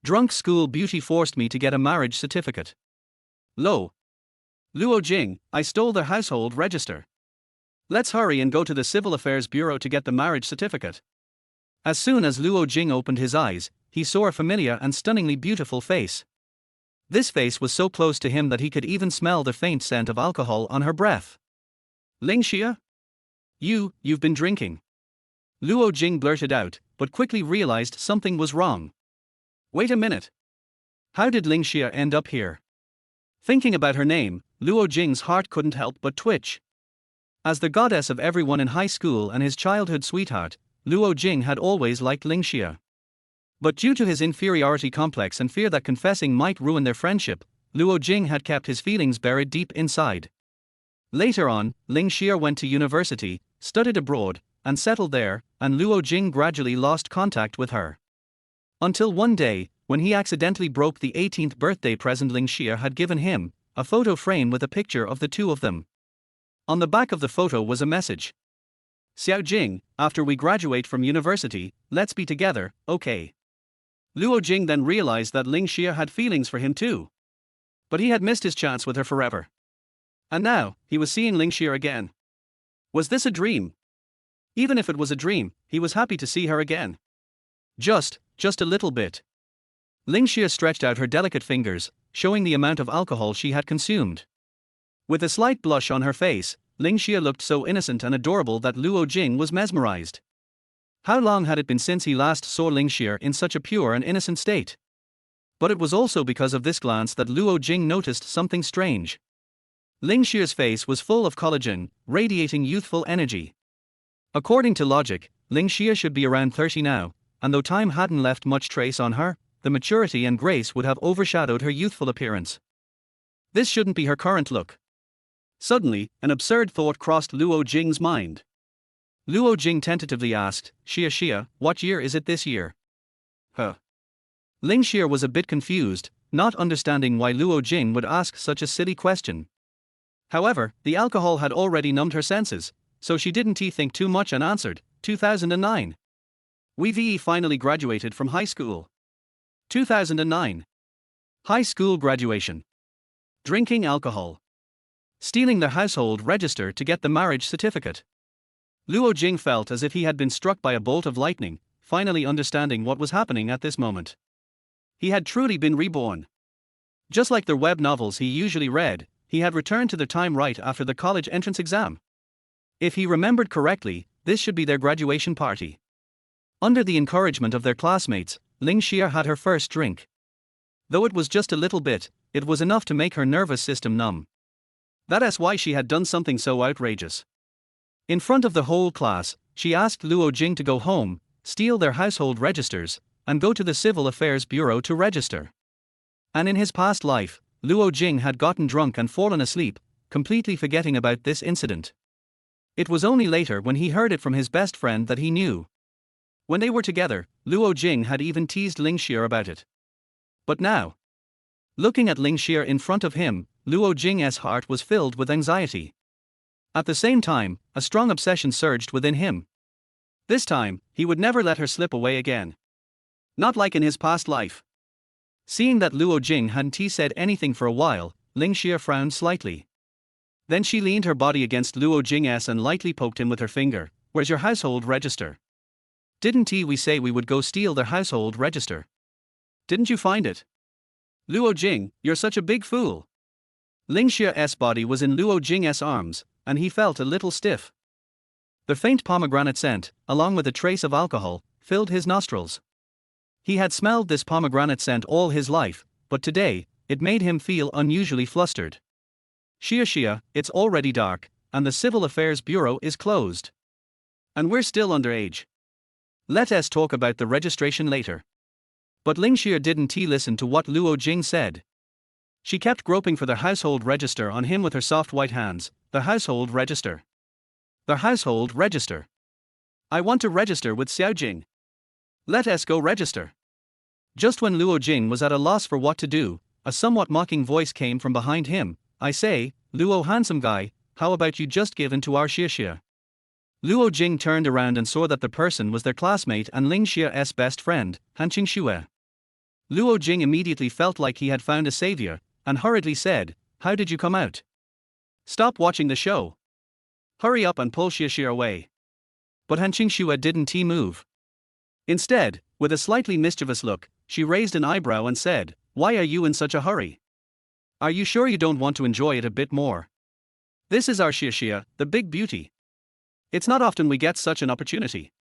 Drunk school beauty forced me to get a marriage certificate. Luo Jing, I stole their household register. Let's hurry and go to the Civil Affairs Bureau to get the marriage certificate. As soon as Luo Jing opened his eyes, he saw a familiar and stunningly beautiful face. This face was so close to him that he could even smell the faint scent of alcohol on her breath. Ling Xia? You've been drinking. Luo Jing blurted out, but quickly realized something was wrong. Wait a minute. How did Ling Xia end up here? Thinking about her name, Luo Jing's heart couldn't help but twitch. As the goddess of everyone in high school and his childhood sweetheart, Luo Jing had always liked Ling Xia. But due to his inferiority complex and fear that confessing might ruin their friendship, Luo Jing had kept his feelings buried deep inside. Later on, Ling Xia went to university, studied abroad, and settled there, and Luo Jing gradually lost contact with her. Until one day, when he accidentally broke the 18th birthday present Ling Xia had given him, a photo frame with a picture of the two of them. On the back of the photo was a message. Xiao Jing, after we graduate from university, let's be together, okay? Luo Jing then realized that Ling Xia had feelings for him too. But he had missed his chance with her forever. And now, he was seeing Ling Xia again. Was this a dream? Even if it was a dream, he was happy to see her again. Just a little bit. Ling Xia stretched out her delicate fingers, showing the amount of alcohol she had consumed. With a slight blush on her face, Ling Xia looked so innocent and adorable that Luo Jing was mesmerized. How long had it been since he last saw Ling Xia in such a pure and innocent state? But it was also because of this glance that Luo Jing noticed something strange. Ling Xia's face was full of collagen, radiating youthful energy. According to logic, Ling Xia should be around 30 now, and though time hadn't left much trace on her, the maturity and grace would have overshadowed her youthful appearance. This shouldn't be her current look. Suddenly, an absurd thought crossed Luo Jing's mind. Luo Jing tentatively asked, Xia, what year is it this year? Ling Xia was a bit confused, not understanding why Luo Jing would ask such a silly question. However, the alcohol had already numbed her senses, so she didn't think too much and answered, 2009. We finally graduated from high school. 2009. High school graduation. Drinking alcohol. Stealing the household register to get the marriage certificate. Luo Jing felt as if he had been struck by a bolt of lightning, finally understanding what was happening at this moment. He had truly been reborn. Just like the web novels he usually read, he had returned to the time right after the college entrance exam. If he remembered correctly, this should be their graduation party. Under the encouragement of their classmates, Ling Xia had her first drink. Though it was just a little bit, it was enough to make her nervous system numb. That's why she had done something so outrageous. In front of the whole class, she asked Luo Jing to go home, steal their household registers, and go to the Civil Affairs Bureau to register. And in his past life, Luo Jing had gotten drunk and fallen asleep, completely forgetting about this incident. It was only later when he heard it from his best friend that he knew. When they were together, Luo Jing had even teased Ling Xia about it. But now, looking at Ling Xia in front of him, Luo Jing's heart was filled with anxiety. At the same time, a strong obsession surged within him. This time, he would never let her slip away again. Not like in his past life. Seeing that Luo Jing hadn't said anything for a while, Ling Xia frowned slightly. Then she leaned her body against Luo Jing's and lightly poked him with her finger. Where's your household register? Didn't we say we would go steal their household register? Didn't you find it? Luo Jing, you're such a big fool. Ling Xia's body was in Luo Jing's arms, and he felt a little stiff. The faint pomegranate scent, along with a trace of alcohol, filled his nostrils. He had smelled this pomegranate scent all his life, but today, it made him feel unusually flustered. Xia, it's already dark, and the Civil Affairs Bureau is closed. And we're still underage. Let us talk about the registration later. But Ling Xia didn't listen to what Luo Jing said. She kept groping for the household register on him with her soft white hands. The household register. The household register. I want to register with Xiao Jing. Let us go register. Just when Luo Jing was at a loss for what to do, a somewhat mocking voice came from behind him. I say, Luo handsome guy, how about you just give in to our Xia? Luo Jing turned around and saw that the person was their classmate and Ling Xia's best friend, Han Qingxue. Luo Jing immediately felt like he had found a savior, and hurriedly said, "How did you come out? Stop watching the show. Hurry up and pull Xia away." But Han Qingxue didn't move. Instead, with a slightly mischievous look, she raised an eyebrow and said, "Why are you in such a hurry? Are you sure you don't want to enjoy it a bit more? This is our Xia, the big beauty. It's not often we get such an opportunity."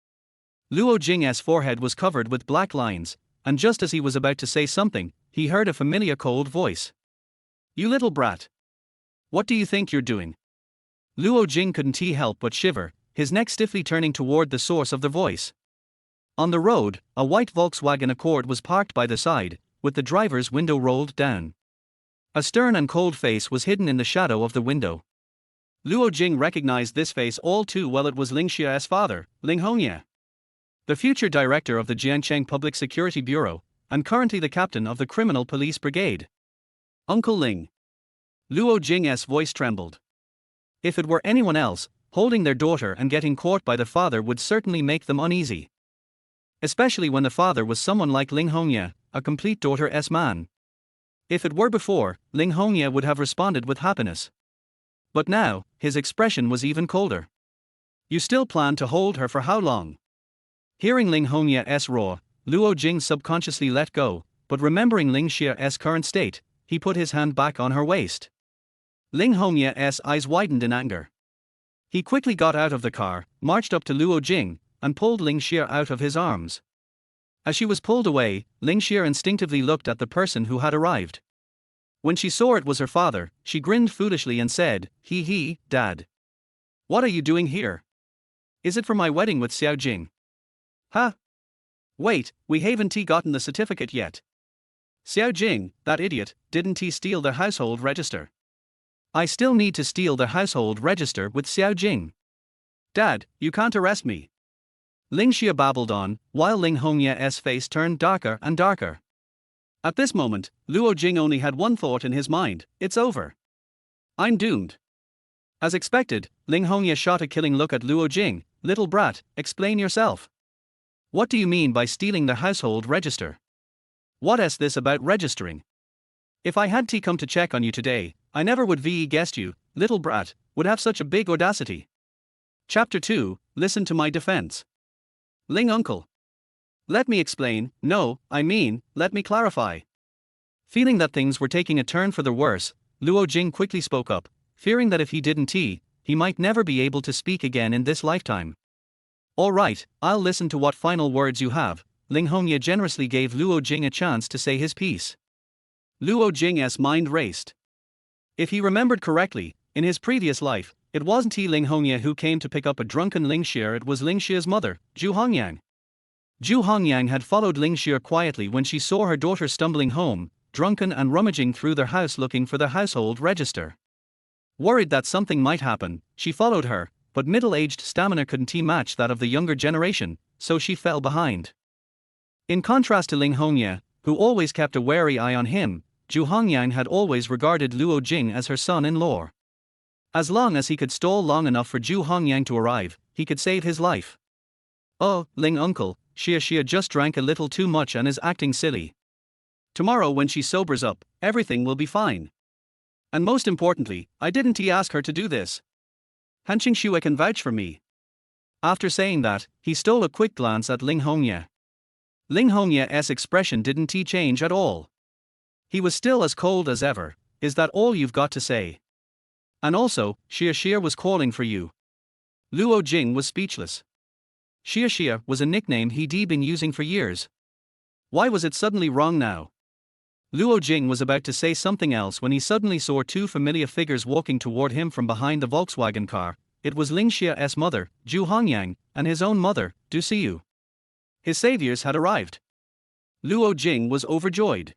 Luo Jing's forehead was covered with black lines, and just as he was about to say something, he heard a familiar cold voice. "You little brat. What do you think you're doing?" Luo Jing couldn't help but shiver, his neck stiffly turning toward the source of the voice. On the road, a white Volkswagen Accord was parked by the side, with the driver's window rolled down. A stern and cold face was hidden in the shadow of the window. Luo Jing recognized this face all too well. It was Ling Xia's father, Ling Xia, the future director of the Jiangcheng Public Security Bureau, and currently the captain of the Criminal Police Brigade. "Uncle Ling." Luo Jing's voice trembled. If it were anyone else, holding their daughter and getting caught by the father would certainly make them uneasy. Especially when the father was someone like Ling Xia, a complete daughter-s man. If it were before, Ling Xia would have responded with happiness. But now, his expression was even colder. "You still plan to hold her for how long?" Hearing Ling Xia's roar, Luo Jing subconsciously let go, but remembering Ling Xia's current state, he put his hand back on her waist. Ling Xia's eyes widened in anger. He quickly got out of the car, marched up to Luo Jing, and pulled Ling Xia out of his arms. As she was pulled away, Ling Xia instinctively looked at the person who had arrived. When she saw it was her father, she grinned foolishly and said, "Hee, Dad. What are you doing here? Is it for my wedding with Xiao Jing?" "Huh? Wait, we haven't gotten the certificate yet. Xiao Jing, that idiot, didn't steal the household register. I still need to steal the household register with Xiao Jing. Dad, you can't arrest me." Ling Xia babbled on, while Ling Xia's face turned darker and darker. At this moment, Luo Jing only had one thought in his mind: it's over. I'm doomed. As expected, Ling Xia shot a killing look at Luo Jing. "Little brat, explain yourself. What do you mean by stealing the household register? What's this about registering? If I had come to check on you today, I never would have guessed you, little brat, would have such a big audacity." Chapter 2, Listen to my defense. "Ling uncle. Let me explain, no, I mean, let me clarify." Feeling that things were taking a turn for the worse, Luo Jing quickly spoke up, fearing that if he didn't he might never be able to speak again in this lifetime. "All right, I'll listen to what final words you have." Ling Xia generously gave Luo Jing a chance to say his piece. Luo Jing's mind raced. If he remembered correctly, in his previous life, it wasn't Ling Xia who came to pick up a drunken Ling Xia, it was Ling Xia's mother, Zhu Hongyang. Zhu Hongyang had followed Ling Xia quietly when she saw her daughter stumbling home, drunken and rummaging through their house looking for the household register. Worried that something might happen, she followed her, but middle-aged stamina couldn't match that of the younger generation, so she fell behind. In contrast to Ling Xia, who always kept a wary eye on him, Zhu Hongyang had always regarded Luo Jing as her son-in-law. As long as he could stall long enough for Zhu Hongyang to arrive, he could save his life. "Oh, Ling uncle, Xia just drank a little too much and is acting silly. Tomorrow when she sobers up, everything will be fine. And most importantly, I didn't ask her to do this. Han Qingxue can vouch for me." After saying that, he stole a quick glance at Ling Xia. Ling Xia's expression didn't change at all. He was still as cold as ever. "Is that all you've got to say? And also, Xia was calling for you." Luo Jing was speechless. Xia was a nickname he'd been using for years. Why was it suddenly wrong now? Luo Jing was about to say something else when he suddenly saw two familiar figures walking toward him from behind the Volkswagen car. It was Ling Xia's mother, Zhu Hongyang, and his own mother, Du Xiu. His saviors had arrived. Luo Jing was overjoyed.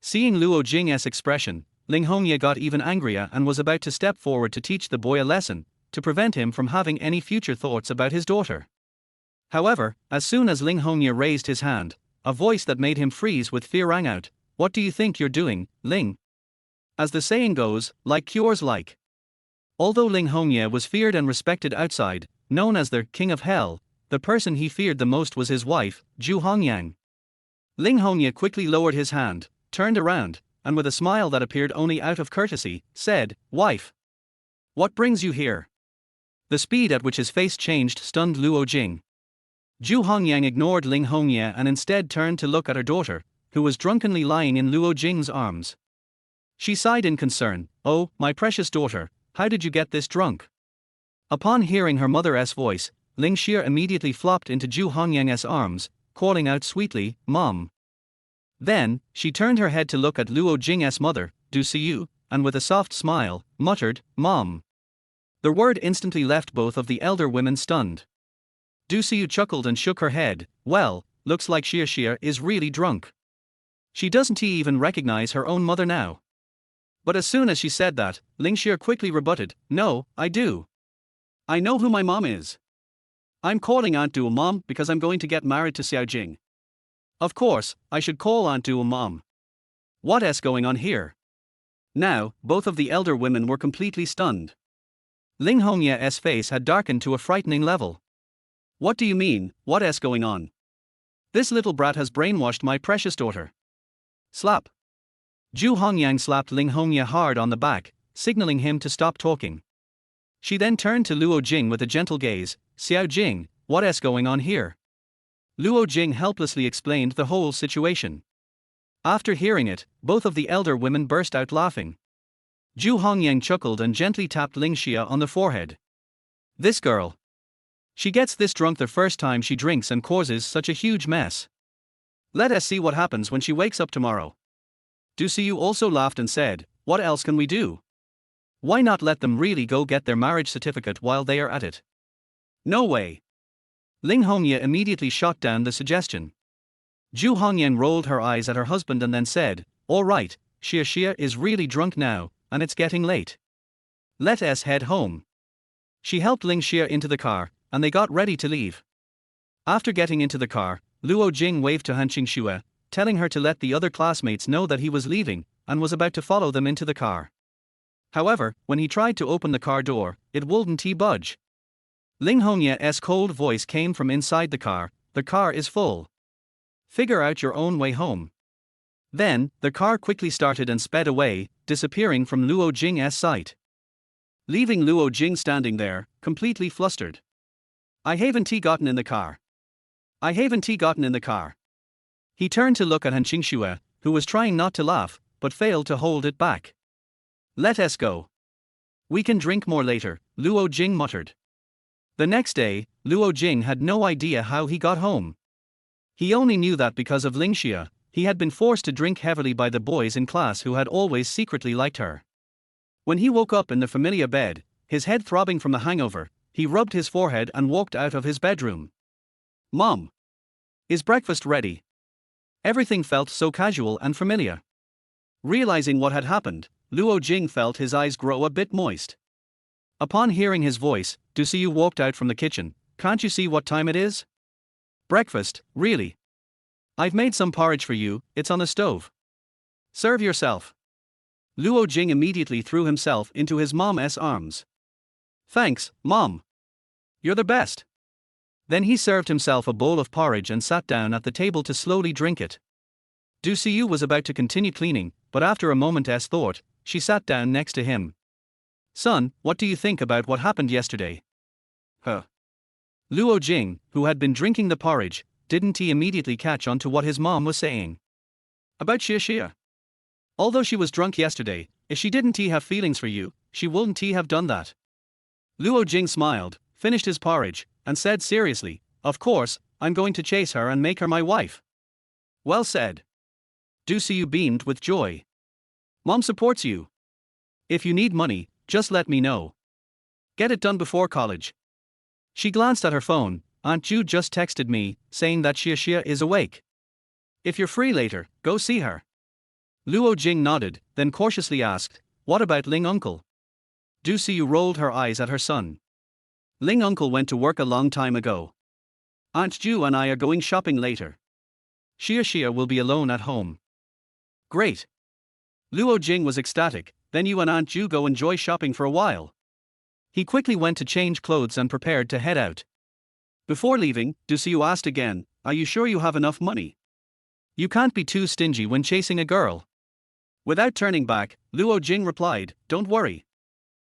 Seeing Luo Jing's expression, Ling Xia got even angrier and was about to step forward to teach the boy a lesson, to prevent him from having any future thoughts about his daughter. However, as soon as Ling Xia raised his hand, a voice that made him freeze with fear rang out. "What do you think you're doing, Ling? As the saying goes, like cures like." Although Ling Xia was feared and respected outside, known as the King of Hell, the person he feared the most was his wife, Zhu Hongyang. Ling Xia quickly lowered his hand, turned around, and with a smile that appeared only out of courtesy, said, "Wife. What brings you here?" The speed at which his face changed stunned Luo Jing. Zhu Hongyang ignored Ling Xia and instead turned to look at her daughter, who was drunkenly lying in Luo Jing's arms. She sighed in concern, "Oh, my precious daughter, how did you get this drunk?" Upon hearing her mother's voice, Ling Xia immediately flopped into Zhu Hongyang's arms, calling out sweetly, "Mom." Then, she turned her head to look at Luo Jing's mother, Du Siyu, and with a soft smile, muttered, "Mom." The word instantly left both of the elder women stunned. Du Siyu chuckled and shook her head, "Well, looks like Xia is really drunk. She doesn't even recognize her own mother now." But as soon as she said that, Ling Xia quickly rebutted, "No, I do. I know who my mom is. I'm calling Aunt Du Mom because I'm going to get married to Xiao Jing. Of course, I should call Aunt Du Mom. What's going on here?" Now, both of the elder women were completely stunned. Ling Xongya's face had darkened to a frightening level. "What do you mean, what's going on? This little brat has brainwashed my precious daughter." Slap. Zhu Hongyang slapped Ling Xongya hard on the back, signaling him to stop talking. She then turned to Luo Jing with a gentle gaze, "Xiao Jing, what's going on here?" Luo Jing helplessly explained the whole situation. After hearing it, both of the elder women burst out laughing. Zhu Hongyang chuckled and gently tapped Ling Xia on the forehead. "This girl. She gets this drunk the first time she drinks and causes such a huge mess. Let us see what happens when she wakes up tomorrow." Du Siyu also laughed and said, "What else can we do? Why not let them really go get their marriage certificate while they are at it?" "No way." Ling Xongya immediately shot down the suggestion. Zhu Hongyang rolled her eyes at her husband and then said, "All right, Xia is really drunk now, and it's getting late. Let us head home." She helped Ling Xia into the car, and they got ready to leave. After getting into the car, Luo Jing waved to Han Qingxue, telling her to let the other classmates know that he was leaving, and was about to follow them into the car. However, when he tried to open the car door, it wouldn't budge. Ling Xongya's cold voice came from inside the car is full. Figure out your own way home." Then, the car quickly started and sped away, disappearing from Luo Jing's sight. Leaving Luo Jing standing there, completely flustered. "I haven't gotten in the car. I haven't gotten in the car." He turned to look at Han Qingxue, who was trying not to laugh, but failed to hold it back. "Let us go. We can drink more later," Luo Jing muttered. The next day, Luo Jing had no idea how he got home. He only knew that because of Ling Xia, he had been forced to drink heavily by the boys in class who had always secretly liked her. When he woke up in the familiar bed, his head throbbing from the hangover, he rubbed his forehead and walked out of his bedroom. "Mom. Is breakfast ready?" Everything felt so casual and familiar. Realizing what had happened, Luo Jing felt his eyes grow a bit moist. Upon hearing his voice, Du Siyu walked out from the kitchen. "Can't you see what time it is?" "Breakfast, really? I've made some porridge for you, it's on the stove. Serve yourself." Luo Jing immediately threw himself into his mom's arms. "Thanks, Mom. You're the best." Then he served himself a bowl of porridge and sat down at the table to slowly drink it. Du Siyu was about to continue cleaning, but after a moment's thought, she sat down next to him. "Son, what do you think about what happened yesterday?" "Huh." Luo Jing, who had been drinking the porridge, didn't immediately catch on to what his mom was saying. "About Xia. Although she was drunk yesterday, if she didn't have feelings for you, she wouldn't have done that." Luo Jing smiled, finished his porridge, and said seriously, "Of course, I'm going to chase her and make her my wife." "Well said." Du Siyu beamed with joy. "Mom supports you. If you need money, just let me know. Get it done before college." She glanced at her phone. "Aunt Ju just texted me, saying that Xia is awake. If you're free later, go see her." Luo Jing nodded, then cautiously asked, "What about Ling Uncle?" Du Siyu rolled her eyes at her son. "Ling Uncle went to work a long time ago. Aunt Ju and I are going shopping later. Xia will be alone at home." "Great." Luo Jing was ecstatic. "Then you and Aunt Ju go enjoy shopping for a while." He quickly went to change clothes and prepared to head out. Before leaving, Du Siyu asked again, "Are you sure you have enough money?" You can't be too stingy when chasing a girl. Without turning back, Luo Jing replied, "Don't worry.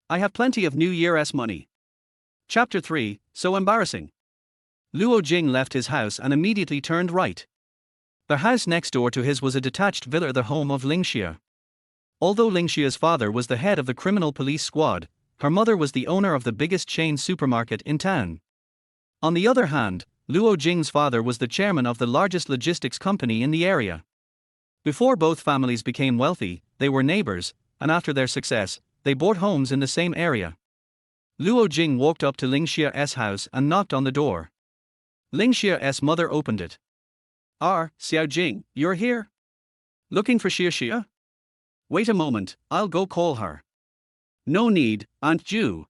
I have plenty of New Year's money." Chapter 3, So Embarrassing. Luo Jing left his house and immediately turned right. The house next door to his was a detached villa, the home of Ling Xia. Although Ling Xia's father was the head of the criminal police squad, her mother was the owner of the biggest chain supermarket in town. On the other hand, Luo Jing's father was the chairman of the largest logistics company in the area. Before both families became wealthy, they were neighbors, and after their success, they bought homes in the same area. Luo Jing walked up to Ling Xia's house and knocked on the door. Ling Xia's mother opened it. Xiao Jing, you're here? Looking for Xia? Wait a moment, I'll go call her. No need, Aunt Ju.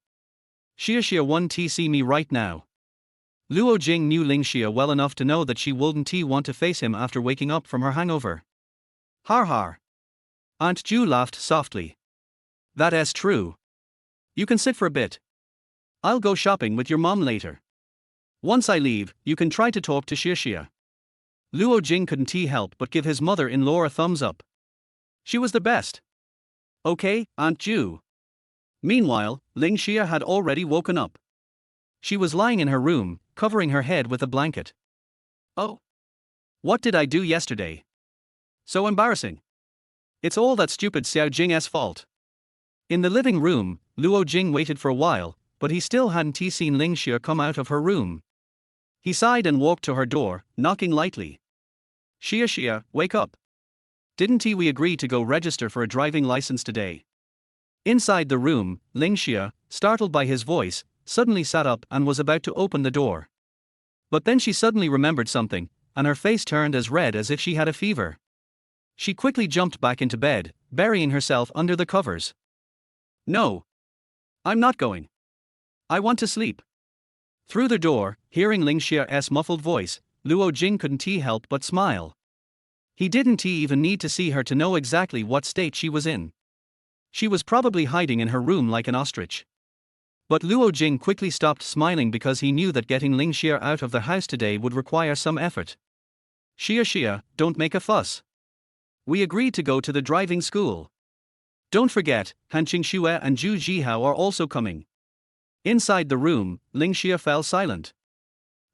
Xia won't see me right now. Luo Jing knew Ling Xia well enough to know that she wouldn't want to face him after waking up from her hangover. Har. Aunt Ju laughed softly. That is true. You can sit for a bit. I'll go shopping with your mom later. Once I leave, you can try to talk to Xia. Luo Jing couldn't help but give his mother-in-law a thumbs up. She was the best. Okay, Aunt Ju. Meanwhile, Ling Xia had already woken up. She was lying in her room, covering her head with a blanket. Oh. What did I do yesterday? So embarrassing. It's all that stupid Xiao Jing's fault. In the living room, Luo Jing waited for a while, but he still hadn't seen Ling Xia come out of her room. He sighed and walked to her door, knocking lightly. Xia, wake up. Didn't we agree to go register for a driving license today? Inside the room, Ling Xia, startled by his voice, suddenly sat up and was about to open the door. But then she suddenly remembered something, and her face turned as red as if she had a fever. She quickly jumped back into bed, burying herself under the covers. No. I'm not going. I want to sleep. Through the door, hearing Ling Xia's muffled voice, Luo Jing couldn't help but smile. He didn't even need to see her to know exactly what state she was in. She was probably hiding in her room like an ostrich. But Luo Jing quickly stopped smiling because he knew that getting Ling Xia out of the house today would require some effort. Xia, don't make a fuss. We agreed to go to the driving school. Don't forget, Han Qingxue and Zhu Jihao are also coming. Inside the room, Ling Xia fell silent.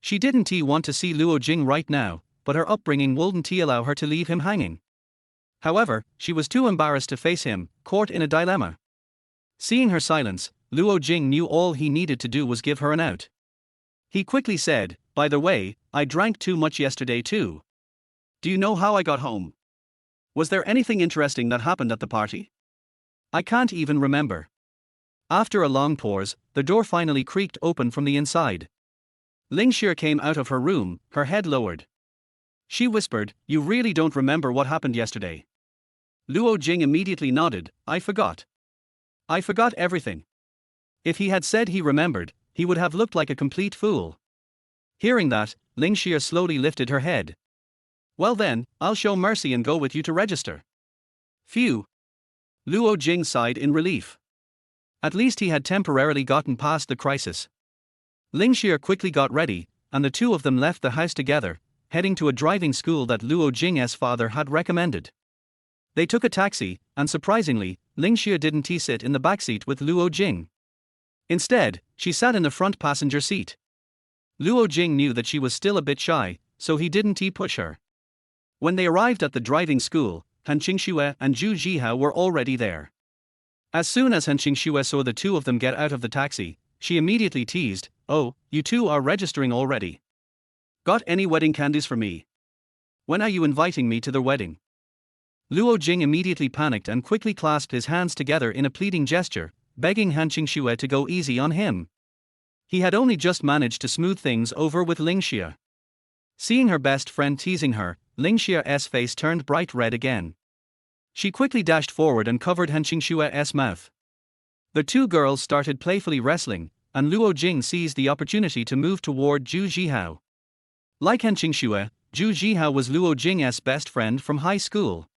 She didn't want to see Luo Jing right now, but her upbringing wouldn't allow her to leave him hanging. However, she was too embarrassed to face him, caught in a dilemma. Seeing her silence, Luo Jing knew all he needed to do was give her an out. He quickly said, "By the way, I drank too much yesterday too. Do you know how I got home? Was there anything interesting that happened at the party? I can't even remember." After a long pause, the door finally creaked open from the inside. Ling Xia came out of her room, her head lowered. She whispered, "You really don't remember what happened yesterday?" Luo Jing immediately nodded, I forgot everything." If he had said he remembered, he would have looked like a complete fool. Hearing that, Ling Xia slowly lifted her head. "Well then, I'll show mercy and go with you to register." Phew. Luo Jing sighed in relief. At least he had temporarily gotten past the crisis. Ling Xia quickly got ready, and the two of them left the house together, heading to a driving school that Luo Jing's father had recommended. They took a taxi, and surprisingly, Ling Xia didn't sit in the backseat with Luo Jing. Instead, she sat in the front passenger seat. Luo Jing knew that she was still a bit shy, so he didn't push her. When they arrived at the driving school, Han Qingxue and Zhu Jihao were already there. As soon as Han Qingxue saw the two of them get out of the taxi, she immediately teased, "Oh, you two are registering already. Got any wedding candies for me? When are you inviting me to the wedding?" Luo Jing immediately panicked and quickly clasped his hands together in a pleading gesture, begging Han Qingxue to go easy on him. He had only just managed to smooth things over with Ling Xia. Seeing her best friend teasing her, Ling Xia's face turned bright red again. She quickly dashed forward and covered Han Qingxue's mouth. The two girls started playfully wrestling, and Luo Jing seized the opportunity to move toward Zhu Jihao. Like Han Qingxue, Zhu Jihao was Luo Jing's best friend from high school.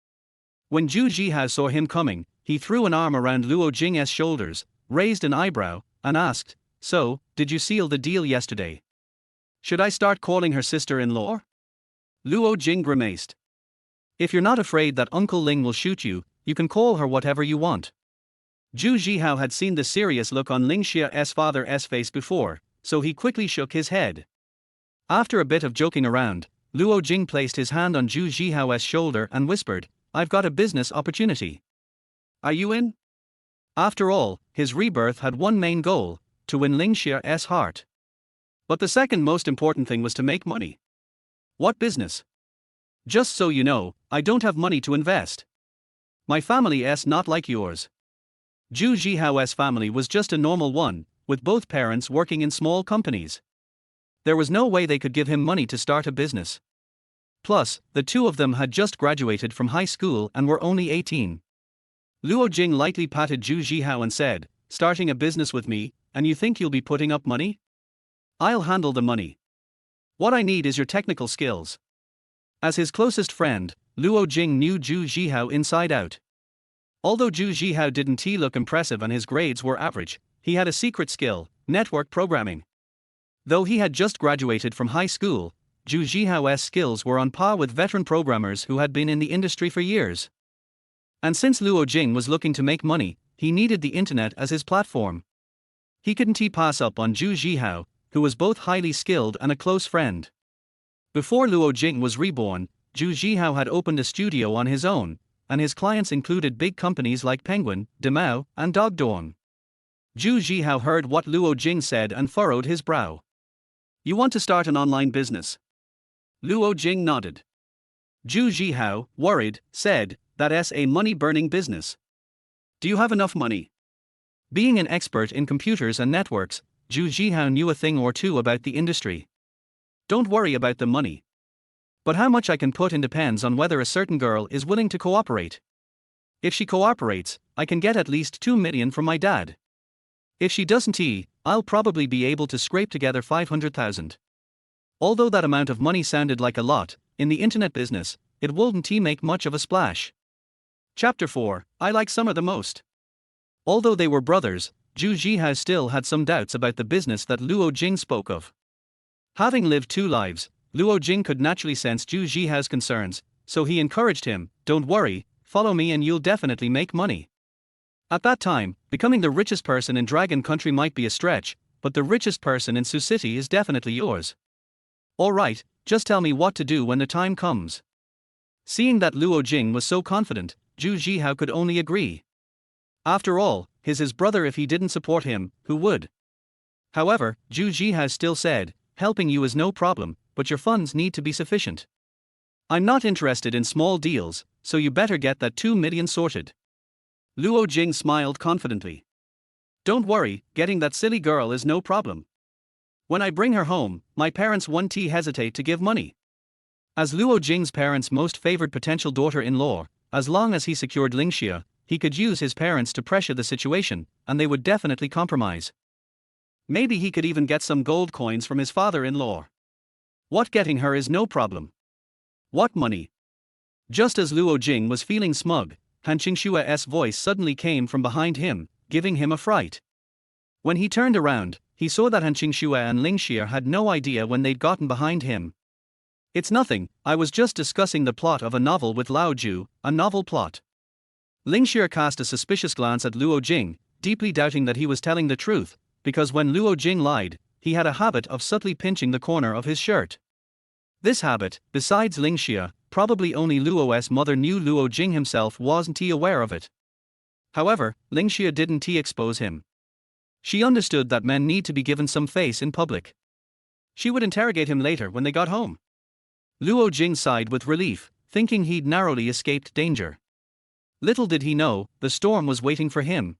When Zhu Jihao saw him coming, he threw an arm around Luo Jing's shoulders, raised an eyebrow, and asked, "So, did you seal the deal yesterday? Should I start calling her sister-in-law?" Luo Jing grimaced. If you're not afraid that Uncle Ling will shoot you, you can call her whatever you want. Zhu Zhihao had seen the serious look on Ling Xia's father's face before, so he quickly shook his head. After a bit of joking around, Luo Jing placed his hand on Zhu Zhihao's shoulder and whispered, "I've got a business opportunity. Are you in?" After all, his rebirth had one main goal: to win Ling Xia's heart. But the second most important thing was to make money. What business? Just so you know, I don't have money to invest. My family is not like yours. Zhu Zhihao's family was just a normal one, with both parents working in small companies. There was no way they could give him money to start a business. Plus, the two of them had just graduated from high school and were only 18. Luo Jing lightly patted Zhu Zhihao and said, "Starting a business with me, and you think you'll be putting up money? I'll handle the money. What I need is your technical skills." As his closest friend, Luo Jing knew Zhu Zhihao inside out. Although Zhu Zhihao didn't look impressive and his grades were average, he had a secret skill: network programming. Though he had just graduated from high school, Zhu Zhihao's skills were on par with veteran programmers who had been in the industry for years. And since Luo Jing was looking to make money, he needed the internet as his platform. He couldn't pass up on Zhu Zhihao, who was both highly skilled and a close friend. Before Luo Jing was reborn, Zhu Zhihao had opened a studio on his own, and his clients included big companies like Penguin, Demao, and Dogdawn. Zhu Zhihao heard what Luo Jing said and furrowed his brow. "You want to start an online business?" Luo Jing nodded. Zhu Zhihao, worried, said, "That's a money-burning business. Do you have enough money?" Being an expert in computers and networks, Zhu Zhihao knew a thing or two about the industry. "Don't worry about the money. But how much I can put in depends on whether a certain girl is willing to cooperate. If she cooperates, I can get at least 2 million from my dad. If she doesn't, I'll probably be able to scrape together 500,000. Although that amount of money sounded like a lot, in the internet business, it wouldn't make much of a splash. Chapter 4, I like summer the most. Although they were brothers, Zhu Zhihao still had some doubts about the business that Luo Jing spoke of. Having lived two lives, Luo Jing could naturally sense Zhu Zhihao's concerns, so he encouraged him, "Don't worry, follow me and you'll definitely make money." At that time, becoming the richest person in Dragon Country might be a stretch, but the richest person in Sioux City is definitely yours. Alright, just tell me what to do when the time comes. Seeing that Luo Jing was so confident, Zhu Zhihao could only agree. After all, his brother. If he didn't support him, who would? However, Zhu Zhihao still said, "Helping you is no problem, but your funds need to be sufficient. I'm not interested in small deals, so you better get that 2 million sorted." Luo Jing smiled confidently. "Don't worry, getting that silly girl is no problem. When I bring her home, my parents won't hesitate to give money." As Luo Jing's parents' most favored potential daughter-in-law, as long as he secured Ling Xia, he could use his parents to pressure the situation, and they would definitely compromise. Maybe he could even get some gold coins from his father-in-law. What, getting her is no problem. What money? Just as Luo Jing was feeling smug, Han Qingshua's voice suddenly came from behind him, giving him a fright. When he turned around, he saw that Han Qingshua and Ling Xia had no idea when they'd gotten behind him. "It's nothing, I was just discussing the plot of a novel with Lao Ju, a novel plot." Ling Xia cast a suspicious glance at Luo Jing, deeply doubting that he was telling the truth, because when Luo Jing lied, he had a habit of subtly pinching the corner of his shirt. This habit, besides Ling Xia, probably only Luo's mother knew. Luo Jing himself wasn't aware of it. However, Ling Xia didn't expose him. She understood that men need to be given some face in public. She would interrogate him later when they got home. Luo Jing sighed with relief, thinking he'd narrowly escaped danger. Little did he know, the storm was waiting for him.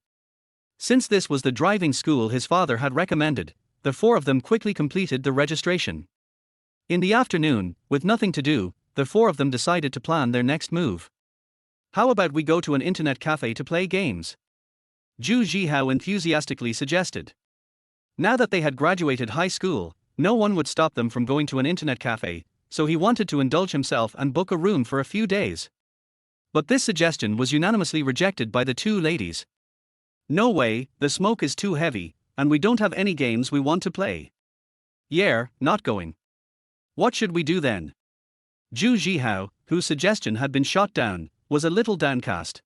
Since this was the driving school his father had recommended, the four of them quickly completed the registration. In the afternoon, with nothing to do, the four of them decided to plan their next move. "How about we go to an internet cafe to play games?" Zhu Zhihao enthusiastically suggested. Now that they had graduated high school, no one would stop them from going to an internet cafe, so he wanted to indulge himself and book a room for a few days. But this suggestion was unanimously rejected by the two ladies. "No way, the smoke is too heavy, and we don't have any games we want to play." "Yeah, not going." "What should we do then?" Zhu Zhihao, whose suggestion had been shot down, was a little downcast.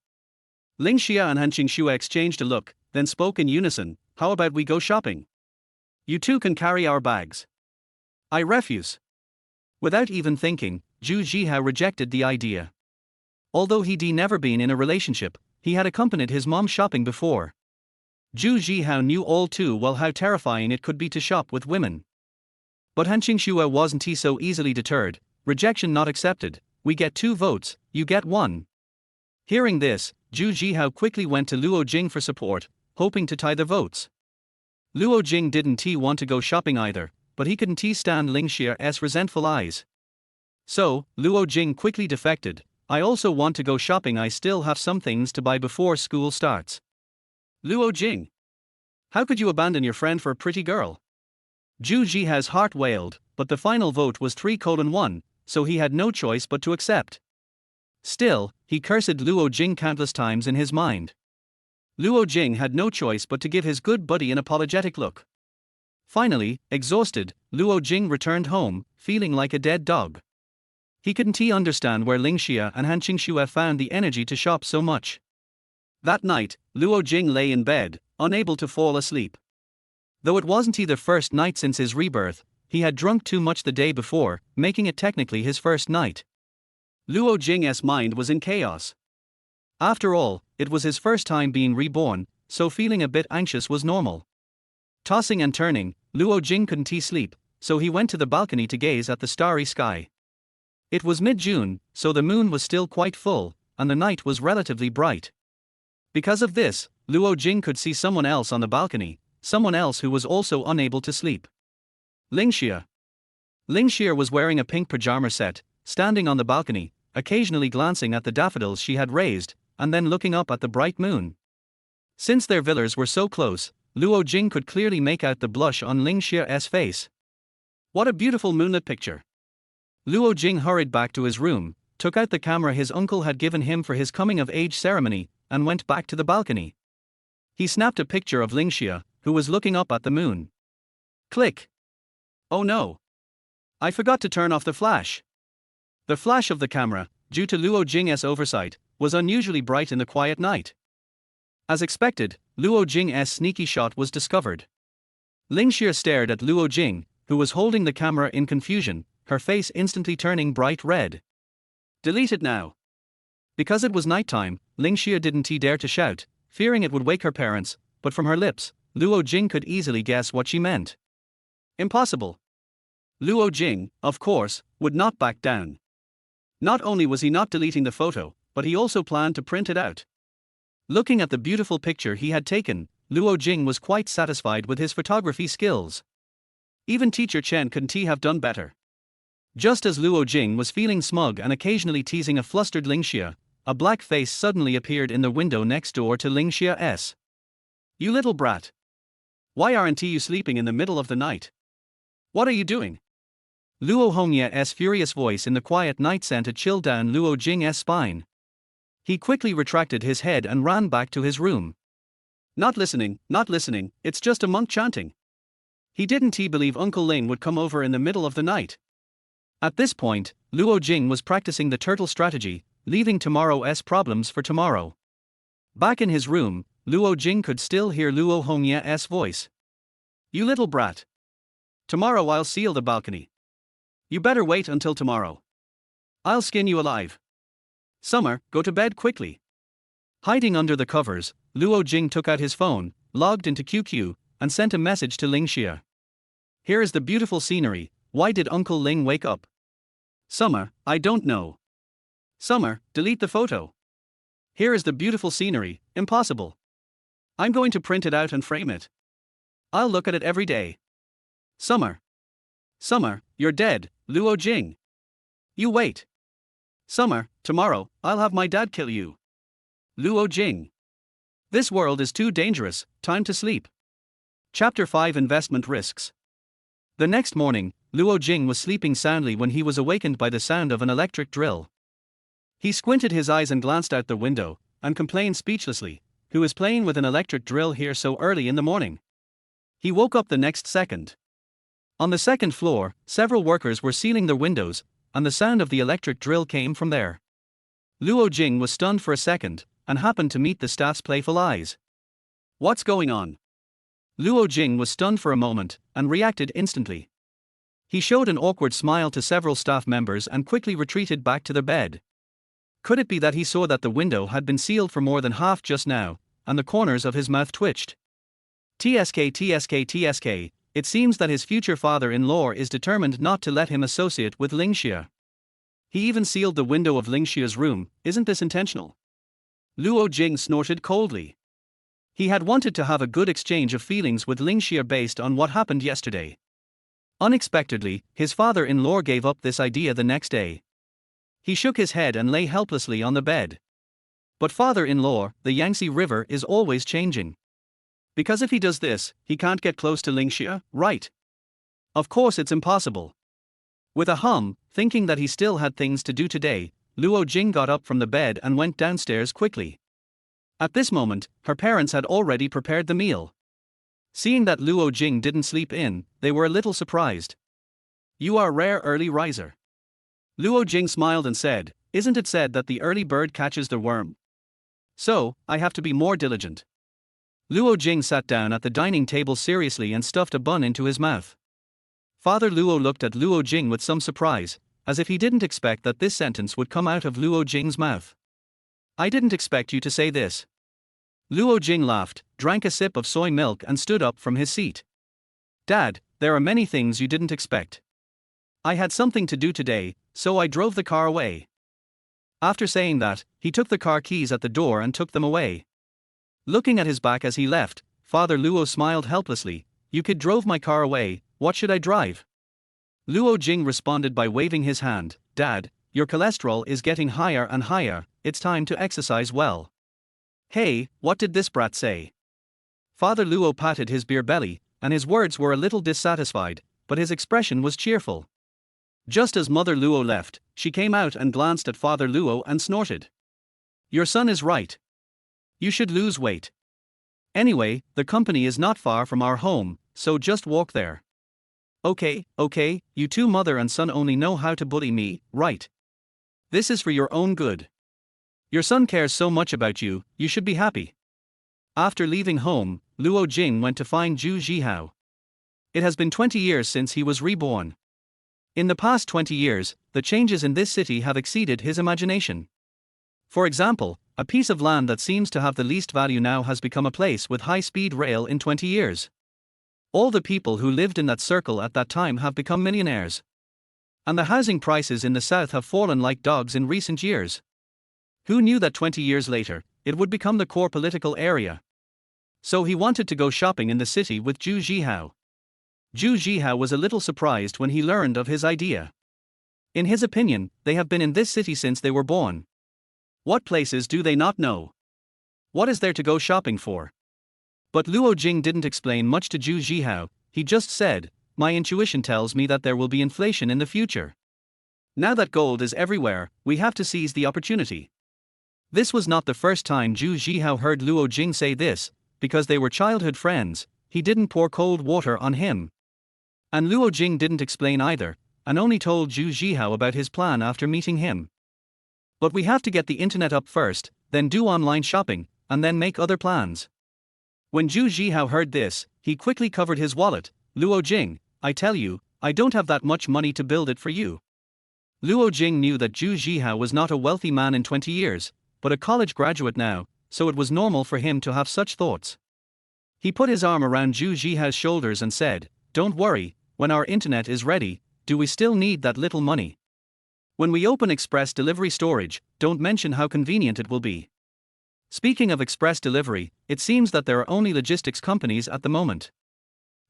Ling Xia and Han Qingxue exchanged a look, then spoke in unison, "How about we go shopping? You two can carry our bags." "I refuse." Without even thinking, Zhu Zhihao rejected the idea. Although he'd never been in a relationship, he had accompanied his mom shopping before. Zhu Zhihao knew all too well how terrifying it could be to shop with women. But Han Qingxue wasn't he so easily deterred. "Rejection not accepted. We get 2 votes, you get 1. Hearing this, Zhu Zhihao quickly went to Luo Jing for support, hoping to tie the votes. Luo Jing didn't want to go shopping either, but he couldn't stand Ling Xia's resentful eyes. So, Luo Jing quickly defected. "I also want to go shopping, I still have some things to buy before school starts." "Luo Jing, how could you abandon your friend for a pretty girl?" Zhu Zhihao's heart wailed, but the final vote was 3-1, so he had no choice but to accept. Still, he cursed Luo Jing countless times in his mind. Luo Jing had no choice but to give his good buddy an apologetic look. Finally, exhausted, Luo Jing returned home, feeling like a dead dog. He couldn't understand where Ling Xia and Han Qingxue found the energy to shop so much. That night, Luo Jing lay in bed, unable to fall asleep. Though it wasn't the first night since his rebirth, he had drunk too much the day before, making it technically his first night. Luo Jing's mind was in chaos. After all, it was his first time being reborn, so feeling a bit anxious was normal. Tossing and turning, Luo Jing couldn't sleep, so he went to the balcony to gaze at the starry sky. It was mid-June, so the moon was still quite full, and the night was relatively bright. Because of this, Luo Jing could see someone else on the balcony, someone else who was also unable to sleep. Ling Xia. Ling Xia was wearing a pink pajama set, standing on the balcony, occasionally glancing at the daffodils she had raised, and then looking up at the bright moon. Since their villas were so close, Luo Jing could clearly make out the blush on Ling Xia's face. What a beautiful moonlit picture. Luo Jing hurried back to his room, took out the camera his uncle had given him for his coming-of-age ceremony, and went back to the balcony. He snapped a picture of Ling Xia, who was looking up at the moon. Click. Oh no. I forgot to turn off the flash. The flash of the camera, due to Luo Jing's oversight, was unusually bright in the quiet night. As expected, Luo Jing's sneaky shot was discovered. Ling Xia stared at Luo Jing, who was holding the camera in confusion, her face instantly turning bright red. Delete it now. Because it was nighttime, Ling Xia didn't dare to shout, fearing it would wake her parents, but from her lips, Luo Jing could easily guess what she meant. Impossible. Luo Jing, of course, would not back down. Not only was he not deleting the photo, but he also planned to print it out. Looking at the beautiful picture he had taken, Luo Jing was quite satisfied with his photography skills. Even Teacher Chen couldn't have done better. Just as Luo Jing was feeling smug and occasionally teasing a flustered Ling Xia, a black face suddenly appeared in the window next door to Ling Xia's. "You little brat. Why aren't you sleeping in the middle of the night? What are you doing?" Luo Hongye's furious voice in the quiet night sent a chill down Luo Jing's spine. He quickly retracted his head and ran back to his room. Not listening, it's just a monk chanting." He didn't believe Uncle Ling would come over in the middle of the night. At this point, Luo Jing was practicing the turtle strategy, leaving tomorrow's problems for tomorrow. Back in his room, Luo Jing could still hear Luo Hongye's voice. "You little brat. Tomorrow I'll seal the balcony. You better wait until tomorrow. I'll skin you alive. Summer, go to bed quickly." Hiding under the covers, Luo Jing took out his phone, logged into QQ, and sent a message to Ling Xia. "Here is the beautiful scenery, why did Uncle Ling wake up?" "Summer, I don't know." "Summer, delete the photo." "Here is the beautiful scenery, impossible. I'm going to print it out and frame it. I'll look at it every day." "Summer. Summer, you're dead, Luo Jing. You wait. Summer, tomorrow, I'll have my dad kill you. Luo Jing. This world is too dangerous, time to sleep." Chapter 5 Investment Risks. The next morning, Luo Jing was sleeping soundly when he was awakened by the sound of an electric drill. He squinted his eyes and glanced out the window, and complained speechlessly, "Who is playing with an electric drill here so early in the morning?" He woke up the next second. On the second floor, several workers were sealing their windows, and the sound of the electric drill came from there. Luo Jing was stunned for a second, and happened to meet the staff's playful eyes. "What's going on?" Luo Jing was stunned for a moment, and reacted instantly. He showed an awkward smile to several staff members and quickly retreated back to their bed. Could it be that he saw that the window had been sealed for more than half just now, and the corners of his mouth twitched? TSK, it seems that his future father-in-law is determined not to let him associate with Ling Xia. He even sealed the window of Ling Xia's room. Isn't this intentional? Luo Jing snorted coldly. He had wanted to have a good exchange of feelings with Ling Xia based on what happened yesterday. Unexpectedly, his father-in-law gave up this idea the next day. He shook his head and lay helplessly on the bed. But father-in-law, the Yangtze River is always changing. Because if he does this, he can't get close to Ling Xia, right? Of course it's impossible. With a hum, thinking that he still had things to do today, Luo Jing got up from the bed and went downstairs quickly. At this moment, her parents had already prepared the meal. Seeing that Luo Jing didn't sleep in, they were a little surprised. "You are a rare early riser." Luo Jing smiled and said, "Isn't it said that the early bird catches the worm? So, I have to be more diligent." Luo Jing sat down at the dining table seriously and stuffed a bun into his mouth. Father Luo looked at Luo Jing with some surprise, as if he didn't expect that this sentence would come out of Luo Jing's mouth. "I didn't expect you to say this." Luo Jing laughed, drank a sip of soy milk and stood up from his seat. "Dad, there are many things you didn't expect. I had something to do today, so I drove the car away." After saying that, he took the car keys at the door and took them away. Looking at his back as he left, Father Luo smiled helplessly. "You kid drove my car away, what should I drive?" Luo Jing responded by waving his hand. "Dad, your cholesterol is getting higher and higher, it's time to exercise well." "Hey, what did this brat say?" Father Luo patted his beer belly, and his words were a little dissatisfied, but his expression was cheerful. Just as Mother Luo left, she came out and glanced at Father Luo and snorted. "Your son is right. You should lose weight. Anyway, the company is not far from our home, so just walk there." Okay, you two mother and son only know how to bully me, right? This is for your own good. Your son cares so much about you, you should be happy." After leaving home, Luo Jing went to find Zhu Zhihao. It has been 20 years since he was reborn. In the past 20 years, the changes in this city have exceeded his imagination. For example, a piece of land that seems to have the least value now has become a place with high-speed rail in 20 years. All the people who lived in that circle at that time have become millionaires. And the housing prices in the south have fallen like dogs in recent years. Who knew that 20 years later, it would become the core political area? So he wanted to go shopping in the city with Zhu Zhihao. Zhu Zhihao was a little surprised when he learned of his idea. In his opinion, they have been in this city since they were born. What places do they not know? What is there to go shopping for? But Luo Jing didn't explain much to Zhu Zhihao, he just said, "My intuition tells me that there will be inflation in the future. Now that gold is everywhere, we have to seize the opportunity." This was not the first time Zhu Zhihao heard Luo Jing say this, because they were childhood friends. He didn't pour cold water on him. And Luo Jing didn't explain either, and only told Zhu Zhihao about his plan after meeting him. "But we have to get the internet up first, then do online shopping, and then make other plans." When Zhu Zhihao heard this, he quickly covered his wallet. "Luo Jing, I tell you, I don't have that much money to build it for you." Luo Jing knew that Zhu Zhihao was not a wealthy man in 20 years, but a college graduate now, so it was normal for him to have such thoughts. He put his arm around Zhu Zhihao's shoulders and said, "Don't worry, when our internet is ready, do we still need that little money? When we open express delivery storage, don't mention how convenient it will be." Speaking of express delivery, it seems that there are only logistics companies at the moment.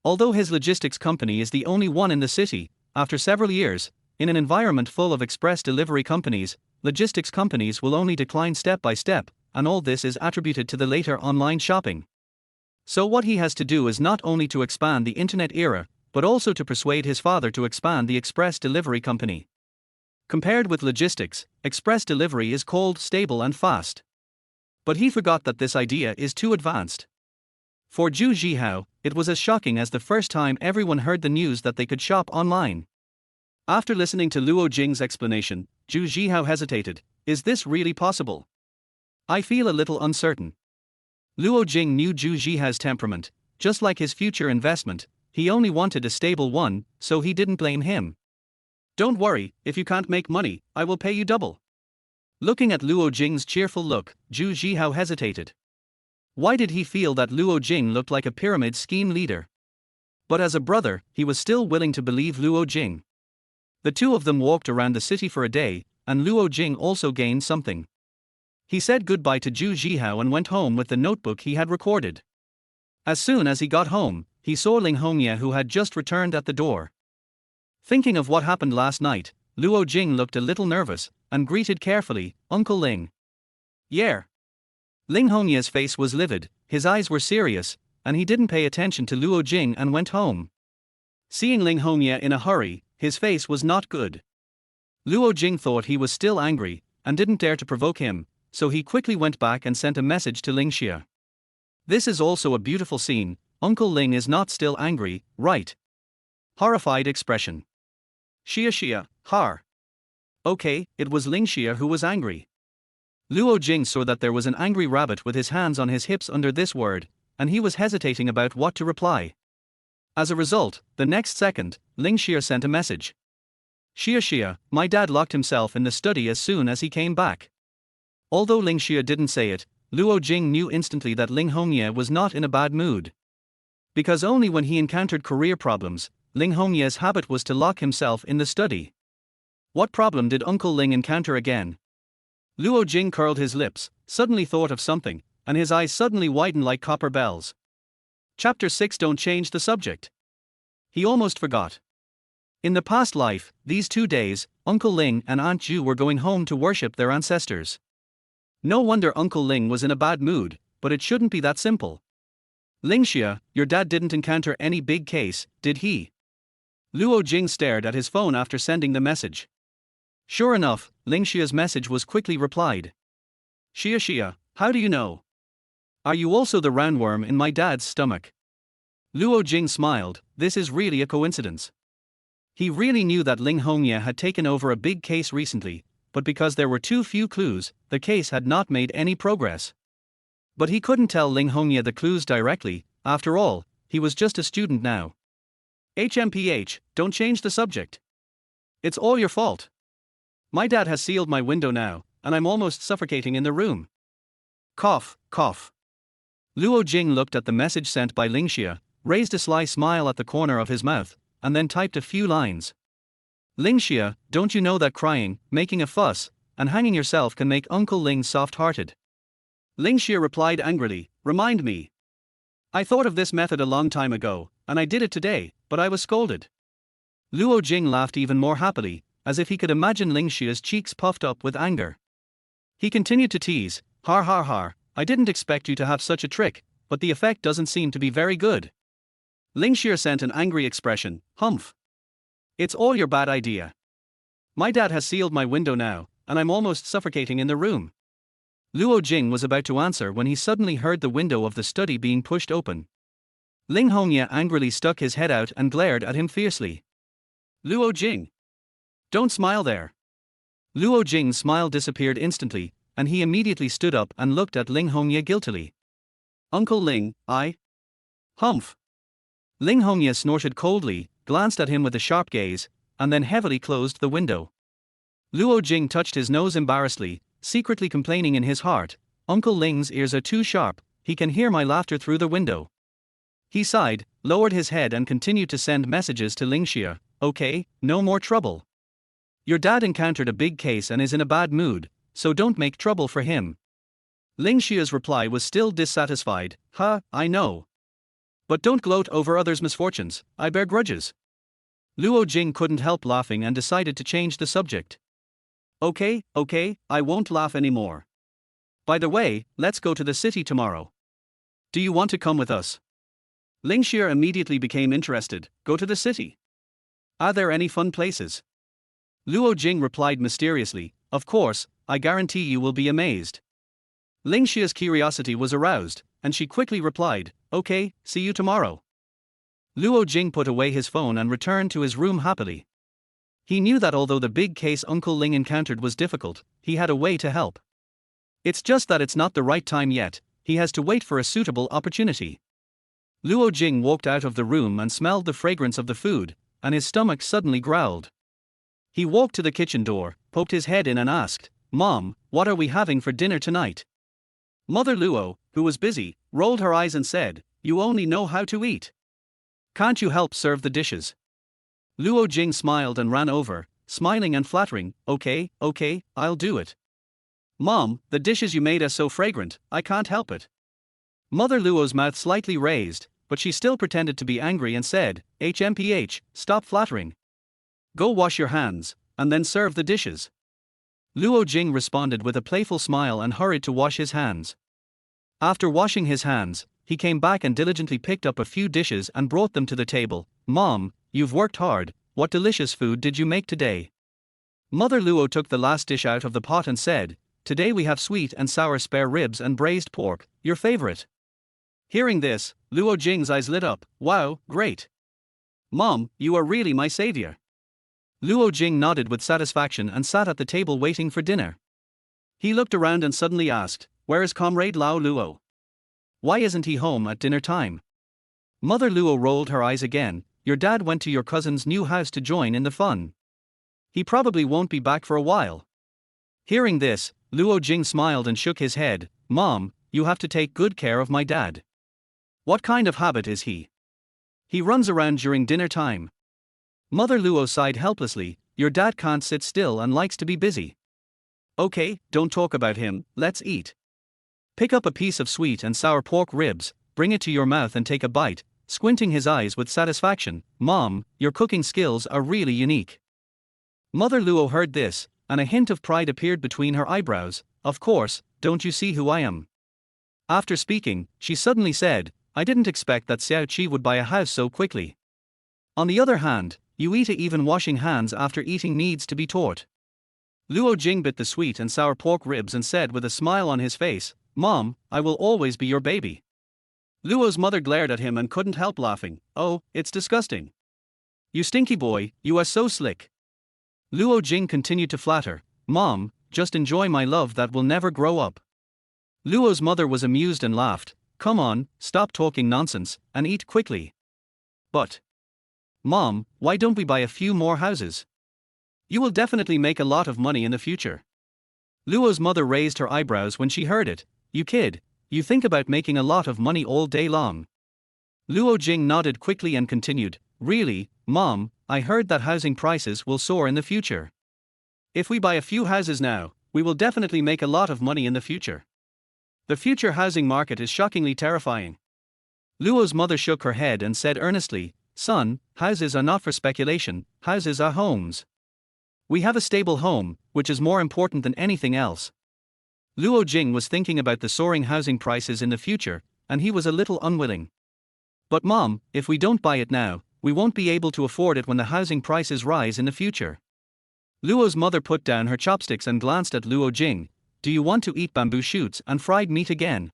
Although his logistics company is the only one in the city, after several years, in an environment full of express delivery companies, logistics companies will only decline step by step, and all this is attributed to the later online shopping. So what he has to do is not only to expand the internet era, but also to persuade his father to expand the express delivery company. Compared with logistics, express delivery is cold, stable and fast. But he forgot that this idea is too advanced. For Zhu Zhihao, it was as shocking as the first time everyone heard the news that they could shop online. After listening to Luo Jing's explanation, Zhu Zhihao hesitated. Is this really possible? I feel a little uncertain. Luo Jing knew Zhu Zhihao's temperament. Just like his future investment, he only wanted a stable one, so he didn't blame him. Don't worry, if you can't make money, I will pay you double. Looking at Luo Jing's cheerful look, Zhu Zhihao hesitated. Why did he feel that Luo Jing looked like a pyramid scheme leader? But as a brother, he was still willing to believe Luo Jing. The two of them walked around the city for a day, and Luo Jing also gained something. He said goodbye to Zhu Zhihao and went home with the notebook he had recorded. As soon as he got home, he saw Ling Xia, who had just returned, at the door. Thinking of what happened last night, Luo Jing looked a little nervous, and greeted carefully, Uncle Ling. Yeah. Ling Xia's face was livid, his eyes were serious, and he didn't pay attention to Luo Jing and went home. Seeing Ling Xia in a hurry, his face was not good. Luo Jing thought he was still angry, and didn't dare to provoke him, so he quickly went back and sent a message to Ling Xia. This is also a beautiful scene. Uncle Ling is not still angry, right? Horrified expression. Xia, har. Okay, it was Ling Xia who was angry. Luo Jing saw that there was an angry rabbit with his hands on his hips under this word, and he was hesitating about what to reply. As a result, the next second, Ling Xia sent a message. Xia, my dad locked himself in the study as soon as he came back. Although Ling Xia didn't say it, Luo Jing knew instantly that Ling Xia was not in a bad mood. Because only when he encountered career problems, Ling Xia's habit was to lock himself in the study. What problem did Uncle Ling encounter again? Luo Jing curled his lips, suddenly thought of something, and his eyes suddenly widened like copper bells. Chapter 6. Don't change the subject. He almost forgot. In the past life, these 2 days, Uncle Ling and Aunt Ju were going home to worship their ancestors. No wonder Uncle Ling was in a bad mood, but it shouldn't be that simple. Ling Xia, your dad didn't encounter any big case, did he? Luo Jing stared at his phone after sending the message. Sure enough, Ling Xia's message was quickly replied. Xia, how do you know? Are you also the roundworm in my dad's stomach? Luo Jing smiled. This is really a coincidence. He really knew that Ling Xia had taken over a big case recently, but because there were too few clues, the case had not made any progress. But he couldn't tell Ling Xia the clues directly. After all, he was just a student now. HMPH, don't change the subject. It's all your fault. My dad has sealed my window now, and I'm almost suffocating in the room. Cough, cough. Luo Jing looked at the message sent by Ling Xia, raised a sly smile at the corner of his mouth, and then typed a few lines. Ling Xia, don't you know that crying, making a fuss, and hanging yourself can make Uncle Ling soft-hearted? Ling Xia replied angrily, remind me. I thought of this method a long time ago, and I did it today, but I was scolded. Luo Jing laughed even more happily, as if he could imagine Ling Xia's cheeks puffed up with anger. He continued to tease, har, I didn't expect you to have such a trick, but the effect doesn't seem to be very good. Ling Xia sent an angry expression, humph. It's all your bad idea. My dad has sealed my window now, and I'm almost suffocating in the room. Luo Jing was about to answer when he suddenly heard the window of the study being pushed open. Ling Xia angrily stuck his head out and glared at him fiercely. Luo Jing. Don't smile there. Luo Jing's smile disappeared instantly, and he immediately stood up and looked at Ling Xia guiltily. Uncle Ling, I? Humph. Ling Xia snorted coldly, glanced at him with a sharp gaze, and then heavily closed the window. Luo Jing touched his nose embarrassedly, secretly complaining in his heart, Uncle Ling's ears are too sharp, he can hear my laughter through the window. He sighed, lowered his head and continued to send messages to Ling Xia, okay, no more trouble. Your dad encountered a big case and is in a bad mood, so don't make trouble for him. Ling Xia's reply was still dissatisfied, I know. But don't gloat over others' misfortunes, I bear grudges. Luo Jing couldn't help laughing and decided to change the subject. Okay, I won't laugh anymore. By the way, let's go to the city tomorrow. Do you want to come with us? Ling Xia immediately became interested. Go to the city? Are there any fun places? Luo Jing replied mysteriously, of course, I guarantee you will be amazed. Ling Xia's curiosity was aroused, and she quickly replied, okay, see you tomorrow. Luo Jing put away his phone and returned to his room happily. He knew that although the big case Uncle Ling encountered was difficult, he had a way to help. It's just that it's not the right time yet, he has to wait for a suitable opportunity. Luo Jing walked out of the room and smelled the fragrance of the food, and his stomach suddenly growled. He walked to the kitchen door, poked his head in and asked, "Mom, what are we having for dinner tonight?" Mother Luo, who was busy, rolled her eyes and said, "You only know how to eat. Can't you help serve the dishes?" Luo Jing smiled and ran over, smiling and flattering, okay, I'll do it. Mom, the dishes you made are so fragrant, I can't help it." Mother Luo's mouth slightly raised, but she still pretended to be angry and said, "HMPH, stop flattering. Go wash your hands, and then serve the dishes." Luo Jing responded with a playful smile and hurried to wash his hands. After washing his hands, he came back and diligently picked up a few dishes and brought them to the table. "Mom, you've worked hard, what delicious food did you make today?" Mother Luo took the last dish out of the pot and said, "Today we have sweet and sour spare ribs and braised pork, your favorite." Hearing this, Luo Jing's eyes lit up. "Wow, great. Mom, you are really my savior." Luo Jing nodded with satisfaction and sat at the table waiting for dinner. He looked around and suddenly asked, "Where is Comrade Lao Luo? Why isn't he home at dinner time?" Mother Luo rolled her eyes again. "Your dad went to your cousin's new house to join in the fun. He probably won't be back for a while." Hearing this, Luo Jing smiled and shook his head. "Mom, you have to take good care of my dad. What kind of habit is he? He runs around during dinner time." Mother Luo sighed helplessly. "Your dad can't sit still and likes to be busy." "Okay, don't talk about him, let's eat. Pick up a piece of sweet and sour pork ribs, bring it to your mouth and take a bite," squinting his eyes with satisfaction. "Mom, your cooking skills are really unique." Mother Luo heard this, and a hint of pride appeared between her eyebrows. "Of course, don't you see who I am?" After speaking, she suddenly said, "I didn't expect that Xiao Qi would buy a house so quickly. On the other hand, you eat even washing hands after eating needs to be taught." Luo Jing bit the sweet and sour pork ribs and said with a smile on his face, "Mom, I will always be your baby." Luo's mother glared at him and couldn't help laughing. "Oh, it's disgusting. You stinky boy, you are so slick." Luo Jing continued to flatter, "Mom, just enjoy my love that will never grow up." Luo's mother was amused and laughed. "Come on, stop talking nonsense, and eat quickly." "But, Mom, why don't we buy a few more houses? You will definitely make a lot of money in the future." Luo's mother raised her eyebrows when she heard it. "You kid, you think about making a lot of money all day long." Luo Jing nodded quickly and continued, "Really, Mom, I heard that housing prices will soar in the future. If we buy a few houses now, we will definitely make a lot of money in the future. The future housing market is shockingly terrifying." Luo's mother shook her head and said earnestly, "Son, houses are not for speculation, houses are homes. We have a stable home, which is more important than anything else." Luo Jing was thinking about the soaring housing prices in the future, and he was a little unwilling. "But Mom, if we don't buy it now, we won't be able to afford it when the housing prices rise in the future." Luo's mother put down her chopsticks and glanced at Luo Jing. "Do you want to eat bamboo shoots and fried meat again?"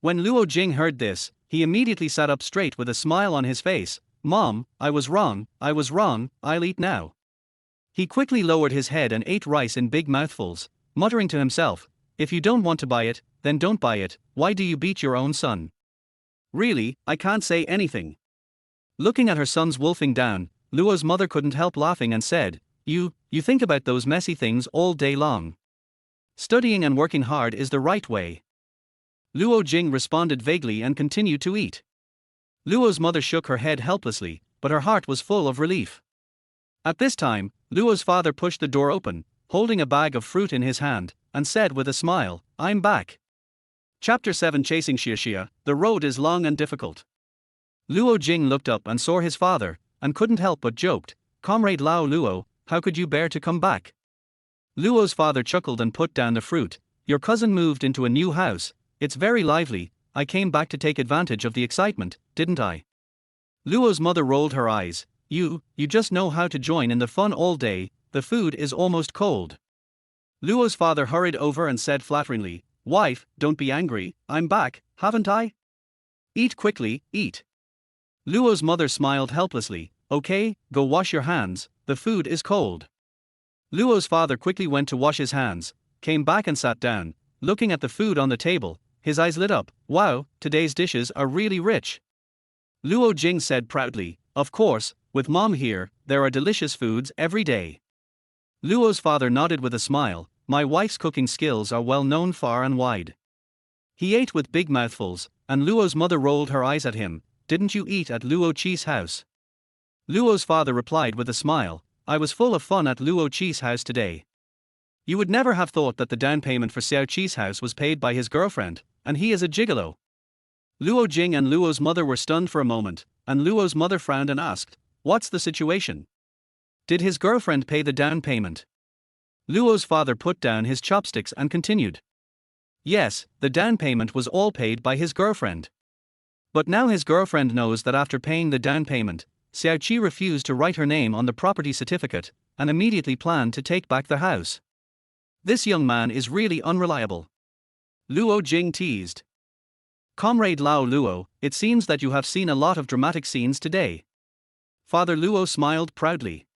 When Luo Jing heard this, he immediately sat up straight with a smile on his face. "Mom, I was wrong, I'll eat now." He quickly lowered his head and ate rice in big mouthfuls, muttering to himself, "If you don't want to buy it, then don't buy it. Why do you beat your own son?" "Really, I can't say anything." Looking at her son's wolfing down, Luo's mother couldn't help laughing and said, You think about those messy things all day long. Studying and working hard is the right way." Luo Jing responded vaguely and continued to eat. Luo's mother shook her head helplessly, but her heart was full of relief. At this time, Luo's father pushed the door open, holding a bag of fruit in his hand, and said with a smile, "I'm back." Chapter 7 Chasing Xia. The road is long and difficult. Luo Jing looked up and saw his father, and couldn't help but joked, "Comrade Lao Luo, how could you bear to come back?" Luo's father chuckled and put down the fruit. "Your cousin moved into a new house, it's very lively, I came back to take advantage of the excitement, didn't I?" Luo's mother rolled her eyes. You just know how to join in the fun all day, the food is almost cold." Luo's father hurried over and said flatteringly, "Wife, don't be angry, I'm back, haven't I? Eat quickly, eat." Luo's mother smiled helplessly. "Okay, go wash your hands, the food is cold. Luo's father quickly went to wash his hands, came back and sat down, looking at the food on the table, his eyes lit up. Wow, today's dishes are really rich. Luo Jing said proudly, of course, with mom here, there are delicious foods every day. Luo's father nodded with a smile, my wife's cooking skills are well known far and wide. He ate with big mouthfuls, and Luo's mother rolled her eyes at him, didn't you eat at Luo Chi's house? Luo's father replied with a smile, I was full of fun at Luo Chi's house today. You would never have thought that the down payment for Xiao Chi's house was paid by his girlfriend, and he is a gigolo. Luo Jing and Luo's mother were stunned for a moment, and Luo's mother frowned and asked, what's the situation? Did his girlfriend pay the down payment? Luo's father put down his chopsticks and continued. Yes, the down payment was all paid by his girlfriend. But now his girlfriend knows that after paying the down payment, Xiao Chi refused to write her name on the property certificate, and immediately planned to take back the house. This young man is really unreliable. Luo Jing teased. Comrade Lao Luo, it seems that you have seen a lot of dramatic scenes today. Father Luo smiled proudly.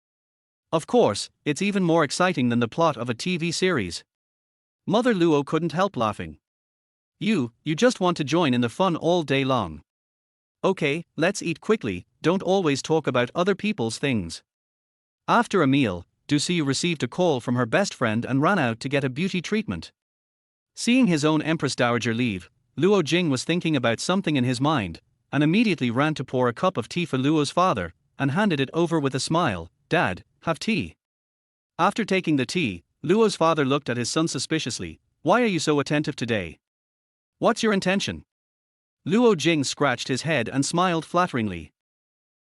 Of course, it's even more exciting than the plot of a TV series. Mother Luo couldn't help laughing. You just want to join in the fun all day long. Okay, let's eat quickly, don't always talk about other people's things. After a meal, Duciu received a call from her best friend and ran out to get a beauty treatment. Seeing his own Empress Dowager leave, Luo Jing was thinking about something in his mind, and immediately ran to pour a cup of tea for Luo's father, and handed it over with a smile, Dad, have tea. After taking the tea, Luo's father looked at his son suspiciously, why are you so attentive today? What's your intention? Luo Jing scratched his head and smiled flatteringly.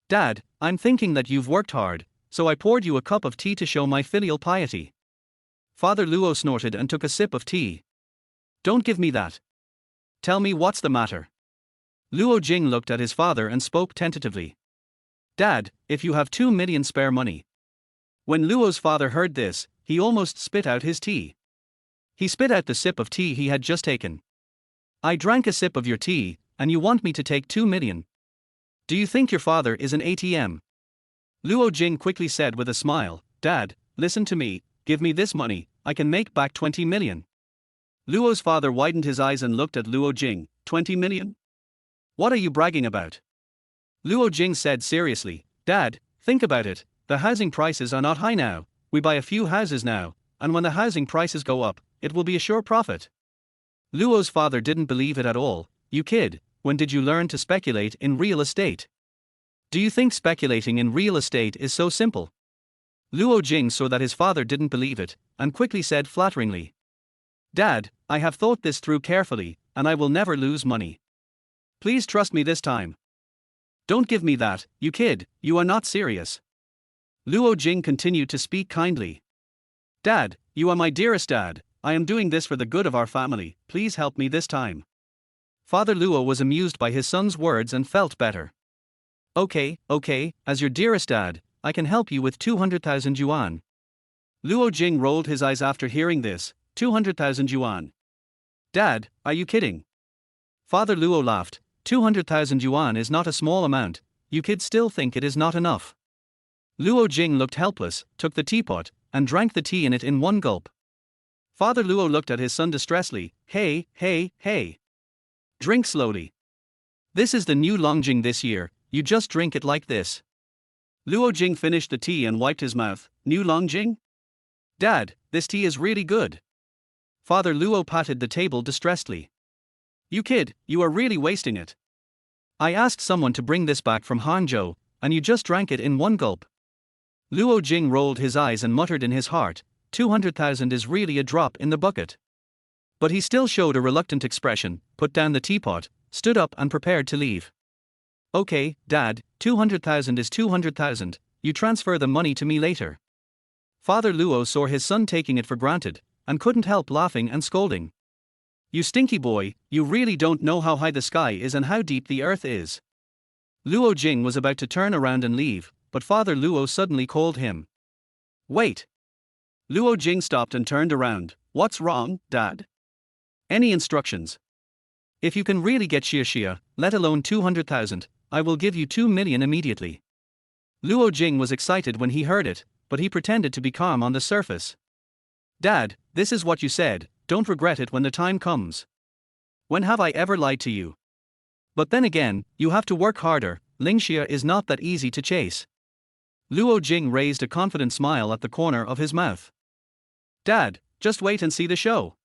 Dad, I'm thinking that you've worked hard, so I poured you a cup of tea to show my filial piety. Father Luo snorted and took a sip of tea. Don't give me that. Tell me what's the matter. Luo Jing looked at his father and spoke tentatively. Dad, if you have 2 million spare money. When Luo's father heard this, he almost spit out his tea. He spit out the sip of tea he had just taken. I drank a sip of your tea, and you want me to take 2 million. Do you think your father is an ATM? Luo Jing quickly said with a smile, Dad, listen to me, give me this money, I can make back 20 million. Luo's father widened his eyes and looked at Luo Jing, 20 million? What are you bragging about? Luo Jing said seriously, Dad, think about it, the housing prices are not high now, we buy a few houses now, and when the housing prices go up, it will be a sure profit. Luo's father didn't believe it at all. You kid, when did you learn to speculate in real estate? Do you think speculating in real estate is so simple? Luo Jing saw that his father didn't believe it, and quickly said flatteringly, Dad, I have thought this through carefully, and I will never lose money. Please trust me this time. Don't give me that, you kid, you are not serious. Luo Jing continued to speak kindly. Dad, you are my dearest dad, I am doing this for the good of our family, please help me this time. Father Luo was amused by his son's words and felt better. Okay, as your dearest dad, I can help you with 200,000 yuan. Luo Jing rolled his eyes after hearing this, 200,000 yuan. Dad, are you kidding? Father Luo laughed, 200,000 yuan is not a small amount, you kids still think it is not enough. Luo Jing looked helpless, took the teapot, and drank the tea in it in one gulp. Father Luo looked at his son distressfully, hey. Drink slowly. This is the new Long Jing this year, you just drink it like this. Luo Jing finished the tea and wiped his mouth, new Long Jing? Dad, this tea is really good. Father Luo patted the table distressedly. You kid, you are really wasting it. I asked someone to bring this back from Hangzhou, and you just drank it in one gulp. Luo Jing rolled his eyes and muttered in his heart, 200,000 is really a drop in the bucket. But he still showed a reluctant expression, put down the teapot, stood up and prepared to leave. Okay, Dad, 200,000 is 200,000, you transfer the money to me later. Father Luo saw his son taking it for granted, and couldn't help laughing and scolding. You stinky boy, you really don't know how high the sky is and how deep the earth is. Luo Jing was about to turn around and leave, but Father Luo suddenly called him. Wait. Luo Jing stopped and turned around. What's wrong, Dad? Any instructions? If you can really get Xia, let alone 200,000, I will give you 2 million immediately. Luo Jing was excited when he heard it, but he pretended to be calm on the surface. Dad, this is what you said, don't regret it when the time comes. When have I ever lied to you? But then again, you have to work harder, Ling Xia is not that easy to chase. Luo Jing raised a confident smile at the corner of his mouth. Dad, just wait and see the show.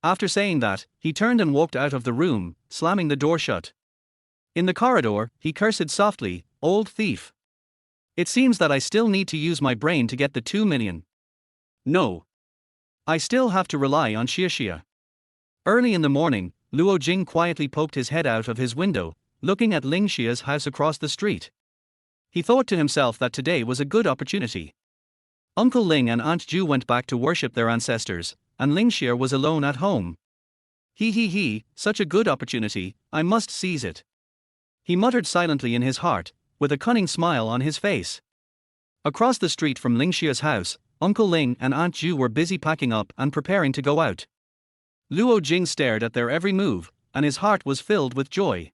After saying that, he turned and walked out of the room, slamming the door shut. In the corridor, he cursed softly, old thief. It seems that I still need to use my brain to get the 2 million. No. I still have to rely on Xia. Early in the morning, Luo Jing quietly poked his head out of his window, looking at Ling Xia's house across the street. He thought to himself that today was a good opportunity. Uncle Ling and Aunt Ju went back to worship their ancestors, and Ling Xia was alone at home. He, such a good opportunity, I must seize it. He muttered silently in his heart, with a cunning smile on his face. Across the street from Ling Xia's house, Uncle Ling and Aunt Ju were busy packing up and preparing to go out. Luo Jing stared at their every move, and his heart was filled with joy.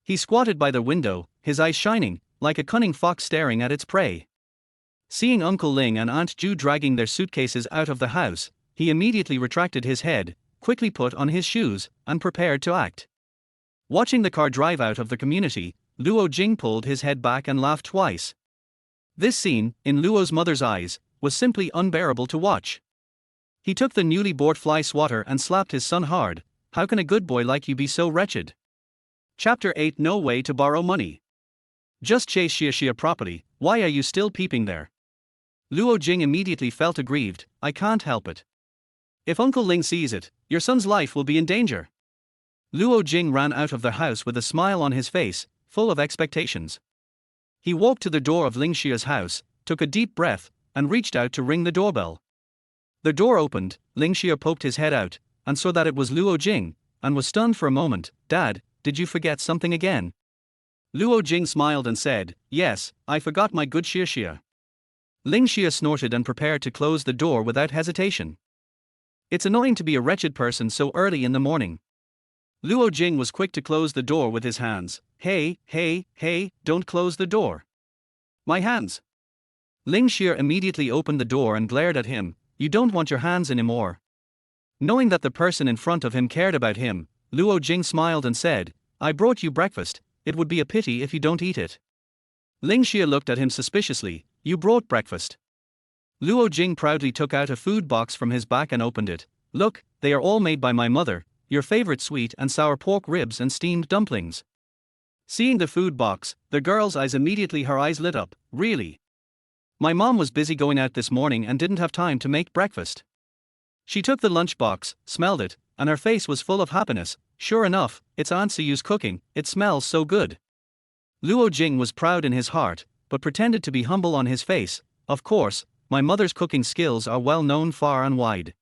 He squatted by the window, his eyes shining, like a cunning fox staring at its prey. Seeing Uncle Ling and Aunt Ju dragging their suitcases out of the house, he immediately retracted his head, quickly put on his shoes, and prepared to act. Watching the car drive out of the community, Luo Jing pulled his head back and laughed twice. This scene, in Luo's mother's eyes, was simply unbearable to watch. He took the newly bought fly swatter and slapped his son hard. How can a good boy like you be so wretched? Chapter 8 No way to borrow money. Just chase Xia property, why are you still peeping there? Luo Jing immediately felt aggrieved, I can't help it. If Uncle Ling sees it, your son's life will be in danger. Luo Jing ran out of the house with a smile on his face, full of expectations. He walked to the door of Ling Xia's house, took a deep breath, and reached out to ring the doorbell. The door opened, Ling Xia poked his head out, and saw that it was Luo Jing, and was stunned for a moment. Dad, did you forget something again? Luo Jing smiled and said, yes, I forgot my good Xia. Ling Xia snorted and prepared to close the door without hesitation. It's annoying to be a wretched person so early in the morning. Luo Jing was quick to close the door with his hands. Hey, don't close the door. My hands. Ling Xia immediately opened the door and glared at him. You don't want your hands anymore. Knowing that the person in front of him cared about him, Luo Jing smiled and said, I brought you breakfast, it would be a pity if you don't eat it. Ling Xia looked at him suspiciously. You brought breakfast. Luo Jing proudly took out a food box from his back and opened it. Look, they are all made by my mother, your favorite sweet and sour pork ribs and steamed dumplings. Seeing the food box, the girl's eyes lit up. Really? My mom was busy going out this morning and didn't have time to make breakfast. She took the lunchbox, smelled it, and her face was full of happiness. Sure enough, it's Aunt Siyu's cooking, it smells so good. Luo Jing was proud in his heart, but pretended to be humble on his face. Of course, my mother's cooking skills are well known far and wide.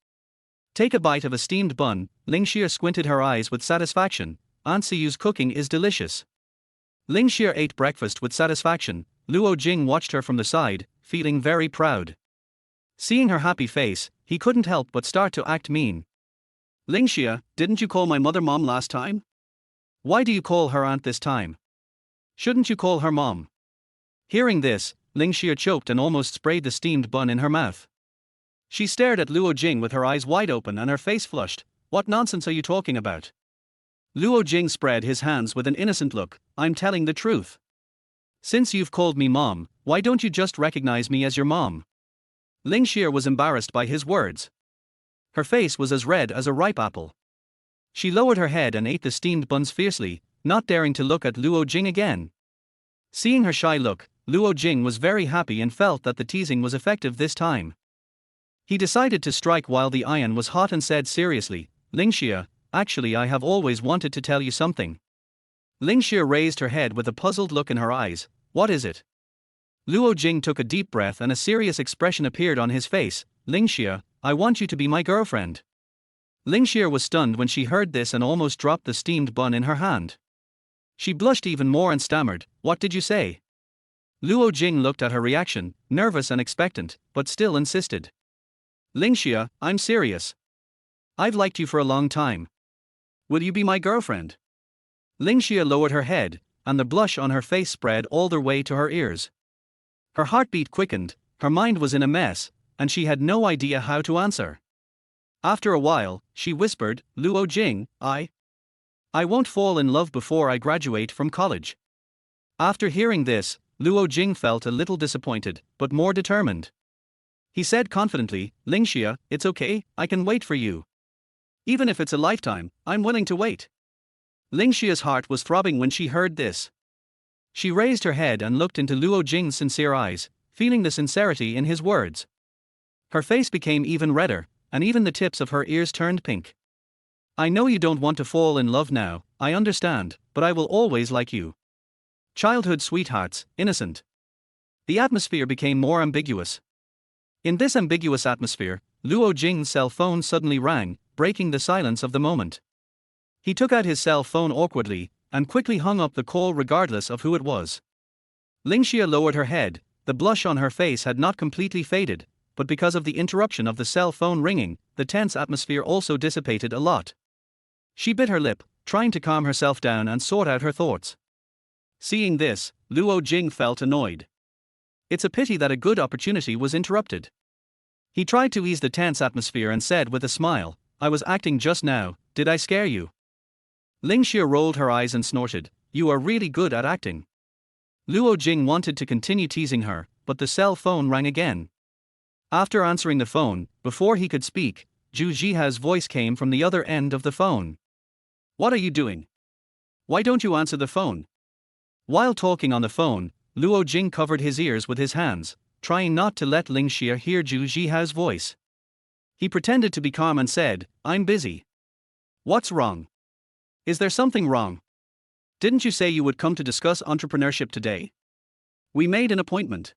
Take a bite of a steamed bun. Ling Xia squinted her eyes with satisfaction. Aunt Siyu's cooking is delicious. Ling Xia ate breakfast with satisfaction. Luo Jing watched her from the side, feeling very proud. Seeing her happy face, he couldn't help but start to act mean. Ling Xia, didn't you call my mother mom last time? Why do you call her aunt this time? Shouldn't you call her mom? Hearing this, Ling Xia choked and almost sprayed the steamed bun in her mouth. She stared at Luo Jing with her eyes wide open and her face flushed. What nonsense are you talking about? Luo Jing spread his hands with an innocent look. I'm telling the truth. Since you've called me mom, why don't you just recognize me as your mom? Ling Xia was embarrassed by his words. Her face was as red as a ripe apple. She lowered her head and ate the steamed buns fiercely, not daring to look at Luo Jing again. Seeing her shy look, Luo Jing was very happy and felt that the teasing was effective this time. He decided to strike while the iron was hot and said seriously, Ling Xia, actually I have always wanted to tell you something. Ling Xia raised her head with a puzzled look in her eyes. What is it? Luo Jing took a deep breath and a serious expression appeared on his face. Ling Xia, I want you to be my girlfriend. Ling Xia was stunned when she heard this and almost dropped the steamed bun in her hand. She blushed even more and stammered, What did you say? Luo Jing looked at her reaction, nervous and expectant, but still insisted. Ling Xia, I'm serious. I've liked you for a long time. Will you be my girlfriend? Ling Xia lowered her head, and the blush on her face spread all the way to her ears. Her heartbeat quickened, her mind was in a mess, and she had no idea how to answer. After a while, she whispered, Luo Jing, I won't fall in love before I graduate from college. After hearing this, Luo Jing felt a little disappointed, but more determined. He said confidently, Ling Xia, it's okay, I can wait for you. Even if it's a lifetime, I'm willing to wait. Ling Xia's heart was throbbing when she heard this. She raised her head and looked into Luo Jing's sincere eyes, feeling the sincerity in his words. Her face became even redder, and even the tips of her ears turned pink. I know you don't want to fall in love now, I understand, but I will always like you. Childhood sweethearts, innocent. The atmosphere became more ambiguous. In this ambiguous atmosphere, Luo Jing's cell phone suddenly rang, breaking the silence of the moment. He took out his cell phone awkwardly, and quickly hung up the call regardless of who it was. Ling Xia lowered her head, the blush on her face had not completely faded, but because of the interruption of the cell phone ringing, the tense atmosphere also dissipated a lot. She bit her lip, trying to calm herself down and sort out her thoughts. Seeing this, Luo Jing felt annoyed. It's a pity that a good opportunity was interrupted. He tried to ease the tense atmosphere and said with a smile, I was acting just now, did I scare you? Ling Xia rolled her eyes and snorted, you are really good at acting. Luo Jing wanted to continue teasing her, but the cell phone rang again. After answering the phone, before he could speak, Zhu Jihao's voice came from the other end of the phone. What are you doing? Why don't you answer the phone? While talking on the phone, Luo Jing covered his ears with his hands, trying not to let Ling Xia hear Zhu Jihao's voice. He pretended to be calm and said, I'm busy. What's wrong? Is there something wrong? Didn't you say you would come to discuss entrepreneurship today? We made an appointment.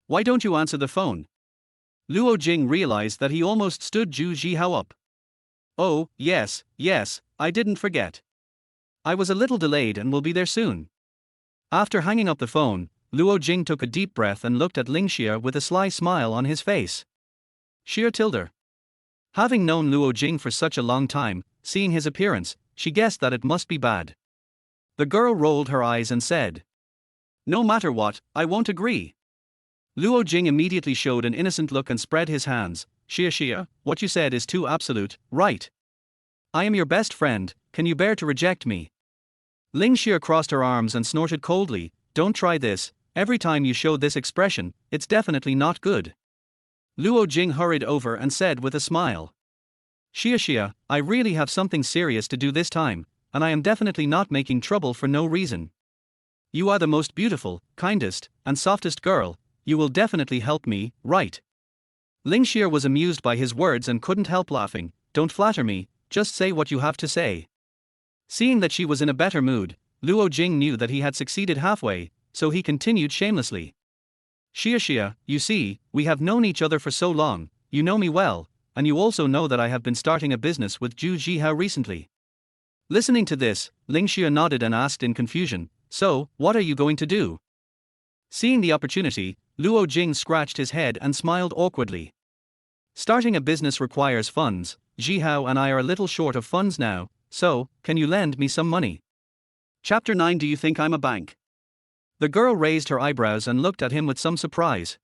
Why don't you answer the phone? Luo Jing realized that he almost stood Zhu Jihao up. Oh, yes, I didn't forget. I was a little delayed and will be there soon. After hanging up the phone, Luo Jing took a deep breath and looked at Ling Xia with a sly smile on his face. Xia tilde. Having known Luo Jing for such a long time, seeing his appearance, she guessed that it must be bad. The girl rolled her eyes and said, no matter what, I won't agree. Luo Jing immediately showed an innocent look and spread his hands. Xia, what you said is too absolute, right? I am your best friend, can you bear to reject me? Ling Xia crossed her arms and snorted coldly, don't try this, every time you show this expression, it's definitely not good. Luo Jing hurried over and said with a smile. Xia, I really have something serious to do this time, and I am definitely not making trouble for no reason. You are the most beautiful, kindest, and softest girl, you will definitely help me, right? Ling Xia was amused by his words and couldn't help laughing, don't flatter me, just say what you have to say. Seeing that she was in a better mood, Luo Jing knew that he had succeeded halfway, so he continued shamelessly. Xia, you see, we have known each other for so long, you know me well, and you also know that I have been starting a business with Zhu Jihao recently. Listening to this, Ling Xia nodded and asked in confusion, so, what are you going to do? Seeing the opportunity, Luo Jing scratched his head and smiled awkwardly. Starting a business requires funds, Jihao and I are a little short of funds now, so, can you lend me some money? Chapter 9 Do you think I'm a bank? The girl raised her eyebrows and looked at him with some surprise.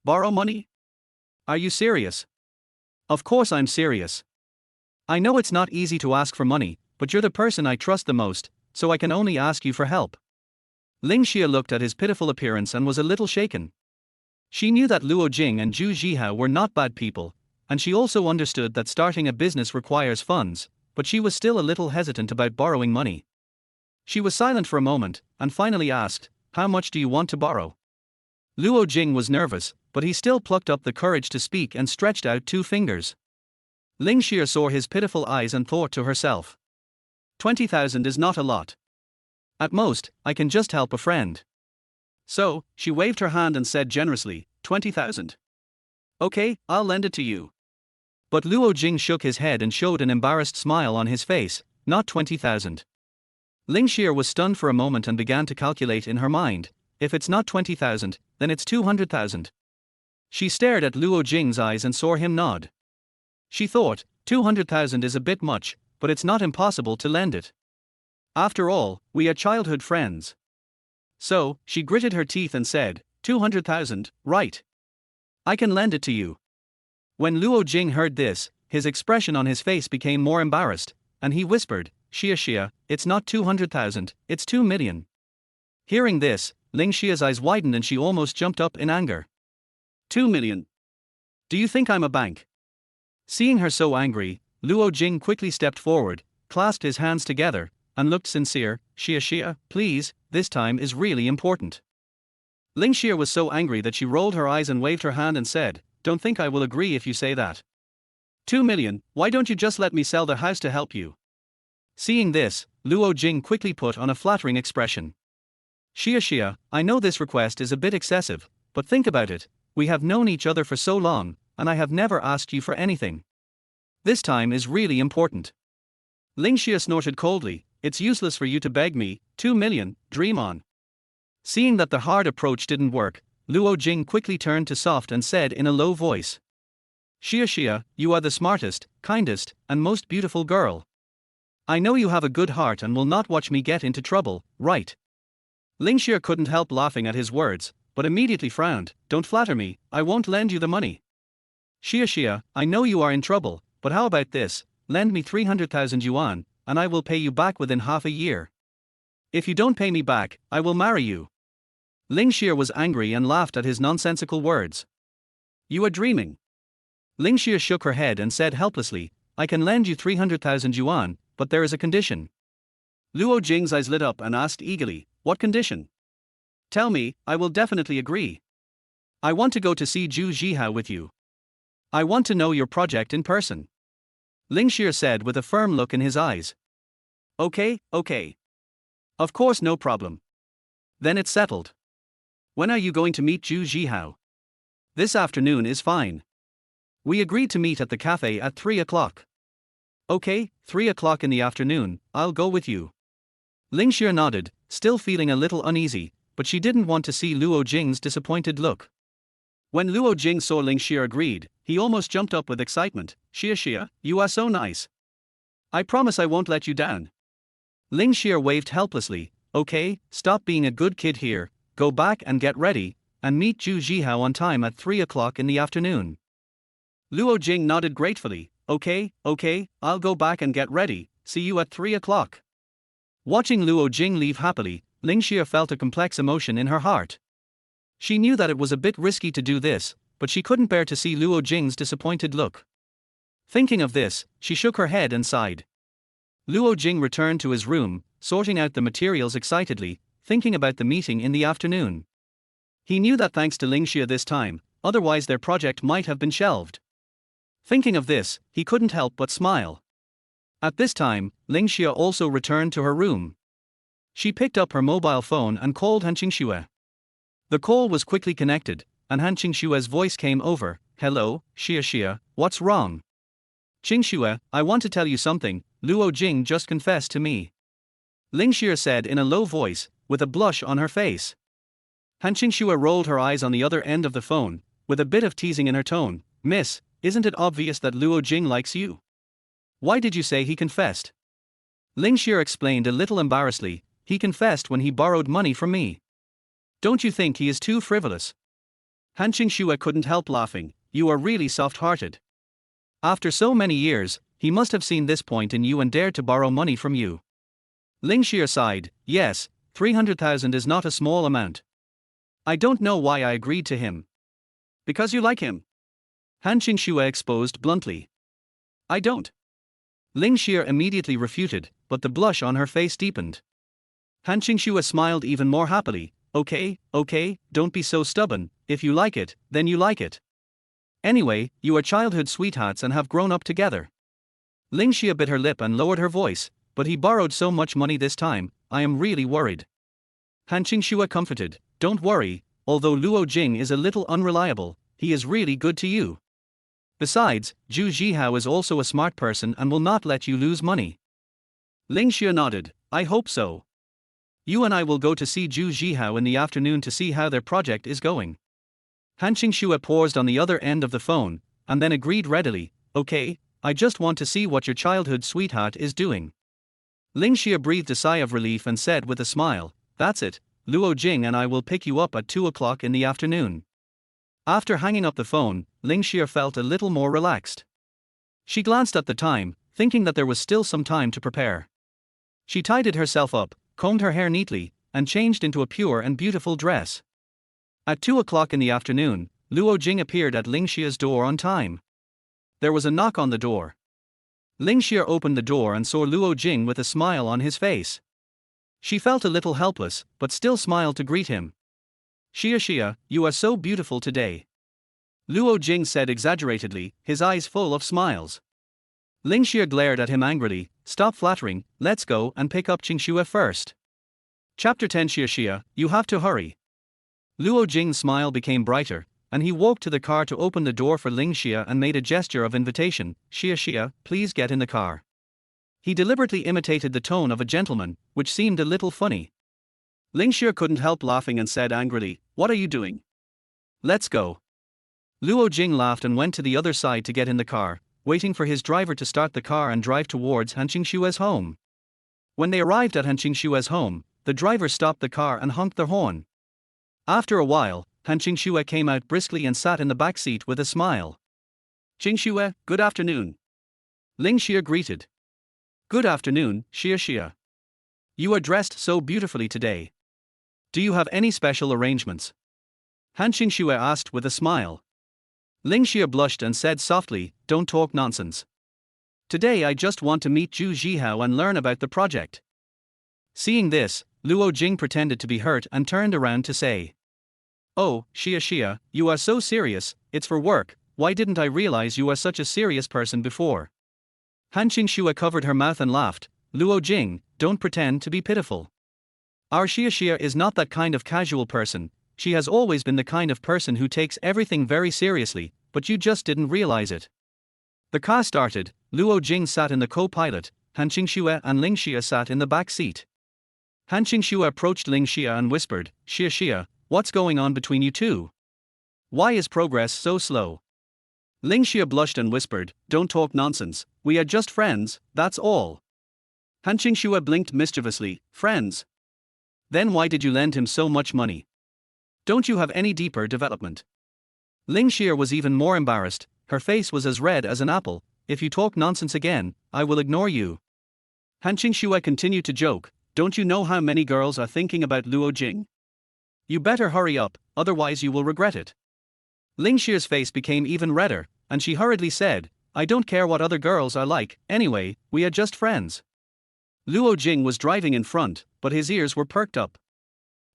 Borrow money? Are you serious? Of course I'm serious. I know it's not easy to ask for money, but you're the person I trust the most, so I can only ask you for help. Ling Xia looked at his pitiful appearance and was a little shaken. She knew that Luo Jing and Zhu Jihao were not bad people, and she also understood that starting a business requires funds, but she was still a little hesitant about borrowing money. She was silent for a moment, and finally asked, how much do you want to borrow? Luo Jing was nervous, but he still plucked up the courage to speak and stretched out 2 fingers. Ling Xia saw his pitiful eyes and thought to herself. 20,000 is not a lot. At most, I can just help a friend. So, she waved her hand and said generously, 20,000. Okay, I'll lend it to you. But Luo Jing shook his head and showed an embarrassed smile on his face, not 20,000. Ling Xia was stunned for a moment and began to calculate in her mind, if it's not 20,000, then it's 200,000. She stared at Luo Jing's eyes and saw him nod. She thought, 200,000 is a bit much, but it's not impossible to lend it. After all, we are childhood friends. So, she gritted her teeth and said, 200,000, right? I can lend it to you. When Luo Jing heard this, his expression on his face became more embarrassed, and he whispered, Xia, it's not 200,000, it's 2 million. Hearing this, Ling Xia's eyes widened and she almost jumped up in anger. 2 million. Do you think I'm a bank? Seeing her so angry, Luo Jing quickly stepped forward, clasped his hands together, and looked sincere. Xia, please, this time is really important. Ling Xia was so angry that she rolled her eyes and waved her hand and said, don't think I will agree if you say that. 2 million, why don't you just let me sell the house to help you? Seeing this, Luo Jing quickly put on a flattering expression. Xia, I know this request is a bit excessive, but think about it, we have known each other for so long, and I have never asked you for anything. This time is really important. Ling Xia snorted coldly, it's useless for you to beg me, 2 million, dream on. Seeing that the hard approach didn't work, Luo Jing quickly turned to soft and said in a low voice. Xia, you are the smartest, kindest, and most beautiful girl. I know you have a good heart and will not watch me get into trouble, right? Ling Xia couldn't help laughing at his words, but immediately frowned, don't flatter me, I won't lend you the money. Xia, I know you are in trouble, but how about this, lend me 300,000 yuan, and I will pay you back within half a year. If you don't pay me back, I will marry you. Ling Xia was angry and laughed at his nonsensical words. You are dreaming. Ling Xia shook her head and said helplessly, I can lend you 300,000 yuan, but there is a condition. Luo Jing's eyes lit up and asked eagerly, what condition? Tell me, I will definitely agree. I want to go to see Zhu Zhihao with you. I want to know your project in person. Ling Xia said with a firm look in his eyes. Okay. Of course, no problem. Then it's settled. When are you going to meet Zhu Zhihao? This afternoon is fine. We agreed to meet at the cafe at 3 o'clock. Okay, 3 o'clock in the afternoon, I'll go with you. Ling Xia nodded, still feeling a little uneasy, but she didn't want to see Luo Jing's disappointed look. When Luo Jing saw Ling Xia agreed, he almost jumped up with excitement. Xia, you are so nice. I promise I won't let you down. Ling Xia waved helplessly, okay, stop being a good kid here, go back and get ready, and meet Zhu Zhihao on time at 3 o'clock in the afternoon. Luo Jing nodded gratefully, okay, I'll go back and get ready, see you at 3 o'clock. Watching Luo Jing leave happily, Ling Xia felt a complex emotion in her heart. She knew that it was a bit risky to do this, but she couldn't bear to see Luo Jing's disappointed look. Thinking of this, she shook her head and sighed. Luo Jing returned to his room, sorting out the materials excitedly, thinking about the meeting in the afternoon. He knew that thanks to Ling Xia this time, otherwise their project might have been shelved. Thinking of this, he couldn't help but smile. At this time, Ling Xia also returned to her room. She picked up her mobile phone and called Han Qingxue. The call was quickly connected, and Han Qingxue's voice came over. Hello, Xia, what's wrong? Qingxue, I want to tell you something, Luo Jing just confessed to me. Ling Xia said in a low voice, with a blush on her face. Han Qingxue rolled her eyes on the other end of the phone, with a bit of teasing in her tone. Miss, isn't it obvious that Luo Jing likes you? Why did you say he confessed? Ling Xia explained a little embarrassedly, he confessed when he borrowed money from me. Don't you think he is too frivolous? Han Qingxue couldn't help laughing, you are really soft-hearted. After so many years, he must have seen this point in you and dared to borrow money from you. Ling Xia sighed, yes, 300,000 is not a small amount. I don't know why I agreed to him. Because you like him? Han Qingxue exposed bluntly. I don't. Ling Xia immediately refuted, but the blush on her face deepened. Han Qingxue smiled even more happily. Okay, don't be so stubborn, if you like it, then you like it. Anyway, you are childhood sweethearts and have grown up together. Ling Xia bit her lip and lowered her voice, but he borrowed so much money this time, I am really worried. Han Qingxue comforted, don't worry, although Luo Jing is a little unreliable, he is really good to you. Besides, Zhu Zhihao is also a smart person and will not let you lose money. Ling Xia nodded, I hope so. You and I will go to see Zhu Zhihao in the afternoon to see how their project is going. Han Qingxue paused on the other end of the phone, and then agreed readily, okay, I just want to see what your childhood sweetheart is doing. Ling Xia breathed a sigh of relief and said with a smile, that's it, Luo Jing and I will pick you up at 2 o'clock in the afternoon. After hanging up the phone, Ling Xia felt a little more relaxed. She glanced at the time, thinking that there was still some time to prepare. She tidied herself up, combed her hair neatly, and changed into a pure and beautiful dress. At 2 o'clock in the afternoon, Luo Jing appeared at Ling Xia's door on time. There was a knock on the door. Ling Xia opened the door and saw Luo Jing with a smile on his face. She felt a little helpless, but still smiled to greet him. Xia, you are so beautiful today. Luo Jing said exaggeratedly, his eyes full of smiles. Ling Xia glared at him angrily. Stop flattering, let's go and pick up Xia first. Chapter 10 Xia, you have to hurry. Luo Jing's smile became brighter, and he walked to the car to open the door for Ling Xia and made a gesture of invitation. Xia, please get in the car. He deliberately imitated the tone of a gentleman, which seemed a little funny. Ling Xia couldn't help laughing and said angrily, what are you doing? Let's go. Luo Jing laughed and went to the other side to get in the car, waiting for his driver to start the car and drive towards Han Xia's home. When they arrived at Han Xia's home, the driver stopped the car and honked the horn. After a while, Han Xia came out briskly and sat in the back seat with a smile. Xia, good afternoon. Ling Xia greeted. Good afternoon, Xia. You are dressed so beautifully today. Do you have any special arrangements? Han Xia asked with a smile. Ling Xia blushed and said softly, don't talk nonsense. Today I just want to meet Zhu Zhihao and learn about the project. Seeing this, Luo Jing pretended to be hurt and turned around to say. Oh, Xia, you are so serious, it's for work, why didn't I realize you are such a serious person before? Han Xia covered her mouth and laughed. Luo Jing, don't pretend to be pitiful. Our Xia is not that kind of casual person. She has always been the kind of person who takes everything very seriously, but you just didn't realize it. The car started, Luo Jing sat in the co-pilot, Han Xia and Ling Xia sat in the back seat. Han Xia approached Ling Xia and whispered, Xia, what's going on between you two? Why is progress so slow? Ling Xia blushed and whispered, don't talk nonsense, we are just friends, that's all. Han Xia blinked mischievously, friends? Then why did you lend him so much money? Don't you have any deeper development? Ling Xia was even more embarrassed, her face was as red as an apple. If you talk nonsense again, I will ignore you. Han Xia continued to joke, don't you know how many girls are thinking about Luo Jing? You better hurry up, otherwise you will regret it. Ling Xia's face became even redder, and she hurriedly said, I don't care what other girls are like, anyway, we are just friends. Luo Jing was driving in front, but his ears were perked up.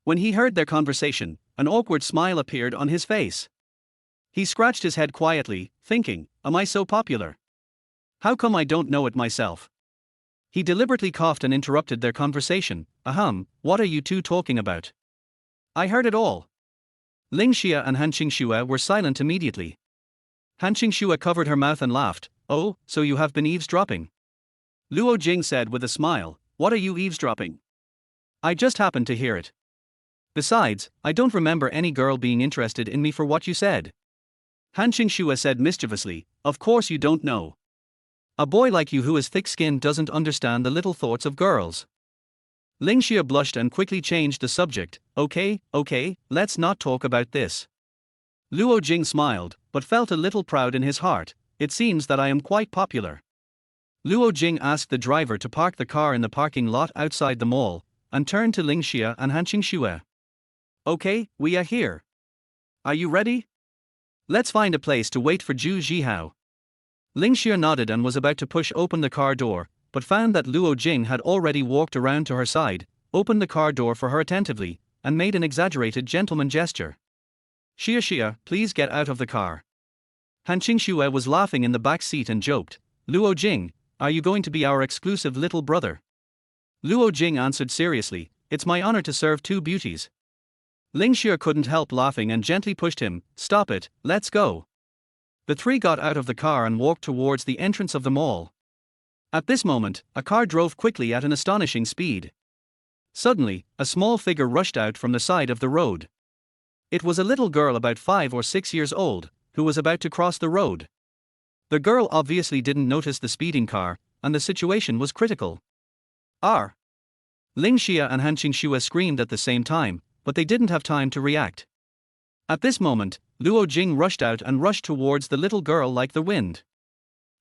When he heard their conversation, an awkward smile appeared on his face. He scratched his head quietly, thinking, am I so popular? How come I don't know it myself? He deliberately coughed and interrupted their conversation. Ahem, what are you two talking about? I heard it all. Ling Xia and Han Xia were silent immediately. Han Xia covered her mouth and laughed. Oh, so you have been eavesdropping? Luo Jing said with a smile, what are you eavesdropping? I just happened to hear it. Besides, I don't remember any girl being interested in me for what you said. Han Xia said mischievously, of course you don't know. A boy like you who is thick-skinned doesn't understand the little thoughts of girls. Ling Xia blushed and quickly changed the subject. Okay, let's not talk about this. Luo Jing smiled, but felt a little proud in his heart. It seems that I am quite popular. Luo Jing asked the driver to park the car in the parking lot outside the mall, and turned to Ling Xia and Han Xia. Okay, we are here. Are you ready? Let's find a place to wait for Zhu Zhihao. Ling Xia nodded and was about to push open the car door, but found that Luo Jing had already walked around to her side, opened the car door for her attentively, and made an exaggerated gentleman gesture. Xia, please get out of the car. Han Xia was laughing in the back seat and joked, Luo Jing, are you going to be our exclusive little brother? Luo Jing answered seriously, it's my honor to serve two beauties. Ling Xia couldn't help laughing and gently pushed him, stop it, let's go. The three got out of the car and walked towards the entrance of the mall. At this moment, a car drove quickly at an astonishing speed. Suddenly, a small figure rushed out from the side of the road. It was a little girl about 5 or 6 years old, who was about to cross the road. The girl obviously didn't notice the speeding car, and the situation was critical. Ling Xia and Han Qingxue screamed at the same time, but they didn't have time to react. At this moment, Luo Jing rushed out and rushed towards the little girl like the wind.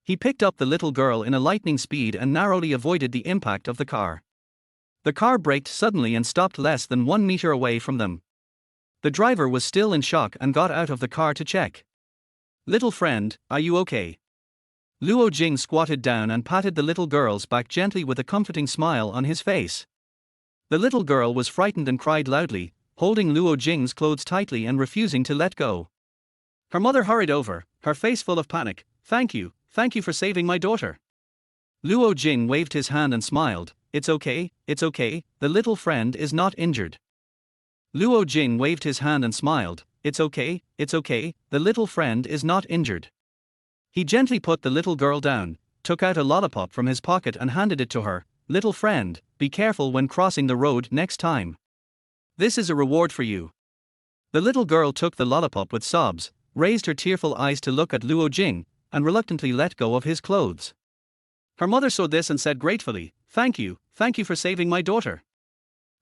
He picked up the little girl in a lightning speed and narrowly avoided the impact of the car. The car braked suddenly and stopped less than 1 meter away from them. The driver was still in shock and got out of the car to check. "Little friend, are you okay?" Luo Jing squatted down and patted the little girl's back gently with a comforting smile on his face. The little girl was frightened and cried loudly, holding Luo Jing's clothes tightly and refusing to let go. Her mother hurried over, her face full of panic. Thank you for saving my daughter." Luo Jing waved his hand and smiled. It's okay, the little friend is not injured." Luo Jing waved his hand and smiled. It's okay, the little friend is not injured." He gently put the little girl down, took out a lollipop from his pocket and handed it to her. "Little friend, be careful when crossing the road next time. This is a reward for you." The little girl took the lollipop with sobs, raised her tearful eyes to look at Luo Jing, and reluctantly let go of his clothes. Her mother saw this and said gratefully, Thank you for saving my daughter."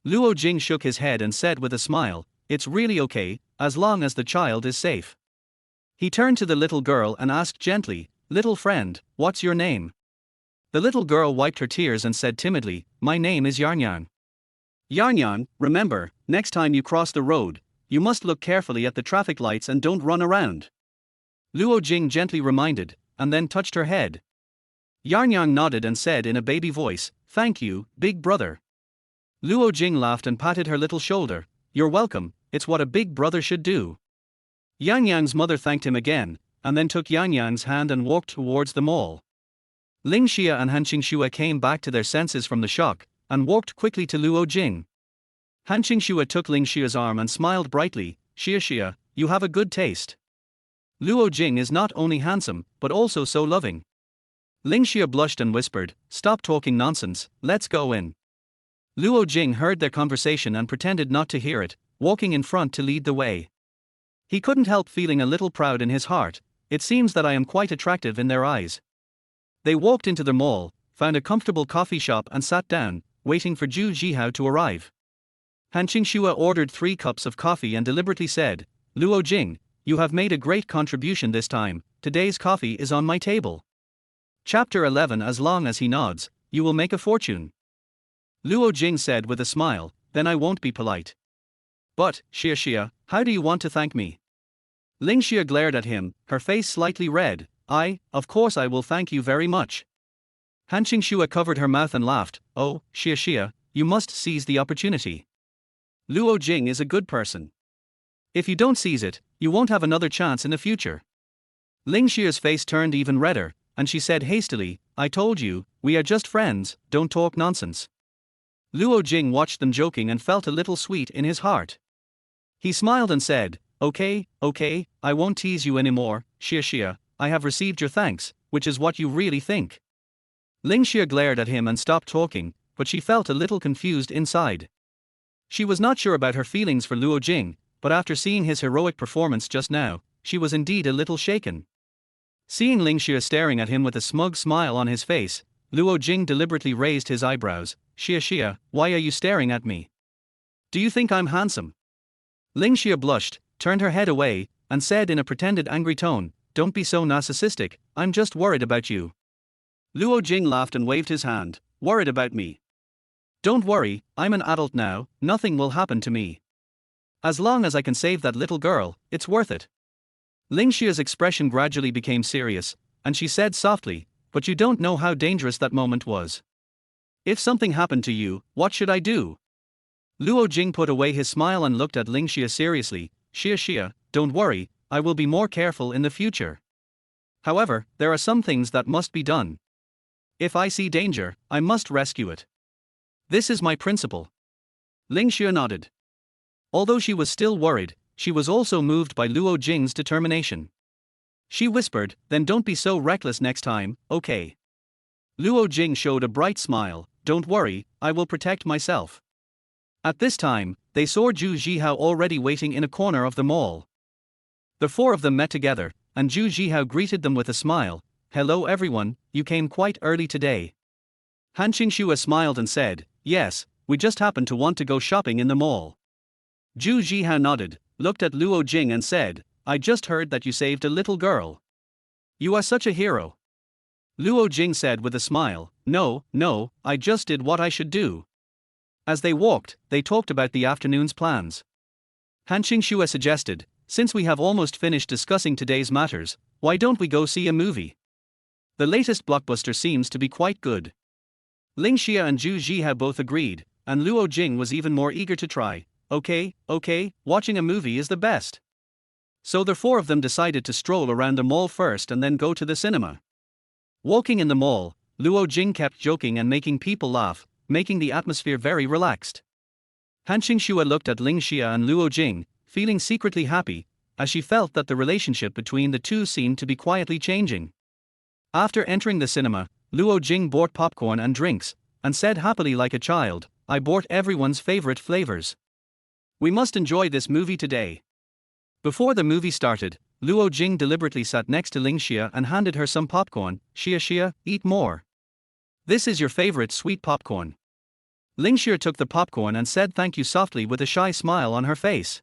Luo Jing shook his head and said with a smile, "It's really okay, as long as the child is safe." He turned to the little girl and asked gently, "Little friend, what's your name?" The little girl wiped her tears and said timidly, "My name is Yarnyan." "Yarnyan, remember, next time you cross the road, you must look carefully at the traffic lights and don't run around," Luo Jing gently reminded, and then touched her head. Yarnyan nodded and said in a baby voice, "Thank you, big brother." Luo Jing laughed and patted her little shoulder. "You're welcome, it's what a big brother should do." Yarnyan's mother thanked him again, and then took Yarnyan's hand and walked towards the mall. Ling Xia and Han Qingxue came back to their senses from the shock, and walked quickly to Luo Jing. Han Qingxue took Ling Xia's arm and smiled brightly. Xia, you have a good taste. Luo Jing is not only handsome, but also so loving." Ling Xia blushed and whispered, "Stop talking nonsense, let's go in." Luo Jing heard their conversation and pretended not to hear it, walking in front to lead the way. He couldn't help feeling a little proud in his heart. "It seems that I am quite attractive in their eyes." They walked into the mall, found a comfortable coffee shop and sat down, waiting for Zhu Zhihao to arrive. Han Qingxue ordered 3 cups of coffee and deliberately said, "Luo Jing, you have made a great contribution this time, today's coffee is on my table." Chapter 11. As long as he nods, you will make a fortune. Luo Jing said with a smile, "Then I won't be polite." "But, Xia, how do you want to thank me?" Ling Xia glared at him, her face slightly red. Of course I will thank you very much." Han Qingxue covered her mouth and laughed. "Oh, Xia, you must seize the opportunity. Luo Jing is a good person. If you don't seize it, you won't have another chance in the future." Ling Xia's face turned even redder, and she said hastily, "I told you, we are just friends, don't talk nonsense." Luo Jing watched them joking and felt a little sweet in his heart. He smiled and said, Okay, I won't tease you anymore, Xia, I have received your thanks, which is what you really think." Ling Xia glared at him and stopped talking, but she felt a little confused inside. She was not sure about her feelings for Luo Jing, but after seeing his heroic performance just now, she was indeed a little shaken. Seeing Ling Xia staring at him with a smug smile on his face, Luo Jing deliberately raised his eyebrows. Xia, why are you staring at me? Do you think I'm handsome?" Ling Xia blushed, turned her head away, and said in a pretended angry tone, "Don't be so narcissistic, I'm just worried about you." Luo Jing laughed and waved his hand. "Worried about me? Don't worry, I'm an adult now, nothing will happen to me. As long as I can save that little girl, it's worth it." Ling Xia's expression gradually became serious, and she said softly, "But you don't know how dangerous that moment was. If something happened to you, what should I do?" Luo Jing put away his smile and looked at Ling Xia seriously. Xia, don't worry, I will be more careful in the future. However, there are some things that must be done. If I see danger, I must rescue it. This is my principle." Ling Xia nodded. Although she was still worried, she was also moved by Luo Jing's determination. She whispered, "Then don't be so reckless next time, okay?" Luo Jing showed a bright smile. "Don't worry, I will protect myself." At this time, they saw Zhu Zhihao already waiting in a corner of the mall. The 4 of them met together, and Zhu Zhihao greeted them with a smile. "Hello everyone, you came quite early today." Han Qingxue smiled and said, "Yes, we just happen to want to go shopping in the mall. Zhu Zhihao nodded, looked at Luo Jing and said, I just heard that you saved a little girl. You are such a hero. Luo Jing said with a smile, no, I just did what I should do. As they walked, they talked about the afternoon's plans. Han Qingxue suggested, since we have almost finished discussing today's matters, why don't we go see a movie? The latest blockbuster seems to be quite good. Ling Xia and Zhu Zhihao both agreed, and Luo Jing was even more eager to try. Okay, watching a movie is the best. So the four of them decided to stroll around the mall first and then go to the cinema. Walking in the mall, Luo Jing kept joking and making people laugh, making the atmosphere very relaxed. Han Qingxue looked at Ling Xia and Luo Jing, feeling secretly happy, as she felt that the relationship between the two seemed to be quietly changing. After entering the cinema, Luo Jing bought popcorn and drinks, and said happily like a child, I bought everyone's favorite flavors. We must enjoy this movie today. Before the movie started, Luo Jing deliberately sat next to Ling Xia and handed her some popcorn. Xia, eat more. This is your favorite sweet popcorn. Ling Xia took the popcorn and said thank you softly with a shy smile on her face.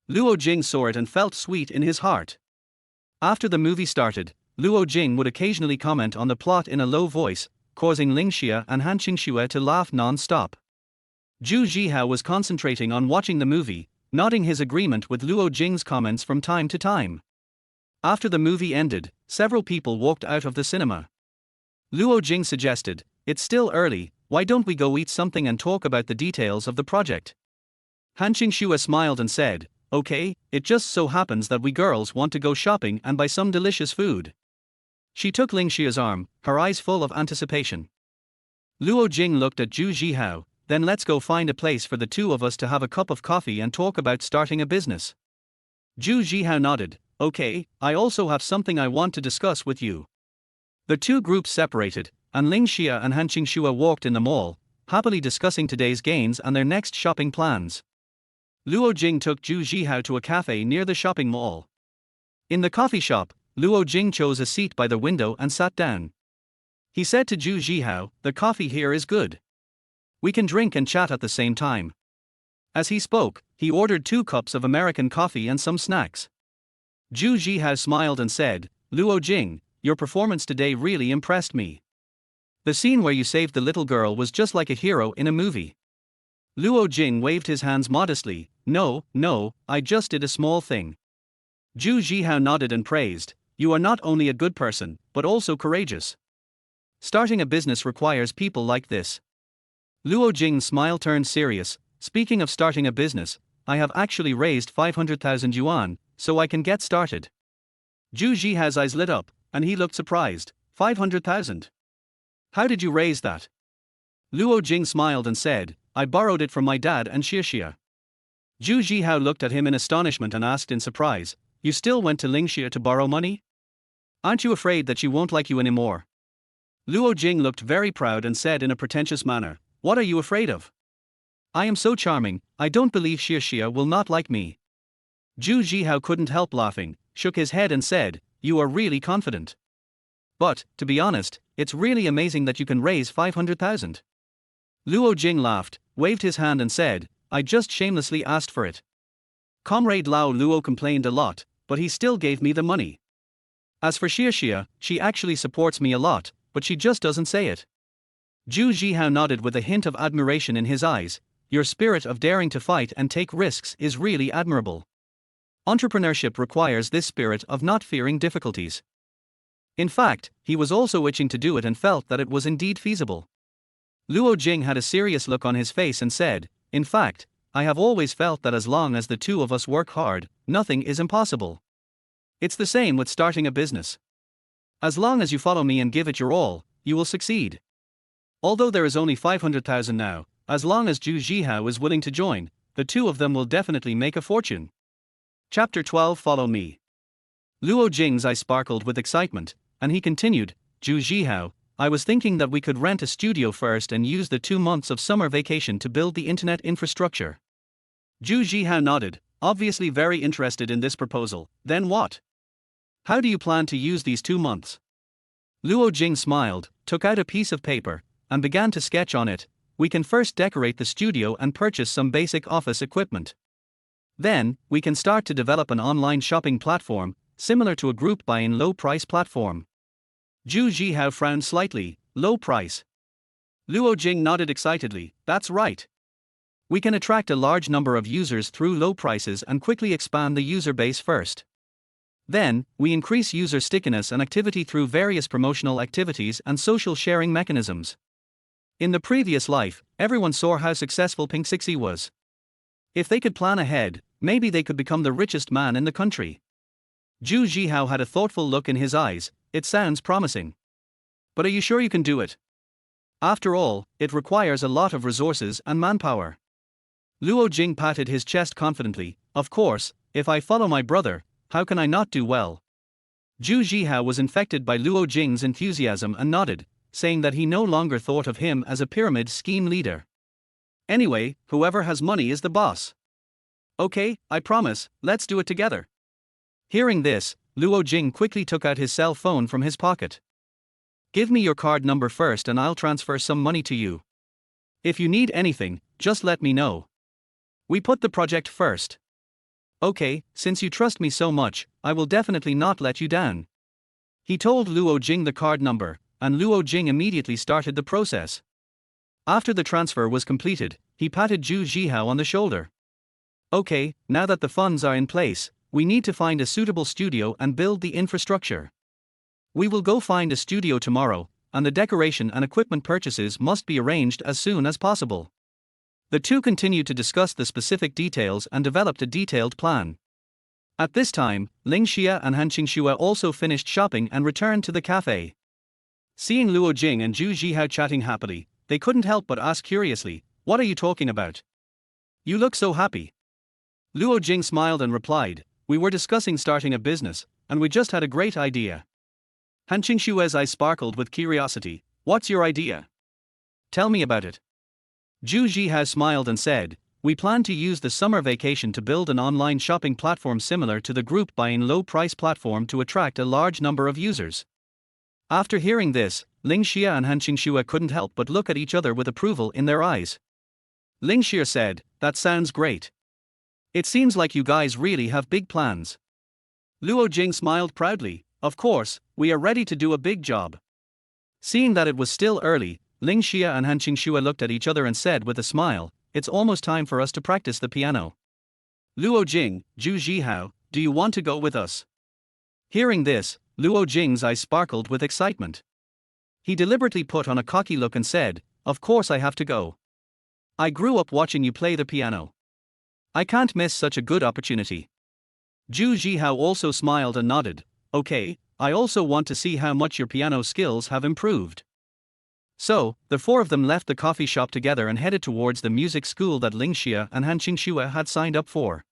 Luo Jing saw it and felt sweet in his heart. After the movie started, Luo Jing would occasionally comment on the plot in a low voice, causing Ling Xia and Han Qingxue to laugh non-stop. Zhu Zhihao was concentrating on watching the movie, nodding his agreement with Luo Jing's comments from time to time. After the movie ended, several people walked out of the cinema. Luo Jing suggested, it's still early, why don't we go eat something and talk about the details of the project? Han Qingxue smiled and said, okay, it just so happens that we girls want to go shopping and buy some delicious food. She took Ling Xia's arm, her eyes full of anticipation. Luo Jing looked at Zhu Zhihao, then let's go find a place for the two of us to have a cup of coffee and talk about starting a business. Zhu Zhihao nodded, okay, I also have something I want to discuss with you. The two groups separated, and Ling Xia and Han Qingxue walked in the mall, happily discussing today's gains and their next shopping plans. Luo Jing took Zhu Zhihao to a cafe near the shopping mall. In the coffee shop, Luo Jing chose a seat by the window and sat down. He said to Zhu Zhihao, the coffee here is good. We can drink and chat at the same time. As he spoke, he ordered 2 cups of American coffee and some snacks. Zhu Zhihao smiled and said, Luo Jing, your performance today really impressed me. The scene where you saved the little girl was just like a hero in a movie. Luo Jing waved his hands modestly, no, I just did a small thing. Zhu Zhihao nodded and praised, you are not only a good person, but also courageous. Starting a business requires people like this. Luo Jing's smile turned serious, speaking of starting a business, I have actually raised 500,000 yuan, so I can get started. Zhu Zhihao's eyes lit up, and he looked surprised, 500,000? How did you raise that? Luo Jing smiled and said, I borrowed it from my dad and Xia. Zhu Zhihao looked at him in astonishment and asked in surprise, you still went to Ling Xia to borrow money? Aren't you afraid that she won't like you anymore? Luo Jing looked very proud and said in a pretentious manner, what are you afraid of? I am so charming, I don't believe Xia will not like me. Zhu Zhihao couldn't help laughing, shook his head and said, you are really confident. But, to be honest, it's really amazing that you can raise 500,000. Luo Jing laughed, waved his hand and said, I just shamelessly asked for it. Comrade Lao Luo complained a lot, but he still gave me the money. As for Xia, she actually supports me a lot, but she just doesn't say it. Zhu Zhihao nodded with a hint of admiration in his eyes, your spirit of daring to fight and take risks is really admirable. Entrepreneurship requires this spirit of not fearing difficulties. In fact, he was also itching to do it and felt that it was indeed feasible. Luo Jing had a serious look on his face and said, in fact, I have always felt that as long as the two of us work hard, nothing is impossible. It's the same with starting a business. As long as you follow me and give it your all, you will succeed. Although there is only 500,000 now, as long as Zhu Zhihao is willing to join, the two of them will definitely make a fortune. Chapter 12 Follow Me. Luo Jing's eyes sparkled with excitement, and he continued, Zhu Zhihao, I was thinking that we could rent a studio first and use the 2 months of summer vacation to build the internet infrastructure. Zhu Zhihao nodded, obviously very interested in this proposal. Then what? How do you plan to use these 2 months? Luo Jing smiled, took out a piece of paper, and began to sketch on it. we can first decorate the studio and purchase some basic office equipment. Then, we can start to develop an online shopping platform, similar to a group buying low-price platform. Zhu Zhihao frowned slightly. Low price. Luo Jing nodded excitedly. That's right. We can attract a large number of users through low prices and quickly expand the user base first. Then, we increase user stickiness and activity through various promotional activities and social sharing mechanisms. In the previous life, everyone saw how successful Pink Sixy was. If they could plan ahead, maybe they could become the richest man in the country. Zhu Zhihao had a thoughtful look in his eyes. It sounds promising. But are you sure you can do it? After all, it requires a lot of resources and manpower. Luo Jing patted his chest confidently. Of course, if I follow my brother, how can I not do well? Zhu Zhihao was infected by Luo Jing's enthusiasm and nodded, saying that he no longer thought of him as a pyramid scheme leader. Anyway, whoever has money is the boss. Okay, I promise, let's do it together. Hearing this, Luo Jing quickly took out his cell phone from his pocket. Give me your card number first and I'll transfer some money to you. If you need anything, just let me know. We put the project first. Okay, since you trust me so much, I will definitely not let you down. He told Luo Jing the card number, and Luo Jing immediately started the process. After the transfer was completed, he patted Zhu Zhihao on the shoulder. Okay, now that the funds are in place, we need to find a suitable studio and build the infrastructure. We will go find a studio tomorrow, and the decoration and equipment purchases must be arranged as soon as possible. The two continued to discuss the specific details and developed a detailed plan. At this time, Ling Xia and Han Qingxue also finished shopping and returned to the cafe. Seeing Luo Jing and Zhu Zhihao chatting happily, they couldn't help but ask curiously, "What are you talking about? You look so happy." Luo Jing smiled and replied, "We were discussing starting a business, and we just had a great idea." Han Qingxue's eyes sparkled with curiosity. "What's your idea? Tell me about it." Zhu Zhihao smiled and said, "We plan to use the summer vacation to build an online shopping platform similar to the group buying low-price platform to attract a large number of users." After hearing this, Ling Xia and Han Qingxue couldn't help but look at each other with approval in their eyes. Ling Xia said, "That sounds great. It seems like you guys really have big plans." Luo Jing smiled proudly. "Of course, we are ready to do a big job." Seeing that it was still early, Ling Xia and Han Qingxue looked at each other and said with a smile, "It's almost time for us to practice the piano. Luo Jing, Zhu Zhihao, do you want to go with us?" Hearing this, Luo Jing's eyes sparkled with excitement. He deliberately put on a cocky look and said, "Of course I have to go. I grew up watching you play the piano. I can't miss such a good opportunity." Zhu Zhihao also smiled and nodded. "Okay, I also want to see how much your piano skills have improved." So, the four of them left the coffee shop together and headed towards the music school that Ling Xia and Han Qingxue had signed up for.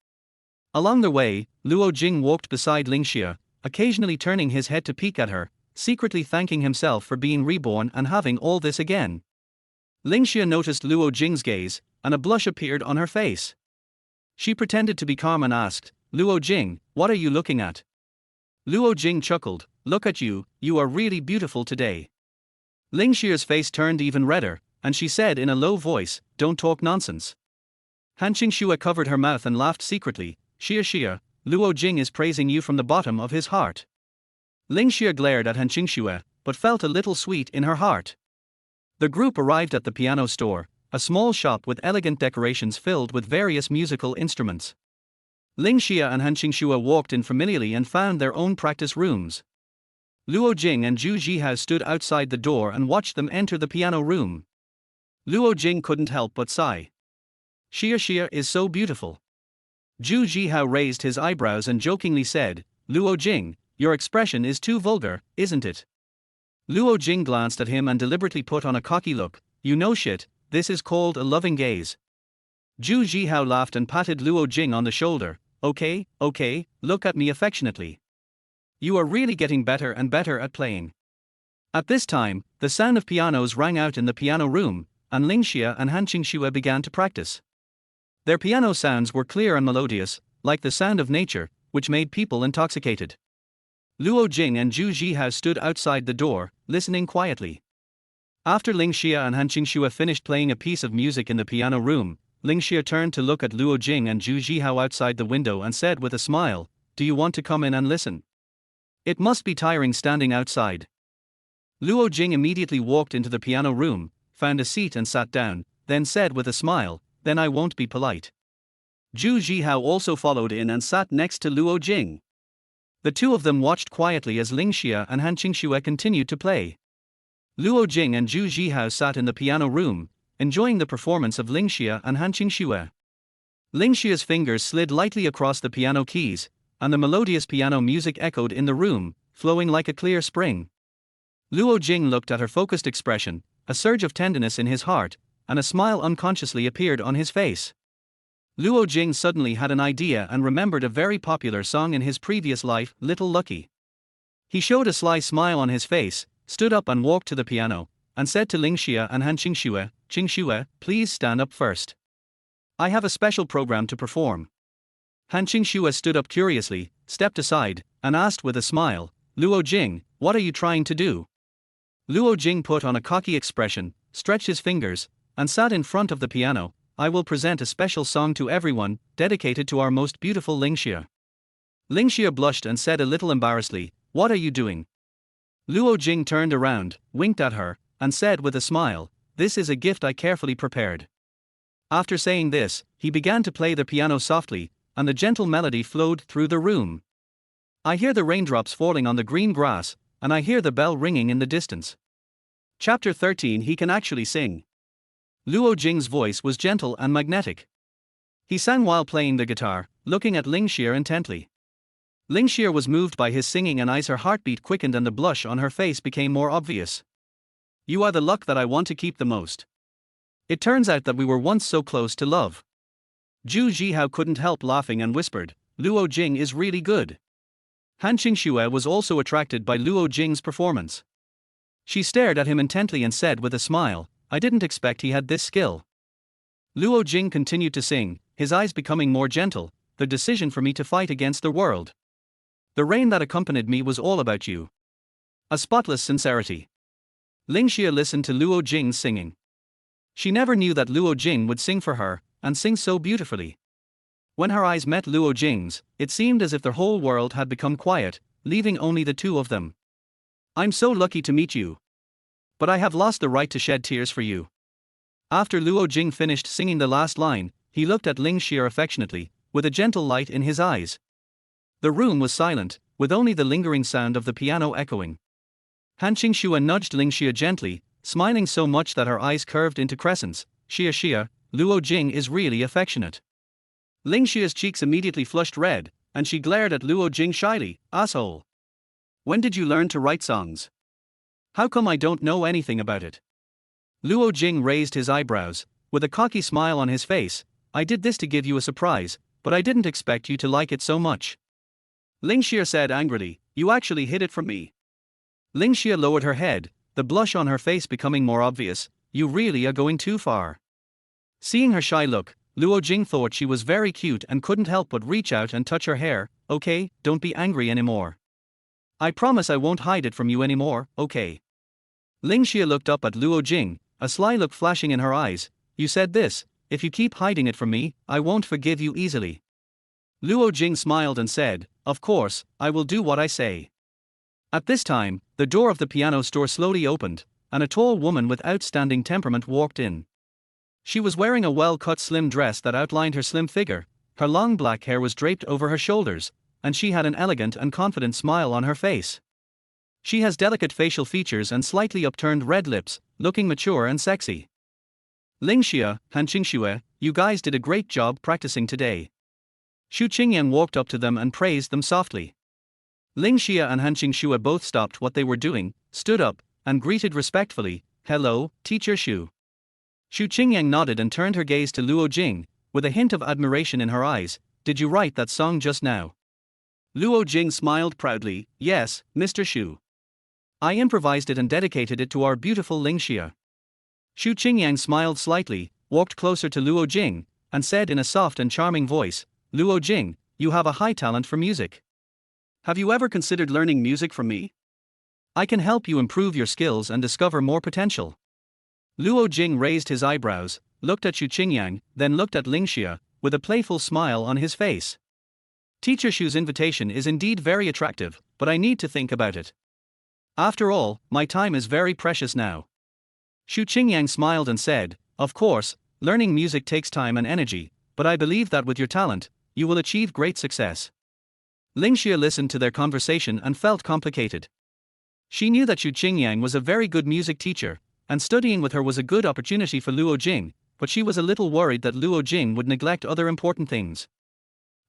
Along the way, Luo Jing walked beside Ling Xia, occasionally turning his head to peek at her, secretly thanking himself for being reborn and having all this again. Ling Xia noticed Luo Jing's gaze, and a blush appeared on her face. She pretended to be calm and asked, "Luo Jing, what are you looking at?" Luo Jing chuckled, "Look at you, you are really beautiful today." Ling Xia's face turned even redder, and she said in a low voice, "Don't talk nonsense." Han Qingxue covered her mouth and laughed secretly. Xia, Luo Jing is praising you from the bottom of his heart." Ling Xia glared at Han Qingxue, but felt a little sweet in her heart. The group arrived at the piano store, a small shop with elegant decorations filled with various musical instruments. Ling Xia and Han Qingxue walked in familiarly and found their own practice rooms. Luo Jing and Zhu Zhihao stood outside the door and watched them enter the piano room. Luo Jing couldn't help but sigh. Xia is so beautiful." Zhu Zhihao raised his eyebrows and jokingly said, "Luo Jing, your expression is too vulgar, isn't it?" Luo Jing glanced at him and deliberately put on a cocky look. "You know shit, this is called a loving gaze." Zhu Zhihao laughed and patted Luo Jing on the shoulder. Okay, look at me affectionately. You are really getting better and better at playing." At this time, the sound of pianos rang out in the piano room, and Ling Xia and Han Qingxue began to practice. Their piano sounds were clear and melodious, like the sound of nature, which made people intoxicated. Luo Jing and Zhu Zhihao stood outside the door, listening quietly. After Ling Xia and Han Qingxue finished playing a piece of music in the piano room, Ling Xia turned to look at Luo Jing and Zhu Zhihao outside the window and said with a smile, "Do you want to come in and listen? It must be tiring standing outside." Luo Jing immediately walked into the piano room, found a seat and sat down, then said with a smile, "Then I won't be polite." Zhu Zhihao also followed in and sat next to Luo Jing. The two of them watched quietly as Ling Xia and Han Qingxue continued to play. Luo Jing and Zhu Zhihao sat in the piano room, enjoying the performance of Ling Xia and Han Qingxue. Ling Xia's fingers slid lightly across the piano keys, and the melodious piano music echoed in the room, flowing like a clear spring. Luo Jing looked at her focused expression, a surge of tenderness in his heart, and a smile unconsciously appeared on his face. Luo Jing suddenly had an idea and remembered a very popular song in his previous life, Little Lucky. He showed a sly smile on his face, stood up and walked to the piano, and said to Ling Xia and Han Qingxue, "Qingxue, please stand up first. I have a special program to perform." Han Qingxue stood up curiously, stepped aside, and asked with a smile, "Luo Jing, what are you trying to do?" Luo Jing put on a cocky expression, stretched his fingers, and sat in front of the piano. "I will present a special song to everyone, dedicated to our most beautiful Ling Xia." Ling Xia blushed and said a little embarrassedly, "What are you doing?" Luo Jing turned around, winked at her, and said with a smile, "This is a gift I carefully prepared." After saying this, he began to play the piano softly, and the gentle melody flowed through the room. "I hear the raindrops falling on the green grass, and I hear the bell ringing in the distance." Chapter 13. He can actually sing. Luo Jing's voice was gentle and magnetic. He sang while playing the guitar, looking at Ling Xia intently. Ling Xia was moved by his singing and her heartbeat quickened and the blush on her face became more obvious. "You are the luck that I want to keep the most. It turns out that we were once so close to love." Zhu Zhihao couldn't help laughing and whispered, "Luo Jing is really good." Han Qingxue was also attracted by Luo Jing's performance. She stared at him intently and said with a smile, "I didn't expect he had this skill." Luo Jing continued to sing, his eyes becoming more gentle, "The decision for me to fight against the world. The rain that accompanied me was all about you. A spotless sincerity." Ling Xia listened to Luo Jing's singing. She never knew that Luo Jing would sing for her, and sing so beautifully. When her eyes met Luo Jing's, it seemed as if the whole world had become quiet, leaving only the two of them. "I'm so lucky to meet you. But I have lost the right to shed tears for you." After Luo Jing finished singing the last line, he looked at Ling Xia affectionately, with a gentle light in his eyes. The room was silent, with only the lingering sound of the piano echoing. Han Qingxue nudged Ling Xia gently, smiling so much that her eyes curved into crescents. Xia, Luo Jing is really affectionate." Ling Xia's cheeks immediately flushed red, and she glared at Luo Jing shyly, "Asshole. When did you learn to write songs? How come I don't know anything about it?" Luo Jing raised his eyebrows, with a cocky smile on his face. "I did this to give you a surprise, but I didn't expect you to like it so much." Ling Xia said angrily, "You actually hid it from me." Ling Xia lowered her head, the blush on her face becoming more obvious. "You really are going too far." Seeing her shy look, Luo Jing thought she was very cute and couldn't help but reach out and touch her hair. "Okay, don't be angry anymore. I promise I won't hide it from you anymore, okay?" Ling Xia looked up at Luo Jing, a sly look flashing in her eyes. "You said this, if you keep hiding it from me, I won't forgive you easily." Luo Jing smiled and said, "Of course, I will do what I say." At this time, the door of the piano store slowly opened, and a tall woman with outstanding temperament walked in. She was wearing a well-cut slim dress that outlined her slim figure, her long black hair was draped over her shoulders, and she had an elegant and confident smile on her face. She has delicate facial features and slightly upturned red lips, looking mature and sexy. "Ling Xia, Han Qingxue, you guys did a great job practicing today." Xu Qingyang walked up to them and praised them softly. Ling Xia and Han Qingxue both stopped what they were doing, stood up, and greeted respectfully, "Hello, Teacher Xu." Xu Qingyang nodded and turned her gaze to Luo Jing, with a hint of admiration in her eyes. "Did you write that song just now?" Luo Jing smiled proudly, "Yes, Mr. Xu. I improvised it and dedicated it to our beautiful Ling Xia." Xu Qingyang smiled slightly, walked closer to Luo Jing, and said in a soft and charming voice, "Luo Jing, you have a high talent for music. Have you ever considered learning music from me? I can help you improve your skills and discover more potential." Luo Jing raised his eyebrows, looked at Xu Qingyang, then looked at Ling Xia, with a playful smile on his face. Teacher Shu's invitation is indeed very attractive, but I need to think about it. After all, my time is very precious now. Xu Qingyang smiled and said, of course, learning music takes time and energy, but I believe that with your talent, you will achieve great success. Ling Xia listened to their conversation and felt complicated. She knew that Xu Qingyang was a very good music teacher, and studying with her was a good opportunity for Luo Jing, but she was a little worried that Luo Jing would neglect other important things.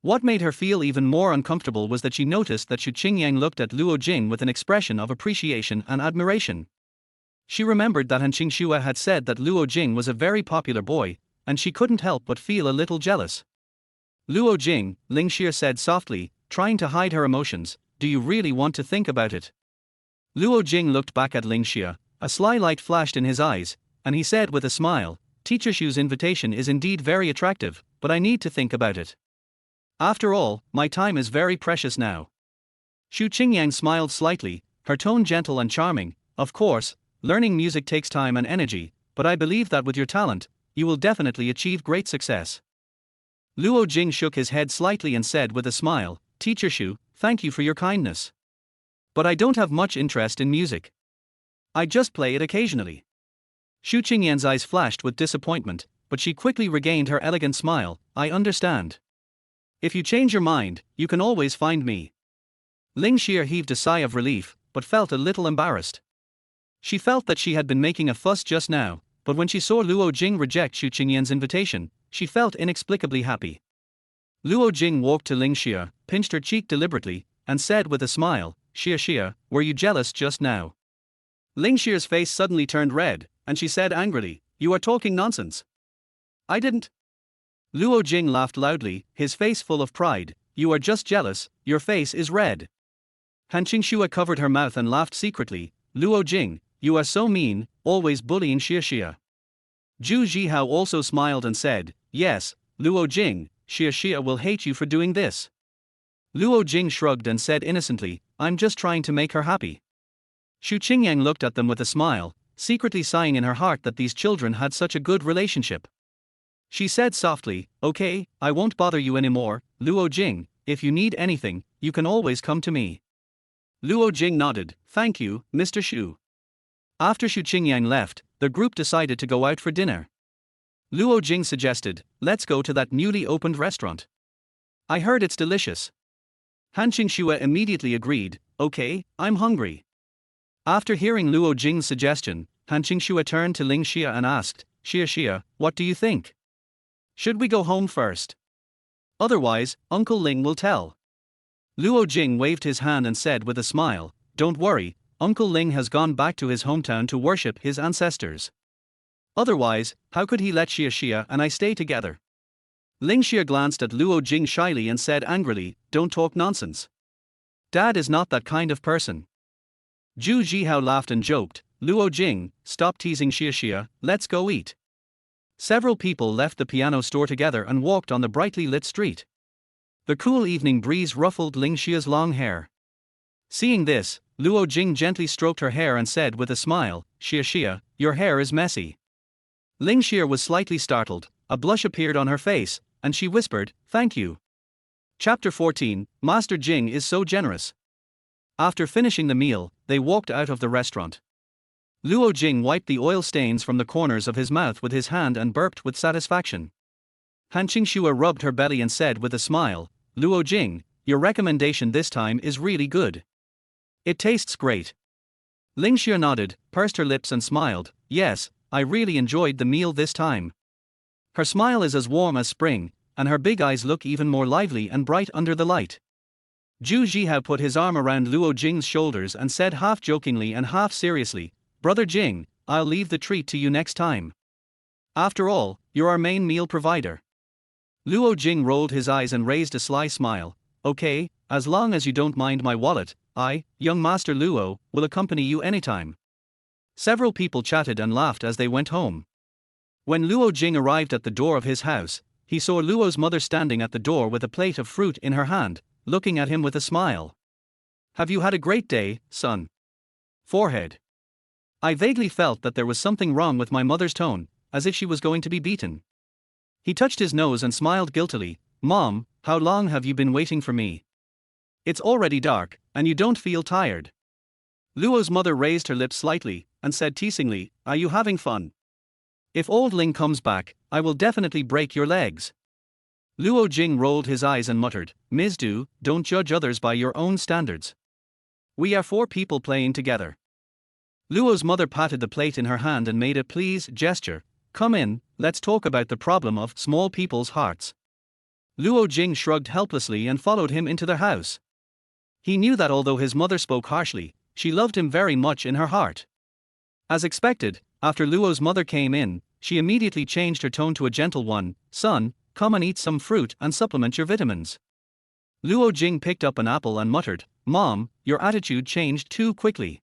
What made her feel even more uncomfortable was that she noticed that Xu Qingyang looked at Luo Jing with an expression of appreciation and admiration. She remembered that Han Qingxue had said that Luo Jing was a very popular boy, and she couldn't help but feel a little jealous. Luo Jing, Ling Xia said softly, trying to hide her emotions, do you really want to think about it? Luo Jing looked back at Ling Xia, a sly light flashed in his eyes, and he said with a smile, Teacher Shu's invitation is indeed very attractive, but I need to think about it. After all, my time is very precious now. Xu Qingyang smiled slightly, her tone gentle and charming, of course, learning music takes time and energy, but I believe that with your talent, you will definitely achieve great success. Luo Jing shook his head slightly and said with a smile, Teacher Shu, thank you for your kindness. But I don't have much interest in music. I just play it occasionally. Xu Qingyang's eyes flashed with disappointment, but she quickly regained her elegant smile, I understand. If you change your mind, you can always find me. Ling Xia heaved a sigh of relief, but felt a little embarrassed. She felt that she had been making a fuss just now, but when she saw Luo Jing reject Xu Qingyang's invitation, she felt inexplicably happy. Luo Jing walked to Ling Xia, pinched her cheek deliberately, and said with a smile, Xia, were you jealous just now? Ling Xia's face suddenly turned red, and she said angrily, you are talking nonsense. I didn't. Luo Jing laughed loudly, his face full of pride, you are just jealous, your face is red. Han Qingxue covered her mouth and laughed secretly, Luo Jing, you are so mean, always bullying Xia. Zhu Zhihao also smiled and said, yes, Luo Jing, Xia will hate you for doing this. Luo Jing shrugged and said innocently, I'm just trying to make her happy. Xu Qingyang looked at them with a smile, secretly sighing in her heart that these children had such a good relationship. She said softly, okay, I won't bother you anymore, Luo Jing, if you need anything, you can always come to me. Luo Jing nodded, thank you, Mr. Xu. After Xu Qingyang left, the group decided to go out for dinner. Luo Jing suggested, let's go to that newly opened restaurant. I heard it's delicious. Han Qingxue immediately agreed, okay, I'm hungry. After hearing Luo Jing's suggestion, Han Qingxue turned to Ling Xia and asked, Xia, what do you think? Should we go home first? Otherwise, Uncle Ling will tell. Luo Jing waved his hand and said with a smile, don't worry, Uncle Ling has gone back to his hometown to worship his ancestors. Otherwise, how could he let Xia and I stay together? Ling Xia glanced at Luo Jing shyly and said angrily, don't talk nonsense. Dad is not that kind of person. Zhu Zhihao laughed and joked, Luo Jing, stop teasing Xia, let's go eat. Several people left the piano store together and walked on the brightly lit street. The cool evening breeze ruffled Ling Xia's long hair. Seeing this, Luo Jing gently stroked her hair and said with a smile, Xia, your hair is messy. Ling Xia was slightly startled, a blush appeared on her face, and she whispered, thank you. Chapter 14, Master Jing is so generous. After finishing the meal, they walked out of the restaurant. Luo Jing wiped the oil stains from the corners of his mouth with his hand and burped with satisfaction. Han Qingxue rubbed her belly and said with a smile, Luo Jing, your recommendation this time is really good. It tastes great. Ling Xia nodded, pursed her lips and smiled, yes, I really enjoyed the meal this time. Her smile is as warm as spring, and her big eyes look even more lively and bright under the light. Zhu Zhihao put his arm around Luo Jing's shoulders and said half jokingly and half seriously, Brother Jing, I'll leave the treat to you next time. After all, you're our main meal provider. Luo Jing rolled his eyes and raised a sly smile, okay, as long as you don't mind my wallet, I, young Master Luo, will accompany you anytime. Several people chatted and laughed as they went home. When Luo Jing arrived at the door of his house, he saw Luo's mother standing at the door with a plate of fruit in her hand, looking at him with a smile. Have you had a great day, son? Forehead. I vaguely felt that there was something wrong with my mother's tone, as if she was going to be beaten. He touched his nose and smiled guiltily. Mom, how long have you been waiting for me? It's already dark, and you don't feel tired. Luo's mother raised her lips slightly, and said teasingly, are you having fun? If old Ling comes back, I will definitely break your legs. Luo Jing rolled his eyes and muttered, Ms. Du, don't judge others by your own standards. We are 4 people playing together. Luo's mother patted the plate in her hand and made a please gesture. Come in, let's talk about the problem of small people's hearts. Luo Jing shrugged helplessly and followed him into their house. He knew that although his mother spoke harshly, she loved him very much in her heart. As expected, after Luo's mother came in, she immediately changed her tone to a gentle one. Son, come and eat some fruit and supplement your vitamins. Luo Jing picked up an apple and muttered, Mom, your attitude changed too quickly.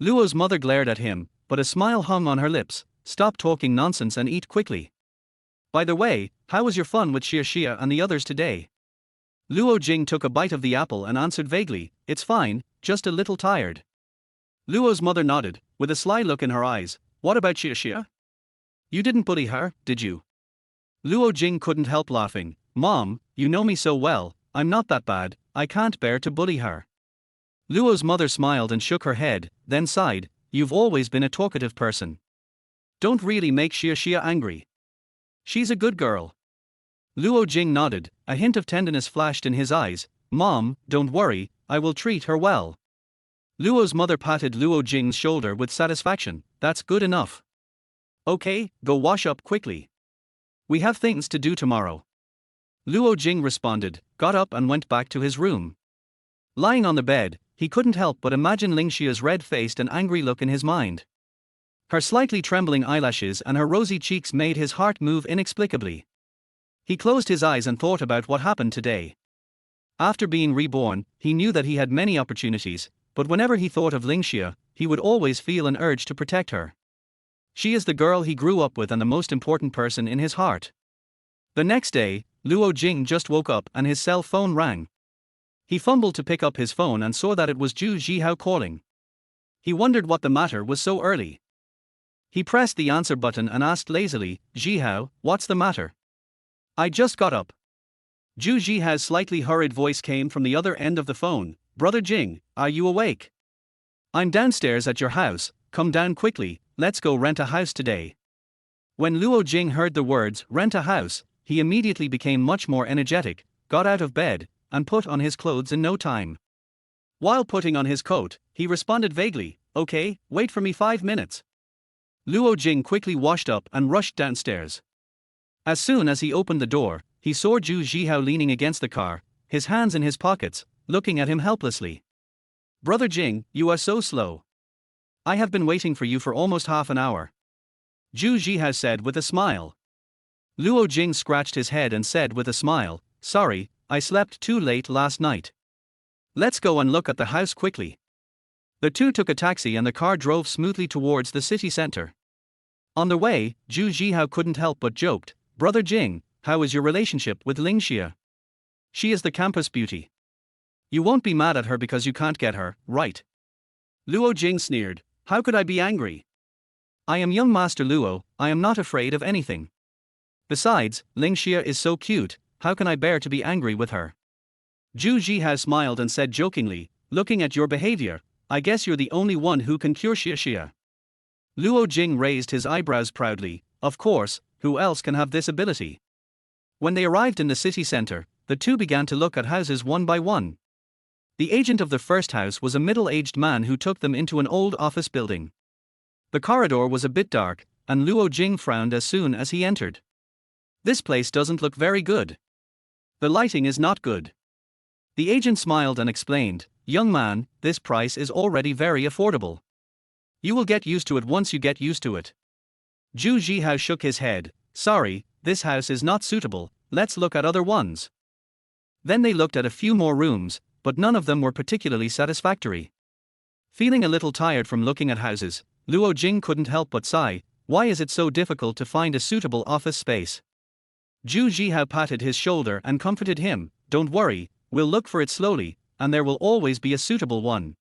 Luo's mother glared at him, but a smile hung on her lips. Stop talking nonsense and eat quickly. By the way, how was your fun with Xia and the others today? Luo Jing took a bite of the apple and answered vaguely, it's fine, just a little tired. Luo's mother nodded, with a sly look in her eyes. What about Xia? You didn't bully her, did you? Luo Jing couldn't help laughing. Mom, you know me so well, I'm not that bad, I can't bear to bully her. Luo's mother smiled and shook her head, then sighed, you've always been a talkative person. Don't really make Xia angry. She's a good girl. Luo Jing nodded, a hint of tenderness flashed in his eyes. Mom, don't worry, I will treat her well. Luo's mother patted Luo Jing's shoulder with satisfaction. That's good enough. Okay, go wash up quickly. We have things to do tomorrow. Luo Jing responded, got up and went back to his room. Lying on the bed, he couldn't help but imagine Ling Xia's red-faced and angry look in his mind. Her slightly trembling eyelashes and her rosy cheeks made his heart move inexplicably. He closed his eyes and thought about what happened today. After being reborn, he knew that he had many opportunities, but whenever he thought of Ling Xia, he would always feel an urge to protect her. She is the girl he grew up with and the most important person in his heart. The next day, Luo Jing just woke up and his cell phone rang. He fumbled to pick up his phone and saw that it was Zhu Zhihao calling. He wondered what the matter was so early. He pressed the answer button and asked lazily, Zhihao, what's the matter? I just got up. Zhu Zhihao's slightly hurried voice came from the other end of the phone. Brother Jing, are you awake? I'm downstairs at your house, come down quickly, let's go rent a house today. When Luo Jing heard the words, rent a house, he immediately became much more energetic, got out of bed, and put on his clothes in no time. While putting on his coat, he responded vaguely, okay, wait for me 5 minutes. Luo Jing quickly washed up and rushed downstairs. As soon as he opened the door, he saw Zhu Zhihao leaning against the car, his hands in his pockets, looking at him helplessly. Brother Jing, you are so slow. I have been waiting for you for almost half an hour. Zhu Zhihao said with a smile. Luo Jing scratched his head and said with a smile, sorry, I slept too late last night. Let's go and look at the house quickly. The two took a taxi and the car drove smoothly towards the city center. On the way, Zhu Zhihao couldn't help but joked, Brother Jing, how is your relationship with Ling Xia? She is the campus beauty. You won't be mad at her because you can't get her, right? Luo Jing sneered, how could I be angry? I am young Master Luo, I am not afraid of anything. Besides, Ling Xia is so cute, how can I bear to be angry with her? Zhu Zhihao smiled and said jokingly, looking at your behavior, I guess you're the only one who can cure Xia. Luo Jing raised his eyebrows proudly, of course, who else can have this ability? When they arrived in the city center, the two began to look at houses one by one. The agent of the first house was a middle-aged man who took them into an old office building. The corridor was a bit dark, and Luo Jing frowned as soon as he entered. This place doesn't look very good. The lighting is not good. The agent smiled and explained, young man, this price is already very affordable. You will get used to it once you get used to it. Zhu Zhihao shook his head, sorry, this house is not suitable, let's look at other ones. Then they looked at a few more rooms, but none of them were particularly satisfactory. Feeling a little tired from looking at houses, Luo Jing couldn't help but sigh, why is it so difficult to find a suitable office space? Zhu Zhihao patted his shoulder and comforted him, don't worry, we'll look for it slowly, and there will always be a suitable one.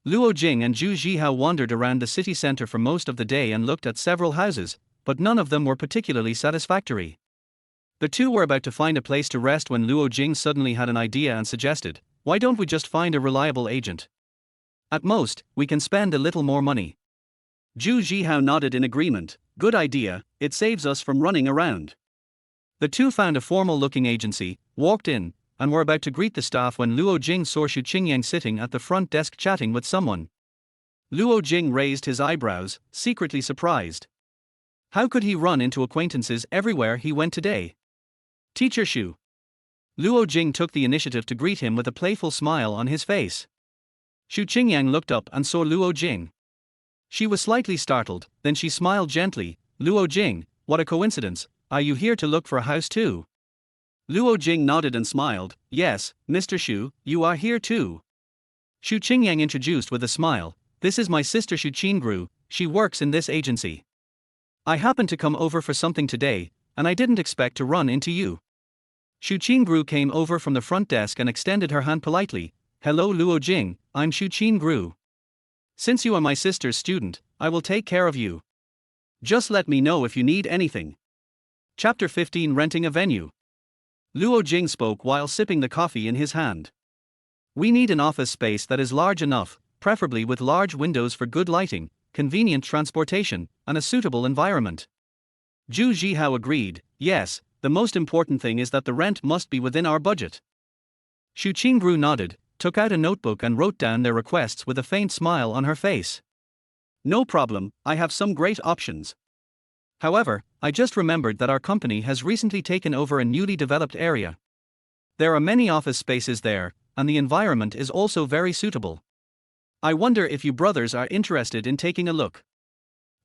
Luo Jing and Zhu Zhihao wandered around the city center for most of the day and looked at several houses, but none of them were particularly satisfactory. The two were about to find a place to rest when Luo Jing suddenly had an idea and suggested, "Why don't we just find a reliable agent? At most, we can spend a little more money." Zhu Zhihao nodded in agreement. "Good idea, it saves us from running around." The two found a formal-looking agency, walked in, and were about to greet the staff when Luo Jing saw Xu Qingyang sitting at the front desk chatting with someone. Luo Jing raised his eyebrows, secretly surprised. How could he run into acquaintances everywhere he went today? "Teacher Xu." Luo Jing took the initiative to greet him with a playful smile on his face. Xu Qingyang looked up and saw Luo Jing. She was slightly startled, then she smiled gently. "Luo Jing, what a coincidence, are you here to look for a house too?" Luo Jing nodded and smiled. "Yes, Mr. Xu, you are here too." Xu Qingyang introduced with a smile. "This is my sister Xu Qingru, she works in this agency. I happened to come over for something today, and I didn't expect to run into you." Xu Qingru came over from the front desk and extended her hand politely. "Hello Luo Jing, I'm Xu Qingru. Since you are my sister's student, I will take care of you. Just let me know if you need anything." Chapter 15 Renting a Venue. Luo Jing spoke while sipping the coffee in his hand. "We need an office space that is large enough, preferably with large windows for good lighting, convenient transportation, and a suitable environment." Zhu Zhihao agreed. "Yes, the most important thing is that the rent must be within our budget." Xu Qingru nodded, took out a notebook and wrote down their requests with a faint smile on her face. "No problem, I have some great options. However, I just remembered that our company has recently taken over a newly developed area. There are many office spaces there, and the environment is also very suitable. I wonder if you brothers are interested in taking a look."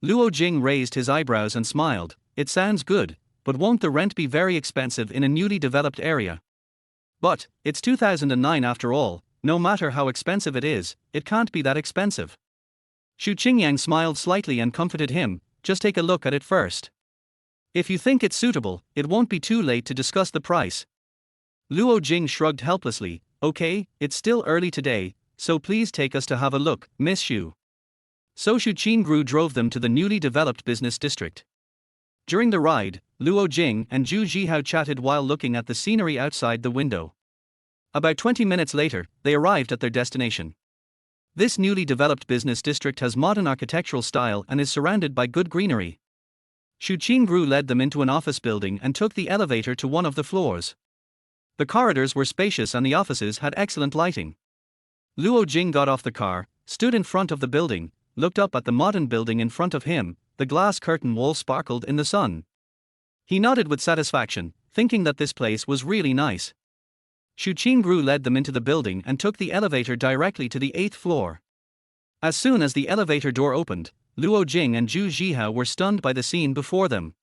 Luo Jing raised his eyebrows and smiled. "It sounds good, but won't the rent be very expensive in a newly developed area?" "But, it's 2009 after all, no matter how expensive it is, it can't be that expensive." Xu Qingyang smiled slightly and comforted him. "Just take a look at it first. If you think it's suitable, it won't be too late to discuss the price." Luo Jing shrugged helplessly. "Okay, it's still early today, so please take us to have a look, Miss Xu." So Xu Qingru drove them to the newly developed business district. During the ride, Luo Jing and Zhu Zhihao chatted while looking at the scenery outside the window. About 20 minutes later, they arrived at their destination. This newly developed business district has modern architectural style and is surrounded by good greenery. Xu Qingru led them into an office building and took the elevator to one of the floors. The corridors were spacious and the offices had excellent lighting. Luo Jing got off the car, stood in front of the building, looked up at the modern building in front of him. The glass curtain wall sparkled in the sun. He nodded with satisfaction, thinking that this place was really nice. Xu Qingru led them into the building and took the elevator directly to the 8th floor. As soon as the elevator door opened, Luo Jing and Zhu Zhihao were stunned by the scene before them.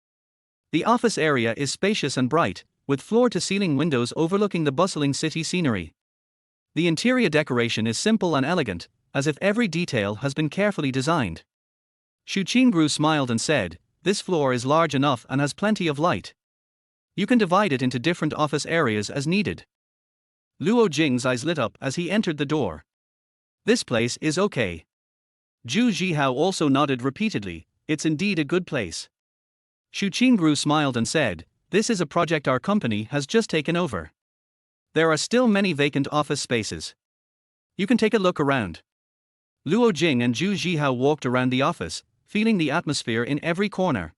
The office area is spacious and bright, with floor-to-ceiling windows overlooking the bustling city scenery. The interior decoration is simple and elegant, as if every detail has been carefully designed. Xu Qingru smiled and said, "This floor is large enough and has plenty of light. You can divide it into different office areas as needed." Luo Jing's eyes lit up as he entered the door. "This place is okay." Zhu Zhihao also nodded repeatedly. "It's indeed a good place." Xu Qingru smiled and said, "This is a project our company has just taken over. There are still many vacant office spaces. You can take a look around." Luo Jing and Zhu Zhihao walked around the office, feeling the atmosphere in every corner.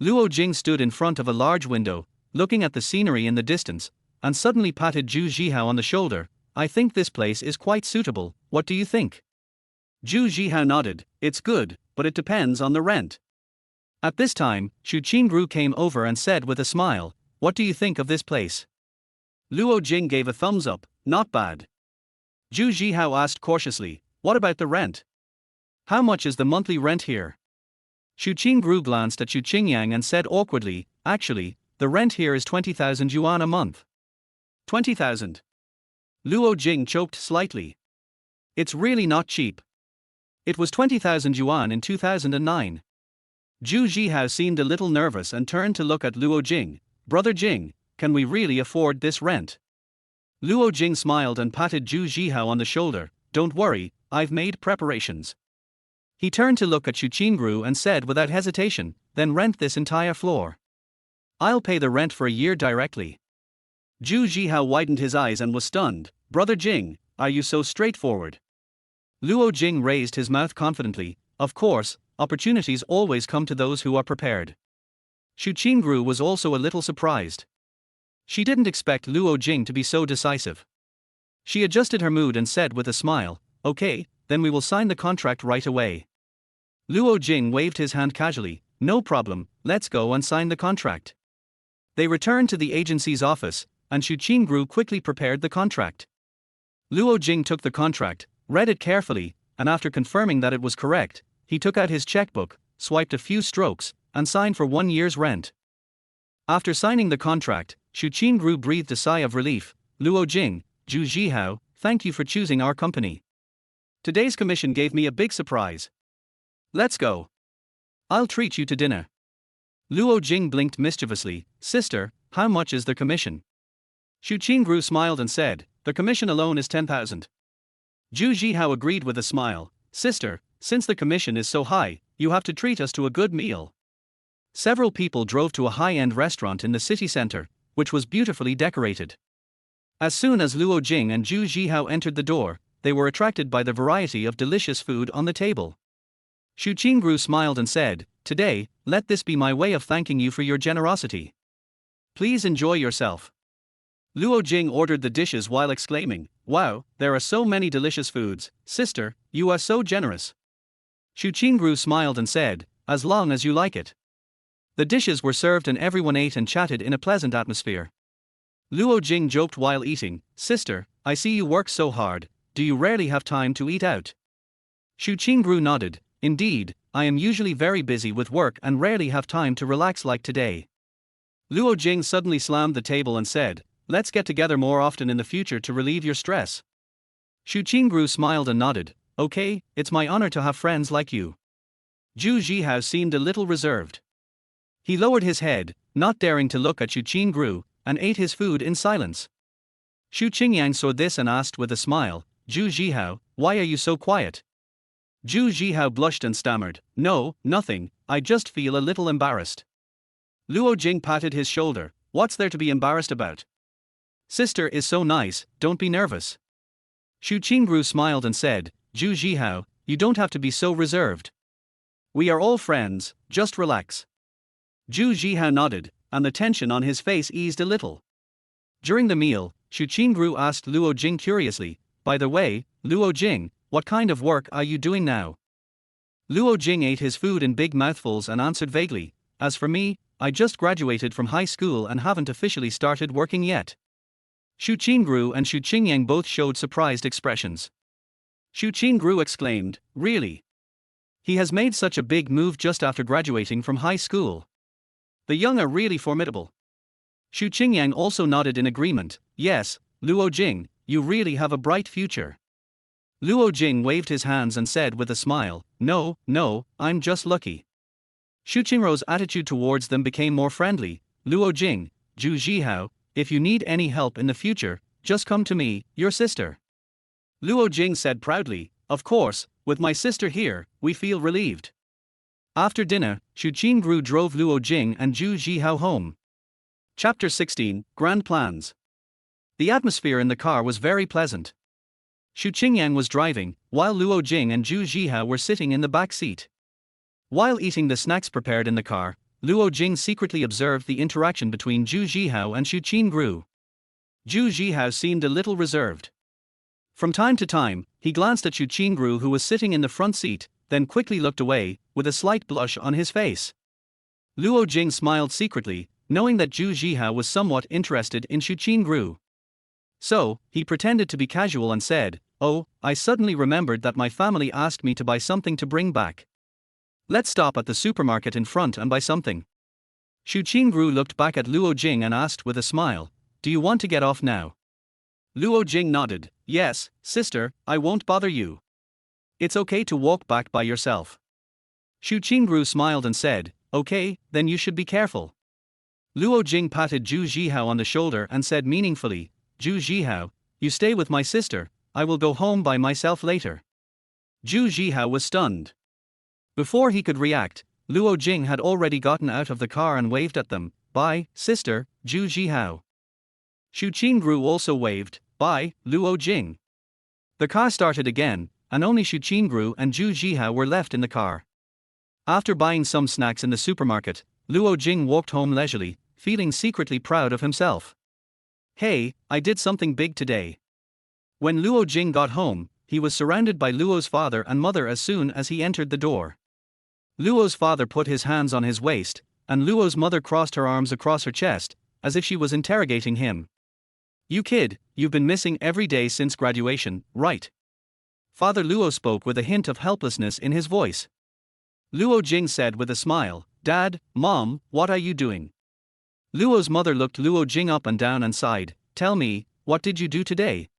Luo Jing stood in front of a large window, looking at the scenery in the distance, and suddenly patted Zhu Zhihao on the shoulder. "I think this place is quite suitable, what do you think?" Zhu Zhihao nodded. "It's good, but it depends on the rent." At this time, Xu Qingru came over and said with a smile, "What do you think of this place?" Luo Jing gave a thumbs up. "Not bad." Zhu Zhihao asked cautiously, "What about the rent? How much is the monthly rent here?" Xu Qingru glanced at Xu Qingyang and said awkwardly, "Actually, the rent here is 20,000 yuan a month." 20,000. Luo Jing choked slightly. "It's really not cheap. It was 20,000 yuan in 2009. Zhu Zhihao seemed a little nervous and turned to look at Luo Jing. "Brother Jing, can we really afford this rent?" Luo Jing smiled and patted Zhu Zhihao on the shoulder. "Don't worry, I've made preparations. He turned to look at Xu Qingru and said without hesitation, then rent this entire floor. I'll pay the rent for a year directly. Zhu Zhihao widened his eyes and was stunned. Brother Jing, are you so straightforward? Luo Jing raised his mouth confidently. Of course, opportunities always come to those who are prepared. Xu Qingru was also a little surprised. She didn't expect Luo Jing to be so decisive. She adjusted her mood and said with a smile, okay, then we will sign the contract right away. Luo Jing waved his hand casually. No problem, let's go and sign the contract. They returned to the agency's office, and Xu Qingru quickly prepared the contract. Luo Jing took the contract, read it carefully, and after confirming that it was correct, he took out his checkbook, swiped a few strokes, and signed for 1 year's rent. After signing the contract, Xu Qingru breathed a sigh of relief. Luo Jing, Zhu Zhihao, thank you for choosing our company. Today's commission gave me a big surprise. Let's go. I'll treat you to dinner. Luo Jing blinked mischievously. Sister, how much is the commission? Xu Qingru smiled and said, the commission alone is 10,000. Zhu Zhihao agreed with a smile. Sister, since the commission is so high, you have to treat us to a good meal. Several people drove to a high-end restaurant in the city center, which was beautifully decorated. As soon as Luo Jing and Zhu Zhihao entered the door, they were attracted by the variety of delicious food on the table. Xu Qingru smiled and said, today, let this be my way of thanking you for your generosity. Please enjoy yourself. Luo Jing ordered the dishes while exclaiming, wow, there are so many delicious foods, sister, you are so generous. Xu Qingru smiled and said, as long as you like it. The dishes were served and everyone ate and chatted in a pleasant atmosphere. Luo Jing joked while eating, sister, I see you work so hard, do you rarely have time to eat out? Xu Qingru nodded, indeed, I am usually very busy with work and rarely have time to relax like today. Luo Jing suddenly slammed the table and said, let's get together more often in the future to relieve your stress. Xu Qingru smiled and nodded, okay, it's my honor to have friends like you. Zhu Zhihao seemed a little reserved. He lowered his head, not daring to look at Xu Qingru, and ate his food in silence. Xu Qingyang saw this and asked with a smile, Zhu Zhihao, why are you so quiet? Zhu Zhihao blushed and stammered, no, nothing, I just feel a little embarrassed. Luo Jing patted his shoulder, what's there to be embarrassed about? Sister is so nice, don't be nervous. Xu Qingru smiled and said, Zhu Zhihao, you don't have to be so reserved. We are all friends, just relax. Zhu Zhihao nodded, and the tension on his face eased a little. During the meal, Xu Qingru asked Luo Jing curiously, by the way, Luo Jing, what kind of work are you doing now? Luo Jing ate his food in big mouthfuls and answered vaguely, as for me, I just graduated from high school and haven't officially started working yet. Xu Qingru and Xu Qingyang both showed surprised expressions. Xu Qingru exclaimed, really? He has made such a big move just after graduating from high school. The young are really formidable. Xu Qingyang also nodded in agreement, yes, Luo Jing, you really have a bright future. Luo Jing waved his hands and said with a smile, no, I'm just lucky. Xu Qingru's attitude towards them became more friendly. Luo Jing, Zhu Zhihao, if you need any help in the future, just come to me, your sister. Luo Jing said proudly, of course, with my sister here, we feel relieved. After dinner, Xu Qingru drove Luo Jing and Zhu Zhihao home. Chapter 16, Grand Plans. The atmosphere in the car was very pleasant. Xu Qingyang was driving, while Luo Jing and Zhu Zhihao were sitting in the back seat. While eating the snacks prepared in the car, Luo Jing secretly observed the interaction between Zhu Zhihao and Xu Qingru. Zhu Zhihao seemed a little reserved. From time to time, he glanced at Xu Qingru who was sitting in the front seat, then quickly looked away, with a slight blush on his face. Luo Jing smiled secretly, knowing that Zhu Zhihao was somewhat interested in Xu Qingru. So, he pretended to be casual and said, oh, I suddenly remembered that my family asked me to buy something to bring back. Let's stop at the supermarket in front and buy something. Xu Qingru looked back at Luo Jing and asked with a smile, do you want to get off now? Luo Jing nodded, yes, sister, I won't bother you. It's okay to walk back by yourself. Xu Qingru smiled and said, okay, then you should be careful. Luo Jing patted Zhu Zhihao on the shoulder and said meaningfully, Zhu Zhihao, you stay with my sister, I will go home by myself later. Zhu Zhihao was stunned. Before he could react, Luo Jing had already gotten out of the car and waved at them. Bye, sister, Zhu Zhihao. Xu Qingru also waved. Bye, Luo Jing. The car started again, and only Xu Qingru and Zhu Zhihao were left in the car. After buying some snacks in the supermarket, Luo Jing walked home leisurely, feeling secretly proud of himself. Hey, I did something big today. When Luo Jing got home, he was surrounded by Luo's father and mother as soon as he entered the door. Luo's father put his hands on his waist, and Luo's mother crossed her arms across her chest, as if she was interrogating him. You kid, you've been missing every day since graduation, right? Father Luo spoke with a hint of helplessness in his voice. Luo Jing said with a smile, Dad, Mom, what are you doing? Luo's mother looked Luo Jing up and down and sighed, Tell me, what did you do today?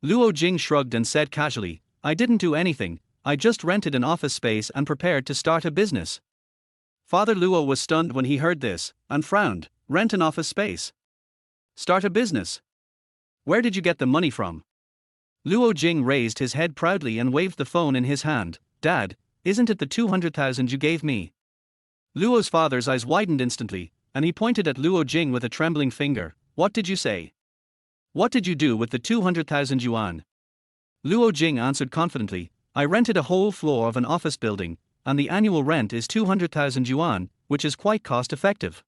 Luo Jing shrugged and said casually, I didn't do anything, I just rented an office space and prepared to start a business. Father Luo was stunned when he heard this, and frowned. Rent an office space? Start a business? Where did you get the money from? Luo Jing raised his head proudly and waved the phone in his hand. Dad, isn't it the 200,000 you gave me? Luo's father's eyes widened instantly, and he pointed at Luo Jing with a trembling finger. What did you say? What did you do with the 200,000 yuan? Luo Jing answered confidently, I rented a whole floor of an office building, and the annual rent is 200,000 yuan, which is quite cost-effective.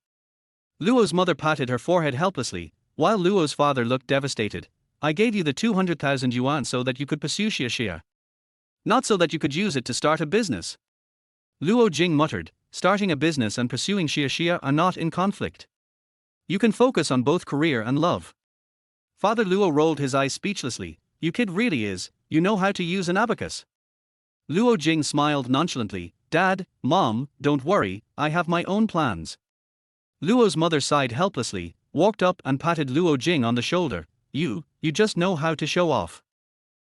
Luo's mother patted her forehead helplessly, while Luo's father looked devastated. I gave you the 200,000 yuan so that you could pursue Xia. Not so that you could use it to start a business. Luo Jing muttered, starting a business and pursuing Xia are not in conflict. You can focus on both career and love. Father Luo rolled his eyes speechlessly. You kid really is, you know how to use an abacus. Luo Jing smiled nonchalantly. Dad, Mom, don't worry, I have my own plans. Luo's mother sighed helplessly, walked up and patted Luo Jing on the shoulder. You just know how to show off.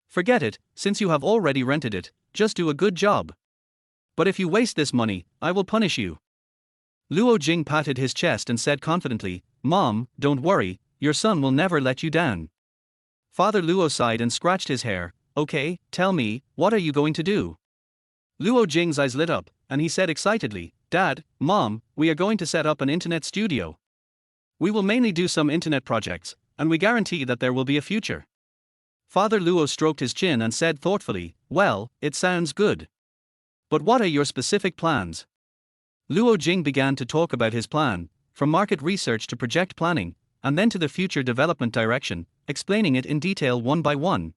Forget it, since you have already rented it, just do a good job. But if you waste this money, I will punish you. Luo Jing patted his chest and said confidently, Mom, don't worry, your son will never let you down. Father Luo sighed and scratched his hair. Okay, tell me, what are you going to do? Luo Jing's eyes lit up, and he said excitedly, Dad, Mom, we are going to set up an internet studio. We will mainly do some internet projects, and we guarantee that there will be a future. Father Luo stroked his chin and said thoughtfully, Well, it sounds good. But what are your specific plans? Luo Jing began to talk about his plan, from market research to project planning, and then to the future development direction, explaining it in detail one by one.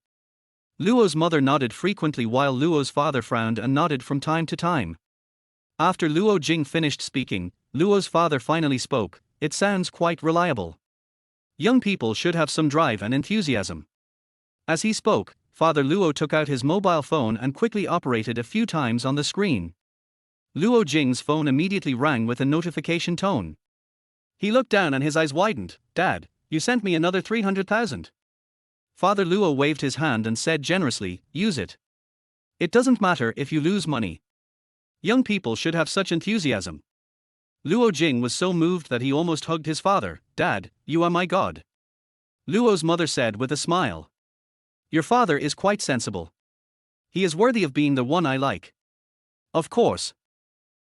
Luo's mother nodded frequently while Luo's father frowned and nodded from time to time. After Luo Jing finished speaking, Luo's father finally spoke. It sounds quite reliable. Young people should have some drive and enthusiasm. As he spoke, Father Luo took out his mobile phone and quickly operated a few times on the screen. Luo Jing's phone immediately rang with a notification tone. He looked down and his eyes widened. Dad, you sent me another 300,000. Father Luo waved his hand and said generously, Use it. It doesn't matter if you lose money. Young people should have such enthusiasm. Luo Jing was so moved that he almost hugged his father. Dad, you are my god. Luo's mother said with a smile. Your father is quite sensible. He is worthy of being the one I like. Of course.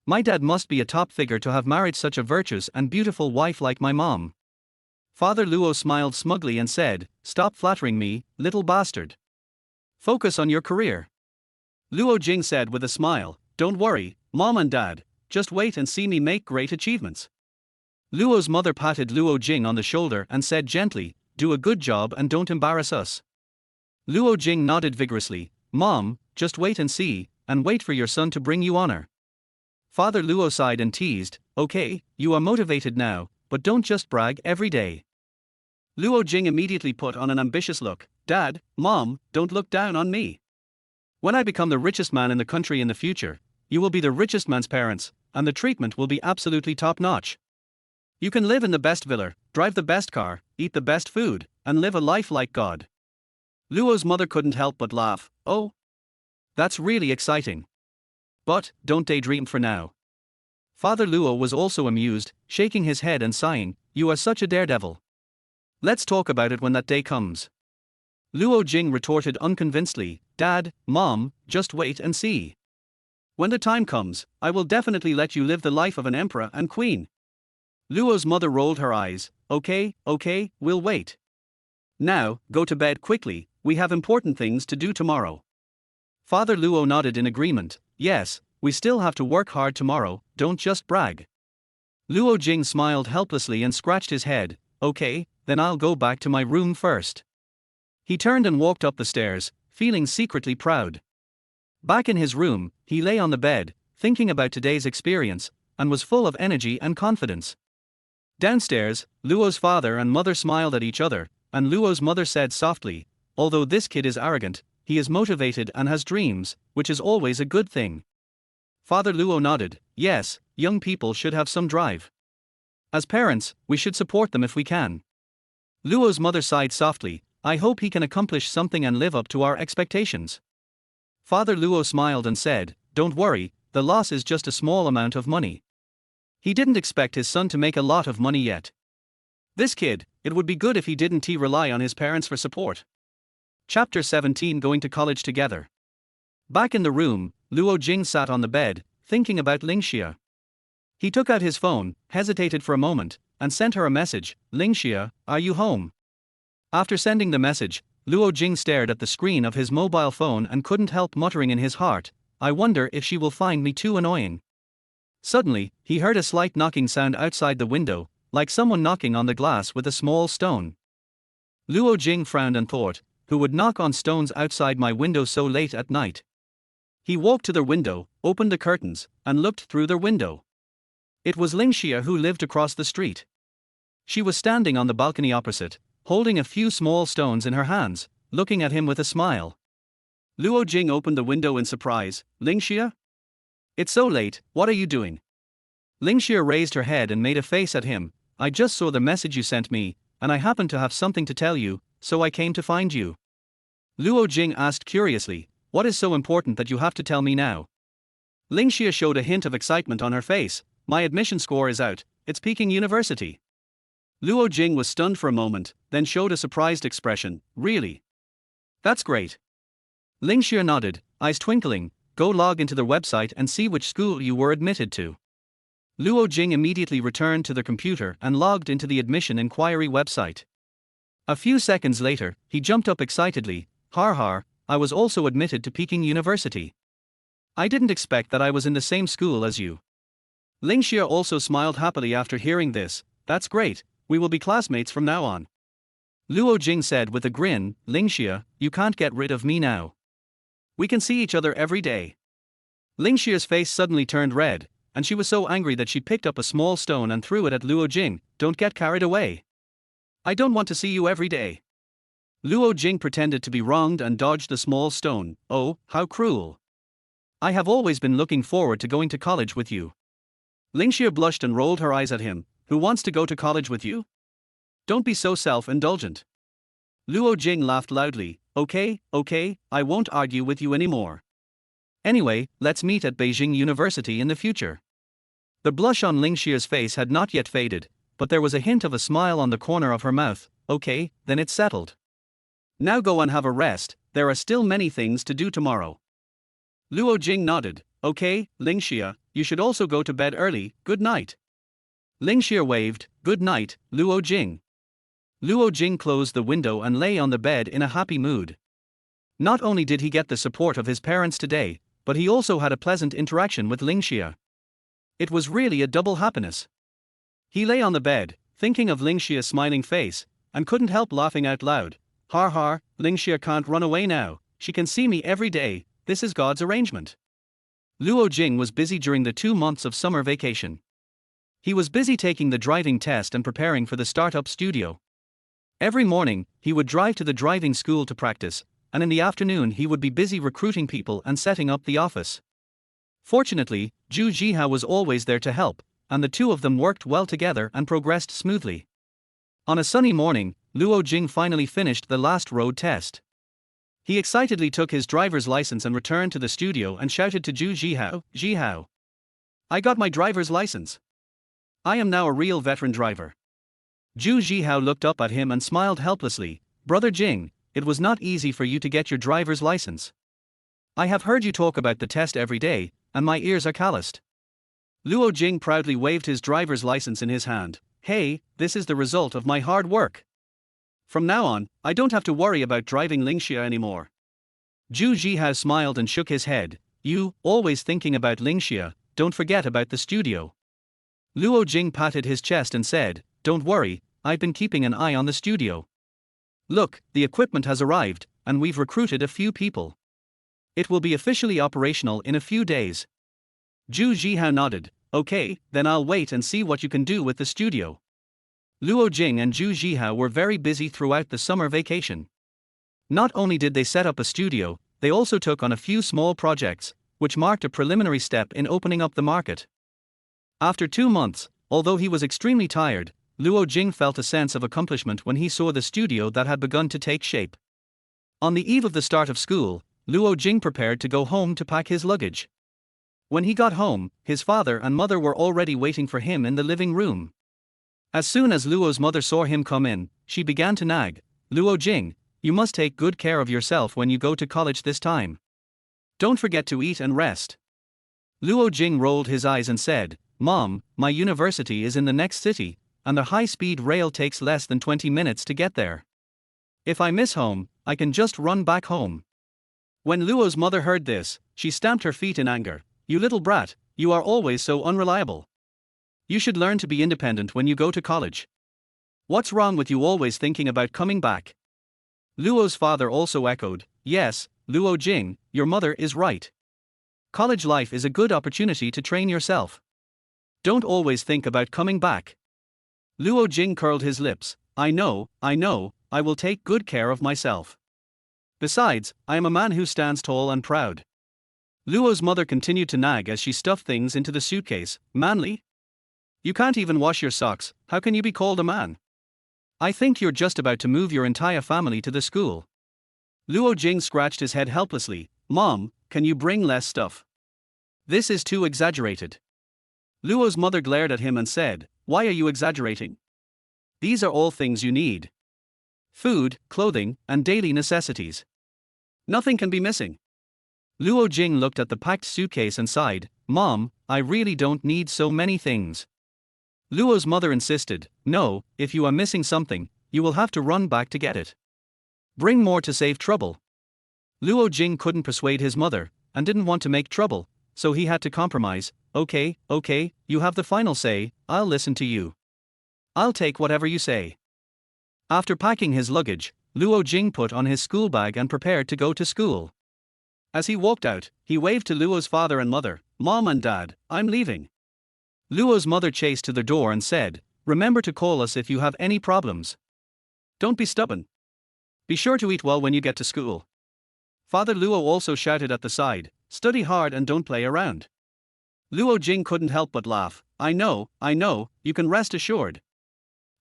My dad must be a top figure to have married such a virtuous and beautiful wife like my mom. Father Luo smiled smugly and said, Stop flattering me, little bastard. Focus on your career. Luo Jing said with a smile, Don't worry, Mom and Dad, just wait and see me make great achievements. Luo's mother patted Luo Jing on the shoulder and said gently, Do a good job and don't embarrass us. Luo Jing nodded vigorously, Mom, just wait and see, and wait for your son to bring you honor. Father Luo sighed and teased, Okay, you are motivated now, but don't just brag every day. Luo Jing immediately put on an ambitious look. Dad, Mom, don't look down on me. When I become the richest man in the country in the future, you will be the richest man's parents, and the treatment will be absolutely top-notch. You can live in the best villa, drive the best car, eat the best food, and live a life like God. Luo's mother couldn't help but laugh. Oh, that's really exciting. But, don't daydream for now. Father Luo was also amused, shaking his head and sighing, You are such a daredevil. Let's talk about it when that day comes. Luo Jing retorted unconvincedly, Dad, Mom, just wait and see. When the time comes, I will definitely let you live the life of an emperor and queen. Luo's mother rolled her eyes. Okay, we'll wait. Now, go to bed quickly, we have important things to do tomorrow. Father Luo nodded in agreement. Yes, we still have to work hard tomorrow, don't just brag. Luo Jing smiled helplessly and scratched his head. Okay, then I'll go back to my room first. He turned and walked up the stairs, feeling secretly proud. Back in his room, he lay on the bed, thinking about today's experience, and was full of energy and confidence. Downstairs, Luo's father and mother smiled at each other, and Luo's mother said softly, although this kid is arrogant, he is motivated and has dreams, which is always a good thing. Father Luo nodded. Yes, young people should have some drive. As parents, we should support them if we can. Luo's mother sighed softly. I hope he can accomplish something and live up to our expectations. Father Luo smiled and said, don't worry, the loss is just a small amount of money. He didn't expect his son to make a lot of money yet. This kid, it would be good if he didn't rely on his parents for support. Chapter 17. Going to college together. Back in the room, Luo Jing sat on the bed, thinking about Ling Xia. He took out his phone, hesitated for a moment, and sent her a message. Ling Xia, are you home? After sending the message, Luo Jing stared at the screen of his mobile phone and couldn't help muttering in his heart, I wonder if she will find me too annoying. Suddenly, he heard a slight knocking sound outside the window, like someone knocking on the glass with a small stone. Luo Jing frowned and thought, who would knock on stones outside my window so late at night? He walked to the window, opened the curtains, and looked through the window. It was Ling Xia who lived across the street. She was standing on the balcony opposite, holding a few small stones in her hands, looking at him with a smile. Luo Jing opened the window in surprise. Ling Xia? It's so late, what are you doing? Ling Xia raised her head and made a face at him. I just saw the message you sent me, and I happen to have something to tell you, so I came to find you. Luo Jing asked curiously, what is so important that you have to tell me now? Ling Xia showed a hint of excitement on her face. My admission score is out, it's Peking University. Luo Jing was stunned for a moment, then showed a surprised expression. Really? That's great. Ling Xia nodded, eyes twinkling. Go log into the website and see which school you were admitted to. Luo Jing immediately returned to the computer and logged into the admission inquiry website. A few seconds later, he jumped up excitedly. Har, I was also admitted to Peking University. I didn't expect that I was in the same school as you. Ling Xia also smiled happily after hearing this. That's great, we will be classmates from now on. Luo Jing said with a grin, Ling Xia, you can't get rid of me now. We can see each other every day. Ling Xia's face suddenly turned red, and she was so angry that she picked up a small stone and threw it at Luo Jing. Don't get carried away. I don't want to see you every day. Luo Jing pretended to be wronged and dodged the small stone. Oh, how cruel. I have always been looking forward to going to college with you. Ling Xia blushed and rolled her eyes at him. Who wants to go to college with you? Don't be so self-indulgent. Luo Jing laughed loudly. Okay, I won't argue with you anymore. Anyway, let's meet at Beijing University in the future. The blush on Ling Xia's face had not yet faded, but there was a hint of a smile on the corner of her mouth. Okay, then it's settled. Now go and have a rest, there are still many things to do tomorrow. Luo Jing nodded. Okay, Ling Xia, you should also go to bed early, good night. Ling Xia waved, good night, Luo Jing. Luo Jing closed the window and lay on the bed in a happy mood. Not only did he get the support of his parents today, but he also had a pleasant interaction with Ling Xia. It was really a double happiness. He lay on the bed, thinking of Ling Xia's smiling face, and couldn't help laughing out loud. Har, Ling Xia can't run away now, she can see me every day, this is God's arrangement. Luo Jing was busy during the 2 months of summer vacation. He was busy taking the driving test and preparing for the startup studio. Every morning, he would drive to the driving school to practice, and in the afternoon he would be busy recruiting people and setting up the office. Fortunately, Zhu Jihao was always there to help, and the two of them worked well together and progressed smoothly. On a sunny morning, Luo Jing finally finished the last road test. He excitedly took his driver's license and returned to the studio and shouted to Zhu Jihao, I got my driver's license. I am now a real veteran driver. Zhu Jihao looked up at him and smiled helplessly. Brother Jing, it was not easy for you to get your driver's license. I have heard you talk about the test every day, and my ears are calloused. Luo Jing proudly waved his driver's license in his hand. Hey, this is the result of my hard work. From now on, I don't have to worry about driving Ling Xia anymore. Zhu Zhihao smiled and shook his head. You, always thinking about Ling Xia, don't forget about the studio. Luo Jing patted his chest and said, don't worry, I've been keeping an eye on the studio. Look, the equipment has arrived, and we've recruited a few people. It will be officially operational in a few days. Zhu Zhihao nodded. Okay, then I'll wait and see what you can do with the studio. Luo Jing and Zhu Zhihao were very busy throughout the summer vacation. Not only did they set up a studio, they also took on a few small projects, which marked a preliminary step in opening up the market. After 2 months, although he was extremely tired, Luo Jing felt a sense of accomplishment when he saw the studio that had begun to take shape. On the eve of the start of school, Luo Jing prepared to go home to pack his luggage. When he got home, his father and mother were already waiting for him in the living room. As soon as Luo's mother saw him come in, she began to nag. Luo Jing, you must take good care of yourself when you go to college this time. Don't forget to eat and rest. Luo Jing rolled his eyes and said, Mom, my university is in the next city, and the high-speed rail takes less than 20 minutes to get there. If I miss home, I can just run back home. When Luo's mother heard this, she stamped her feet in anger. You little brat, you are always so unreliable. You should learn to be independent when you go to college. What's wrong with you always thinking about coming back? Luo's father also echoed, Yes, Luo Jing, your mother is right. College life is a good opportunity to train yourself. Don't always think about coming back. Luo Jing curled his lips. I know, I will take good care of myself. Besides, I am a man who stands tall and proud. Luo's mother continued to nag as she stuffed things into the suitcase. Manly? You can't even wash your socks, how can you be called a man? I think you're just about to move your entire family to the school. Luo Jing scratched his head helplessly. Mom, can you bring less stuff? This is too exaggerated. Luo's mother glared at him and said, Why are you exaggerating? These are all things you need. Food, clothing, and daily necessities. Nothing can be missing. Luo Jing looked at the packed suitcase and sighed, Mom, I really don't need so many things. Luo's mother insisted, No, if you are missing something, you will have to run back to get it. Bring more to save trouble. Luo Jing couldn't persuade his mother, and didn't want to make trouble, so he had to compromise. Okay, you have the final say, I'll listen to you. I'll take whatever you say. After packing his luggage, Luo Jing put on his school bag and prepared to go to school. As he walked out, he waved to Luo's father and mother, Mom and Dad, I'm leaving. Luo's mother chased to the door and said, Remember to call us if you have any problems. Don't be stubborn. Be sure to eat well when you get to school. Father Luo also shouted at the side, Study hard and don't play around. Luo Jing couldn't help but laugh. I know, you can rest assured.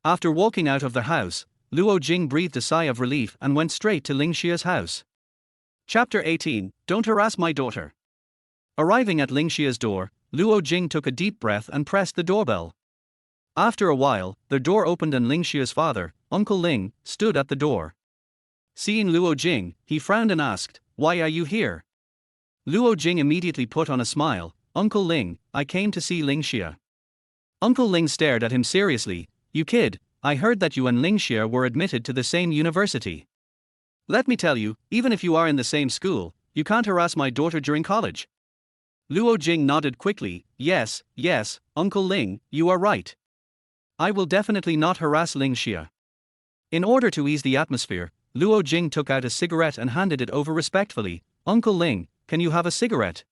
After walking out of the house, Luo Jing breathed a sigh of relief and went straight to Ling Xia's house. Chapter 18, Don't Harass My Daughter. Arriving at Ling Xia's door, Luo Jing took a deep breath and pressed the doorbell. After a while, the door opened and Ling Xia's father, Uncle Ling, stood at the door. Seeing Luo Jing, he frowned and asked, Why are you here? Luo Jing immediately put on a smile. Uncle Ling, I came to see Ling Xia. Uncle Ling stared at him seriously. You kid, I heard that you and Ling Xia were admitted to the same university. Let me tell you, even if you are in the same school, you can't harass my daughter during college. Luo Jing nodded quickly. Yes, Uncle Ling, you are right. I will definitely not harass Ling Xia. In order to ease the atmosphere, Luo Jing took out a cigarette and handed it over respectfully. Uncle Ling, can you have a cigarette?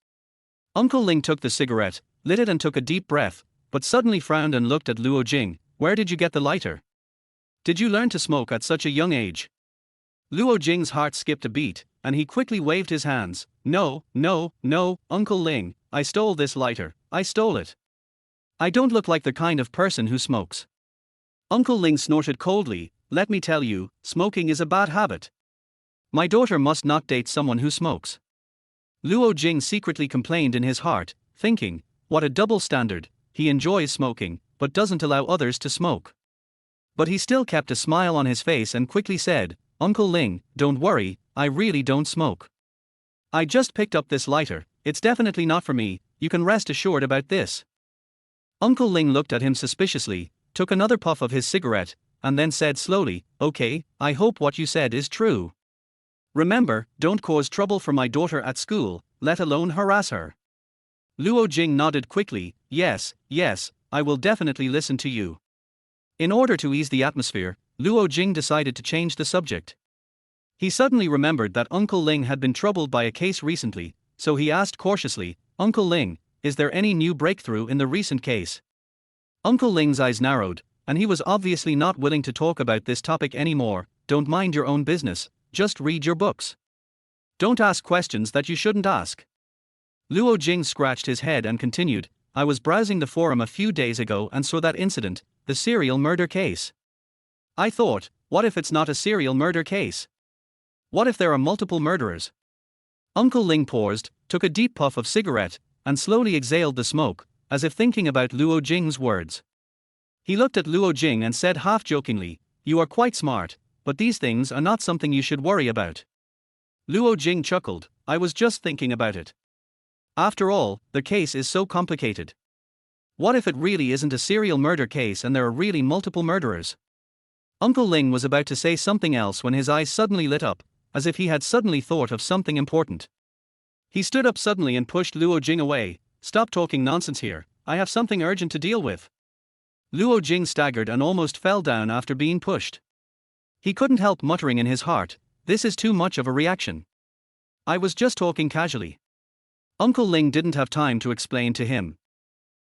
Uncle Ling took the cigarette, lit it and took a deep breath, but suddenly frowned and looked at Luo Jing. Where did you get the lighter? Did you learn to smoke at such a young age? Luo Jing's heart skipped a beat, and he quickly waved his hands. No, Uncle Ling, I stole this lighter, I stole it. I don't look like the kind of person who smokes. Uncle Ling snorted coldly. Let me tell you, smoking is a bad habit. My daughter must not date someone who smokes. Luo Jing secretly complained in his heart, thinking, what a double standard, he enjoys smoking, but doesn't allow others to smoke. But he still kept a smile on his face and quickly said, Uncle Ling, don't worry, I really don't smoke. I just picked up this lighter, it's definitely not for me, you can rest assured about this. Uncle Ling looked at him suspiciously, took another puff of his cigarette, and then said slowly, okay, I hope what you said is true. Remember, don't cause trouble for my daughter at school, let alone harass her. Luo Jing nodded quickly, yes, I will definitely listen to you. In order to ease the atmosphere, Luo Jing decided to change the subject. He suddenly remembered that Uncle Ling had been troubled by a case recently, so he asked cautiously, Uncle Ling, is there any new breakthrough in the recent case? Uncle Ling's eyes narrowed, and he was obviously not willing to talk about this topic anymore. Don't mind your own business, just read your books. Don't ask questions that you shouldn't ask. Luo Jing scratched his head and continued, I was browsing the forum a few days ago and saw that incident, the serial murder case. I thought, what if it's not a serial murder case? What if there are multiple murderers? Uncle Ling paused, took a deep puff of cigarette, and slowly exhaled the smoke, as if thinking about Luo Jing's words. He looked at Luo Jing and said half-jokingly, you are quite smart, but these things are not something you should worry about. Luo Jing chuckled, I was just thinking about it. After all, the case is so complicated. What if it really isn't a serial murder case and there are really multiple murderers? Uncle Ling was about to say something else when his eyes suddenly lit up, as if he had suddenly thought of something important. He stood up suddenly and pushed Luo Jing away. Stop talking nonsense here, I have something urgent to deal with. Luo Jing staggered and almost fell down after being pushed. He couldn't help muttering in his heart, this is too much of a reaction. I was just talking casually. Uncle Ling didn't have time to explain to him.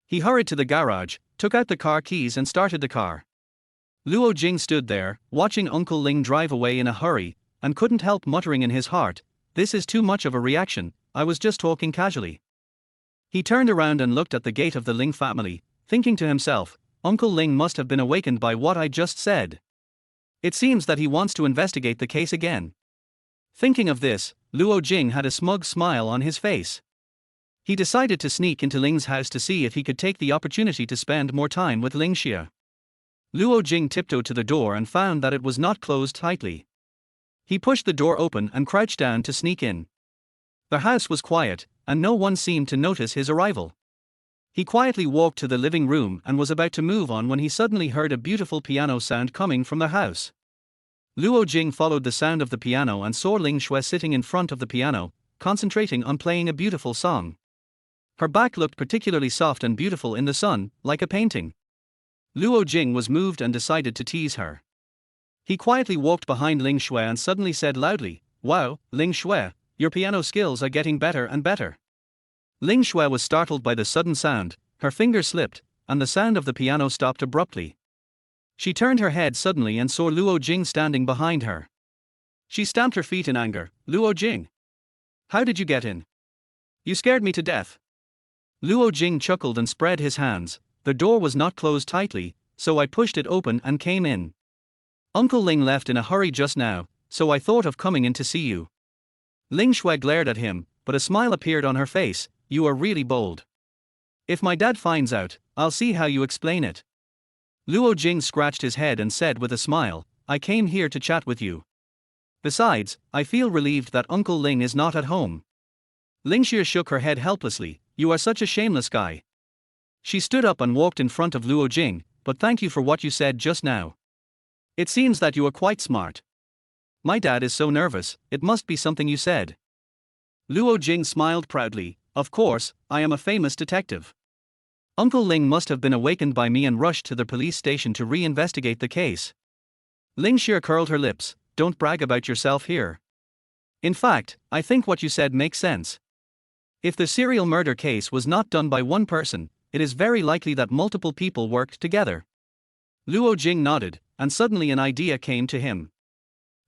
He hurried to the garage, took out the car keys and started the car. Luo Jing stood there, watching Uncle Ling drive away in a hurry, and couldn't help muttering in his heart, this is too much of a reaction, I was just talking casually. He turned around and looked at the gate of the Ling family, thinking to himself, Uncle Ling must have been awakened by what I just said. It seems that he wants to investigate the case again. Thinking of this, Luo Jing had a smug smile on his face. He decided to sneak into Ling's house to see if he could take the opportunity to spend more time with Ling Xia. Luo Jing tiptoed to the door and found that it was not closed tightly. He pushed the door open and crouched down to sneak in. The house was quiet, and no one seemed to notice his arrival. He quietly walked to the living room and was about to move on when he suddenly heard a beautiful piano sound coming from the house. Luo Jing followed the sound of the piano and saw Ling Xia sitting in front of the piano, concentrating on playing a beautiful song. Her back looked particularly soft and beautiful in the sun, like a painting. Luo Jing was moved and decided to tease her. He quietly walked behind Ling Xia and suddenly said loudly, Wow, Ling Xia, your piano skills are getting better and better. Ling Xia was startled by the sudden sound, her fingers slipped, and the sound of the piano stopped abruptly. She turned her head suddenly and saw Luo Jing standing behind her. She stamped her feet in anger, Luo Jing. How did you get in? You scared me to death. Luo Jing chuckled and spread his hands, the door was not closed tightly, so I pushed it open and came in. Uncle Ling left in a hurry just now, so I thought of coming in to see you. Ling Xia glared at him, but a smile appeared on her face, you are really bold. If my dad finds out, I'll see how you explain it. Luo Jing scratched his head and said with a smile, I came here to chat with you. Besides, I feel relieved that Uncle Ling is not at home. Ling Xia shook her head helplessly, you are such a shameless guy. She stood up and walked in front of Luo Jing, but thank you for what you said just now. It seems that you are quite smart. My dad is so nervous, it must be something you said. Luo Jing smiled proudly, of course, I am a famous detective. Uncle Ling must have been awakened by me and rushed to the police station to re-investigate the case. Ling Xia curled her lips, don't brag about yourself here. In fact, I think what you said makes sense. If the serial murder case was not done by one person, it is very likely that multiple people worked together. Luo Jing nodded, and suddenly an idea came to him.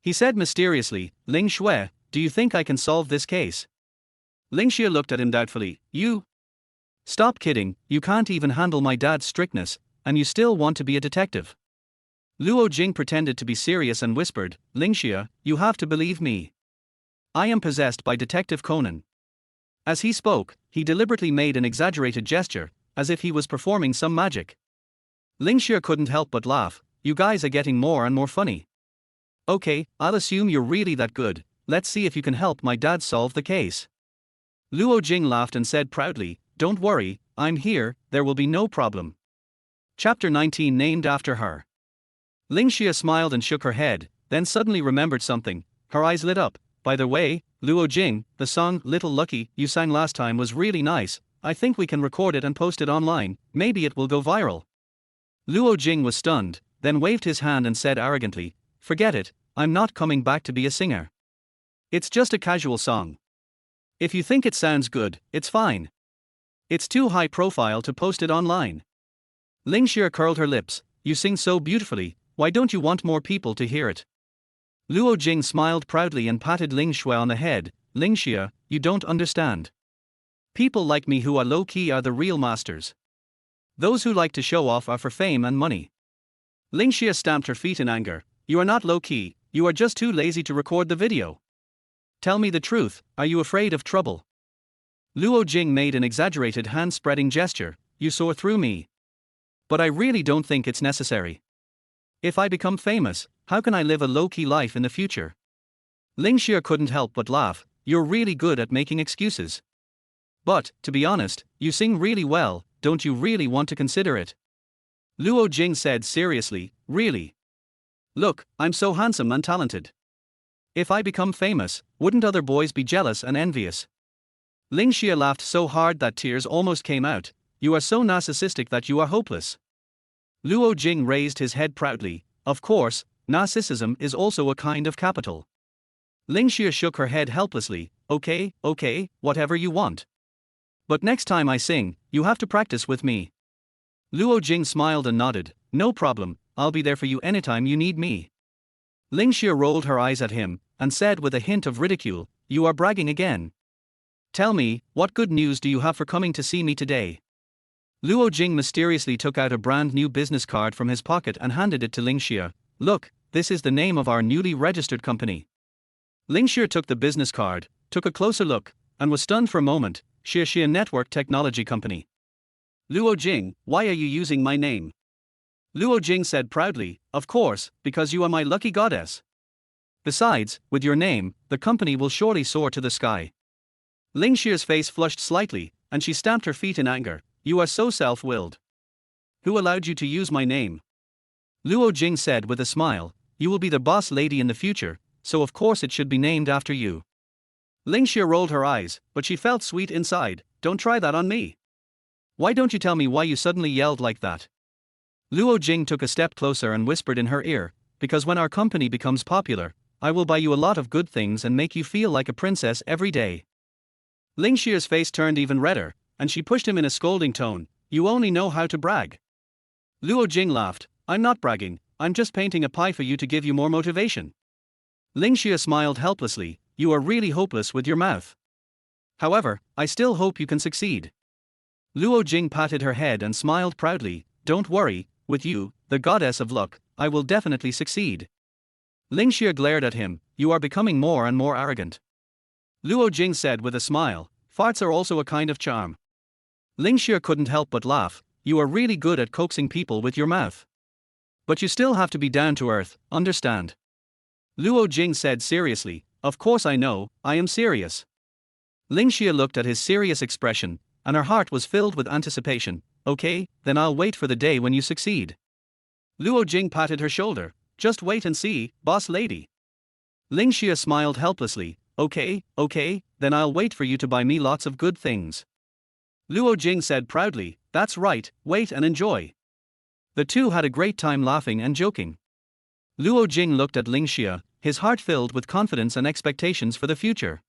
He said mysteriously, Ling Xia, do you think I can solve this case? Ling Xia looked at him doubtfully, you? Stop kidding, you can't even handle my dad's strictness, and you still want to be a detective. Luo Jing pretended to be serious and whispered, Ling Xia, you have to believe me. I am possessed by Detective Conan. As he spoke, he deliberately made an exaggerated gesture, as if he was performing some magic. Ling Xia couldn't help but laugh, you guys are getting more and more funny. Okay, I'll assume you're really that good, let's see if you can help my dad solve the case. Luo Jing laughed and said proudly, don't worry, I'm here, there will be no problem. Chapter 19 named after her. Ling Xia smiled and shook her head, then suddenly remembered something. Her eyes lit up. By the way, Luo Jing, the song Little Lucky you sang last time was really nice. I think we can record it and post it online, maybe it will go viral. Luo Jing was stunned, then waved his hand and said arrogantly, forget it, I'm not coming back to be a singer. It's just a casual song. If you think it sounds good, it's fine. It's too high profile to post it online. Ling Xia curled her lips, you sing so beautifully, why don't you want more people to hear it? Luo Jing smiled proudly and patted Ling Xia on the head, Ling Xia, you don't understand. People like me who are low-key are the real masters. Those who like to show off are for fame and money. Ling Xia stamped her feet in anger, you are not low-key, you are just too lazy to record the video. Tell me the truth, are you afraid of trouble? Luo Jing made an exaggerated hand-spreading gesture, you saw through me. But I really don't think it's necessary. If I become famous, how can I live a low-key life in the future? Ling Xia couldn't help but laugh, you're really good at making excuses. But, to be honest, you sing really well, don't you really want to consider it? Luo Jing said seriously, really? Look, I'm so handsome and talented. If I become famous, wouldn't other boys be jealous and envious? Ling Xia laughed so hard that tears almost came out, you are so narcissistic that you are hopeless. Luo Jing raised his head proudly, of course, narcissism is also a kind of capital. Ling Xia shook her head helplessly, okay, whatever you want. But next time I sing, you have to practice with me. Luo Jing smiled and nodded, no problem, I'll be there for you anytime you need me. Ling Xia rolled her eyes at him, and said with a hint of ridicule, you are bragging again. Tell me, what good news do you have for coming to see me today? Luo Jing mysteriously took out a brand new business card from his pocket and handed it to Ling Xia. Look, this is the name of our newly registered company. Ling Xia took the business card, took a closer look, and was stunned for a moment. Xia Network Technology Company. Luo Jing, why are you using my name? Luo Jing said proudly, of course, because you are my lucky goddess. Besides, with your name, the company will surely soar to the sky. Ling Xia's face flushed slightly, and she stamped her feet in anger. You are so self-willed. Who allowed you to use my name? Luo Jing said with a smile, you will be the boss lady in the future, so of course it should be named after you. Ling Xia rolled her eyes, but she felt sweet inside, don't try that on me. Why don't you tell me why you suddenly yelled like that? Luo Jing took a step closer and whispered in her ear, because when our company becomes popular, I will buy you a lot of good things and make you feel like a princess every day. Ling Xia's face turned even redder, and she pushed him in a scolding tone, you only know how to brag. Luo Jing laughed, I'm not bragging, I'm just painting a pie for you to give you more motivation. Ling Xia smiled helplessly, you are really hopeless with your mouth. However, I still hope you can succeed. Luo Jing patted her head and smiled proudly, don't worry, with you, the goddess of luck, I will definitely succeed. Ling Xia glared at him, you are becoming more and more arrogant. Luo Jing said with a smile, farts are also a kind of charm. Ling Xia couldn't help but laugh, you are really good at coaxing people with your mouth. But you still have to be down to earth, understand? Luo Jing said seriously, of course I know, I am serious. Ling Xia looked at his serious expression, and her heart was filled with anticipation. Okay, then I'll wait for the day when you succeed. Luo Jing patted her shoulder, just wait and see, boss lady. Ling Xia smiled helplessly, okay, then I'll wait for you to buy me lots of good things. Luo Jing said proudly, that's right, wait and enjoy. The two had a great time laughing and joking. Luo Jing looked at Ling Xia, his heart filled with confidence and expectations for the future.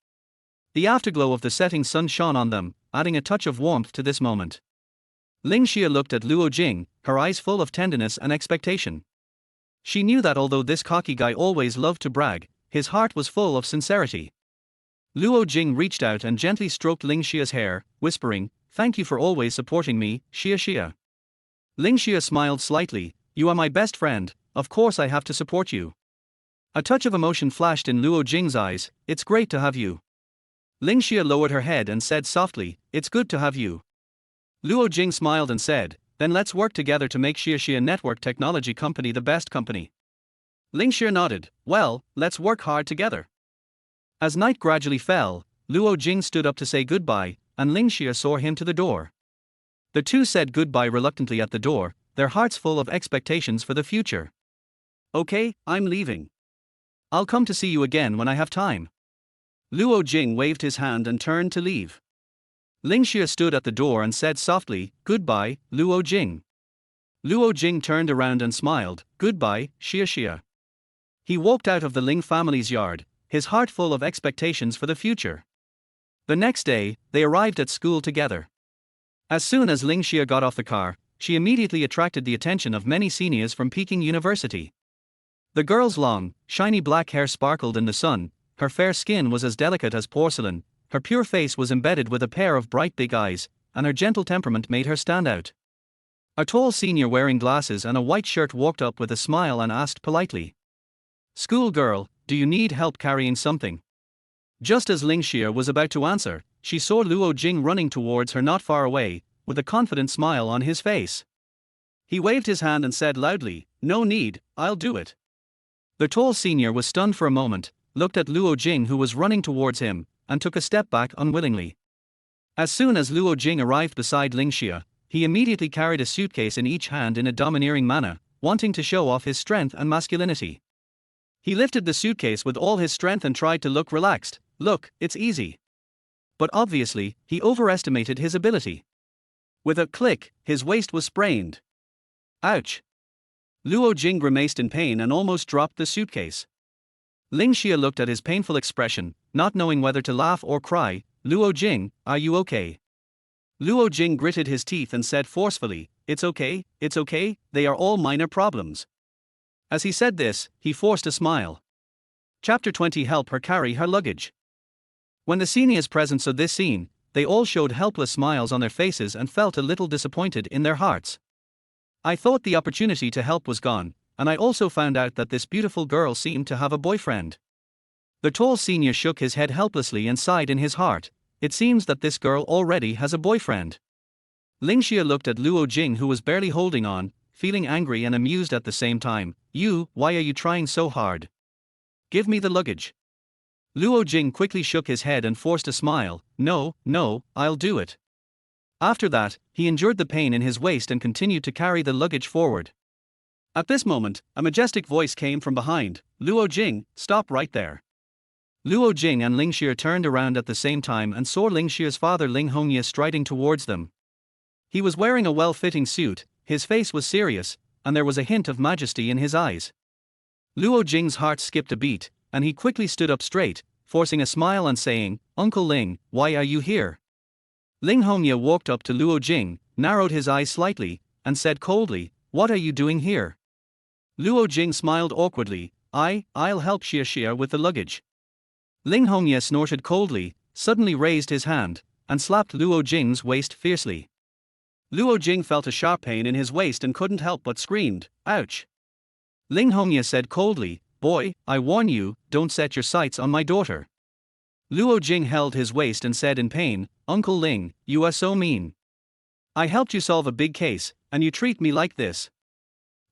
The afterglow of the setting sun shone on them, adding a touch of warmth to this moment. Ling Xia looked at Luo Jing, her eyes full of tenderness and expectation. She knew that although this cocky guy always loved to brag, his heart was full of sincerity. Luo Jing reached out and gently stroked Ling Xia's hair, whispering, thank you for always supporting me, Xia. Ling Xia smiled slightly, you are my best friend, of course I have to support you. A touch of emotion flashed in Luo Jing's eyes, it's great to have you. Ling Xia lowered her head and said softly, it's good to have you. Luo Jing smiled and said, then let's work together to make Xia Network Technology Company the best company. Ling Xia nodded, well, let's work hard together. As night gradually fell, Luo Jing stood up to say goodbye, and Ling Xia saw him to the door. The two said goodbye reluctantly at the door, their hearts full of expectations for the future. Okay, I'm leaving. I'll come to see you again when I have time. Luo Jing waved his hand and turned to leave. Ling Xia stood at the door and said softly, Goodbye, Luo Jing. Luo Jing turned around and smiled, Goodbye, Xia Xia. He walked out of the Ling family's yard, his heart full of expectations for the future. The next day, they arrived at school together. As soon as Ling Xia got off the car, she immediately attracted the attention of many seniors from Peking University. The girl's long, shiny black hair sparkled in the sun, her fair skin was as delicate as porcelain, her pure face was embedded with a pair of bright big eyes, and her gentle temperament made her stand out. A tall senior wearing glasses and a white shirt walked up with a smile and asked politely, Schoolgirl, do you need help carrying something? Just as Ling Xia was about to answer, she saw Luo Jing running towards her not far away, with a confident smile on his face. He waved his hand and said loudly, No need, I'll do it. The tall senior was stunned for a moment, looked at Luo Jing who was running towards him, and took a step back unwillingly. As soon as Luo Jing arrived beside Ling Xia, he immediately carried a suitcase in each hand in a domineering manner, wanting to show off his strength and masculinity. He lifted the suitcase with all his strength and tried to look relaxed. Look, it's easy. But obviously, he overestimated his ability. With a click, his waist was sprained. Ouch! Luo Jing grimaced in pain and almost dropped the suitcase. Ling Xia looked at his painful expression, not knowing whether to laugh or cry. Luo Jing, are you okay? Luo Jing gritted his teeth and said forcefully, it's okay, they are all minor problems. As he said this, he forced a smile. Chapter 20 Help her carry her luggage. When the seniors present saw this scene, they all showed helpless smiles on their faces and felt a little disappointed in their hearts. I thought the opportunity to help was gone, and I also found out that this beautiful girl seemed to have a boyfriend. The tall senior shook his head helplessly and sighed in his heart, it seems that this girl already has a boyfriend. Ling Xia looked at Luo Jing who was barely holding on, feeling angry and amused at the same time. Why are you trying so hard? Give me the luggage. Luo Jing quickly shook his head and forced a smile. No, I'll do it. After that, he endured the pain in his waist and continued to carry the luggage forward. At this moment, a majestic voice came from behind. Luo Jing, stop right there. Luo Jing and Ling Xia turned around at the same time and saw Ling Xia's father Ling Hongye striding towards them. He was wearing a well-fitting suit, his face was serious, and there was a hint of majesty in his eyes. Luo Jing's heart skipped a beat, and he quickly stood up straight, forcing a smile and saying, Uncle Ling, why are you here? Ling Hongye walked up to Luo Jing, narrowed his eyes slightly, and said coldly, What are you doing here? Luo Jing smiled awkwardly, I'll help Xia Xia with the luggage. Ling Hongye snorted coldly, suddenly raised his hand, and slapped Luo Jing's waist fiercely. Luo Jing felt a sharp pain in his waist and couldn't help but screamed, Ouch! Ling Hongye said coldly, Boy, I warn you, don't set your sights on my daughter. Luo Jing held his waist and said in pain, Uncle Ling, you are so mean. I helped you solve a big case, and you treat me like this.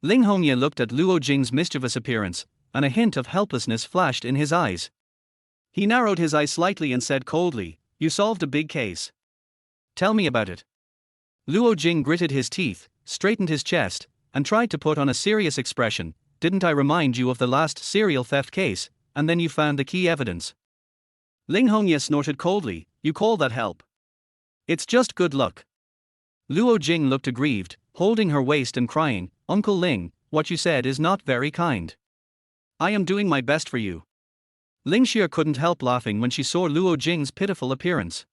Ling Hongye looked at Luo Jing's mischievous appearance, and a hint of helplessness flashed in his eyes. He narrowed his eyes slightly and said coldly, You solved a big case. Tell me about it. Luo Jing gritted his teeth, straightened his chest, and tried to put on a serious expression. Didn't I remind you of the last serial theft case, and then you found the key evidence? Ling Hongye snorted coldly, You call that help? It's just good luck. Luo Jing looked aggrieved, holding her waist and crying, Uncle Ling, what you said is not very kind. I am doing my best for you. Ling Xia couldn't help laughing when she saw Luo Jing's pitiful appearance.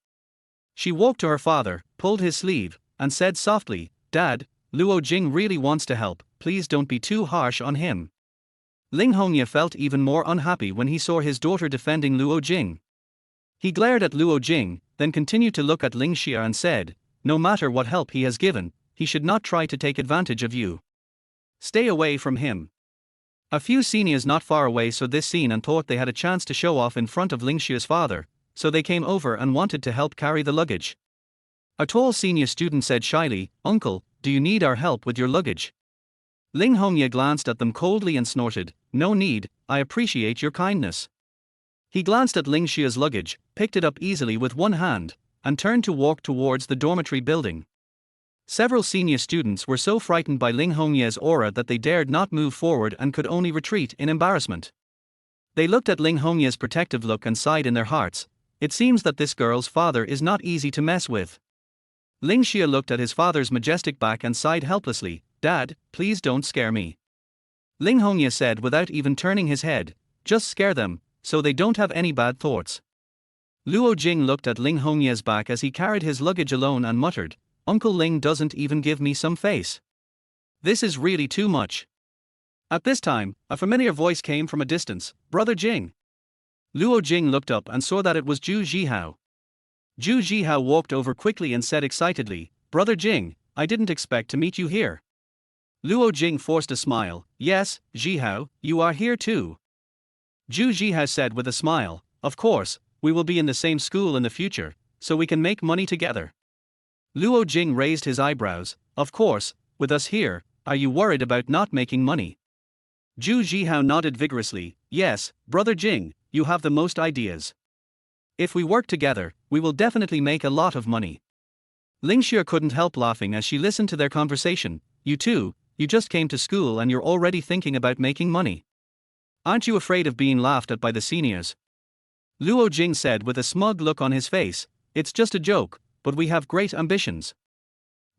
She walked to her father, pulled his sleeve, and said softly, Dad, Luo Jing really wants to help, please don't be too harsh on him. Ling Hongye felt even more unhappy when he saw his daughter defending Luo Jing. He glared at Luo Jing, then continued to look at Ling Xia and said, No matter what help he has given, he should not try to take advantage of you. Stay away from him. A few seniors not far away saw this scene and thought they had a chance to show off in front of Ling Xia's father, so they came over and wanted to help carry the luggage. A tall senior student said shyly, Uncle, do you need our help with your luggage? Ling Hongye glanced at them coldly and snorted, No need, I appreciate your kindness. He glanced at Ling Xia's luggage, picked it up easily with one hand, and turned to walk towards the dormitory building. Several senior students were so frightened by Ling Hongye's aura that they dared not move forward and could only retreat in embarrassment. They looked at Ling Hongye's protective look and sighed in their hearts. It seems that this girl's father is not easy to mess with. Ling Xia looked at his father's majestic back and sighed helplessly. Dad, please don't scare me. Ling Hongye said without even turning his head, just scare them, so they don't have any bad thoughts. Luo Jing looked at Ling Hongye's back as he carried his luggage alone and muttered, Uncle Ling doesn't even give me some face. This is really too much. At this time, a familiar voice came from a distance, Brother Jing. Luo Jing looked up and saw that it was Zhu Zhihao. Zhu Zhihao walked over quickly and said excitedly, Brother Jing, I didn't expect to meet you here. Luo Jing forced a smile. Yes, Zhihao, you are here too. Zhu Zhihao said with a smile, of course, we will be in the same school in the future, so we can make money together. Luo Jing raised his eyebrows. Of course, with us here, are you worried about not making money? Zhu Zhihao nodded vigorously. Yes, Brother Jing, you have the most ideas. If we work together, we will definitely make a lot of money. Ling Xia couldn't help laughing as she listened to their conversation. You two, you just came to school and you're already thinking about making money. Aren't you afraid of being laughed at by the seniors? Luo Jing said with a smug look on his face. It's just a joke, but we have great ambitions.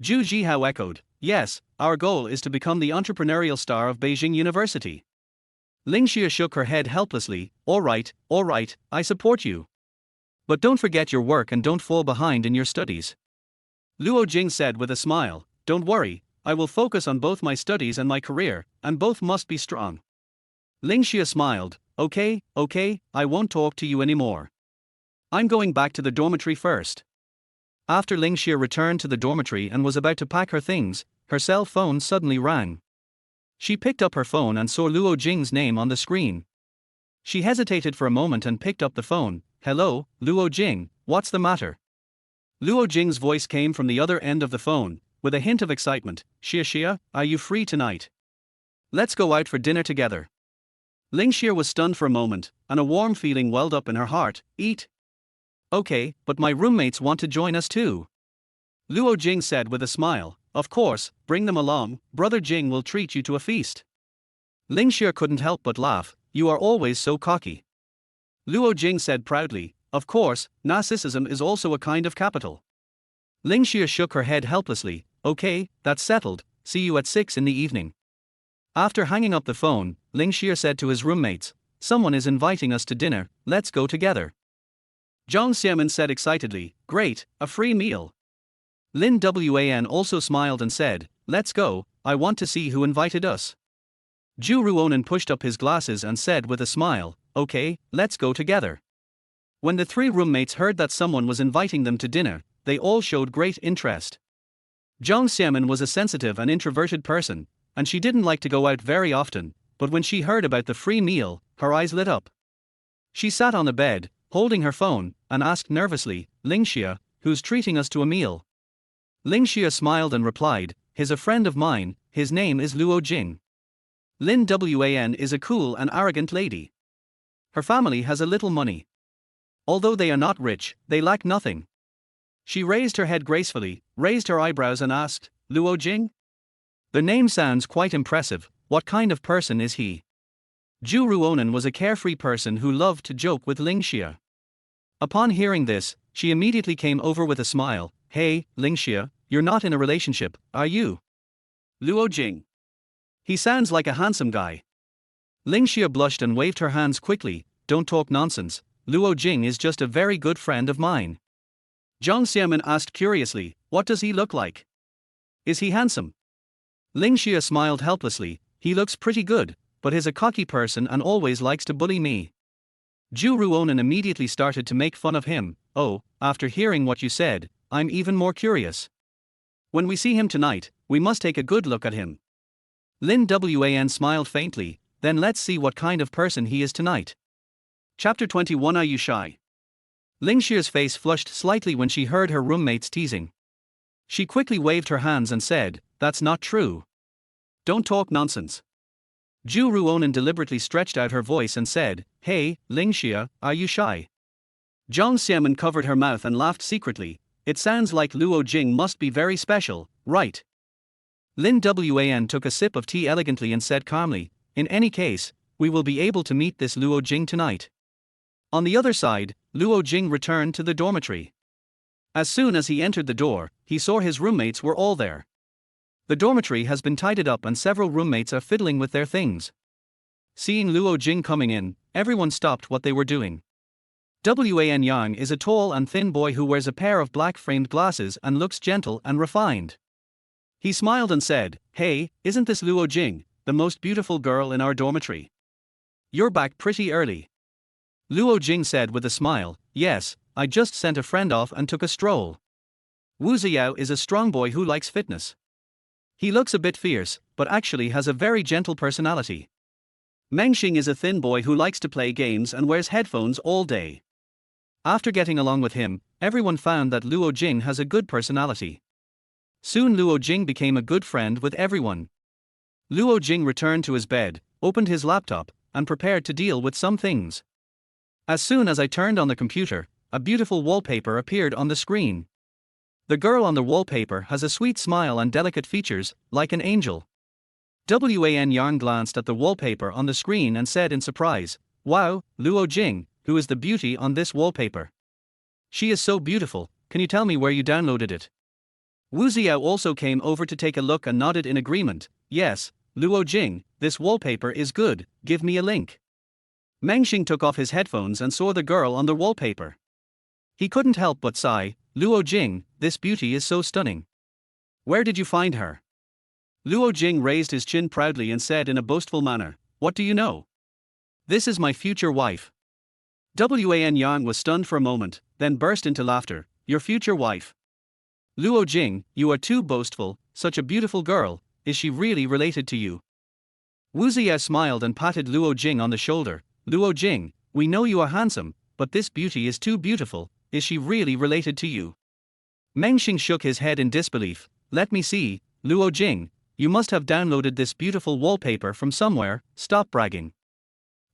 Zhu Zhihao echoed. Yes, our goal is to become the entrepreneurial star of Beijing University. Ling Xia shook her head helplessly. All right, I support you. But don't forget your work and don't fall behind in your studies. Luo Jing said with a smile, don't worry, I will focus on both my studies and my career, and both must be strong. Ling Xia smiled, okay, I won't talk to you anymore. I'm going back to the dormitory first. After Ling Xia returned to the dormitory and was about to pack her things, her cell phone suddenly rang. She picked up her phone and saw Luo Jing's name on the screen. She hesitated for a moment and picked up the phone. Hello, Luo Jing, what's the matter? Luo Jing's voice came from the other end of the phone, with a hint of excitement. Xia, are you free tonight? Let's go out for dinner together. Ling Xia was stunned for a moment, and a warm feeling welled up in her heart. Eat? Okay, but my roommates want to join us too. Luo Jing said with a smile. Of course, bring them along, Brother Jing will treat you to a feast. Ling Xia couldn't help but laugh. You are always so cocky. Luo Jing said proudly, of course, narcissism is also a kind of capital. Ling Xia shook her head helplessly. Okay, that's settled, see you at 6 in the evening. After hanging up the phone, Ling Xia said to his roommates, someone is inviting us to dinner, let's go together. Zhang Xiamen said excitedly, great, a free meal. Lin Wan also smiled and said, let's go, I want to see who invited us. Zhu Ruonan pushed up his glasses and said with a smile, okay, let's go together. When the three roommates heard that someone was inviting them to dinner, they all showed great interest. Zhang Xiamen was a sensitive and introverted person, and she didn't like to go out very often, but when she heard about the free meal, her eyes lit up. She sat on the bed, holding her phone, and asked nervously, Ling Xia, who's treating us to a meal? Ling Xia smiled and replied, he's a friend of mine, his name is Luo Jing. Lin Wan is a cool and arrogant lady. Her family has a little money. Although they are not rich, they lack nothing. She raised her head gracefully, raised her eyebrows and asked, Luo Jing? The name sounds quite impressive, what kind of person is he? Zhu Ruonan was a carefree person who loved to joke with Ling Xia. Upon hearing this, she immediately came over with a smile. Hey, Ling Xia, you're not in a relationship, are you? Luo Jing. He sounds like a handsome guy. Ling Xia blushed and waved her hands quickly. Don't talk nonsense, Luo Jing is just a very good friend of mine. Zhang Xiamen asked curiously, what does he look like? Is he handsome? Ling Xia smiled helplessly. He looks pretty good, but he's a cocky person and always likes to bully me. Zhu Ruonan immediately started to make fun of him. Oh, after hearing what you said, I'm even more curious. When we see him tonight, we must take a good look at him. Lin Wan smiled faintly. Then let's see what kind of person he is tonight. Chapter 21. Are you shy? Ling Xia's face flushed slightly when she heard her roommates teasing. She quickly waved her hands and said, that's not true. Don't talk nonsense. Ju Ruonan deliberately stretched out her voice and said, "Hey, Ling Xia, are you shy?" Zhang Xiamen covered her mouth and laughed secretly. "It sounds like Luo Jing must be very special, right?" Lin Wan took a sip of tea elegantly and said calmly, "In any case, we will be able to meet this Luo Jing tonight." On the other side, Luo Jing returned to the dormitory. As soon as he entered the door, he saw his roommates were all there. The dormitory has been tidied up and several roommates are fiddling with their things. Seeing Luo Jing coming in, everyone stopped what they were doing. Wan Yang is a tall and thin boy who wears a pair of black-framed glasses and looks gentle and refined. He smiled and said, "Hey, isn't this Luo Jing, the most beautiful girl in our dormitory? You're back pretty early." Luo Jing said with a smile, "Yes, I just sent a friend off and took a stroll." Wu Ziao is a strong boy who likes fitness. He looks a bit fierce, but actually has a very gentle personality. Meng Xing is a thin boy who likes to play games and wears headphones all day. After getting along with him, everyone found that Luo Jing has a good personality. Soon Luo Jing became a good friend with everyone. Luo Jing returned to his bed, opened his laptop, and prepared to deal with some things. As soon as I turned on the computer, a beautiful wallpaper appeared on the screen. The girl on the wallpaper has a sweet smile and delicate features, like an angel. Wan Yarn glanced at the wallpaper on the screen and said in surprise, "Wow, Luo Jing, who is the beauty on this wallpaper? She is so beautiful, can you tell me where you downloaded it?" Wu Ziao also came over to take a look and nodded in agreement, "Yes, Luo Jing, this wallpaper is good, give me a link." Meng Xing took off his headphones and saw the girl on the wallpaper. He couldn't help but sigh, "Luo Jing, this beauty is so stunning. Where did you find her?" Luo Jing raised his chin proudly and said in a boastful manner, "What do you know? This is my future wife." Wan Yang was stunned for a moment, then burst into laughter, "Your future wife? Luo Jing, you are too boastful, such a beautiful girl, is she really related to you?" Wu Ziya smiled and patted Luo Jing on the shoulder, "Luo Jing, we know you are handsome, but this beauty is too beautiful, is she really related to you?" Meng Xing shook his head in disbelief, "Let me see, Luo Jing, you must have downloaded this beautiful wallpaper from somewhere, stop bragging."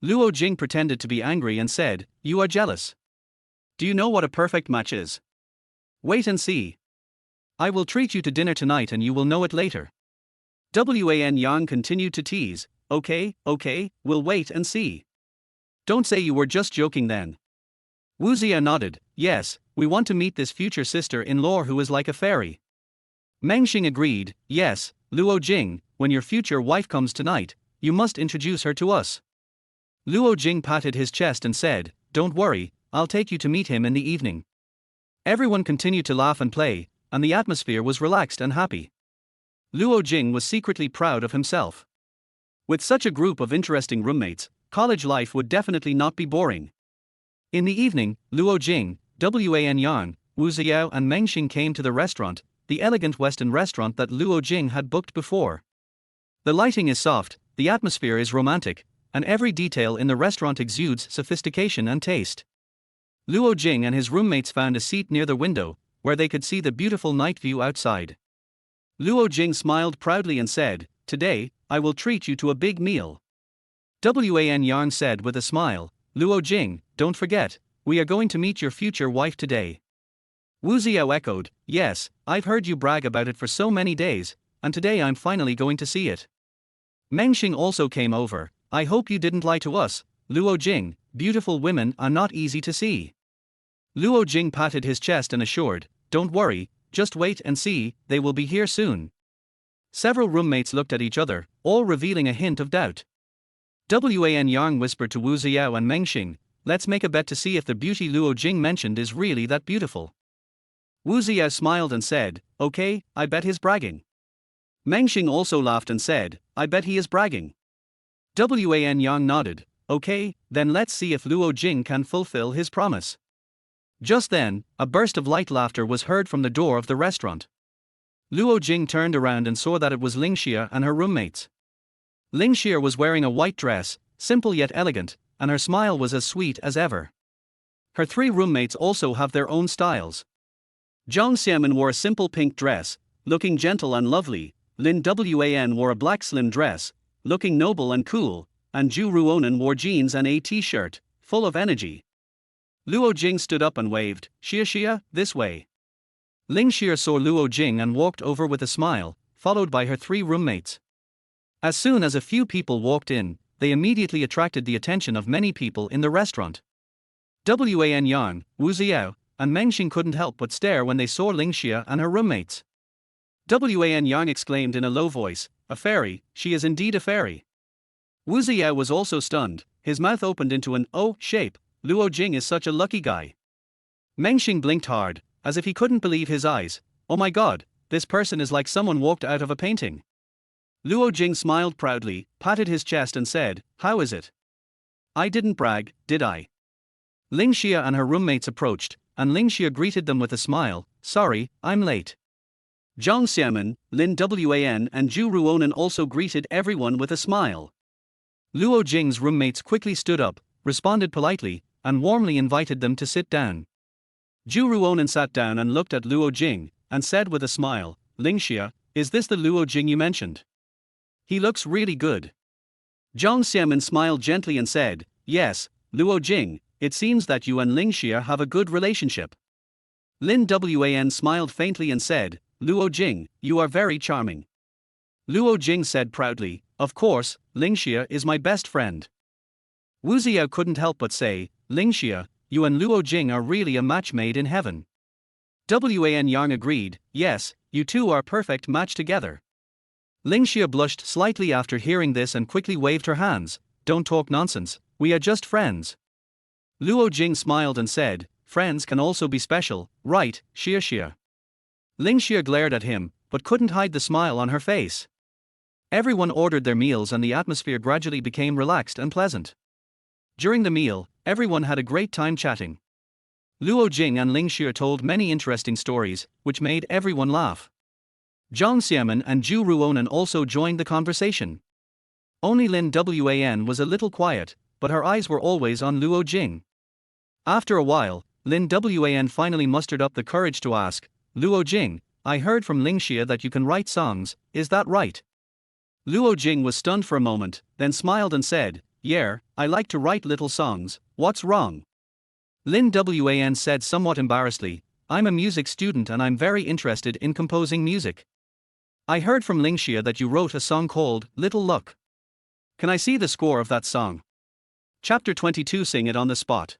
Luo Jing pretended to be angry and said, "You are jealous. Do you know what a perfect match is? Wait and see. I will treat you to dinner tonight and you will know it later." Wan Yang continued to tease, okay, we'll wait and see. Don't say you were just joking then." Wu Zia nodded, "Yes, we want to meet this future sister-in-law who is like a fairy." Meng Xing agreed, "Yes, Luo Jing, when your future wife comes tonight, you must introduce her to us." Luo Jing patted his chest and said, "Don't worry, I'll take you to meet him in the evening." Everyone continued to laugh and play, and the atmosphere was relaxed and happy. Luo Jing was secretly proud of himself. With such a group of interesting roommates, college life would definitely not be boring. In the evening, Luo Jing, Wan Yang, Wu Ziao and Meng Xing came to the restaurant, the elegant Western restaurant that Luo Jing had booked before. The lighting is soft, the atmosphere is romantic, and every detail in the restaurant exudes sophistication and taste. Luo Jing and his roommates found a seat near the window, where they could see the beautiful night view outside. Luo Jing smiled proudly and said, "Today, I will treat you to a big meal." Wan Yang said with a smile, "Luo Jing, don't forget, we are going to meet your future wife today." Wu Ziao echoed, "Yes, I've heard you brag about it for so many days, and today I'm finally going to see it." Meng Xing also came over, "I hope you didn't lie to us, Luo Jing, beautiful women are not easy to see." Luo Jing patted his chest and assured, "Don't worry, just wait and see, they will be here soon." Several roommates looked at each other, all revealing a hint of doubt. Wan Yang whispered to Wu Ziao and Meng Xing, "Let's make a bet to see if the beauty Luo Jing mentioned is really that beautiful." Wu Ziao smiled and said, "Okay, I bet he's bragging." Meng Xing also laughed and said, "I bet he is bragging." Wan Yang nodded, "Okay, then let's see if Luo Jing can fulfill his promise." Just then, a burst of light laughter was heard from the door of the restaurant. Luo Jing turned around and saw that it was Ling Xia and her roommates. Ling Xia was wearing a white dress, simple yet elegant, and her smile was as sweet as ever. Her three roommates also have their own styles. Zhang Xiamen wore a simple pink dress, looking gentle and lovely. Lin Wan wore a black slim dress, looking noble and cool, and Zhu Ruonan wore jeans and a t-shirt, full of energy. Luo Jing stood up and waved, Xia, this way. Ling Xia saw Luo Jing and walked over with a smile, followed by her 3 roommates. As soon as a few people walked in, they immediately attracted the attention of many people in the restaurant. Wan Yang, Wu Ziao, and Mengxing couldn't help but stare when they saw Ling Xia and her roommates. Wan Yang exclaimed in a low voice, a fairy, she is indeed a fairy. Wu Ziao was also stunned, his mouth opened into an O shape, Luo Jing is such a lucky guy. Mengxing blinked hard, as if he couldn't believe his eyes, oh my god, this person is like someone walked out of a painting. Luo Jing smiled proudly, patted his chest and said, how is it? I didn't brag, did I? Ling Xia and her roommates approached, and Ling Xia greeted them with a smile, sorry, I'm late. Zhang Xiamen, Lin Wan and Zhu Ruonan also greeted everyone with a smile. Luo Jing's roommates quickly stood up, responded politely, and warmly invited them to sit down. Zhu Ruonan sat down and looked at Luo Jing, and said with a smile, Ling Xia, is this the Luo Jing you mentioned? He looks really good. Zhang Xiamen smiled gently and said, yes, Luo Jing, it seems that you and Ling Xia have a good relationship. Lin Wan smiled faintly and said, Luo Jing, you are very charming. Luo Jing said proudly, of course, Ling Xia is my best friend. Wu Ziao couldn't help but say, Ling Xia, you and Luo Jing are really a match made in heaven. Wan Yang agreed, yes, you two are a perfect match together. Ling Xia blushed slightly after hearing this and quickly waved her hands, don't talk nonsense, we are just friends. Luo Jing smiled and said, friends can also be special, right, Xia. Ling Xia glared at him, but couldn't hide the smile on her face. Everyone ordered their meals and the atmosphere gradually became relaxed and pleasant. During the meal, everyone had a great time chatting. Luo Jing and Ling Xia told many interesting stories, which made everyone laugh. Zhang Xiamen and Zhu Ruonan also joined the conversation. Only Lin Wan was a little quiet, but her eyes were always on Luo Jing. After a while, Lin Wan finally mustered up the courage to ask, Luo Jing, I heard from Ling Xia that you can write songs, is that right? Luo Jing was stunned for a moment, then smiled and said, yeah, I like to write little songs, what's wrong? Lin Wan said somewhat embarrassedly, I'm a music student and I'm very interested in composing music. I heard from Ling Xia that you wrote a song called Little Luck. Can I see the score of that song? Chapter 22 Sing it on the spot.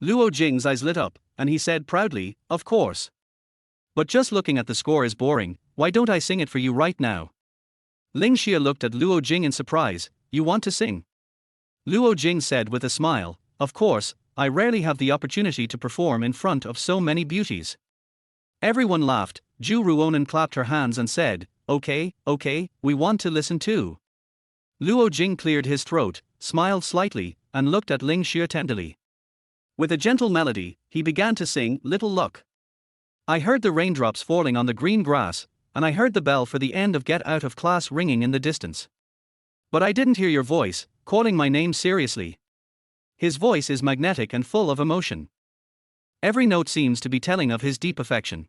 Luo Jing's eyes lit up, and he said proudly, of course. But just looking at the score is boring, why don't I sing it for you right now? Ling Xia looked at Luo Jing in surprise, you want to sing? Luo Jing said with a smile, of course, I rarely have the opportunity to perform in front of so many beauties. Everyone laughed, Zhu Ruonan clapped her hands and said, okay, we want to listen too. Luo Jing cleared his throat, smiled slightly, and looked at Ling Xia tenderly. With a gentle melody, he began to sing Little Luck. I heard the raindrops falling on the green grass, and I heard the bell for the end of get out of class ringing in the distance. But I didn't hear your voice, calling my name seriously. His voice is magnetic and full of emotion. Every note seems to be telling of his deep affection.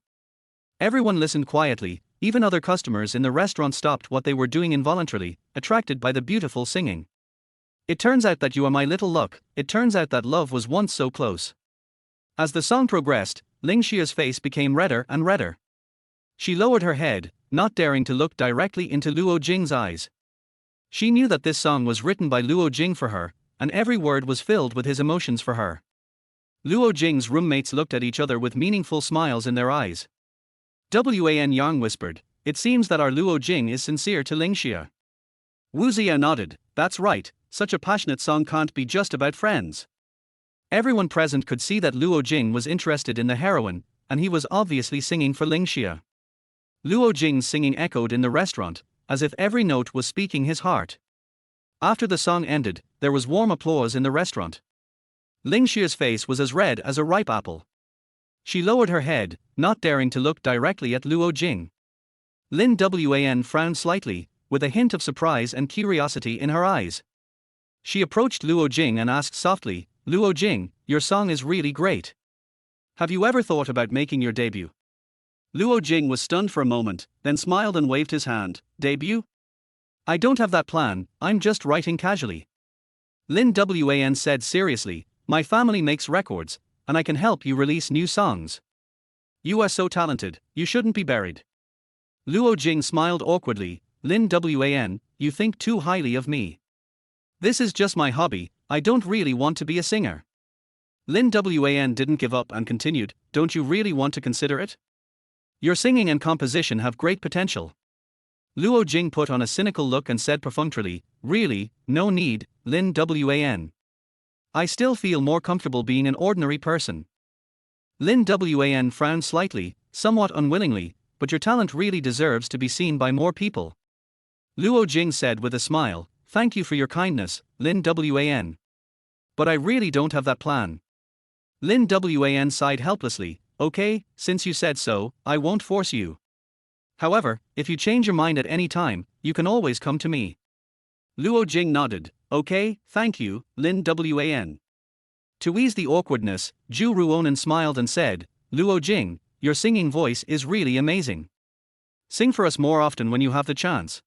Everyone listened quietly, even other customers in the restaurant stopped what they were doing involuntarily, attracted by the beautiful singing. It turns out that you are my little luck, it turns out that love was once so close. As the song progressed, Ling Xia's face became redder and redder. She lowered her head, not daring to look directly into Luo Jing's eyes. She knew that this song was written by Luo Jing for her, and every word was filled with his emotions for her. Luo Jing's roommates looked at each other with meaningful smiles in their eyes. Wan Yang whispered, it seems that our Luo Jing is sincere to Ling Xia. Wu Ziao nodded, that's right, such a passionate song can't be just about friends. Everyone present could see that Luo Jing was interested in the heroine, and he was obviously singing for Ling Xia. Luo Jing's singing echoed in the restaurant, as if every note was speaking his heart. After the song ended, there was warm applause in the restaurant. Ling Xia's face was as red as a ripe apple. She lowered her head, not daring to look directly at Luo Jing. Lin Wan frowned slightly, with a hint of surprise and curiosity in her eyes. She approached Luo Jing and asked softly, Luo Jing, your song is really great. Have you ever thought about making your debut? Luo Jing was stunned for a moment, then smiled and waved his hand, debut? I don't have that plan, I'm just writing casually. Lin Wan said seriously, my family makes records, and I can help you release new songs. You are so talented, you shouldn't be buried. Luo Jing smiled awkwardly, Lin Wan, you think too highly of me. This is just my hobby, I don't really want to be a singer. Lin Wan didn't give up and continued, don't you really want to consider it? Your singing and composition have great potential. Luo Jing put on a cynical look and said perfunctorily, really, no need, Lin Wan. I still feel more comfortable being an ordinary person. Lin Wan frowned slightly, somewhat unwillingly, but your talent really deserves to be seen by more people. Luo Jing said with a smile, thank you for your kindness, Lin Wan. But I really don't have that plan. Lin Wan sighed helplessly, okay, since you said so, I won't force you. However, if you change your mind at any time, you can always come to me. Luo Jing nodded, okay, thank you, Lin Wan. To ease the awkwardness, Zhu Ruonan smiled and said, Luo Jing, your singing voice is really amazing. Sing for us more often when you have the chance.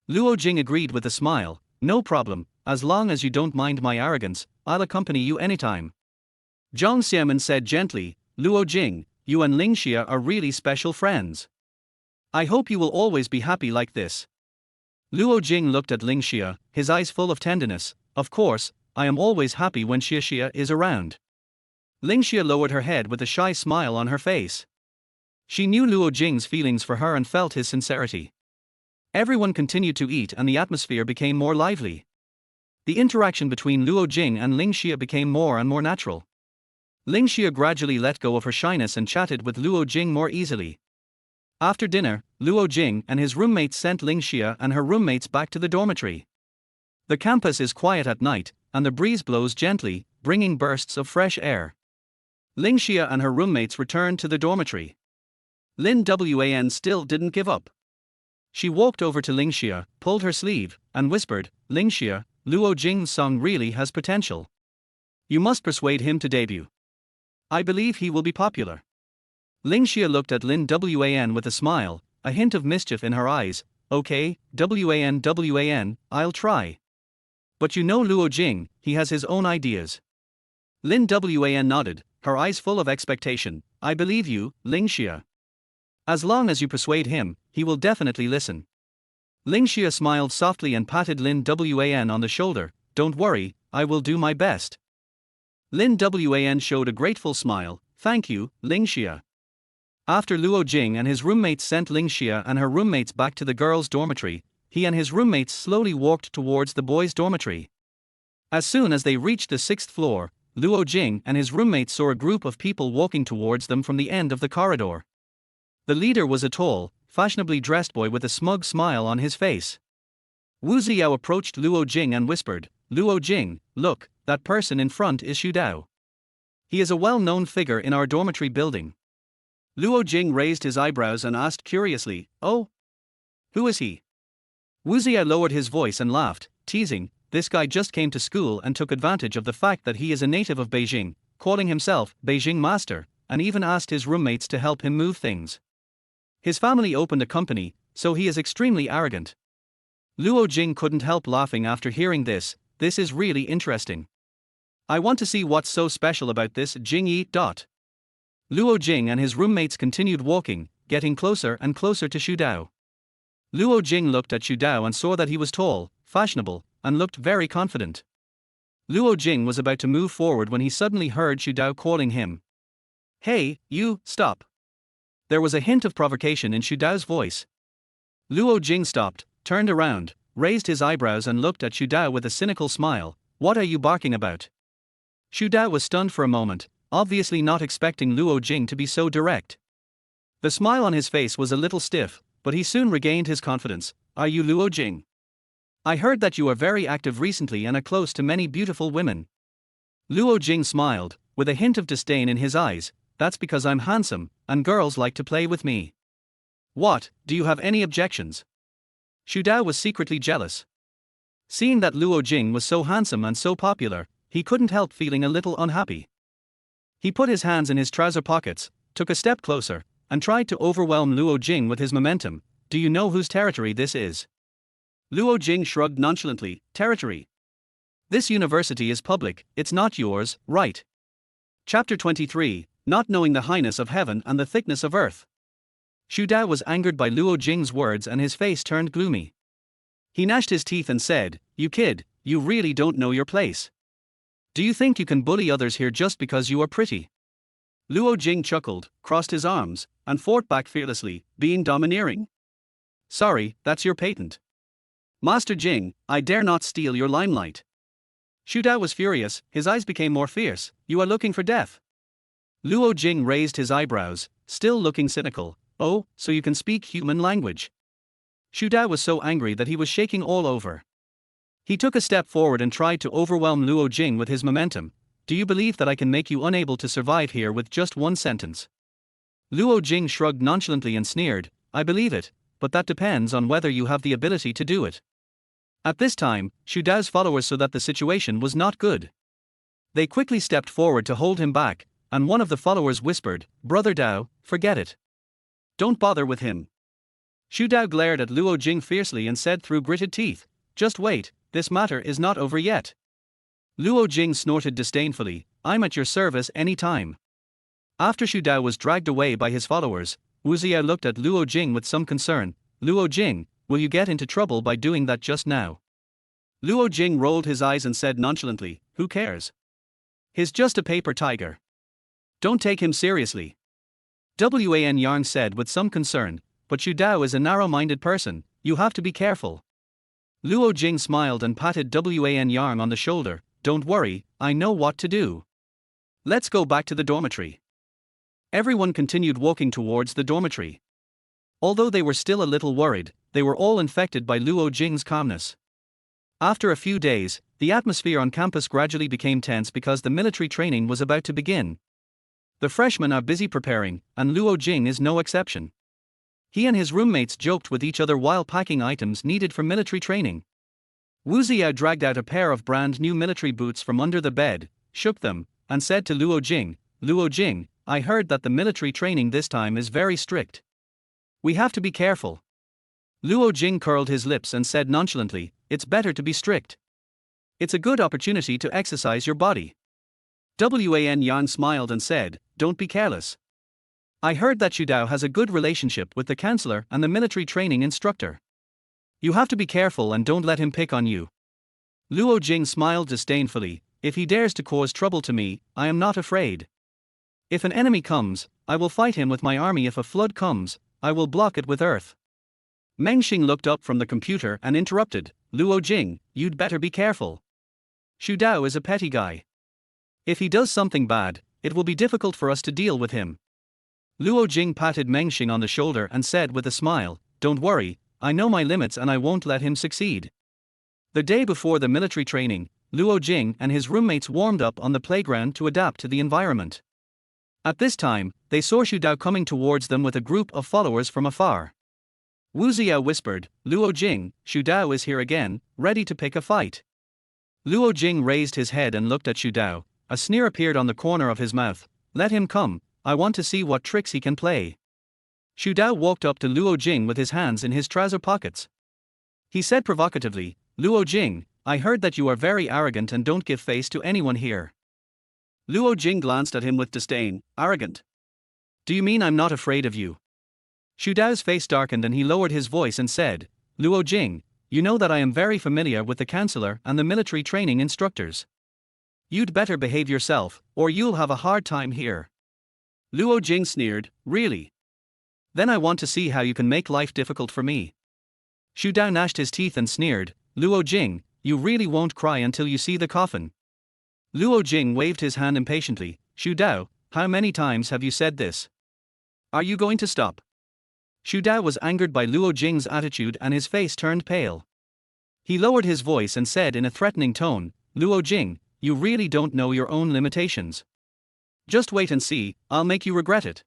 Luo Jing agreed with a smile, no problem, as long as you don't mind my arrogance, I'll accompany you anytime. Zhang Xiamen said gently, Luo Jing, you and Ling Xia are really special friends. I hope you will always be happy like this. Luo Jing looked at Ling Xia, his eyes full of tenderness, of course, I am always happy when Xia is around. Ling Xia lowered her head with a shy smile on her face. She knew Luo Jing's feelings for her and felt his sincerity. Everyone continued to eat and the atmosphere became more lively. The interaction between Luo Jing and Ling Xia became more and more natural. Ling Xia gradually let go of her shyness and chatted with Luo Jing more easily. After dinner, Luo Jing and his roommates sent Ling Xia and her roommates back to the dormitory. The campus is quiet at night, and the breeze blows gently, bringing bursts of fresh air. Ling Xia and her roommates returned to the dormitory. Lin Wan still didn't give up. She walked over to Ling Xia, pulled her sleeve, and whispered, Ling Xia, Luo Jing's song really has potential. You must persuade him to debut. I believe he will be popular. Ling Xia looked at Lin Wan with a smile, a hint of mischief in her eyes, okay, Wan, I'll try. But you know Luo Jing, he has his own ideas. Lin Wan nodded, her eyes full of expectation, I believe you, Ling Xia. As long as you persuade him, he will definitely listen. Ling Xia smiled softly and patted Lin Wan on the shoulder, don't worry, I will do my best. Lin Wan showed a grateful smile, thank you, Ling Xia. After Luo Jing and his roommates sent Ling Xia and her roommates back to the girls' dormitory, he and his roommates slowly walked towards the boys' dormitory. As soon as they reached the 6th floor, Luo Jing and his roommates saw a group of people walking towards them from the end of the corridor. The leader was a tall, fashionably dressed boy with a smug smile on his face. Wu Ziao approached Luo Jing and whispered, Luo Jing, look, that person in front is Xu Dao. He is a well-known figure in our dormitory building. Luo Jing raised his eyebrows and asked curiously, oh? Who is he? Wu Ziao lowered his voice and laughed, teasing, this guy just came to school and took advantage of the fact that he is a native of Beijing, calling himself Beijing Master, and even asked his roommates to help him move things. His family opened a company, so he is extremely arrogant. Luo Jing couldn't help laughing after hearing this is really interesting. I want to see what's so special about this Jing Yi. Luo Jing and his roommates continued walking, getting closer and closer to Xu Dao. Luo Jing looked at Xu Dao and saw that he was tall, fashionable, and looked very confident. Luo Jing was about to move forward when he suddenly heard Xu Dao calling him. Hey, you, stop. There was a hint of provocation in Xu Dao's voice. Luo Jing stopped, turned around, raised his eyebrows and looked at Xu Dao with a cynical smile, what are you barking about? Xu Dao was stunned for a moment, obviously not expecting Luo Jing to be so direct. The smile on his face was a little stiff, but he soon regained his confidence. Are you Luo Jing? I heard that you are very active recently and are close to many beautiful women. Luo Jing smiled, with a hint of disdain in his eyes, that's because I'm handsome, and girls like to play with me. What, do you have any objections? Xu Dao was secretly jealous. Seeing that Luo Jing was so handsome and so popular, he couldn't help feeling a little unhappy. He put his hands in his trouser pockets, took a step closer, and tried to overwhelm Luo Jing with his momentum. Do you know whose territory this is? Luo Jing shrugged nonchalantly, territory. This university is public, it's not yours, right? Chapter 23, Not Knowing the Highness of Heaven and the Thickness of Earth. Xu Dao was angered by Luo Jing's words and his face turned gloomy. He gnashed his teeth and said, "You kid, you really don't know your place. Do you think you can bully others here just because you are pretty?" Luo Jing chuckled, crossed his arms, and fought back fearlessly, being domineering. "Sorry, that's your patent. Master Jing, I dare not steal your limelight." Xu Dao was furious, his eyes became more fierce. "You are looking for death." Luo Jing raised his eyebrows, still looking cynical. "Oh, so you can speak human language." Xu Dao was so angry that he was shaking all over. He took a step forward and tried to overwhelm Luo Jing with his momentum. "Do you believe that I can make you unable to survive here with just one sentence?" Luo Jing shrugged nonchalantly and sneered, "I believe it, but that depends on whether you have the ability to do it." At this time, Xu Dao's followers saw that the situation was not good. They quickly stepped forward to hold him back, and one of the followers whispered, "Brother Dao, forget it. Don't bother with him." Xu Dao glared at Luo Jing fiercely and said through gritted teeth, "Just wait, this matter is not over yet." Luo Jing snorted disdainfully, "I'm at your service any time." After Xu Dao was dragged away by his followers, Wu Ziya looked at Luo Jing with some concern. "Luo Jing, will you get into trouble by doing that just now?" Luo Jing rolled his eyes and said nonchalantly, "Who cares? He's just a paper tiger. Don't take him seriously." Wan Yang said with some concern, "But Xu Dao is a narrow-minded person, you have to be careful." Luo Jing smiled and patted Wan Yang on the shoulder. "Don't worry, I know what to do. Let's go back to the dormitory." Everyone continued walking towards the dormitory. Although they were still a little worried, they were all infected by Luo Jing's calmness. After a few days, the atmosphere on campus gradually became tense because the military training was about to begin. The freshmen are busy preparing, and Luo Jing is no exception. He and his roommates joked with each other while packing items needed for military training. Wu Ziya dragged out a pair of brand new military boots from under the bed, shook them, and said to Luo Jing, "Luo Jing, I heard that the military training this time is very strict. We have to be careful." Luo Jing curled his lips and said nonchalantly, "It's better to be strict. It's a good opportunity to exercise your body." Wan Yang smiled and said, "Don't be careless. I heard that Xu Dao has a good relationship with the counselor and the military training instructor. You have to be careful and don't let him pick on you." Luo Jing smiled disdainfully, "If he dares to cause trouble to me, I am not afraid. If an enemy comes, I will fight him with my army. If a flood comes, I will block it with earth." Meng Xing looked up from the computer and interrupted, "Luo Jing, you'd better be careful. Xu Dao is a petty guy. If he does something bad, it will be difficult for us to deal with him." Luo Jing patted Meng Xing on the shoulder and said with a smile, "Don't worry, I know my limits and I won't let him succeed." The day before the military training, Luo Jing and his roommates warmed up on the playground to adapt to the environment. At this time, they saw Xu Dao coming towards them with a group of followers from afar. Wu Ziya whispered, "Luo Jing, Xu Dao is here again, ready to pick a fight." Luo Jing raised his head and looked at Xu Dao. A sneer appeared on the corner of his mouth. "Let him come, I want to see what tricks he can play." Xu Dao walked up to Luo Jing with his hands in his trouser pockets. He said provocatively, "Luo Jing, I heard that you are very arrogant and don't give face to anyone here." Luo Jing glanced at him with disdain. "Arrogant? Do you mean I'm not afraid of you?" Xu Dao's face darkened and he lowered his voice and said, "Luo Jing, you know that I am very familiar with the counselor and the military training instructors. You'd better behave yourself, or you'll have a hard time here." Luo Jing sneered, "Really? Then I want to see how you can make life difficult for me." Xu Dao gnashed his teeth and sneered, "Luo Jing, you really won't cry until you see the coffin." Luo Jing waved his hand impatiently. "Xu Dao, how many times have you said this? Are you going to stop?" Xu Dao was angered by Luo Jing's attitude and his face turned pale. He lowered his voice and said in a threatening tone, "Luo Jing, you really don't know your own limitations. Just wait and see, I'll make you regret it."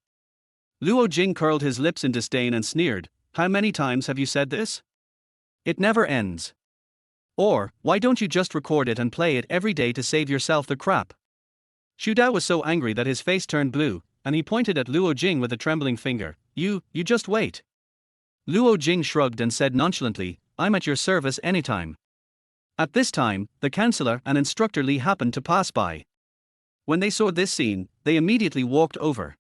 Luo Jing curled his lips in disdain and sneered, "How many times have you said this? It never ends. Or, why don't you just record it and play it every day to save yourself the crap?" Xu Dao was so angry that his face turned blue, and he pointed at Luo Jing with a trembling finger. You just wait." Luo Jing shrugged and said nonchalantly, I'm at your service anytime. At this time, the counselor and instructor Li happened to pass by. When they saw this scene, they immediately walked over.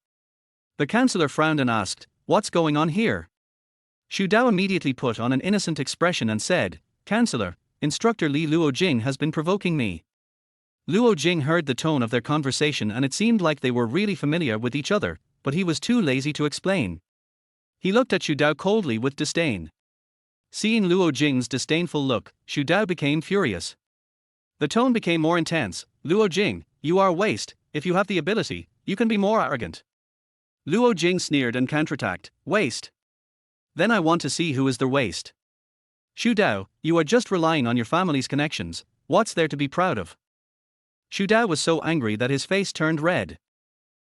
The counselor frowned and asked, "What's going on here?" Xu Dao immediately put on an innocent expression and said, "Counselor, instructor Luo Jing has been provoking me." Luo Jing heard the tone of their conversation and it seemed like they were really familiar with each other, but he was too lazy to explain. He looked at Xu Dao coldly with disdain. Seeing Luo Jing's disdainful look, Xu Dao became furious. The tone became more intense. "Luo Jing, you are a waste. If you have the ability, you can be more arrogant." Luo Jing sneered and counterattacked, "Waste? Then I want to see who is the waste. Xu Dao, you are just relying on your family's connections. What's there to be proud of?" Xu Dao was so angry that his face turned red.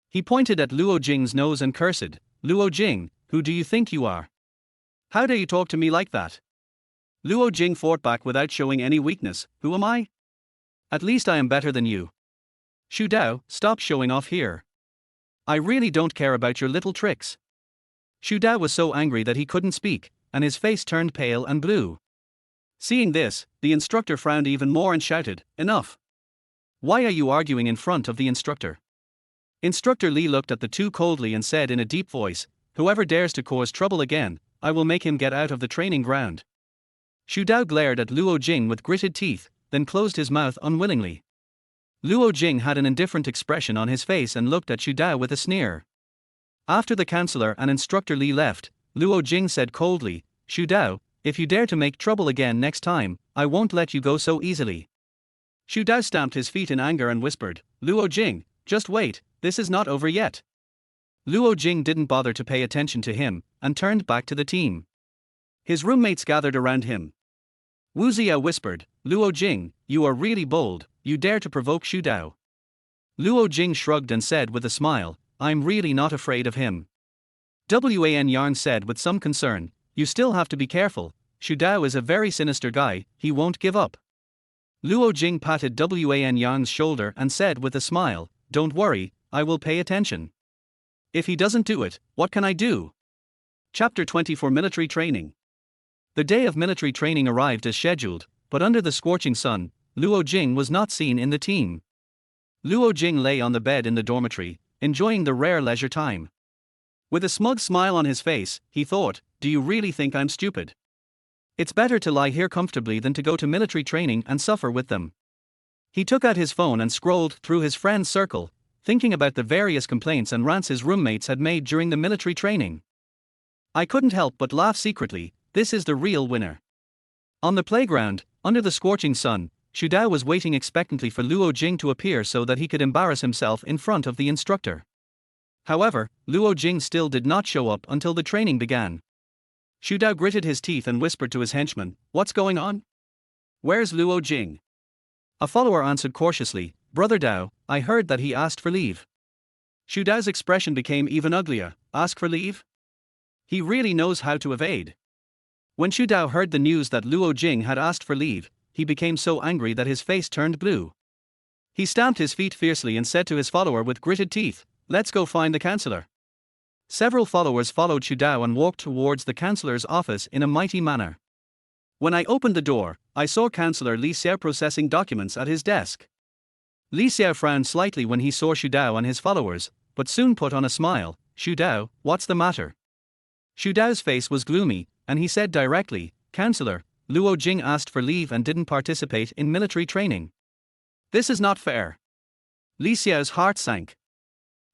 He pointed at Luo Jing's nose and cursed, "Luo Jing, who do you think you are? How dare you talk to me like that?" Luo Jing fought back without showing any weakness, "Who am I? At least I am better than you. Xu Dao, stop showing off here. I really don't care about your little tricks." Xu Dao was so angry that he couldn't speak, and his face turned pale and blue. Seeing this, the instructor frowned even more and shouted, "Enough! Why are you arguing in front of the instructor?" Instructor Li looked at the two coldly and said in a deep voice, "Whoever dares to cause trouble again, I will make him get out of the training ground." Xu Dao glared at Luo Jing with gritted teeth, then closed his mouth unwillingly. Luo Jing had an indifferent expression on his face and looked at Xu Dao with a sneer. After the counselor and instructor Li left, Luo Jing said coldly, "Xu Dao, if you dare to make trouble again next time, I won't let you go so easily." Xu Dao stamped his feet in anger and whispered, "Luo Jing, just wait, this is not over yet." Luo Jing didn't bother to pay attention to him, and turned back to the team. His roommates gathered around him. Wu Zia whispered, "Luo Jing, you are really bold, you dare to provoke Xu Dao." Luo Jing shrugged and said with a smile, "I'm really not afraid of him." Wan Yarn said with some concern, "You still have to be careful, Xu Dao is a very sinister guy, he won't give up." Luo Jing patted Wan Yarn's shoulder and said with a smile, "Don't worry, I will pay attention. If he doesn't do it, what can I do?" Chapter 24 Military Training. The day of military training arrived as scheduled, but under the scorching sun, Luo Jing was not seen in the team. Luo Jing lay on the bed in the dormitory, enjoying the rare leisure time. With a smug smile on his face, he thought, "Do you really think I'm stupid? It's better to lie here comfortably than to go to military training and suffer with them." He took out his phone and scrolled through his friend's circle, thinking about the various complaints and rants his roommates had made during the military training. "I couldn't help but laugh secretly, this is the real winner." On the playground, under the scorching sun, Xu Dao was waiting expectantly for Luo Jing to appear so that he could embarrass himself in front of the instructor. However, Luo Jing still did not show up until the training began. Xu Dao gritted his teeth and whispered to his henchman, "What's going on? Where's Luo Jing?" A follower answered cautiously, "Brother Dao, I heard that he asked for leave." Xu Dao's expression became even uglier. "Ask for leave? He really knows how to evade." When Xu Dao heard the news that Luo Jing had asked for leave, he became so angry that his face turned blue. He stamped his feet fiercely and said to his follower with gritted teeth, "Let's go find the counselor." Several followers followed Xu Dao and walked towards the counselor's office in a mighty manner. When I opened the door, I saw Counselor Ling Xia processing documents at his desk. Ling Xia frowned slightly when he saw Xu Dao and his followers, but soon put on a smile. "Xu Dao, what's the matter?" Xu Dao's face was gloomy, and he said directly, "Counselor, Luo Jing asked for leave and didn't participate in military training. This is not fair." Ling Xia's heart sank.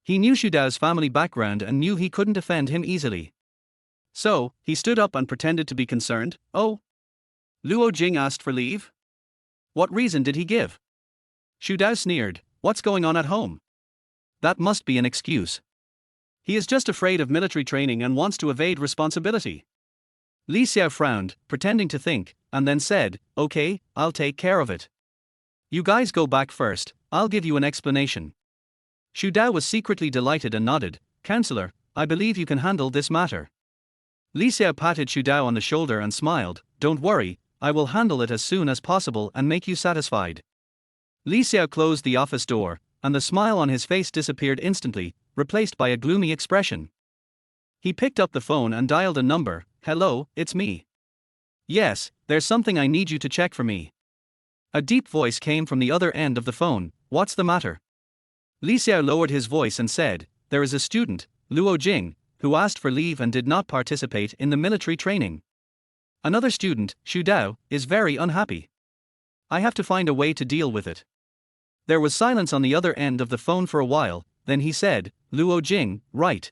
He knew Xu Dao's family background and knew he couldn't offend him easily. So, he stood up and pretended to be concerned. "Oh? Luo Jing asked for leave? What reason did he give?" Xu Dao sneered, "What's going on at home? That must be an excuse. He is just afraid of military training and wants to evade responsibility." Ling Xia frowned, pretending to think, and then said, "Okay, I'll take care of it. You guys go back first, I'll give you an explanation." Xu Dao was secretly delighted and nodded, "Counselor, I believe you can handle this matter." Ling Xia patted Xu Dao on the shoulder and smiled, "Don't worry, I will handle it as soon as possible and make you satisfied." Ling Xia closed the office door, and the smile on his face disappeared instantly, replaced by a gloomy expression. He picked up the phone and dialed a number. "Hello, it's me. Yes, there's something I need you to check for me. A deep voice came from the other end of the phone. What's the matter? Li Xiao lowered his voice and said, there is a student, Luo Jing, who asked for leave and did not participate in the military training. Another student, Xu Dao, is very unhappy. I have to find a way to deal with it. There was silence on the other end of the phone for a while, then he said, Luo Jing, right.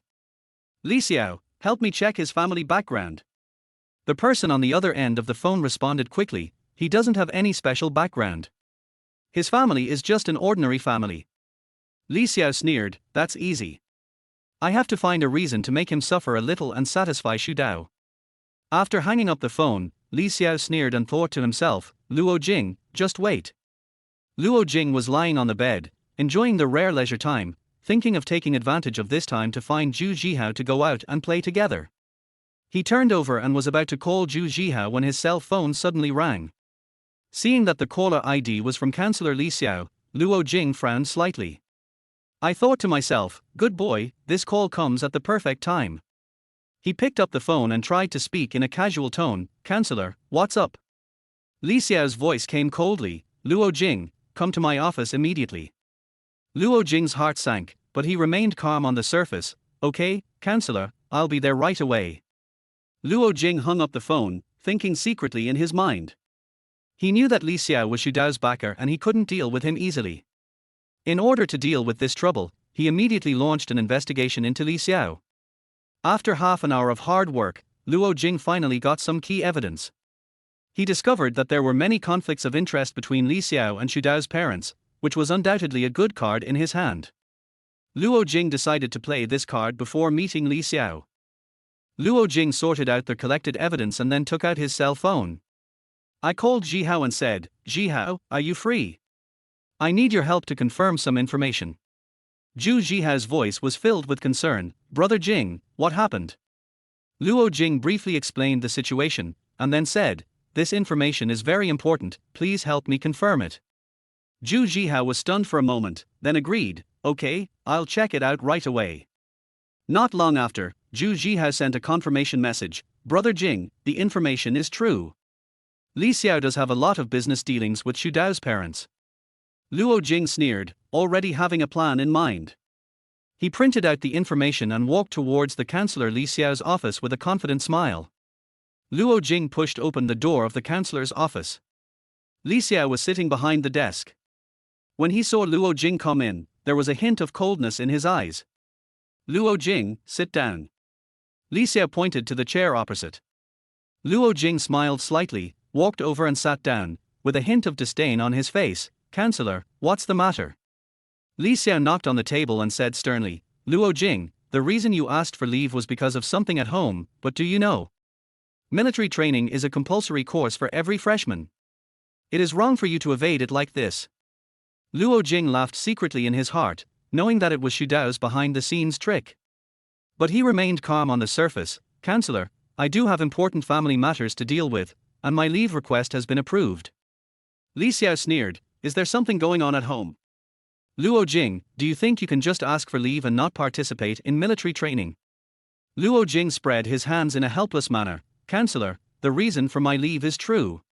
Li Xiao, help me check his family background. The person on the other end of the phone responded quickly, he doesn't have any special background. His family is just an ordinary family. Li Xiao sneered, that's easy. I have to find a reason to make him suffer a little and satisfy Xu Dao. After hanging up the phone, Li Xiao sneered and thought to himself, Luo Jing, just wait. Luo Jing was lying on the bed, enjoying the rare leisure time, thinking of taking advantage of this time to find Zhu Zhihao to go out and play together. He turned over and was about to call Zhu Zhihao when his cell phone suddenly rang. Seeing that the caller ID was from Counselor Li Xiao, Luo Jing frowned slightly. I thought to myself, good boy, this call comes at the perfect time. He picked up the phone and tried to speak in a casual tone, Counselor, what's up? Li Xiao's voice came coldly, Luo Jing, come to my office immediately. Luo Jing's heart sank, but he remained calm on the surface, okay, Counselor, I'll be there right away. Luo Jing hung up the phone, thinking secretly in his mind. He knew that Li Xiao was Xu Dao's backer and he couldn't deal with him easily. In order to deal with this trouble, he immediately launched an investigation into Li Xiao. After half an hour of hard work, Luo Jing finally got some key evidence. He discovered that there were many conflicts of interest between Li Xiao and Xu Dao's parents, which was undoubtedly a good card in his hand. Luo Jing decided to play this card before meeting Li Xiao. Luo Jing sorted out the collected evidence and then took out his cell phone. I called Zhihao and said, Zhihao, are you free? I need your help to confirm some information. Zhu Zhihao's voice was filled with concern, Brother Jing, what happened? Luo Jing briefly explained the situation, and then said, this information is very important, please help me confirm it. Zhu Zhihao was stunned for a moment, then agreed, okay, I'll check it out right away. Not long after, Zhu Zhihao sent a confirmation message, Brother Jing, the information is true. Li Xiao does have a lot of business dealings with Xu Dao's parents. Luo Jing sneered, already having a plan in mind. He printed out the information and walked towards the Counselor Li Xiao's office with a confident smile. Luo Jing pushed open the door of the counselor's office. Li Xiao was sitting behind the desk. When he saw Luo Jing come in, there was a hint of coldness in his eyes. Luo Jing, sit down. Li Xiao pointed to the chair opposite. Luo Jing smiled slightly, walked over and sat down, with a hint of disdain on his face. Counselor, what's the matter? Li Xiao knocked on the table and said sternly, Luo Jing, the reason you asked for leave was because of something at home, but do you know? Military training is a compulsory course for every freshman. It is wrong for you to evade it like this. Luo Jing laughed secretly in his heart, knowing that it was Xu Dao's behind-the-scenes trick. But he remained calm on the surface. Counselor, I do have important family matters to deal with, and my leave request has been approved. Li Xiao sneered, is there something going on at home? Luo Jing, do you think you can just ask for leave and not participate in military training? Luo Jing spread his hands in a helpless manner. Counselor, the reason for my leave is true.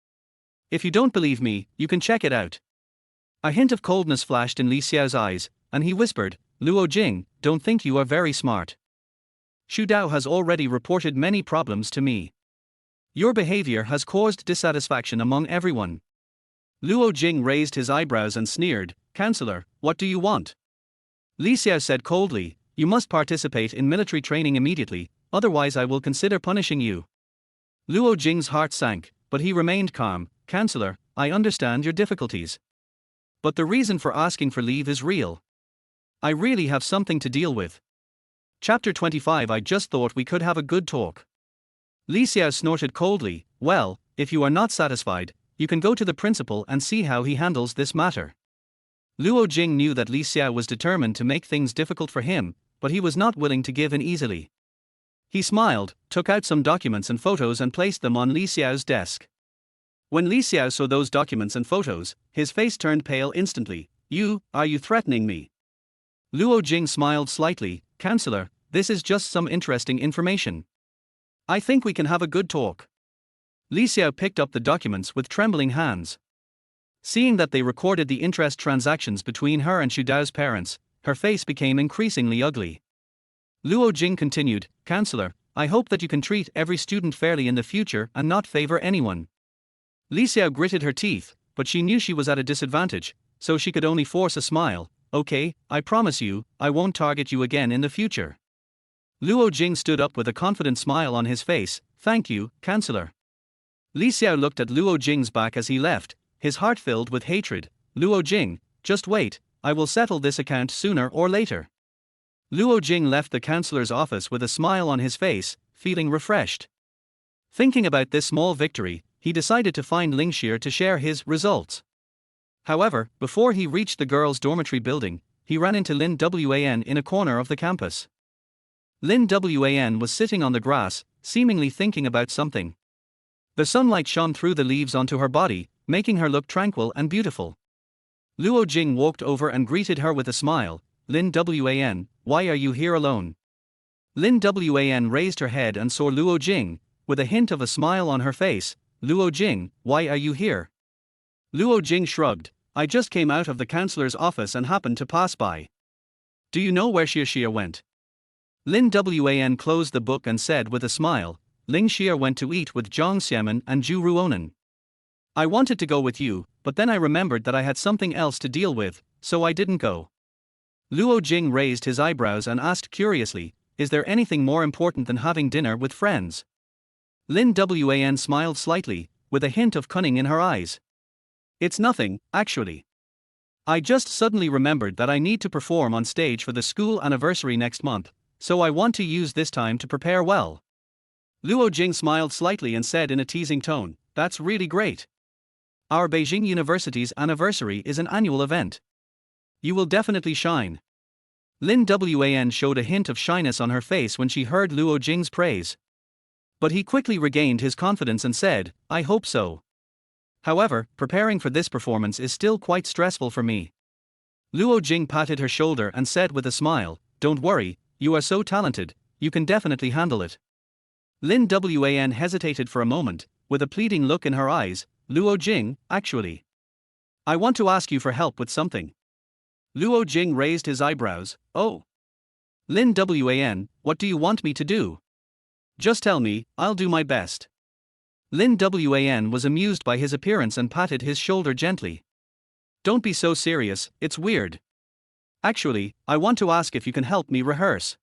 If you don't believe me, you can check it out. A hint of coldness flashed in Li Xiao's eyes, and he whispered, Luo Jing, don't think you are very smart. Xu Dao has already reported many problems to me. Your behavior has caused dissatisfaction among everyone. Luo Jing raised his eyebrows and sneered, Counselor, what do you want? Li Xiao said coldly, you must participate in military training immediately, otherwise I will consider punishing you. Luo Jing's heart sank, but he remained calm. Counselor, I understand your difficulties. But the reason for asking for leave is real. I really have something to deal with. Chapter 25 I just thought we could have a good talk. Li Xiao snorted coldly, well, if you are not satisfied, you can go to the principal and see how he handles this matter. Luo Jing knew that Li Xiao was determined to make things difficult for him, but he was not willing to give in easily. He smiled, took out some documents and photos and placed them on Li Xiao's desk. When Li Xiao saw those documents and photos, his face turned pale instantly. Are you threatening me? Luo Jing smiled slightly, Counselor, this is just some interesting information. I think we can have a good talk. Ling Xia picked up the documents with trembling hands. Seeing that they recorded the interest transactions between her and Xu Dao's parents, her face became increasingly ugly. Luo Jing continued, "Counselor, I hope that you can treat every student fairly in the future and not favor anyone." Ling Xia gritted her teeth, but she knew she was at a disadvantage, so she could only force a smile. "Okay, I promise you, I won't target you again in the future." Luo Jing stood up with a confident smile on his face. "Thank you, Counselor." Ling Xia looked at Luo Jing's back as he left, his heart filled with hatred. "Luo Jing, just wait, I will settle this account sooner or later." Luo Jing left the counselor's office with a smile on his face, feeling refreshed. Thinking about this small victory, he decided to find Ling Xia to share his results. However, before he reached the girls' dormitory building, he ran into Lin Wan in a corner of the campus. Lin Wan was sitting on the grass, seemingly thinking about something. The sunlight shone through the leaves onto her body, making her look tranquil and beautiful. Luo Jing walked over and greeted her with a smile. "Lin Wan, why are you here alone?" Lin Wan raised her head and saw Luo Jing, with a hint of a smile on her face. "Luo Jing, why are you here?" Luo Jing shrugged. "I just came out of the counselor's office and happened to pass by." "Do you know where Xia went?" Lin Wan closed the book and said with a smile, "Ling Xia went to eat with Zhang Xiamen and Zhu Ruonan. I wanted to go with you, but then I remembered that I had something else to deal with, so I didn't go." Luo Jing raised his eyebrows and asked curiously, "Is there anything more important than having dinner with friends?" Lin Wan smiled slightly, with a hint of cunning in her eyes. "It's nothing, actually. I just suddenly remembered that I need to perform on stage for the school anniversary next month, so I want to use this time to prepare well." Luo Jing smiled slightly and said in a teasing tone, "That's really great. Our Beijing University's anniversary is an annual event. You will definitely shine." Lin Wan showed a hint of shyness on her face when she heard Luo Jing's praise. But he quickly regained his confidence and said, "I hope so. However, preparing for this performance is still quite stressful for me." Luo Jing patted her shoulder and said with a smile, "Don't worry, you are so talented, you can definitely handle it." Lin Wan hesitated for a moment, with a pleading look in her eyes. "Luo Jing, actually, I want to ask you for help with something." Luo Jing raised his eyebrows. "Oh. Lin Wan, what do you want me to do?" "Just tell me, I'll do my best." Lin Wan was amused by his appearance and patted his shoulder gently. "Don't be so serious, it's weird. Actually, I want to ask if you can help me rehearse.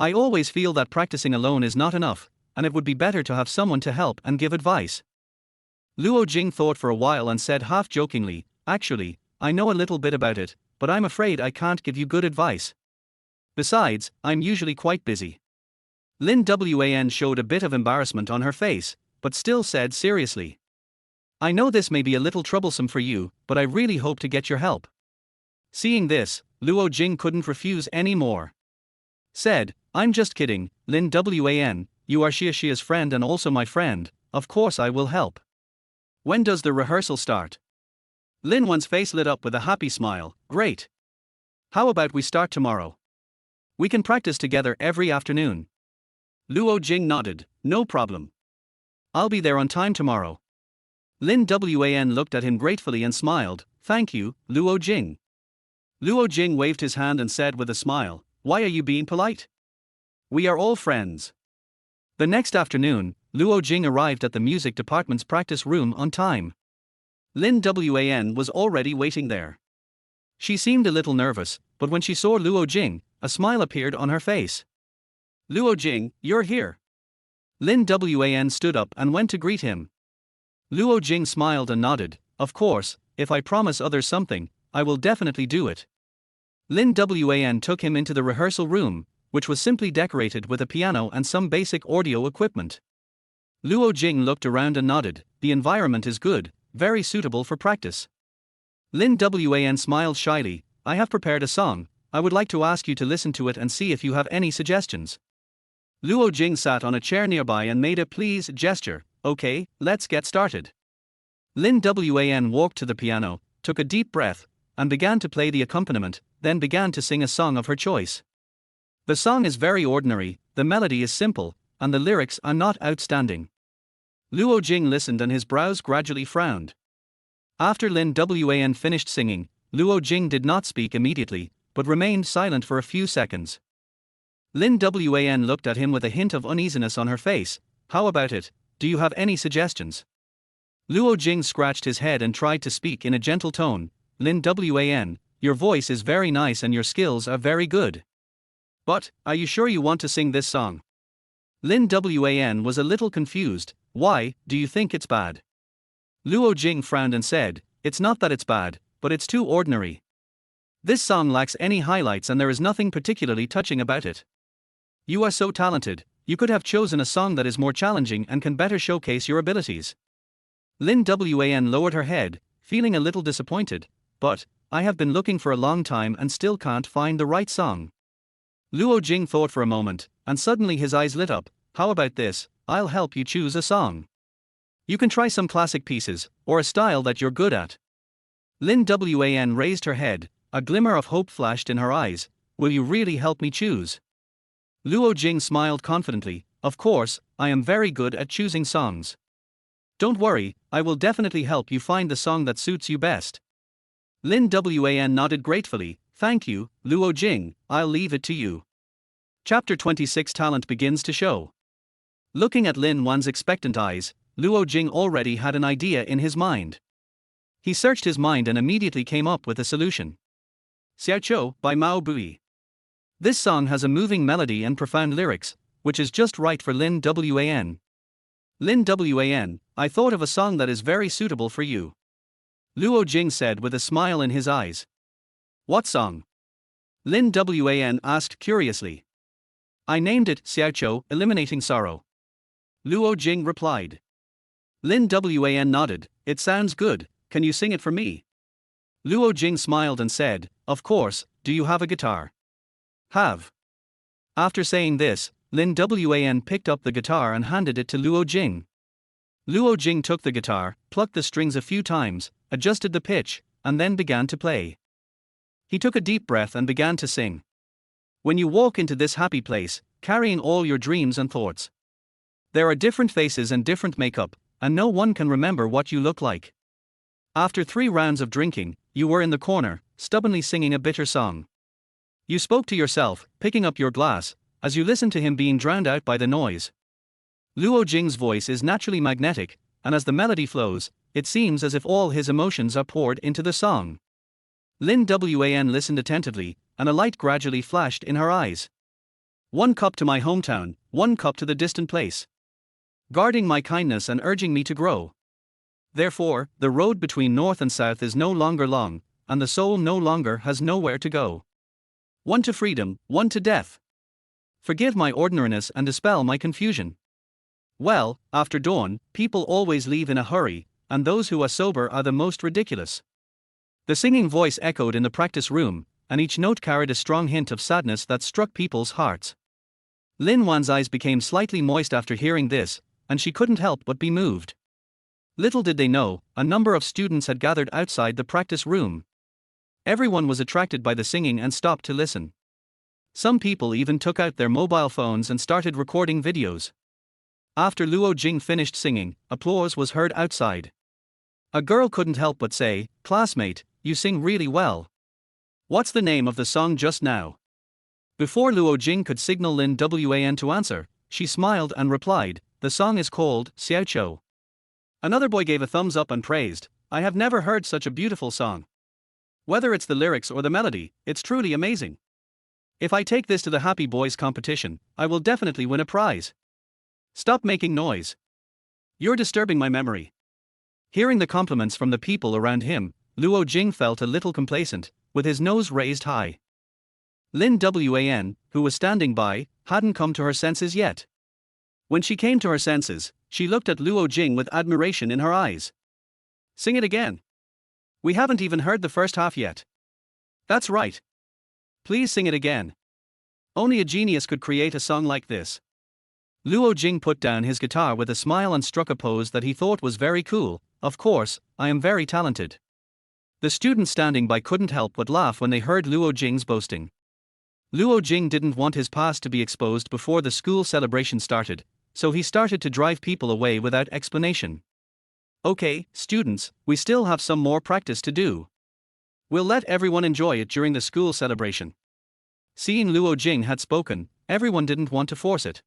I always feel that practicing alone is not enough, and it would be better to have someone to help and give advice." Luo Jing thought for a while and said half jokingly, "Actually, I know a little bit about it, but I'm afraid I can't give you good advice. Besides, I'm usually quite busy." Lin Wan showed a bit of embarrassment on her face, but still said seriously, "I know this may be a little troublesome for you, but I really hope to get your help." Seeing this, Luo Jing couldn't refuse any more. Said, "I'm just kidding, Lin Wan, you are Xia's friend and also my friend, of course I will help. When does the rehearsal start?" Lin Wan's face lit up with a happy smile. "Great. How about we start tomorrow? We can practice together every afternoon." Luo Jing nodded. "No problem. I'll be there on time tomorrow." Lin Wan looked at him gratefully and smiled. "Thank you, Luo Jing." Luo Jing waved his hand and said with a smile, "Why are you being polite? We are all friends." The next afternoon, Luo Jing arrived at the music department's practice room on time. Lin Wan was already waiting there. She seemed a little nervous, but when she saw Luo Jing, a smile appeared on her face. "Luo Jing, you're here." Lin Wan stood up and went to greet him. Luo Jing smiled and nodded. "Of course, if I promise others something, I will definitely do it." Lin Wan took him into the rehearsal room, which was simply decorated with a piano and some basic audio equipment. Luo Jing looked around and nodded. "The environment is good, very suitable for practice." Lin Wan smiled shyly. "I have prepared a song, I would like to ask you to listen to it and see if you have any suggestions." Luo Jing sat on a chair nearby and made a please gesture. "Okay, let's get started." Lin Wan walked to the piano, took a deep breath, and began to play the accompaniment, then began to sing a song of her choice. The song is very ordinary, the melody is simple, and the lyrics are not outstanding. Luo Jing listened and his brows gradually frowned. After Lin Wan finished singing, Luo Jing did not speak immediately, but remained silent for a few seconds. Lin Wan looked at him with a hint of uneasiness on her face. How about it? Do you have any suggestions? Luo Jing scratched his head and tried to speak in a gentle tone. Lin Wan, your voice is very nice and your skills are very good. But, are you sure you want to sing this song? Lin Wan was a little confused. Why, do you think it's bad? Luo Jing frowned and said, it's not that it's bad, but it's too ordinary. This song lacks any highlights and there is nothing particularly touching about it. You are so talented, you could have chosen a song that is more challenging and can better showcase your abilities. Lin Wan lowered her head, feeling a little disappointed, but, I have been looking for a long time and still can't find the right song. Luo Jing thought for a moment, and suddenly his eyes lit up. How about this? I'll help you choose a song. You can try some classic pieces, or a style that you're good at. Lin Wan raised her head, a glimmer of hope flashed in her eyes. Will you really help me choose? Luo Jing smiled confidently. Of course, I am very good at choosing songs. Don't worry, I will definitely help you find the song that suits you best. Lin Wan nodded gratefully. Thank you, Luo Jing, I'll leave it to you. Chapter 26 Talent begins to show. Looking at Lin Wan's expectant eyes, Luo Jing already had an idea in his mind. He searched his mind and immediately came up with a solution. Xiaoqiu by Mao Bui. This song has a moving melody and profound lyrics, which is just right for Lin Wan. Lin Wan, I thought of a song that is very suitable for you. Luo Jing said with a smile in his eyes. What song? Lin Wan asked curiously. I named it Xiaoqiu, Eliminating Sorrow. Luo Jing replied. Lin Wan nodded. It sounds good, can you sing it for me? Luo Jing smiled and said, of course, do you have a guitar? Have. After saying this, Lin Wan picked up the guitar and handed it to Luo Jing. Luo Jing took the guitar, plucked the strings a few times, adjusted the pitch, and then began to play. He took a deep breath and began to sing. When you walk into this happy place, carrying all your dreams and thoughts. There are different faces and different makeup, and no one can remember what you look like. After 3 rounds of drinking, you were in the corner, stubbornly singing a bitter song. You spoke to yourself, picking up your glass, as you listened to him being drowned out by the noise. Luo Jing's voice is naturally magnetic, and as the melody flows, it seems as if all his emotions are poured into the song. Lin Wan listened attentively, and a light gradually flashed in her eyes. 1 cup to my hometown, 1 cup to the distant place. Guarding my kindness and urging me to grow. Therefore, the road between north and south is no longer long, and the soul no longer has nowhere to go. 1 to freedom, 1 to death. Forgive my ordinariness and dispel my confusion. Well, after dawn, people always leave in a hurry, and those who are sober are the most ridiculous. The singing voice echoed in the practice room, and each note carried a strong hint of sadness that struck people's hearts. Lin Wan's eyes became slightly moist after hearing this, and she couldn't help but be moved. Little did they know, a number of students had gathered outside the practice room. Everyone was attracted by the singing and stopped to listen. Some people even took out their mobile phones and started recording videos. After Luo Jing finished singing, applause was heard outside. A girl couldn't help but say, classmate, you sing really well. What's the name of the song just now? Before Luo Jing could signal Lin Wan to answer, she smiled and replied, the song is called Xiaoqiu. Another boy gave a thumbs up and praised, I have never heard such a beautiful song. Whether it's the lyrics or the melody, it's truly amazing. If I take this to the Happy Boys competition, I will definitely win a prize. Stop making noise. You're disturbing my memory. Hearing the compliments from the people around him, Luo Jing felt a little complacent, with his nose raised high. Lin Wan, who was standing by, hadn't come to her senses yet. When she came to her senses, she looked at Luo Jing with admiration in her eyes. Sing it again. We haven't even heard the first half yet. That's right. Please sing it again. Only a genius could create a song like this. Luo Jing put down his guitar with a smile and struck a pose that he thought was very cool. Of course, I am very talented. The students standing by couldn't help but laugh when they heard Luo Jing's boasting. Luo Jing didn't want his past to be exposed before the school celebration started, so he started to drive people away without explanation. Okay, students, we still have some more practice to do. We'll let everyone enjoy it during the school celebration. Seeing Luo Jing had spoken, everyone didn't want to force it.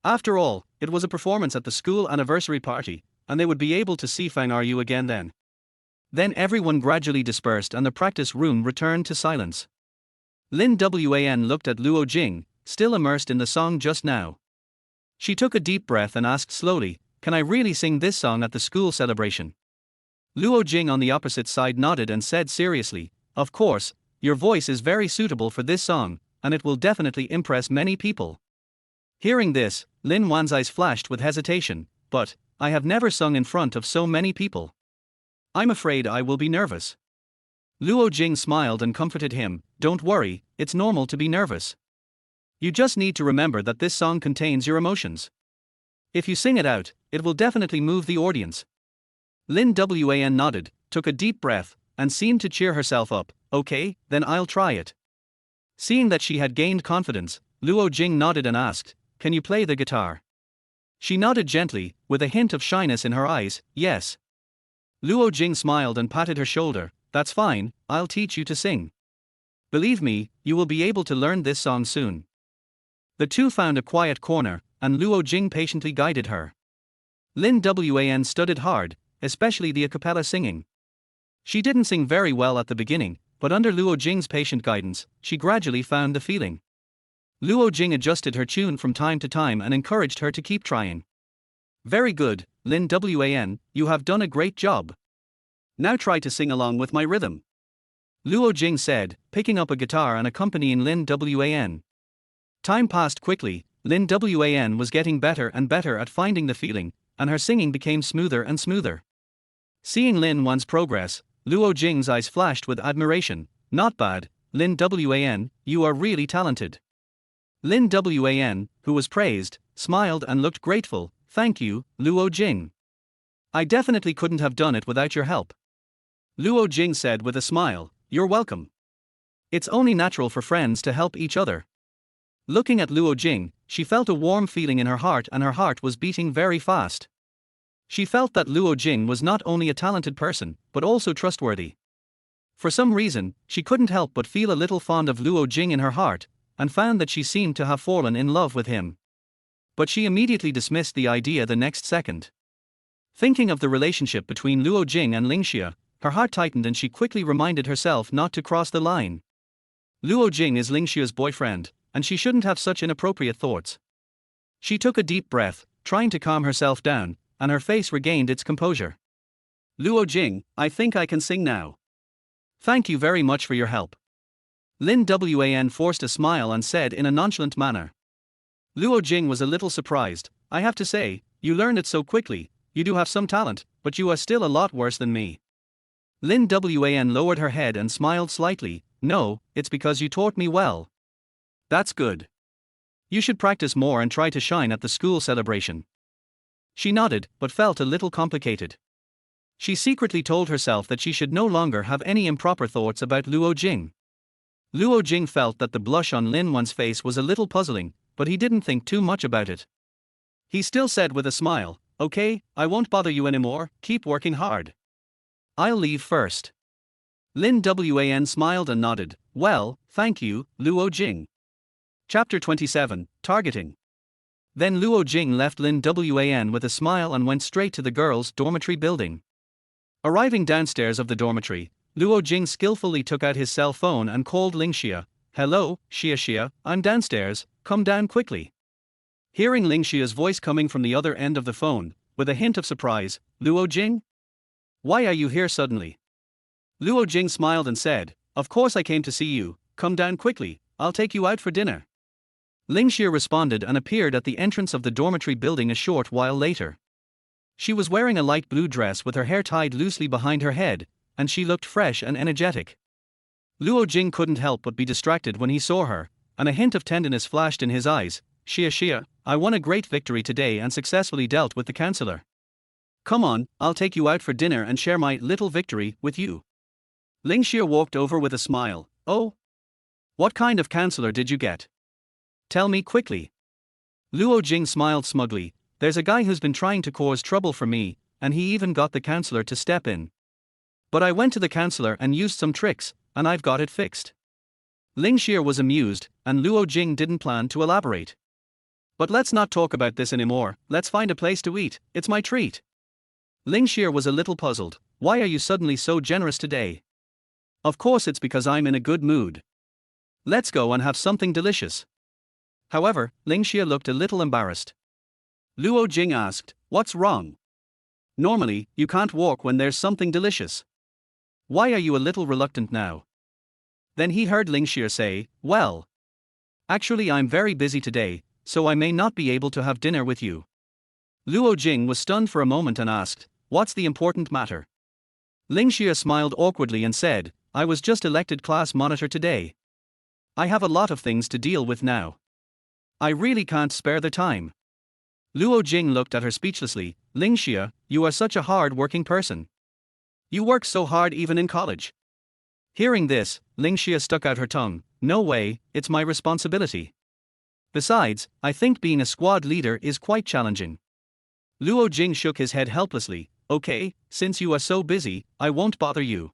After all, it was a performance at the school anniversary party, and they would be able to see Fang Ru again then. Then everyone gradually dispersed and the practice room returned to silence. Lin Wan looked at Luo Jing, still immersed in the song just now. She took a deep breath and asked slowly, "Can I really sing this song at the school celebration?" Luo Jing on the opposite side nodded and said seriously, "Of course, your voice is very suitable for this song, and it will definitely impress many people." Hearing this, Lin Wan's eyes flashed with hesitation, "But, I have never sung in front of so many people. I'm afraid I will be nervous." Luo Jing smiled and comforted him, "Don't worry, it's normal to be nervous. You just need to remember that this song contains your emotions. If you sing it out, it will definitely move the audience." Lin Wan nodded, took a deep breath, and seemed to cheer herself up. "Okay, then I'll try it." Seeing that she had gained confidence, Luo Jing nodded and asked, "Can you play the guitar?" She nodded gently, with a hint of shyness in her eyes, "Yes." Luo Jing smiled and patted her shoulder, "That's fine, I'll teach you to sing. Believe me, you will be able to learn this song soon." The two found a quiet corner, and Luo Jing patiently guided her. Lin Wan studied hard, especially the a cappella singing. She didn't sing very well at the beginning, but under Luo Jing's patient guidance, she gradually found the feeling. Luo Jing adjusted her tune from time to time and encouraged her to keep trying. "Very good, Lin Wan, you have done a great job. Now try to sing along with my rhythm," Luo Jing said, picking up a guitar and accompanying Lin Wan. Time passed quickly. Lin Wan was getting better and better at finding the feeling, and her singing became smoother and smoother. Seeing Lin Wan's progress, Luo Jing's eyes flashed with admiration. "Not bad, Lin Wan, you are really talented." Lin Wan, who was praised, smiled and looked grateful. "Thank you, Luo Jing. I definitely couldn't have done it without your help." Luo Jing said with a smile, "You're welcome. It's only natural for friends to help each other." Looking at Luo Jing, she felt a warm feeling in her heart and her heart was beating very fast. She felt that Luo Jing was not only a talented person, but also trustworthy. For some reason, she couldn't help but feel a little fond of Luo Jing in her heart, and found that she seemed to have fallen in love with him. But she immediately dismissed the idea the next second. Thinking of the relationship between Luo Jing and Ling Xia, her heart tightened and she quickly reminded herself not to cross the line. Luo Jing is Ling Xia's boyfriend, and she shouldn't have such inappropriate thoughts. She took a deep breath, trying to calm herself down, and her face regained its composure. "Luo Jing, I think I can sing now. Thank you very much for your help." Lin Wan forced a smile and said in a nonchalant manner. Luo Jing was a little surprised. "I have to say, you learned it so quickly. You do have some talent, but you are still a lot worse than me." Lin Wan lowered her head and smiled slightly. "No, it's because you taught me well." "That's good. You should practice more and try to shine at the school celebration." She nodded, but felt a little complicated. She secretly told herself that she should no longer have any improper thoughts about Luo Jing. Luo Jing felt that the blush on Lin Wan's face was a little puzzling, but he didn't think too much about it. He still said with a smile, "Okay, I won't bother you anymore, keep working hard. I'll leave first." Lin Wan smiled and nodded. "Well, thank you, Luo Jing." Chapter 27, Targeting. Then Luo Jing left Lin Wan with a smile and went straight to the girls' dormitory building. Arriving downstairs of the dormitory, Luo Jing skillfully took out his cell phone and called Ling Xia. "Hello, Xia, I'm downstairs, come down quickly." Hearing Ling Xia's voice coming from the other end of the phone, with a hint of surprise, "Luo Jing? Why are you here suddenly?" Luo Jing smiled and said, "Of course I came to see you, come down quickly, I'll take you out for dinner." Ling Xia responded and appeared at the entrance of the dormitory building a short while later. She was wearing a light blue dress with her hair tied loosely behind her head, and she looked fresh and energetic. Luo Jing couldn't help but be distracted when he saw her, and a hint of tenderness flashed in his eyes. Xia, I won a great victory today and successfully dealt with the counselor. Come on, I'll take you out for dinner and share my little victory with you." Ling Xia walked over with a smile. "Oh? What kind of counselor did you get? Tell me quickly." Luo Jing smiled smugly. There's a guy who's been trying to cause trouble for me, and he even got the counselor to step in. But I went to the counselor and used some tricks, and I've got it fixed. Ling Xia was amused, and Luo Jing didn't plan to elaborate. But let's not talk about this anymore, let's find a place to eat, it's my treat. Ling Xia was a little puzzled. Why are you suddenly so generous today? Of course it's because I'm in a good mood. Let's go and have something delicious. However, Ling Xia looked a little embarrassed. Luo Jing asked, what's wrong? Normally, you can't walk when there's something delicious. Why are you a little reluctant now? Then he heard Ling Xia say, well, actually I'm very busy today, so I may not be able to have dinner with you. Luo Jing was stunned for a moment and asked, what's the important matter? Ling Xia smiled awkwardly and said, I was just elected class monitor today. I have a lot of things to deal with now. I really can't spare the time. Luo Jing looked at her speechlessly. Ling Xia, you are such a hard-working person. You work so hard even in college. Hearing this, Ling Xia stuck out her tongue. No way, it's my responsibility. Besides, I think being a squad leader is quite challenging. Luo Jing shook his head helplessly. Okay, since you are so busy, I won't bother you.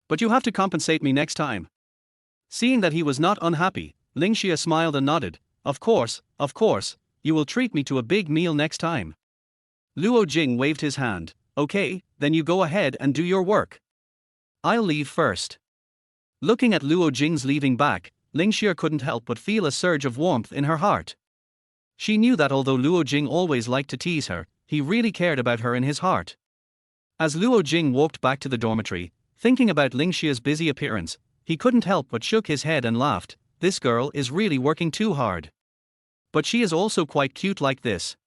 But you have to compensate me next time. Seeing that he was not unhappy, Ling Xia smiled and nodded. Of course, you will treat me to a big meal next time. Luo Jing waved his hand. Okay, then you go ahead and do your work. I'll leave first. Looking at Luo Jing's leaving back, Ling Xia couldn't help but feel a surge of warmth in her heart. She knew that although Luo Jing always liked to tease her, he really cared about her in his heart. As Luo Jing walked back to the dormitory, thinking about Ling Xia's busy appearance, he couldn't help but shook his head and laughed. This girl is really working too hard. But she is also quite cute like this.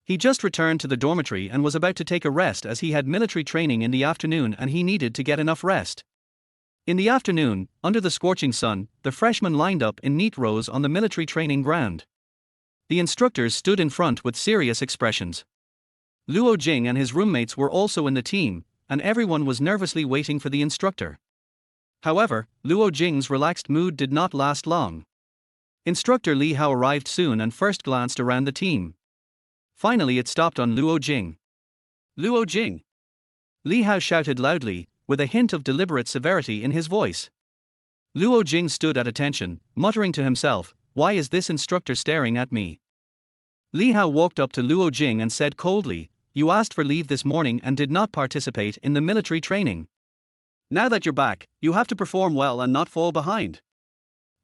He just returned to the dormitory and was about to take a rest as he had military training in the afternoon and he needed to get enough rest. In the afternoon, under the scorching sun, the freshmen lined up in neat rows on the military training ground. The instructors stood in front with serious expressions. Luo Jing and his roommates were also in the team, and everyone was nervously waiting for the instructor. However, Luo Jing's relaxed mood did not last long. Instructor Li Hao arrived soon and first glanced around the team. Finally it stopped on Luo Jing. Luo Jing! Li Hao shouted loudly, with a hint of deliberate severity in his voice. Luo Jing stood at attention, muttering to himself, why is this instructor staring at me? Li Hao walked up to Luo Jing and said coldly, you asked for leave this morning and did not participate in the military training. Now that you're back, you have to perform well and not fall behind.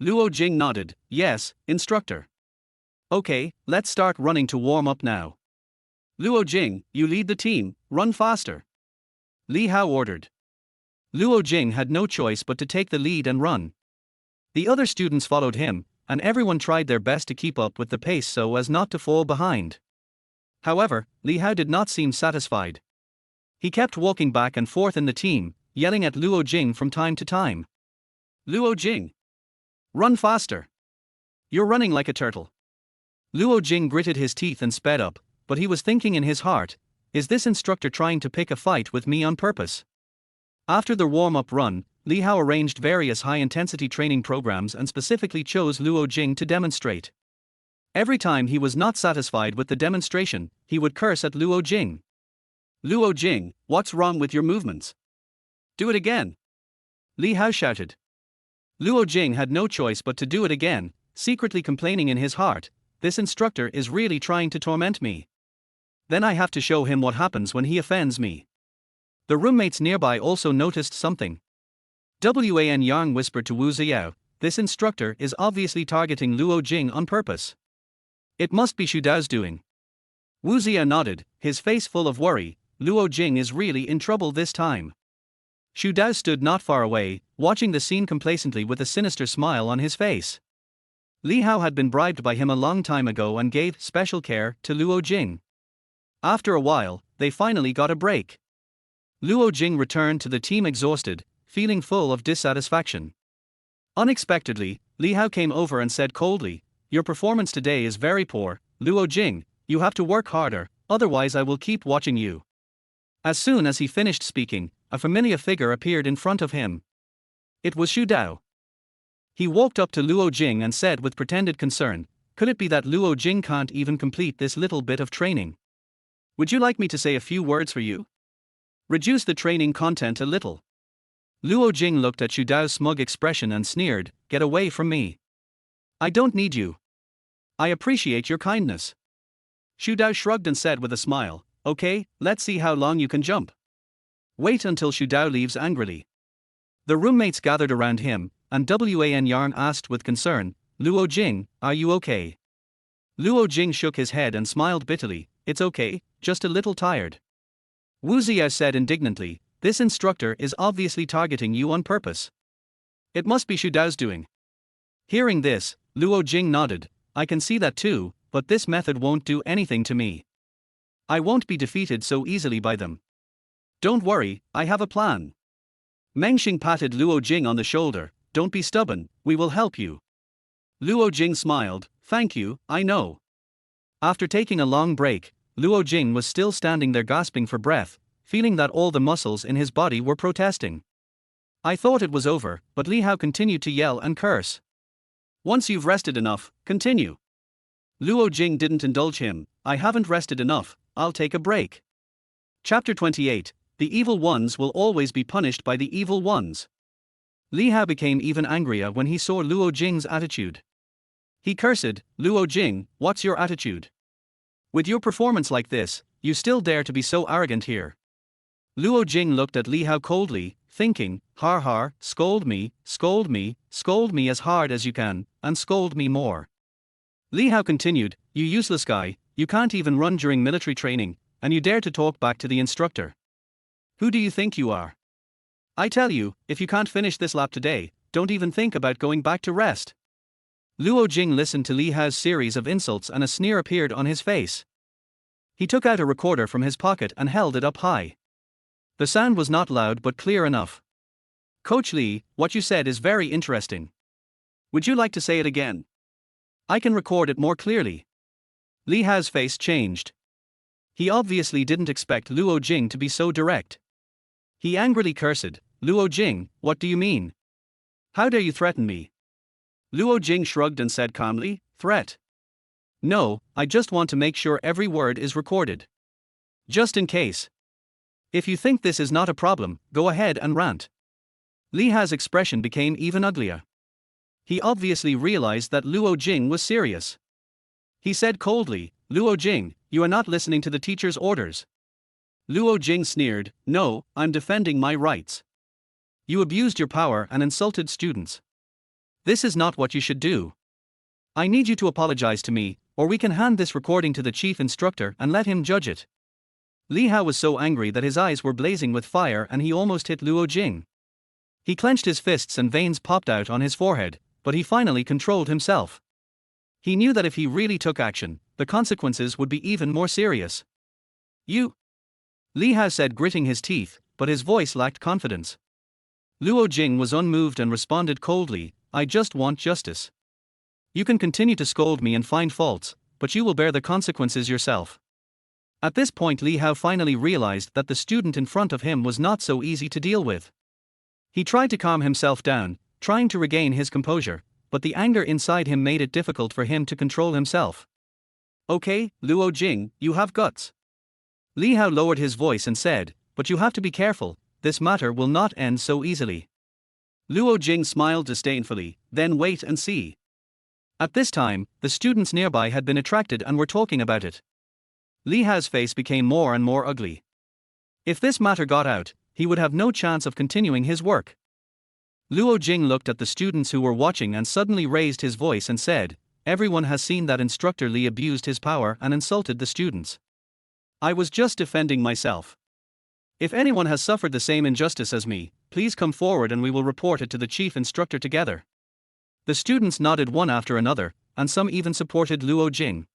Luo Jing nodded, yes, instructor. Okay, let's start running to warm up now. Luo Jing, you lead the team, run faster. Li Hao ordered. Luo Jing had no choice but to take the lead and run. The other students followed him, and everyone tried their best to keep up with the pace so as not to fall behind. However, Li Hao did not seem satisfied. He kept walking back and forth in the team, yelling at Luo Jing from time to time. Luo Jing! Run faster! You're running like a turtle. Luo Jing gritted his teeth and sped up, but he was thinking in his heart, is this instructor trying to pick a fight with me on purpose? After the warm-up run, Li Hao arranged various high-intensity training programs and specifically chose Luo Jing to demonstrate. Every time he was not satisfied with the demonstration, he would curse at Luo Jing. Luo Jing, what's wrong with your movements? Do it again! Li Hao shouted. Luo Jing had no choice but to do it again, secretly complaining in his heart, this instructor is really trying to torment me. Then I have to show him what happens when he offends me. The roommates nearby also noticed something. Wan Yang whispered to Wu Ziao, this instructor is obviously targeting Luo Jing on purpose. It must be Xu Dao's doing. Wu Ziao nodded, his face full of worry, Luo Jing is really in trouble this time. Xu Dao stood not far away, watching the scene complacently with a sinister smile on his face. Li Hao had been bribed by him a long time ago and gave special care to Luo Jing. After a while, they finally got a break. Luo Jing returned to the team exhausted, feeling full of dissatisfaction. Unexpectedly, Li Hao came over and said coldly, your performance today is very poor, Luo Jing, you have to work harder, otherwise I will keep watching you. As soon as he finished speaking, a familiar figure appeared in front of him. It was Xu Dao. He walked up to Luo Jing and said with pretended concern, Could it be that Luo Jing can't even complete this little bit of training? Would you like me to say a few words for you? Reduce the training content a little. Luo Jing looked at Xu Dao's smug expression and sneered, "Get away from me. I don't need you. I appreciate your kindness." Xu Dao shrugged and said with a smile, "Okay, let's see how long you can jump." Wait until Xu Dao leaves angrily. The roommates gathered around him, and Wan Yarn asked with concern, "Luo Jing, are you okay?" Luo Jing shook his head and smiled bitterly, "It's okay, just a little tired." Wu Ziao said indignantly, "This instructor is obviously targeting you on purpose. It must be Xu Dao's doing." Hearing this, Luo Jing nodded, "I can see that too, but this method won't do anything to me. I won't be defeated so easily by them. Don't worry, I have a plan." Mengxing patted Luo Jing on the shoulder, "Don't be stubborn, we will help you." Luo Jing smiled, "Thank you, I know." After taking a long break, Luo Jing was still standing there gasping for breath, feeling that all the muscles in his body were protesting. I thought it was over, but Li Hao continued to yell and curse. "Once you've rested enough, continue." Luo Jing didn't indulge him, "I haven't rested enough, I'll take a break." Chapter 28, The Evil Ones Will Always Be Punished by the Evil Ones. Li Hao became even angrier when he saw Luo Jing's attitude. He cursed, "Luo Jing, what's your attitude? With your performance like this, you still dare to be so arrogant here?" Luo Jing looked at Li Hao coldly, thinking, "Har har, scold me as hard as you can, and scold me more." Li Hao continued, "You useless guy, you can't even run during military training, and you dare to talk back to the instructor. Who do you think you are? I tell you, if you can't finish this lap today, don't even think about going back to rest." Luo Jing listened to Li Hao's series of insults and a sneer appeared on his face. He took out a recorder from his pocket and held it up high. The sound was not loud but clear enough. "Coach Li, what you said is very interesting. Would you like to say it again? I can record it more clearly." Li Hao's face changed. He obviously didn't expect Luo Jing to be so direct. He angrily cursed, "Luo Jing, what do you mean? How dare you threaten me?" Luo Jing shrugged and said calmly, "Threat? No, I just want to make sure every word is recorded. Just in case. If you think this is not a problem, go ahead and rant." Li Hao's expression became even uglier. He obviously realized that Luo Jing was serious. He said coldly, "Luo Jing, you are not listening to the teacher's orders." Luo Jing sneered, "No, I'm defending my rights. You abused your power and insulted students. This is not what you should do. I need you to apologize to me, or we can hand this recording to the chief instructor and let him judge it." Li Hao was so angry that his eyes were blazing with fire and he almost hit Luo Jing. He clenched his fists and veins popped out on his forehead, but he finally controlled himself. He knew that if he really took action, the consequences would be even more serious. "You?" Li Hao said, gritting his teeth, but his voice lacked confidence. Luo Jing was unmoved and responded coldly, "I just want justice. You can continue to scold me and find faults, but you will bear the consequences yourself." At this point Li Hao finally realized that the student in front of him was not so easy to deal with. He tried to calm himself down, trying to regain his composure, but the anger inside him made it difficult for him to control himself. "Okay, Luo Jing, you have guts." Li Hao lowered his voice and said, "But you have to be careful, this matter will not end so easily." Luo Jing smiled disdainfully, "Then wait and see." At this time, the students nearby had been attracted and were talking about it. Li Hao's face became more and more ugly. If this matter got out, he would have no chance of continuing his work. Luo Jing looked at the students who were watching and suddenly raised his voice and said, "Everyone has seen that instructor Li abused his power and insulted the students. I was just defending myself. If anyone has suffered the same injustice as me, please come forward and we will report it to the chief instructor together." The students nodded one after another, and some even supported Luo Jing.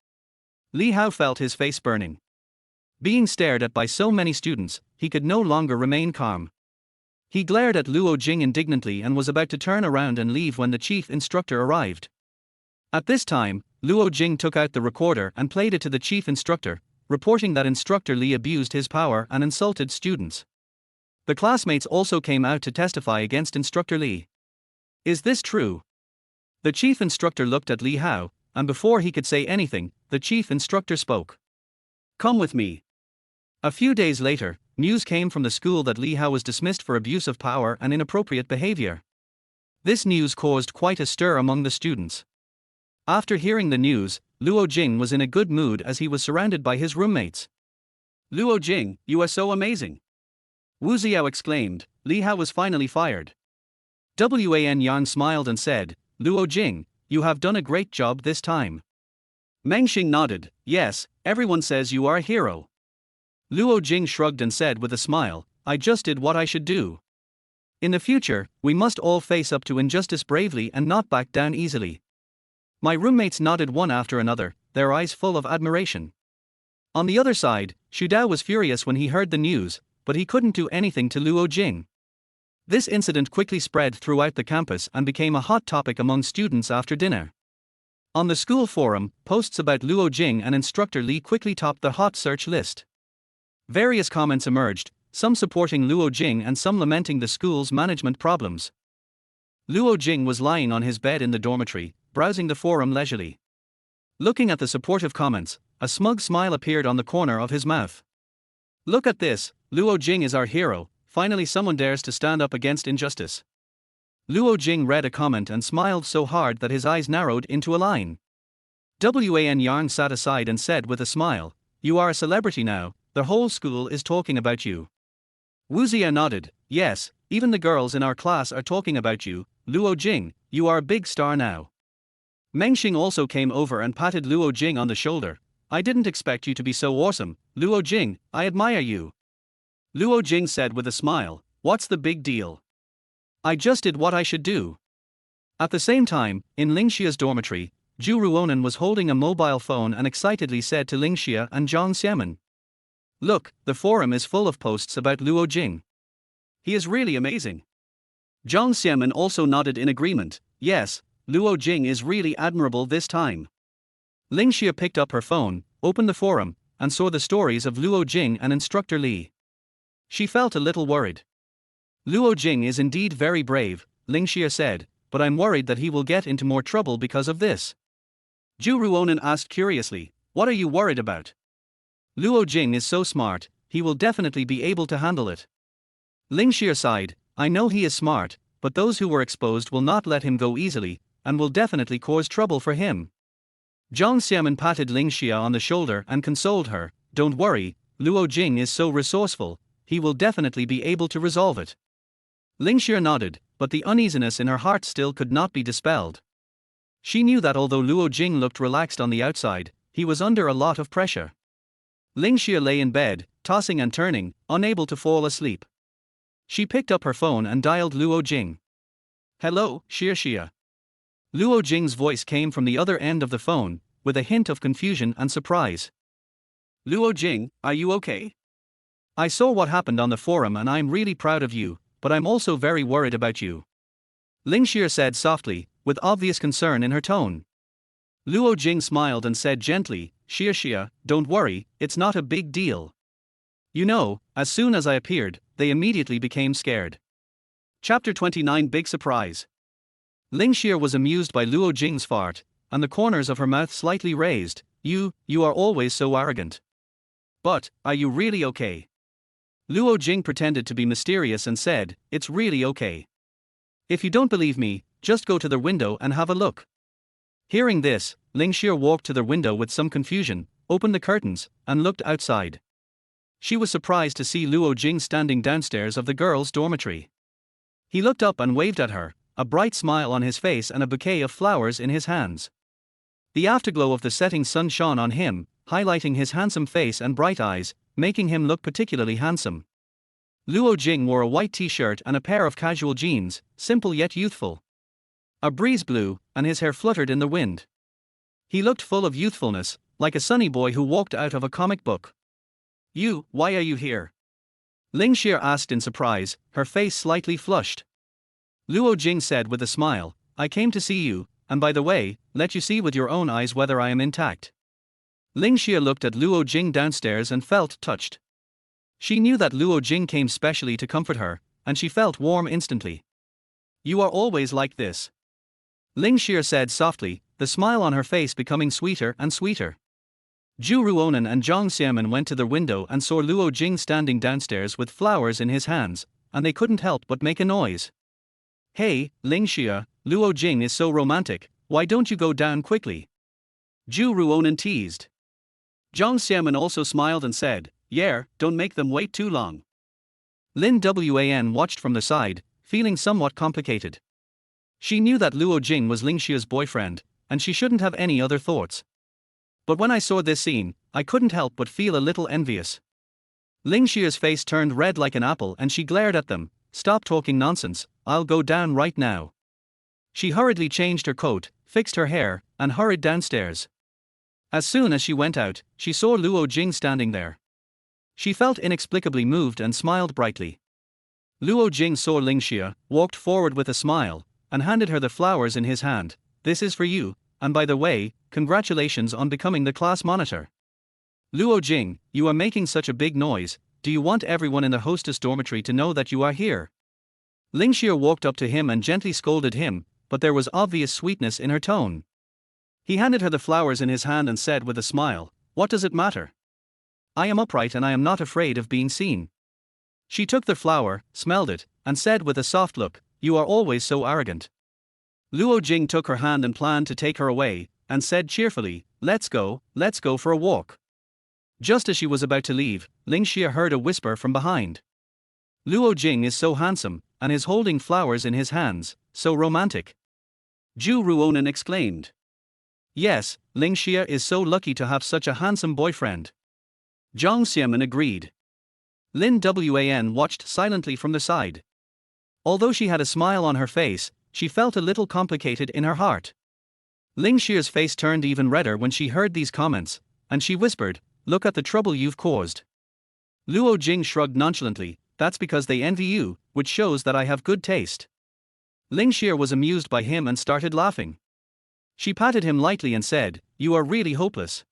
Li Hao felt his face burning. Being stared at by so many students, he could no longer remain calm. He glared at Luo Jing indignantly and was about to turn around and leave when the chief instructor arrived. At this time, Luo Jing took out the recorder and played it to the chief instructor, reporting that instructor Li abused his power and insulted students. The classmates also came out to testify against instructor Li. "Is this true?" The chief instructor looked at Li Hao, and before he could say anything, the chief instructor spoke. Come with me. A few days later, news came from the school that Ling Xia was dismissed for abuse of power and inappropriate behavior. This news caused quite a stir among the students. After hearing the news, Luo Jing was in a good mood as he was surrounded by his roommates. Luo Jing, you are so amazing! Wu Xiao exclaimed. Ling Xia was finally fired. Wan Yang smiled and said, Luo Jing, you have done a great job this time. Meng Xing nodded, yes, everyone says you are a hero. Luo Jing shrugged and said with a smile, I just did what I should do. In the future, we must all face up to injustice bravely and not back down easily. My roommates nodded one after another, their eyes full of admiration. On the other side, Xu Dao was furious when he heard the news, but he couldn't do anything to Luo Jing. This incident quickly spread throughout the campus and became a hot topic among students after dinner. On the school forum, posts about Luo Jing and instructor Li quickly topped the hot search list. Various comments emerged, some supporting Luo Jing and some lamenting the school's management problems. Luo Jing was lying on his bed in the dormitory, browsing the forum leisurely. Looking at the supportive comments, a smug smile appeared on the corner of his mouth. Look at this, Luo Jing is our hero, finally someone dares to stand up against injustice. Luo Jing read a comment and smiled so hard that his eyes narrowed into a line. Wan Yang sat aside and said with a smile, you are a celebrity now, the whole school is talking about you. Wu Xiao nodded, yes, even the girls in our class are talking about you, Luo Jing, you are a big star now. Meng Xing also came over and patted Luo Jing on the shoulder. I didn't expect you to be so awesome, Luo Jing, I admire you. Luo Jing said with a smile, what's the big deal? I just did what I should do. At the same time, in Ling Xia's dormitory, Zhu Ruonan was holding a mobile phone and excitedly said to Ling Xia and Zhang Xiamen. Look, the forum is full of posts about Luo Jing. He is really amazing. Zhang Xiamen also nodded in agreement, yes, Luo Jing is really admirable this time. Ling Xia picked up her phone, opened the forum, and saw the stories of Luo Jing and instructor Li. She felt a little worried. Luo Jing is indeed very brave, Ling Xia said, but I'm worried that he will get into more trouble because of this. Zhu Ruonan asked curiously, what are you worried about? Luo Jing is so smart, he will definitely be able to handle it. Ling Xia sighed, I know he is smart, but those who were exposed will not let him go easily, and will definitely cause trouble for him. Zhang Xiamen patted Ling Xia on the shoulder and consoled her, don't worry, Luo Jing is so resourceful, he will definitely be able to resolve it. Ling Xia nodded, but the uneasiness in her heart still could not be dispelled. She knew that although Luo Jing looked relaxed on the outside, he was under a lot of pressure. Ling Xia lay in bed, tossing and turning, unable to fall asleep. She picked up her phone and dialed Luo Jing. Hello, Xia. Luo Jing's voice came from the other end of the phone, with a hint of confusion and surprise. Luo Jing, are you okay? I saw what happened on the forum and I'm really proud of you, but I'm also very worried about you. Ling Xia said softly, with obvious concern in her tone. Luo Jing smiled and said gently, Xia, don't worry, it's not a big deal. You know, as soon as I appeared, they immediately became scared. Chapter 29 Big Surprise. Ling Xia was amused by Luo Jing's fart, and the corners of her mouth slightly raised. You are always so arrogant. But, are you really okay? Luo Jing pretended to be mysterious and said, it's really okay. If you don't believe me, just go to the window and have a look. Hearing this, Ling Xia walked to the window with some confusion, opened the curtains, and looked outside. She was surprised to see Luo Jing standing downstairs of the girls' dormitory. He looked up and waved at her, a bright smile on his face and a bouquet of flowers in his hands. The afterglow of the setting sun shone on him, highlighting his handsome face and bright eyes, making him look particularly handsome. Luo Jing wore a white t-shirt and a pair of casual jeans, simple yet youthful. A breeze blew, and his hair fluttered in the wind. He looked full of youthfulness, like a sunny boy who walked out of a comic book. Why are you here? Ling Xia asked in surprise, her face slightly flushed. Luo Jing said with a smile, I came to see you, and by the way, let you see with your own eyes whether I am intact. Ling Xia looked at Luo Jing downstairs and felt touched. She knew that Luo Jing came specially to comfort her, and she felt warm instantly. You are always like this. Ling Xia said softly, the smile on her face becoming sweeter and sweeter. Zhu Ruonan and Zhang Xiamen went to the window and saw Luo Jing standing downstairs with flowers in his hands, and they couldn't help but make a noise. Hey, Ling Xia, Luo Jing is so romantic, why don't you go down quickly? Zhu Ruonan teased. Zhang Xiamen also smiled and said, yeah, don't make them wait too long. Lin Wan watched from the side, feeling somewhat complicated. She knew that Luo Jing was Ling Xia's boyfriend, and she shouldn't have any other thoughts. But when I saw this scene, I couldn't help but feel a little envious. Ling Xia's face turned red like an apple and she glared at them. Stop talking nonsense, I'll go down right now. She hurriedly changed her coat, fixed her hair, and hurried downstairs. As soon as she went out, she saw Luo Jing standing there. She felt inexplicably moved and smiled brightly. Luo Jing saw Ling Xia, walked forward with a smile, and handed her the flowers in his hand. This is for you, and by the way, congratulations on becoming the class monitor. Luo Jing, you are making such a big noise, do you want everyone in the hostess dormitory to know that you are here? Ling Xia walked up to him and gently scolded him, but there was obvious sweetness in her tone. He handed her the flowers in his hand and said with a smile, what does it matter? I am upright and I am not afraid of being seen. She took the flower, smelled it, and said with a soft look, you are always so arrogant. Luo Jing took her hand and planned to take her away, and said cheerfully, let's go for a walk. Just as she was about to leave, Ling Xia heard a whisper from behind. Luo Jing is so handsome, and is holding flowers in his hands, so romantic. Zhu Ruonan exclaimed. Yes, Ling Xia is so lucky to have such a handsome boyfriend. Zhang Xiamen agreed. Lin Wan watched silently from the side. Although she had a smile on her face, she felt a little complicated in her heart. Ling Xia's face turned even redder when she heard these comments, and she whispered, look at the trouble you've caused. Luo Jing shrugged nonchalantly, that's because they envy you, which shows that I have good taste. Ling Xia was amused by him and started laughing. She patted him lightly and said, you are really hopeless.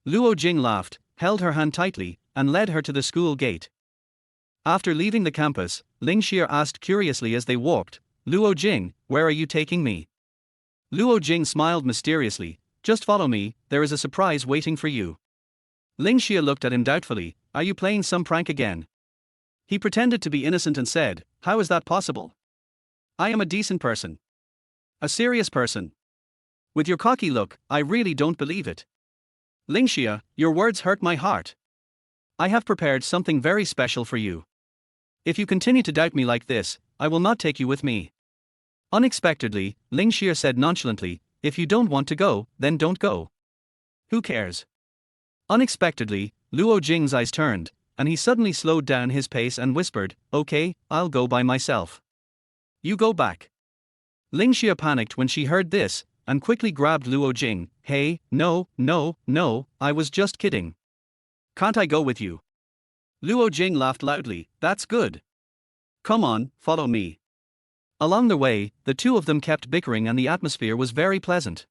Luo Jing laughed, held her hand tightly, and led her to the school gate. After leaving the campus, Ling Xia asked curiously as they walked, Luo Jing, where are you taking me? Luo Jing smiled mysteriously, just follow me, there is a surprise waiting for you. Ling Xia looked at him doubtfully, are you playing some prank again? He pretended to be innocent and said, how is that possible? I am a decent person. A serious person. With your cocky look, I really don't believe it. Ling Xia, your words hurt my heart. I have prepared something very special for you. If you continue to doubt me like this, I will not take you with me. Unexpectedly, Ling Xia said nonchalantly, if you don't want to go, then don't go. Who cares? Unexpectedly, Luo Jing's eyes turned, and he suddenly slowed down his pace and whispered, okay, I'll go by myself. You go back. Ling Xia panicked when she heard this, and quickly grabbed Luo Jing, hey, no, I was just kidding. Can't I go with you? Luo Jing laughed loudly, that's good. Come on, follow me. Along the way, the two of them kept bickering and the atmosphere was very pleasant.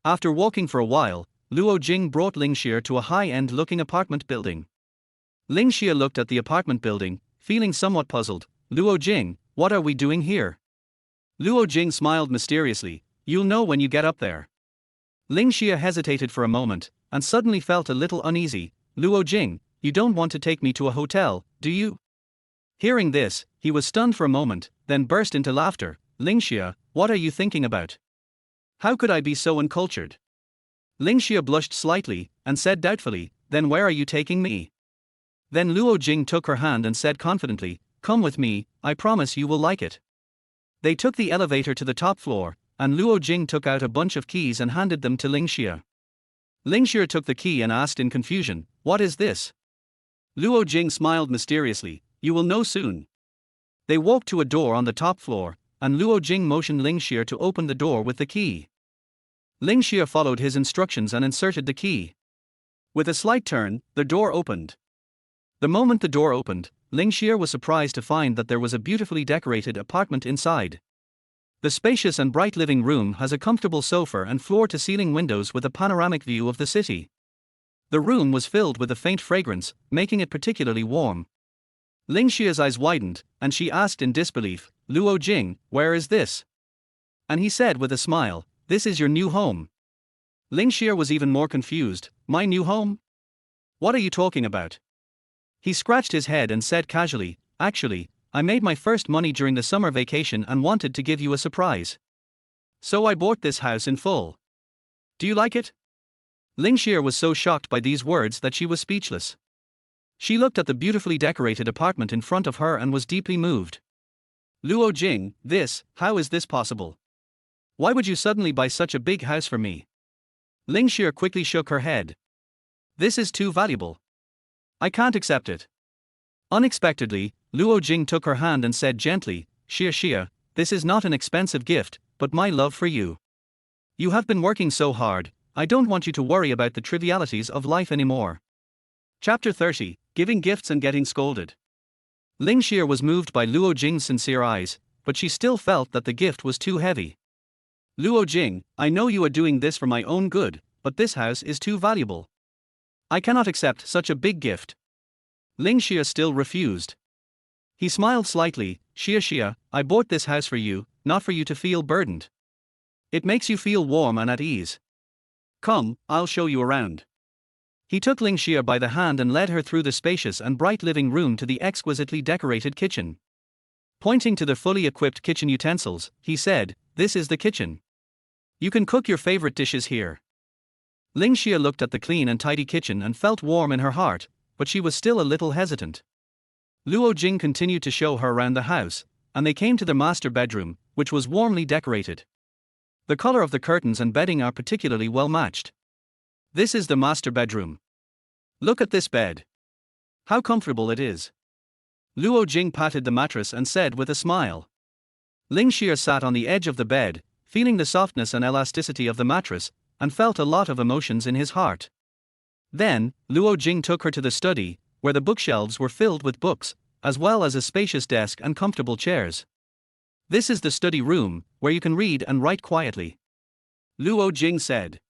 After walking for a while, Luo Jing brought Ling Xia to a high-end looking apartment building. Ling Xia looked at the apartment building, feeling somewhat puzzled. Luo Jing, what are we doing here? Luo Jing smiled mysteriously, you'll know when you get up there. Ling Xia hesitated for a moment, and suddenly felt a little uneasy. Luo Jing, you don't want to take me to a hotel, do you? Hearing this, he was stunned for a moment, then burst into laughter. Ling Xia, what are you thinking about? How could I be so uncultured? Ling Xia blushed slightly, and said doubtfully, then where are you taking me? Then Luo Jing took her hand and said confidently, come with me, I promise you will like it. They took the elevator to the top floor, and Luo Jing took out a bunch of keys and handed them to Ling Xia. Ling Xia took the key and asked in confusion, what is this? Luo Jing smiled mysteriously, you will know soon. They walked to a door on the top floor, and Luo Jing motioned Ling Xia to open the door with the key. Ling Xia followed his instructions and inserted the key. With a slight turn, the door opened. The moment the door opened, Ling Xia was surprised to find that there was a beautifully decorated apartment inside. The spacious and bright living room has a comfortable sofa and floor-to-ceiling windows with a panoramic view of the city. The room was filled with a faint fragrance, making it particularly warm. Ling Xia's eyes widened, and she asked in disbelief, Luo Jing, where is this? and he said with a smile, "This is your new home." Ling Xia was even more confused. "My new home? What are you talking about?" He scratched his head and said casually, "Actually, I made my first money during the summer vacation and wanted to give you a surprise. So I bought this house in full. Do you like it?" Ling Xia was so shocked by these words that she was speechless. She looked at the beautifully decorated apartment in front of her and was deeply moved. "Luo Jing, how is this possible? Why would you suddenly buy such a big house for me?" Ling Xia quickly shook her head. "This is too valuable. I can't accept it." Unexpectedly, Luo Jing took her hand and said gently, Xia, this is not an expensive gift, but my love for you. You have been working so hard, I don't want you to worry about the trivialities of life anymore." Chapter 30, Giving Gifts and Getting Scolded. Ling Xia was moved by Luo Jing's sincere eyes, but she still felt that the gift was too heavy. "Luo Jing, I know you are doing this for my own good, but this house is too valuable. I cannot accept such a big gift." Ling Xia still refused. He smiled slightly, Xia, I bought this house for you, not for you to feel burdened. It makes you feel warm and at ease. Come, I'll show you around." He took Ling Xia by the hand and led her through the spacious and bright living room to the exquisitely decorated kitchen. Pointing to the fully equipped kitchen utensils, he said, "This is the kitchen. You can cook your favorite dishes here." Ling Xia looked at the clean and tidy kitchen and felt warm in her heart, but she was still a little hesitant. Luo Jing continued to show her around the house, and they came to the master bedroom, which was warmly decorated. The color of the curtains and bedding are particularly well matched. "This is the master bedroom. Look at this bed. How comfortable it is." Luo Jing patted the mattress and said with a smile. Ling Xia sat on the edge of the bed, feeling the softness and elasticity of the mattress, and felt a lot of emotions in his heart. Then, Luo Jing took her to the study, where the bookshelves were filled with books, as well as a spacious desk and comfortable chairs. "This is the study room, where you can read and write quietly," Luo Jing said.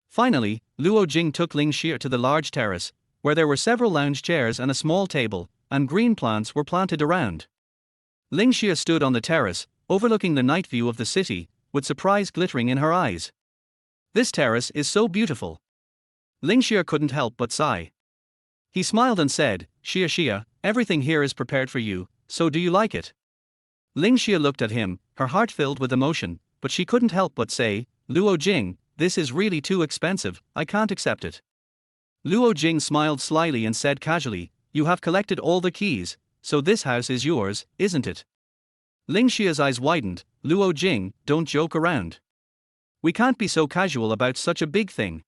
Finally, Luo Jing took Ling Xia to the large terrace, where there were several lounge chairs and a small table, and green plants were planted around. Ling Xia stood on the terrace, overlooking the night view of the city, with surprise glittering in her eyes. "This terrace is so beautiful." Ling Xia couldn't help but sigh. He smiled and said, Xia, everything here is prepared for you, so do you like it?" Ling Xia looked at him, her heart filled with emotion, but she couldn't help but say, "Luo Jing, this is really too expensive, I can't accept it." Luo Jing smiled slyly and said casually, "You have collected all the keys, so this house is yours, isn't it?" Ling Xia's eyes widened, "Luo Jing, don't joke around. We can't be so casual about such a big thing."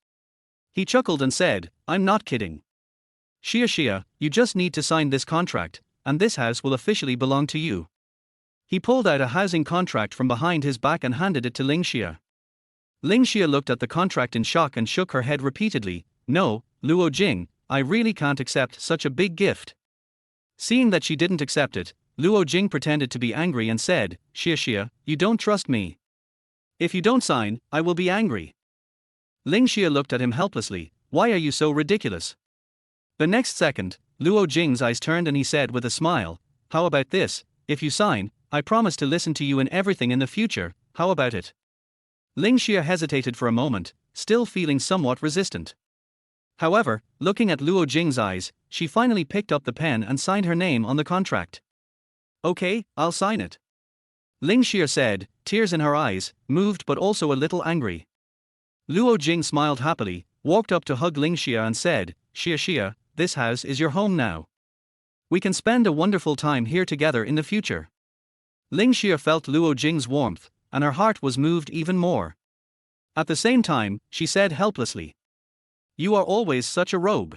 He chuckled and said, "I'm not kidding. Xia, you just need to sign this contract, and this house will officially belong to you." He pulled out a housing contract from behind his back and handed it to Ling Xia. Ling Xia looked at the contract in shock and shook her head repeatedly. "No, Luo Jing, I really can't accept such a big gift." Seeing that she didn't accept it, Luo Jing pretended to be angry and said, Xia, you don't trust me. If you don't sign, I will be angry." Ling Xia looked at him helplessly. "Why are you so ridiculous?" The next second, Luo Jing's eyes turned and he said with a smile, "How about this? If you sign, I promise to listen to you in everything in the future, how about it?" Ling Xia hesitated for a moment, still feeling somewhat resistant. However, looking at Luo Jing's eyes, she finally picked up the pen and signed her name on the contract. "Okay, I'll sign it," Ling Xia said, tears in her eyes, moved but also a little angry. Luo Jing smiled happily, walked up to hug Ling Xia and said, Xia, this house is your home now. We can spend a wonderful time here together in the future." Ling Xia felt Luo Jing's warmth, and her heart was moved even more. At the same time, she said helplessly, "You are always such a rogue."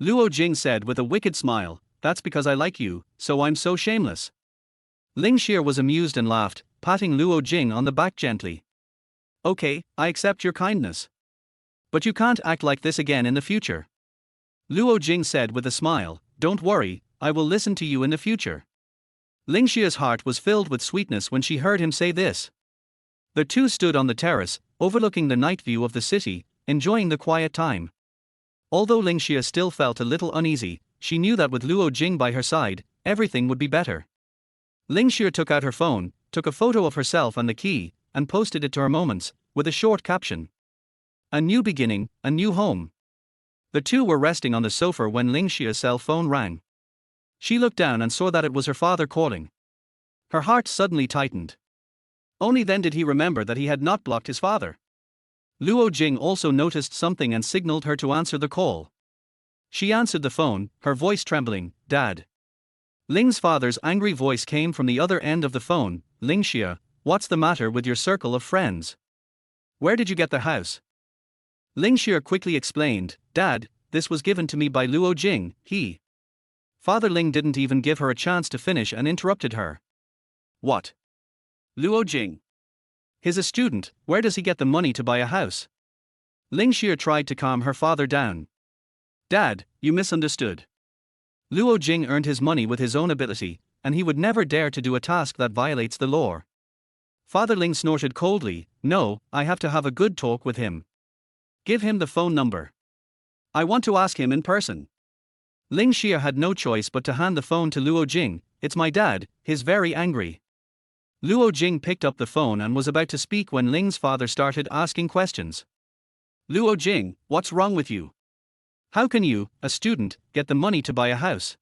Luo Jing said with a wicked smile, "That's because I like you, so I'm so shameless." Ling Xia was amused and laughed, patting Luo Jing on the back gently. "Okay, I accept your kindness. But you can't act like this again in the future." Luo Jing said with a smile, "Don't worry, I will listen to you in the future." Ling Xia's heart was filled with sweetness when she heard him say this. The two stood on the terrace, overlooking the night view of the city, enjoying the quiet time. Although Ling Xia still felt a little uneasy, she knew that with Luo Jing by her side, everything would be better. Ling Xia took out her phone, took a photo of herself and the key, and posted it to her moments, with a short caption. A new beginning, a new home. The two were resting on the sofa when Ling Xia's cell phone rang. She looked down and saw that it was her father calling. Her heart suddenly tightened. Only then did he remember that he had not blocked his father. Luo Jing also noticed something and signaled her to answer the call. She answered the phone, her voice trembling, "Dad." Ling's father's angry voice came from the other end of the phone. "Ling Xia, what's the matter with your circle of friends? Where did you get the house?" Ling Xia quickly explained, "Dad, this was given to me by Luo Jing, he." Father Ling didn't even give her a chance to finish and interrupted her. "What? Luo Jing? He's a student, where does he get the money to buy a house?" Ling Xia tried to calm her father down. "Dad, you misunderstood. Luo Jing earned his money with his own ability, and he would never dare to do a task that violates the law." Father Ling snorted coldly, "No, I have to have a good talk with him. Give him the phone number. I want to ask him in person." Ling Xia had no choice but to hand the phone to Luo Jing. "It's my dad, he's very angry." Luo Jing picked up the phone and was about to speak when Ling's father started asking questions. "Luo Jing, what's wrong with you? How can you, a student, get the money to buy a house?"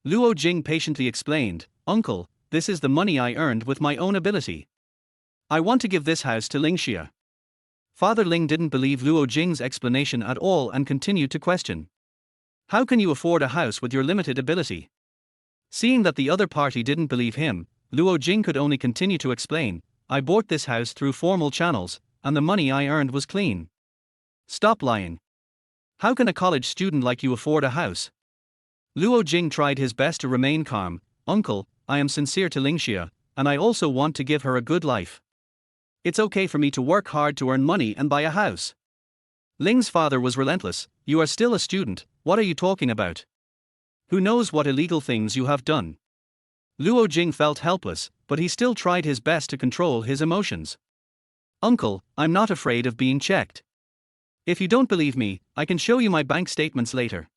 Luo Jing patiently explained, "Uncle, this is the money I earned with my own ability. I want to give this house to Ling Xia." Father Ling didn't believe Luo Jing's explanation at all and continued to question. "How can you afford a house with your limited ability?" Seeing that the other party didn't believe him, Luo Jing could only continue to explain, "I bought this house through formal channels, and the money I earned was clean." "Stop lying. How can a college student like you afford a house?" Luo Jing tried his best to remain calm. "Uncle, I am sincere to Ling Xia, and I also want to give her a good life. It's okay for me to work hard to earn money and buy a house." Ling's father was relentless. "You are still a student, what are you talking about? Who knows what illegal things you have done?" Luo Jing felt helpless, but he still tried his best to control his emotions. "Uncle, I'm not afraid of being checked. If you don't believe me, I can show you my bank statements later."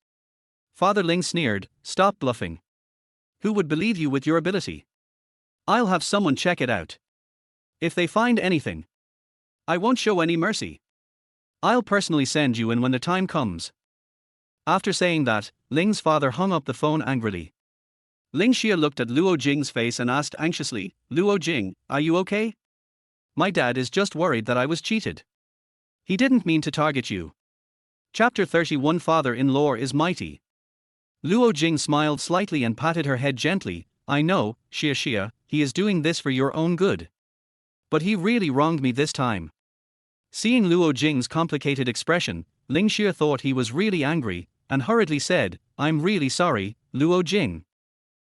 Father Ling sneered, "Stop bluffing. Who would believe you with your ability? I'll have someone check it out. If they find anything, I won't show any mercy. I'll personally send you in when the time comes." After saying that, Ling's father hung up the phone angrily. Ling Xia looked at Luo Jing's face and asked anxiously, "Luo Jing, are you okay? My dad is just worried that I was cheated. He didn't mean to target you." Chapter 31 Father-in-law is mighty. Luo Jing smiled slightly and patted her head gently. "I know, Xia, he is doing this for your own good. But he really wronged me this time." Seeing Luo Jing's complicated expression, Ling Xia thought he was really angry, and hurriedly said, "I'm really sorry, Luo Jing.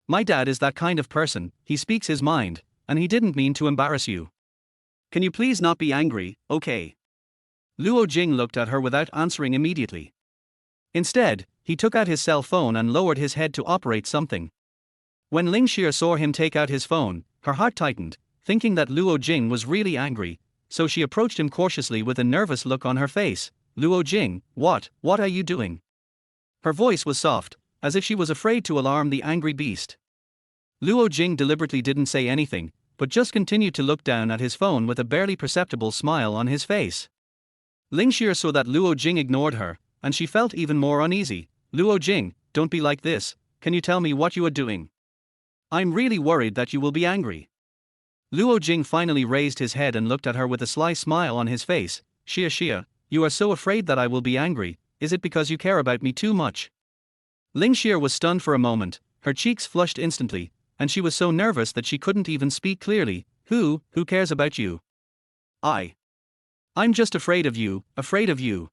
My dad is that kind of person, he speaks his mind, and he didn't mean to embarrass you. Can you please not be angry, okay?" Luo Jing looked at her without answering immediately. Instead, he took out his cell phone and lowered his head to operate something. When Ling Xia saw him take out his phone, her heart tightened, thinking that Luo Jing was really angry, so she approached him cautiously with a nervous look on her face. "Luo Jing, what are you doing?" Her voice was soft, as if she was afraid to alarm the angry beast. Luo Jing deliberately didn't say anything, but just continued to look down at his phone with a barely perceptible smile on his face. Ling Xia saw that Luo Jing ignored her, and she felt even more uneasy. "Luo Jing, don't be like this, can you tell me what you are doing? I'm really worried that you will be angry." Luo Jing finally raised his head and looked at her with a sly smile on his face. Xia, you are so afraid that I will be angry, is it because you care about me too much?" Ling Xia was stunned for a moment, her cheeks flushed instantly, and she was so nervous that she couldn't even speak clearly. Who cares about you? I'm just afraid of you, afraid of you."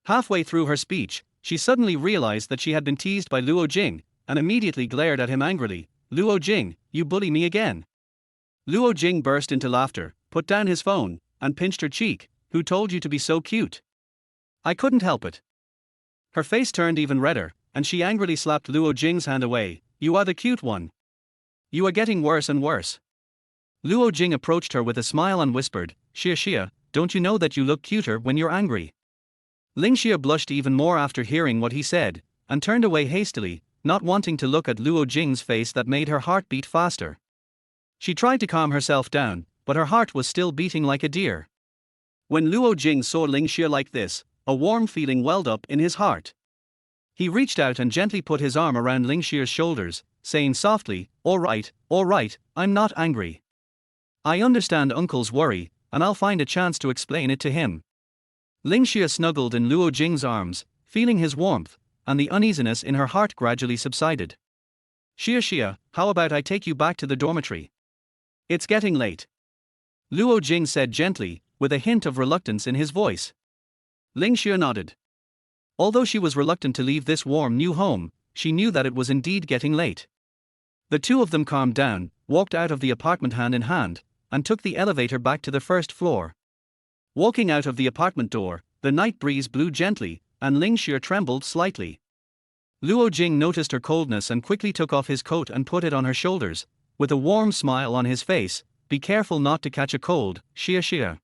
Halfway through her speech, she suddenly realized that she had been teased by Luo Jing, and immediately glared at him angrily. "Luo Jing, you bully me again." Luo Jing burst into laughter, put down his phone, and pinched her cheek. "Who told you to be so cute? I couldn't help it." Her face turned even redder, and she angrily slapped Luo Jing's hand away. "You are the cute one. You are getting worse and worse." Luo Jing approached her with a smile and whispered, Xia, don't you know that you look cuter when you're angry?" Ling Xia blushed even more after hearing what he said, and turned away hastily, not wanting to look at Luo Jing's face that made her heart beat faster. She tried to calm herself down, but her heart was still beating like a deer. When Luo Jing saw Ling Xia like this, a warm feeling welled up in his heart. He reached out and gently put his arm around Ling Xia's shoulders, saying softly, all right, I'm not angry. I understand Uncle's worry, and I'll find a chance to explain it to him. Ling Xia snuggled in Luo Jing's arms, feeling his warmth, and the uneasiness in her heart gradually subsided. Xia, how about I take you back to the dormitory? It's getting late. Luo Jing said gently, with a hint of reluctance in his voice. Ling Xia nodded. Although she was reluctant to leave this warm new home, she knew that it was indeed getting late. The two of them calmed down, walked out of the apartment hand in hand, and took the elevator back to the first floor. Walking out of the apartment door, the night breeze blew gently, and Ling Xia trembled slightly. Luo Jing noticed her coldness and quickly took off his coat and put it on her shoulders, with a warm smile on his face. Be careful not to catch a cold, Xia.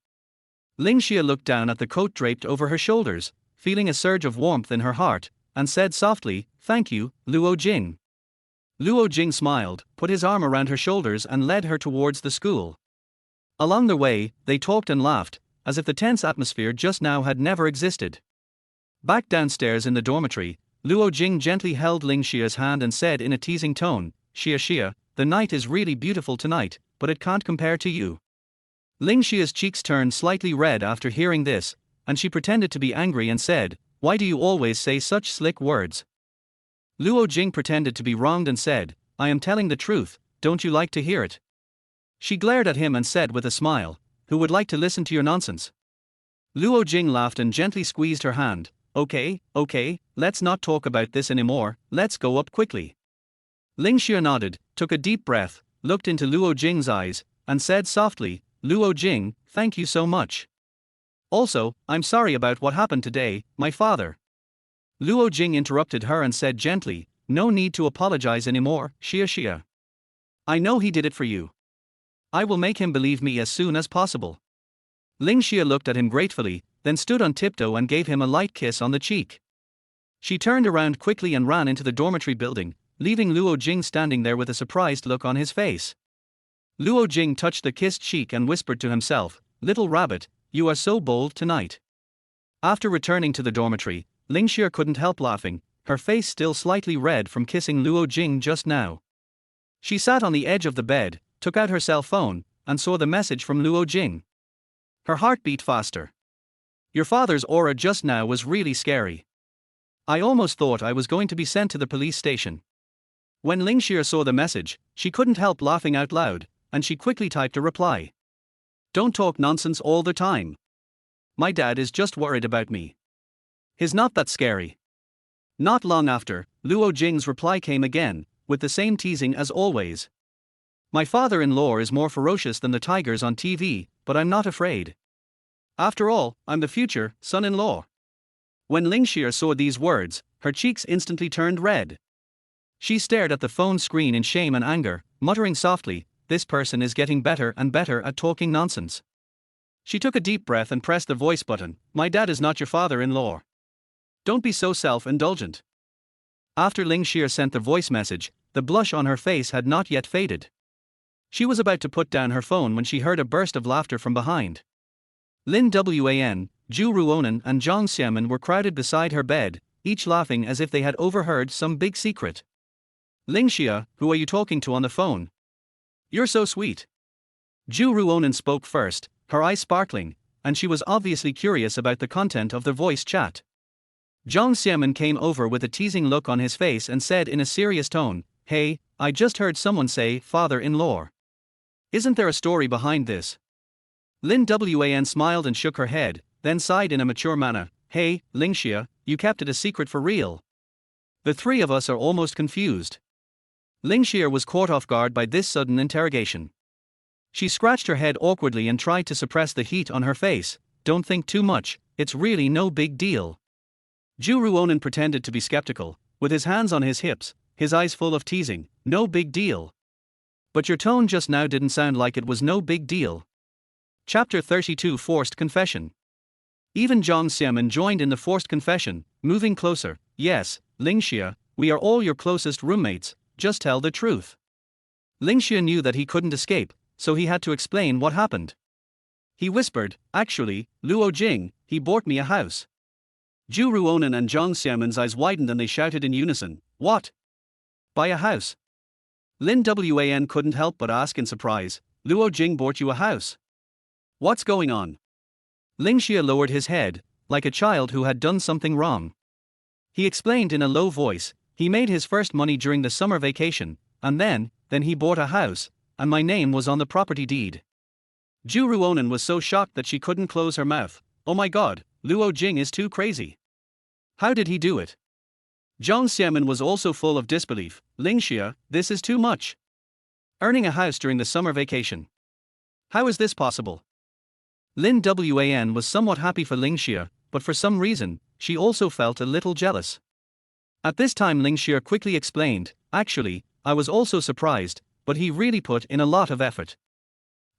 Ling Xia looked down at the coat draped over her shoulders, feeling a surge of warmth in her heart, and said softly, thank you, Luo Jing. Luo Jing smiled, put his arm around her shoulders and led her towards the school. Along the way, they talked and laughed, as if the tense atmosphere just now had never existed. Back downstairs in the dormitory, Luo Jing gently held Ling Xia's hand and said in a teasing tone, Xia, the night is really beautiful tonight, but it can't compare to you. Ling Xia's cheeks turned slightly red after hearing this, and she pretended to be angry and said, why do you always say such slick words? Luo Jing pretended to be wronged and said, I am telling the truth, don't you like to hear it? She glared at him and said with a smile, who would like to listen to your nonsense? Luo Jing laughed and gently squeezed her hand. Okay, let's not talk about this anymore, let's go up quickly. Ling Xia nodded, took a deep breath, looked into Luo Jing's eyes, and said softly, Luo Jing, thank you so much. Also, I'm sorry about what happened today, my father. Luo Jing interrupted her and said gently, no need to apologize anymore, Xia. I know he did it for you. I will make him believe me as soon as possible. Ling Xia looked at him gratefully, then stood on tiptoe and gave him a light kiss on the cheek. She turned around quickly and ran into the dormitory building, leaving Luo Jing standing there with a surprised look on his face. Luo Jing touched the kissed cheek and whispered to himself, little rabbit, you are so bold tonight. After returning to the dormitory, Ling Xia couldn't help laughing, her face still slightly red from kissing Luo Jing just now. She sat on the edge of the bed, took out her cell phone, and saw the message from Luo Jing. Her heart beat faster. Your father's aura just now was really scary. I almost thought I was going to be sent to the police station. When Ling Xia saw the message, she couldn't help laughing out loud, and she quickly typed a reply. Don't talk nonsense all the time. My dad is just worried about me. He's not that scary. Not long after, Luo Jing's reply came again, with the same teasing as always. My father-in-law is more ferocious than the tigers on TV, but I'm not afraid. After all, I'm the future son-in-law. When Ling Xia saw these words, her cheeks instantly turned red. She stared at the phone screen in shame and anger, muttering softly, this person is getting better and better at talking nonsense. She took a deep breath and pressed the voice button. My dad is not your father-in-law. Don't be so self-indulgent. After Ling Xia sent the voice message, the blush on her face had not yet faded. She was about to put down her phone when she heard a burst of laughter from behind. Lin Wan, Zhu Ruonan and Zhang Xiamen were crowded beside her bed, each laughing as if they had overheard some big secret. Ling Xia, who are you talking to on the phone? You're so sweet. Zhu Ruonan spoke first, her eyes sparkling, and she was obviously curious about the content of the voice chat. Zhang Xiamen came over with a teasing look on his face and said in a serious tone, Hey, I just heard someone say father-in-law. Isn't there a story behind this? Lin Wan smiled and shook her head, then sighed in a mature manner, Hey, Ling Xia, you kept it a secret for real. The three of us are almost confused. Ling Xia was caught off guard by this sudden interrogation. She scratched her head awkwardly and tried to suppress the heat on her face. Don't think too much, it's really no big deal. Zhu Ruonan pretended to be skeptical, with his hands on his hips, his eyes full of teasing, no big deal. But your tone just now didn't sound like it was no big deal. Chapter 32 Forced Confession. Even Zhang Xiamen joined in the forced confession, moving closer. Yes, Ling Xia, we are all your closest roommates, just tell the truth. Ling Xia knew that he couldn't escape, so he had to explain what happened. He whispered, "Actually, Luo Jing, he bought me a house." Zhu Ruonan and Zhang Xiaoman's eyes widened and they shouted in unison, "What? Buy a house?" Lin Wan couldn't help but ask in surprise, "Luo Jing bought you a house? What's going on?" Ling Xia lowered his head, like a child who had done something wrong. He explained in a low voice, "He made his first money during the summer vacation, and then he bought a house, and my name was on the property deed." Zhu Ruonan was so shocked that she couldn't close her mouth. "Oh my god, Luo Jing is too crazy. How did he do it?" Zhang Xiaoman was also full of disbelief. "Ling Xia, this is too much. Earning a house during the summer vacation. How is this possible?" Lin Wan was somewhat happy for Ling Xia, but for some reason, she also felt a little jealous. At this time Ling Xia quickly explained, "Actually, I was also surprised, but he really put in a lot of effort.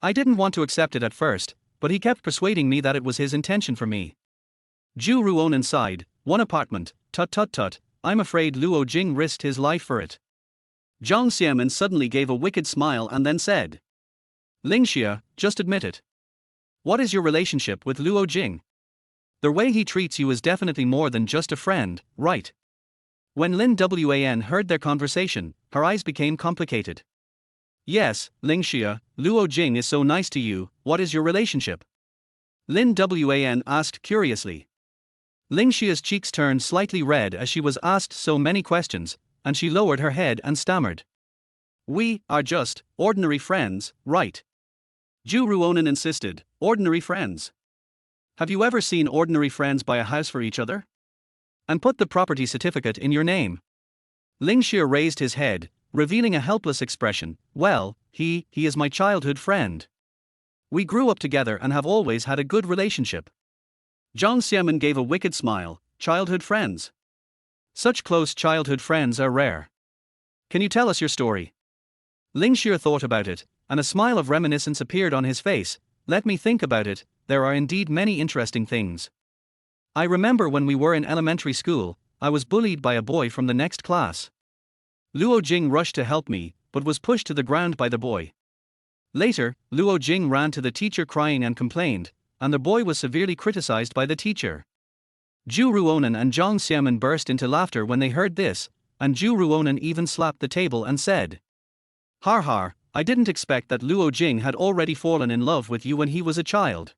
I didn't want to accept it at first, but he kept persuading me that it was his intention for me." Zhu Ruonan sighed, "One apartment, tut tut tut, I'm afraid Luo Jing risked his life for it." Zhang Xiaoman suddenly gave a wicked smile and then said, "Ling Xia, just admit it. What is your relationship with Luo Jing? The way he treats you is definitely more than just a friend, right?" When Lin Wan heard their conversation, her eyes became complicated. "Yes, Ling Xia, Luo Jing is so nice to you, what is your relationship?" Lin Wan asked curiously. Ling Xia's cheeks turned slightly red as she was asked so many questions, and she lowered her head and stammered, "We are just ordinary friends, right?" Zhu Ruonan insisted, "Ordinary friends? Have you ever seen ordinary friends buy a house for each other? And put the property certificate in your name?" Ling Xia raised his head, revealing a helpless expression. "Well, he is my childhood friend. We grew up together and have always had a good relationship." Zhang Xiaoman gave a wicked smile. "Childhood friends? Such close childhood friends are rare. Can you tell us your story?" Ling Xia thought about it, and a smile of reminiscence appeared on his face. "Let me think about it, there are indeed many interesting things. I remember when we were in elementary school, I was bullied by a boy from the next class. Luo Jing rushed to help me, but was pushed to the ground by the boy. Later, Luo Jing ran to the teacher crying and complained, and the boy was severely criticized by the teacher." Zhu Ruonan and Zhang Xiaoman burst into laughter when they heard this, and Zhu Ruonan even slapped the table and said, "Har har, I didn't expect that Luo Jing had already fallen in love with you when he was a child."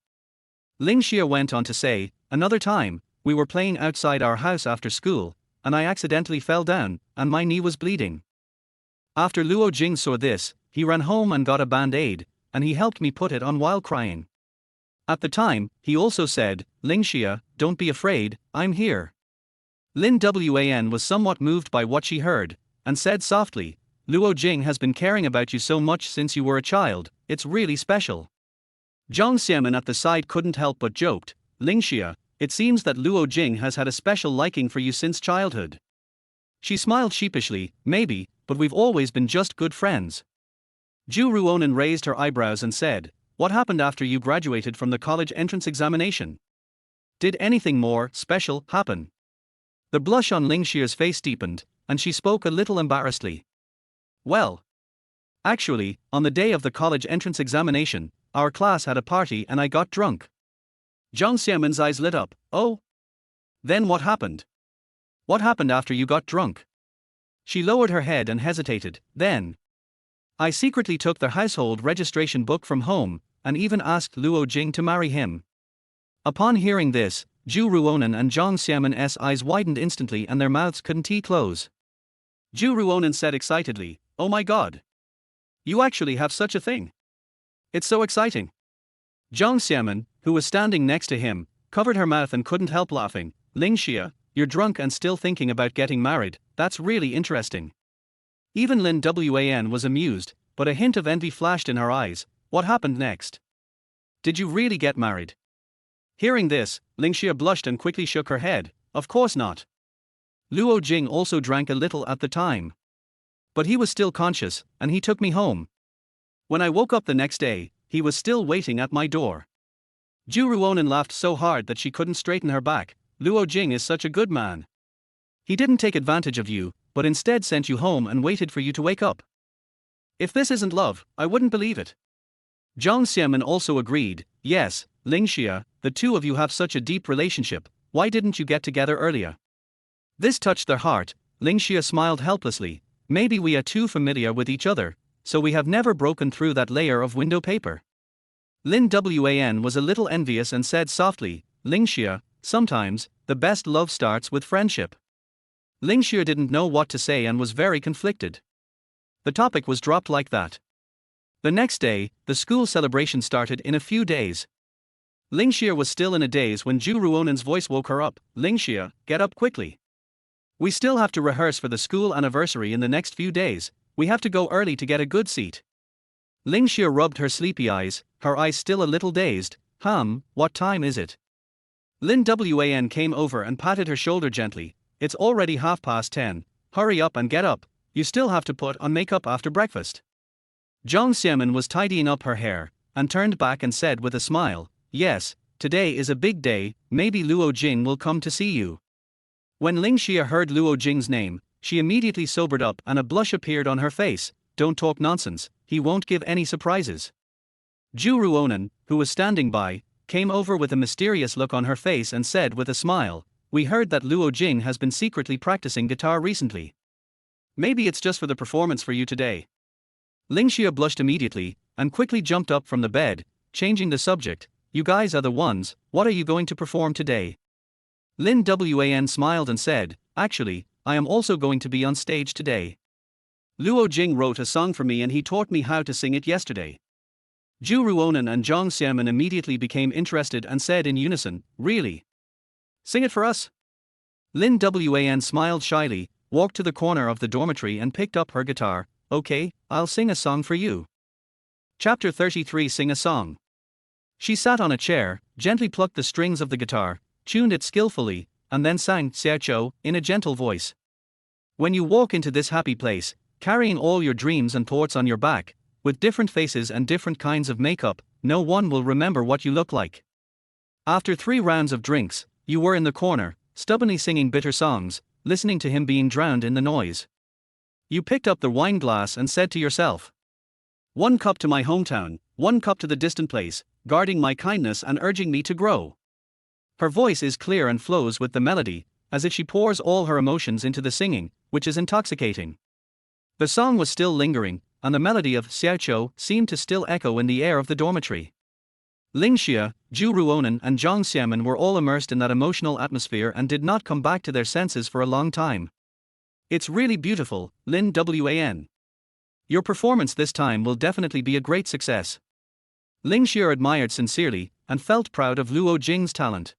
Ling Xia went on to say, "Another time, we were playing outside our house after school, and I accidentally fell down, and my knee was bleeding. After Luo Jing saw this, he ran home and got a band-aid, and he helped me put it on while crying. At the time, he also said, 'Ling Xia, don't be afraid, I'm here.'" Lin Wan was somewhat moved by what she heard, and said softly, "Luo Jing has been caring about you so much since you were a child, it's really special." Zhang Xiaoman at the side couldn't help but joked, "Ling Xia, it seems that Luo Jing has had a special liking for you since childhood." She smiled sheepishly, "Maybe, but we've always been just good friends." Zhu Ruonan raised her eyebrows and said, "What happened after you graduated from the college entrance examination? Did anything more special happen?" The blush on Ling Xia's face deepened, and she spoke a little embarrassedly. "Well, actually, on the day of the college entrance examination, our class had a party and I got drunk." Zhang Xiaoman's eyes lit up. "Oh? Then what happened? What happened after you got drunk?" She lowered her head and hesitated. "Then I secretly took the household registration book from home, and even asked Luo Jing to marry him." Upon hearing this, Zhu Ruonan and Zhang Xiaoman's eyes widened instantly and their mouths couldn't close. Zhu Ruonan said excitedly, "Oh my god! You actually have such a thing? It's so exciting." Zhang Xiaoman, who was standing next to him, covered her mouth and couldn't help laughing. "Ling Xia, you're drunk and still thinking about getting married, that's really interesting." Even Lin Wan was amused, but a hint of envy flashed in her eyes. "What happened next? Did you really get married?" Hearing this, Ling Xia blushed and quickly shook her head. "Of course not. Luo Jing also drank a little at the time. But he was still conscious, and he took me home. When I woke up the next day, he was still waiting at my door." Zhu Ruonan laughed so hard that she couldn't straighten her back. "Luo Jing is such a good man. He didn't take advantage of you, but instead sent you home and waited for you to wake up. If this isn't love, I wouldn't believe it." Jiang Xiamen also agreed, yes, Ling Xia, the two of you have such a deep relationship, why didn't you get together earlier? This touched their heart. Ling Xia smiled helplessly, maybe we are too familiar with each other, so we have never broken through that layer of window paper. Lin Wan was a little envious and said softly, Ling Xia, sometimes, the best love starts with friendship. Ling Xia didn't know what to say and was very conflicted. The topic was dropped like that. The next day, the school celebration started in a few days. Ling Xia was still in a daze when Zhu Ruonen's voice woke her up. Ling Xia, get up quickly. We still have to rehearse for the school anniversary in the next few days, we have to go early to get a good seat. Ling Xia rubbed her sleepy eyes, her eyes still a little dazed. What time is it? Lin Wan came over and patted her shoulder gently. It's already 10:30, hurry up and get up, you still have to put on makeup after breakfast. Jiang Xiamen was tidying up her hair, and turned back and said with a smile, yes, today is a big day, maybe Luo Jing will come to see you. When Ling Xia heard Luo Jing's name, she immediately sobered up and a blush appeared on her face. Don't talk nonsense, he won't give any surprises. Zhu Ruonen, who was standing by, came over with a mysterious look on her face and said with a smile, we heard that Luo Jing has been secretly practicing guitar recently. Maybe it's just for the performance for you today. Ling Xia blushed immediately, and quickly jumped up from the bed, changing the subject, you guys are the ones, what are you going to perform today? Lin Wan smiled and said, actually, I am also going to be on stage today. Luo Jing wrote a song for me and he taught me how to sing it yesterday. Zhu Ruonen and Jiang Xiamen immediately became interested and said in unison, really? Sing it for us? Lin Wan smiled shyly, walked to the corner of the dormitory and picked up her guitar. Okay, I'll sing a song for you. Chapter 33 Sing a Song. She sat on a chair, gently plucked the strings of the guitar, tuned it skillfully, and then sang Xiaoqiu in a gentle voice. When you walk into this happy place, carrying all your dreams and thoughts on your back, with different faces and different kinds of makeup, no one will remember what you look like. After 3 rounds of drinks, you were in the corner, stubbornly singing bitter songs, listening to him being drowned in the noise. You picked up the wine glass and said to yourself, 1 cup to my hometown, 1 cup to the distant place, guarding my kindness and urging me to grow. Her voice is clear and flows with the melody, as if she pours all her emotions into the singing, which is intoxicating. The song was still lingering, and the melody of Xiaoqiu seemed to still echo in the air of the dormitory. Ling Xia, Zhu Ruonen and Jiang Xiamen were all immersed in that emotional atmosphere and did not come back to their senses for a long time. It's really beautiful, Lin Wan. Your performance this time will definitely be a great success. Ling Xia admired sincerely, and felt proud of Luo Jing's talent.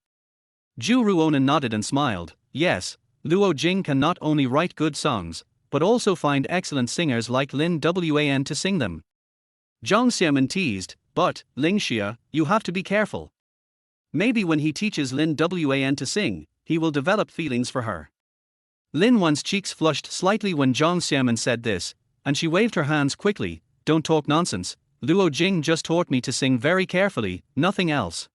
Zhu Ruonen nodded and smiled, yes, Luo Jing can not only write good songs, but also find excellent singers like Lin Wan to sing them. Jiang Xiamen teased, but, Ling Xia, you have to be careful. Maybe when he teaches Lin Wan to sing, he will develop feelings for her. Lin Wan's cheeks flushed slightly when Jiang Xiamen said this, and she waved her hands quickly, don't talk nonsense, Luo Jing just taught me to sing very carefully, nothing else.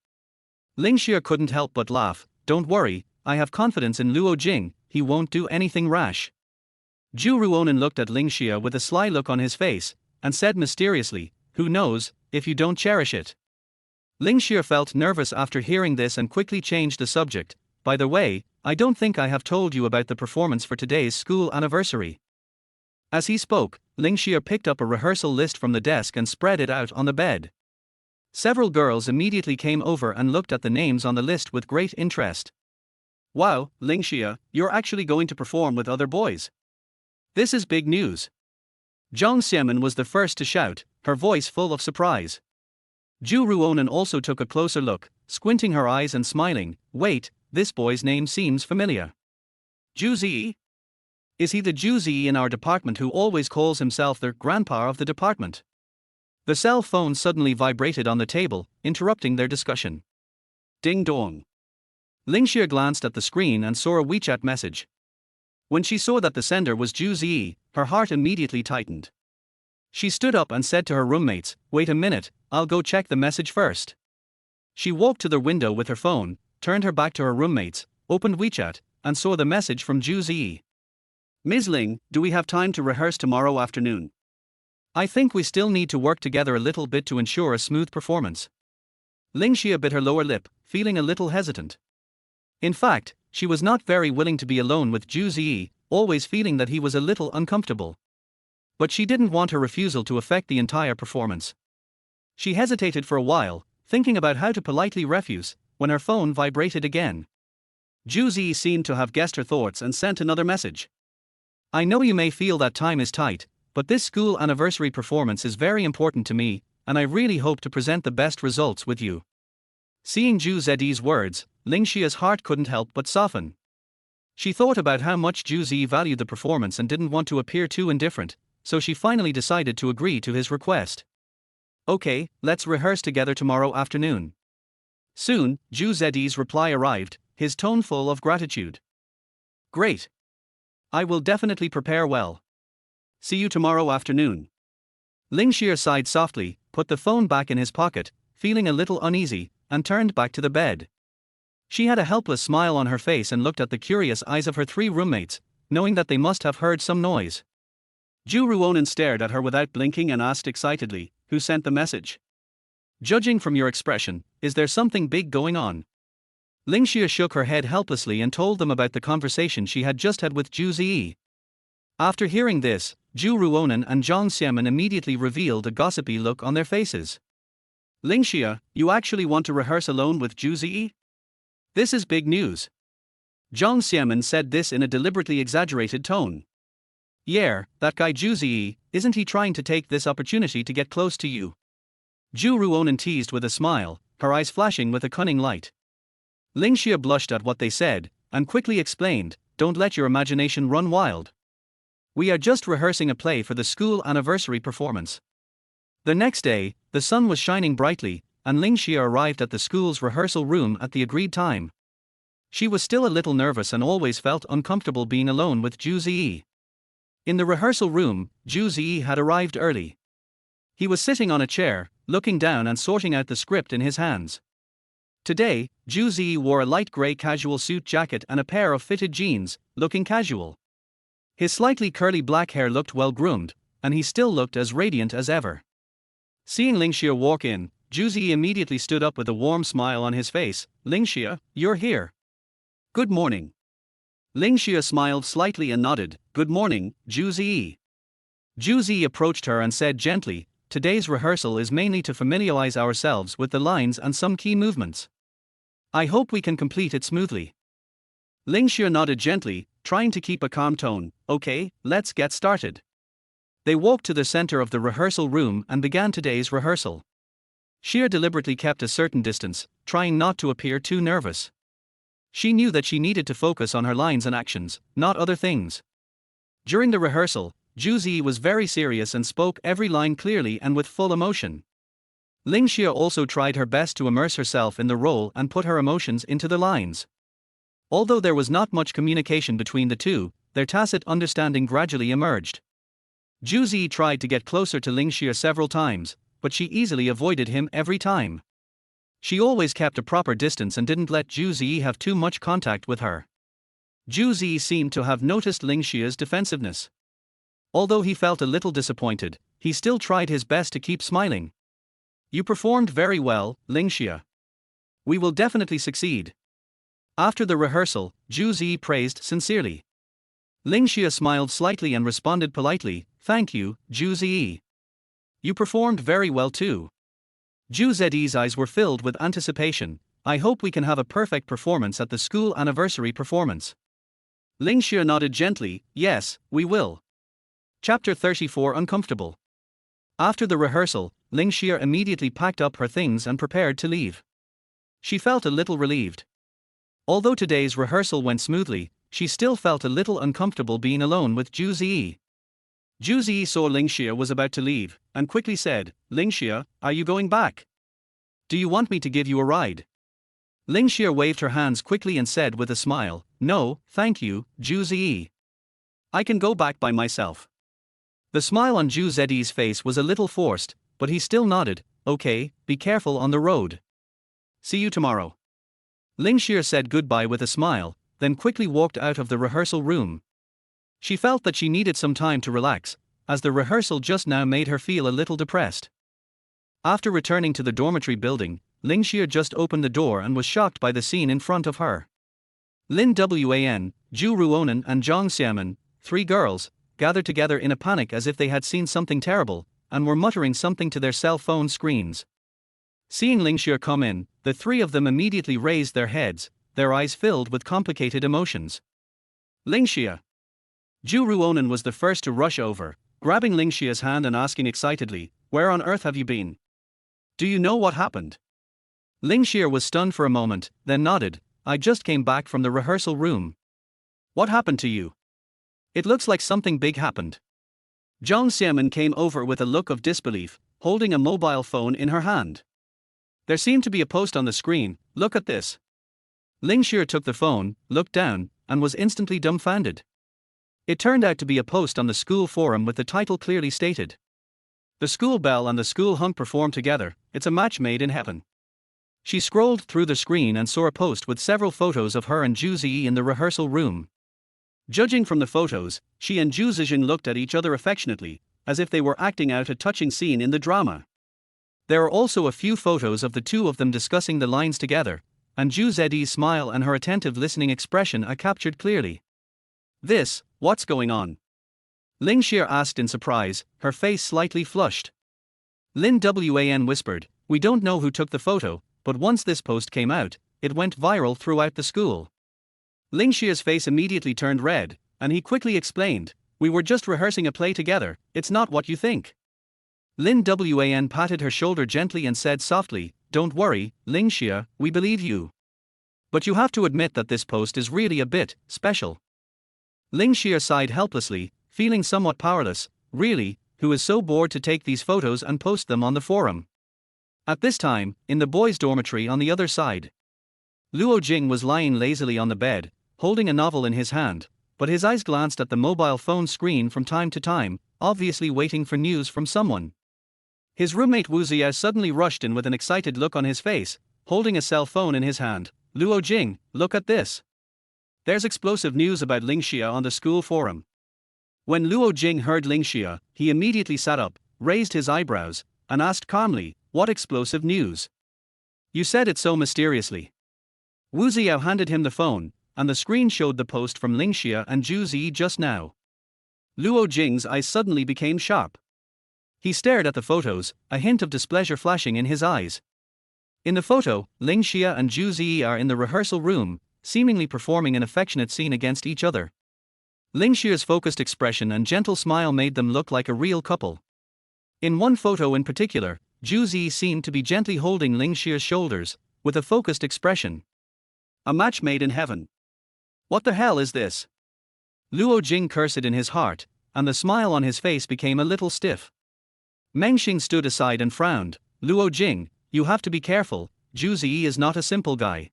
Ling Xia couldn't help but laugh, don't worry, I have confidence in Luo Jing, he won't do anything rash. Zhu Ruonen looked at Ling Xia with a sly look on his face, and said mysteriously, who knows, if you don't cherish it. Ling Xia felt nervous after hearing this and quickly changed the subject, by the way, I don't think I have told you about the performance for today's school anniversary. As he spoke, Ling Xia picked up a rehearsal list from the desk and spread it out on the bed. Several girls immediately came over and looked at the names on the list with great interest. Wow, Ling Xia, you're actually going to perform with other boys. This is big news. Jiang Xiamen was the first to shout, her voice full of surprise. Zhu Ruonen also took a closer look, squinting her eyes and smiling, wait, this boy's name seems familiar. Zhu Zi? Is he the Zhu Zi in our department who always calls himself the grandpa of the department? The cell phone suddenly vibrated on the table, interrupting their discussion. Ding dong. Ling Xia glanced at the screen and saw a WeChat message. When she saw that the sender was Zhu Zi, her heart immediately tightened. She stood up and said to her roommates, wait a minute, I'll go check the message first. She walked to the window with her phone, turned her back to her roommates, opened WeChat, and saw the message from Zhu Zi. Ms. Ling, do we have time to rehearse tomorrow afternoon? I think we still need to work together a little bit to ensure a smooth performance. Ling Xia bit her lower lip, feeling a little hesitant. In fact, she was not very willing to be alone with Zhu Ziyi, always feeling that he was a little uncomfortable. But she didn't want her refusal to affect the entire performance. She hesitated for a while, thinking about how to politely refuse, when her phone vibrated again. Zhu Ziyi seemed to have guessed her thoughts and sent another message. I know you may feel that time is tight, but this school anniversary performance is very important to me, and I really hope to present the best results with you. Seeing Zhu Ziyi's words, Ling Xia's heart couldn't help but soften. She thought about how much Zhu Ziyi valued the performance and didn't want to appear too indifferent, so she finally decided to agree to his request. Okay, let's rehearse together tomorrow afternoon. Soon, Zhu Ziyi's reply arrived, his tone full of gratitude. Great. I will definitely prepare well. See you tomorrow afternoon. Ling Xia sighed softly, put the phone back in his pocket, feeling a little uneasy, and turned back to the bed. She had a helpless smile on her face and looked at the curious eyes of her three roommates, knowing that they must have heard some noise. Zhu Ruonan stared at her without blinking and asked excitedly, "Who sent the message? Judging from your expression, is there something big going on?" Ling Xia shook her head helplessly and told them about the conversation she had just had with Zhu Ziyi. After hearing this, Zhu Ruonan and Zhang Xiamen immediately revealed a gossipy look on their faces. Ling Xia, you actually want to rehearse alone with Zhu Ziyi? This is big news. Zhang Xiamen said this in a deliberately exaggerated tone. Yeah, that guy Zhu Ziyi, isn't he trying to take this opportunity to get close to you? Zhu Ruonan teased with a smile, her eyes flashing with a cunning light. Ling Xia blushed at what they said, and quickly explained, "Don't let your imagination run wild. We are just rehearsing a play for the school anniversary performance." The next day, the sun was shining brightly, and Ling Xia arrived at the school's rehearsal room at the agreed time. She was still a little nervous and always felt uncomfortable being alone with Zhu Ziyi. In the rehearsal room, Zhu Ziyi had arrived early. He was sitting on a chair, looking down and sorting out the script in his hands. Today, Zhu Ziyi wore a light grey casual suit jacket and a pair of fitted jeans, looking casual. His slightly curly black hair looked well groomed, and he still looked as radiant as ever. Seeing Ling Xia walk in, Zhu Ziyi immediately stood up with a warm smile on his face. "Ling Xia, you're here. Good morning." Ling Xia smiled slightly and nodded. "Good morning, Zhu Ziyi." Zhu Ziyi approached her and said gently, "Today's rehearsal is mainly to familiarize ourselves with the lines and some key movements. I hope we can complete it smoothly." Ling Xia nodded gently, trying to keep a calm tone. "Okay, let's get started." They walked to the center of the rehearsal room and began today's rehearsal. Xia deliberately kept a certain distance, trying not to appear too nervous. She knew that she needed to focus on her lines and actions, not other things. During the rehearsal, Zhu Ziyi was very serious and spoke every line clearly and with full emotion. Ling Xia also tried her best to immerse herself in the role and put her emotions into the lines. Although there was not much communication between the two, their tacit understanding gradually emerged. Zhu Ziyi tried to get closer to Ling Xia several times, but she easily avoided him every time. She always kept a proper distance and didn't let Zhu Ziyi have too much contact with her. Zhu Ziyi seemed to have noticed Ling Xia's defensiveness. Although he felt a little disappointed, he still tried his best to keep smiling. "You performed very well, Ling Xia. We will definitely succeed." After the rehearsal, Zhu Ziyi praised sincerely. Ling Xia smiled slightly and responded politely, "Thank you, Zhu Ziyi. You performed very well too." Zhu Ziyi's eyes were filled with anticipation. "I hope we can have a perfect performance at the school anniversary performance." Ling Xia nodded gently, "Yes, we will." Chapter 34 Uncomfortable. After the rehearsal, Ling Xia immediately packed up her things and prepared to leave. She felt a little relieved. Although today's rehearsal went smoothly, she still felt a little uncomfortable being alone with Zhu Ziyi. Zhu Ziyi saw Ling Xia was about to leave, and quickly said, "Ling Xia, are you going back? Do you want me to give you a ride?" Ling Xia waved her hands quickly and said with a smile, "No, thank you, Zhu Ziyi. I can go back by myself." The smile on Zhu Ziyi's face was a little forced, but he still nodded. "Okay, be careful on the road. See you tomorrow." Ling Xia said goodbye with a smile, then quickly walked out of the rehearsal room. She felt that she needed some time to relax, as the rehearsal just now made her feel a little depressed. After returning to the dormitory building, Ling Xia just opened the door and was shocked by the scene in front of her. Lin Wan, Ju Ruonan and Zhang Xiamen, 3 girls, gathered together in a panic as if they had seen something terrible, and were muttering something to their cell phone screens. Seeing Ling Xia come in, the 3 of them immediately raised their heads, their eyes filled with complicated emotions. Ling Xia. Ju Ruonan was the first to rush over, grabbing Ling Xia's hand and asking excitedly, "Where on earth have you been? Do you know what happened?" Ling Xia was stunned for a moment, then nodded, "I just came back from the rehearsal room." "What happened to you? It looks like something big happened." Zhang Xiamen came over with a look of disbelief, holding a mobile phone in her hand. "There seemed to be a post on the screen, look at this." Ling Xia took the phone, looked down, and was instantly dumbfounded. It turned out to be a post on the school forum with the title clearly stated. "The school belle and the school hunk perform together, it's a match made in heaven." She scrolled through the screen and saw a post with several photos of her and Zhu Ziyi in the rehearsal room. Judging from the photos, she and Zhu Zijin looked at each other affectionately, as if they were acting out a touching scene in the drama. There are also a few photos of the 2 of them discussing the lines together, and Zhu Ziyi's smile and her attentive listening expression are captured clearly. What's going on?" Ling Xia asked in surprise, her face slightly flushed. Lin Wan whispered, "We don't know who took the photo, but once this post came out, it went viral throughout the school." Ling Xia's face immediately turned red, and he quickly explained, "We were just rehearsing a play together, it's not what you think." Lin Wan patted her shoulder gently and said softly, "Don't worry, Ling Xia, we believe you. But you have to admit that this post is really a bit special." Ling Xia sighed helplessly, feeling somewhat powerless. Really, who is so bored to take these photos and post them on the forum? At this time, in the boys' dormitory on the other side, Luo Jing was lying lazily on the bed, holding a novel in his hand, but his eyes glanced at the mobile phone screen from time to time, obviously waiting for news from someone. His roommate Wu Ziya suddenly rushed in with an excited look on his face, holding a cell phone in his hand. "Luo Jing, look at this. There's explosive news about Ling Xia on the school forum." When Luo Jing heard Ling Xia, he immediately sat up, raised his eyebrows, and asked calmly, "What explosive news? You said it so mysteriously." Wu Ziya handed him the phone, and the screen showed the post from Ling Xia and Zhu Ziyi just now. Luo Jing's eyes suddenly became sharp. He stared at the photos, a hint of displeasure flashing in his eyes. In the photo, Ling Xia and Zhu Ziyi are in the rehearsal room, seemingly performing an affectionate scene against each other. Ling Xia's focused expression and gentle smile made them look like a real couple. In one photo in particular, Zhu Ziyi seemed to be gently holding Ling Xia's shoulders, with a focused expression. A match made in heaven. What the hell is this? Luo Jing cursed in his heart, and the smile on his face became a little stiff. Meng Xing stood aside and frowned. "Luo Jing, you have to be careful, Zhu Ziyi is not a simple guy."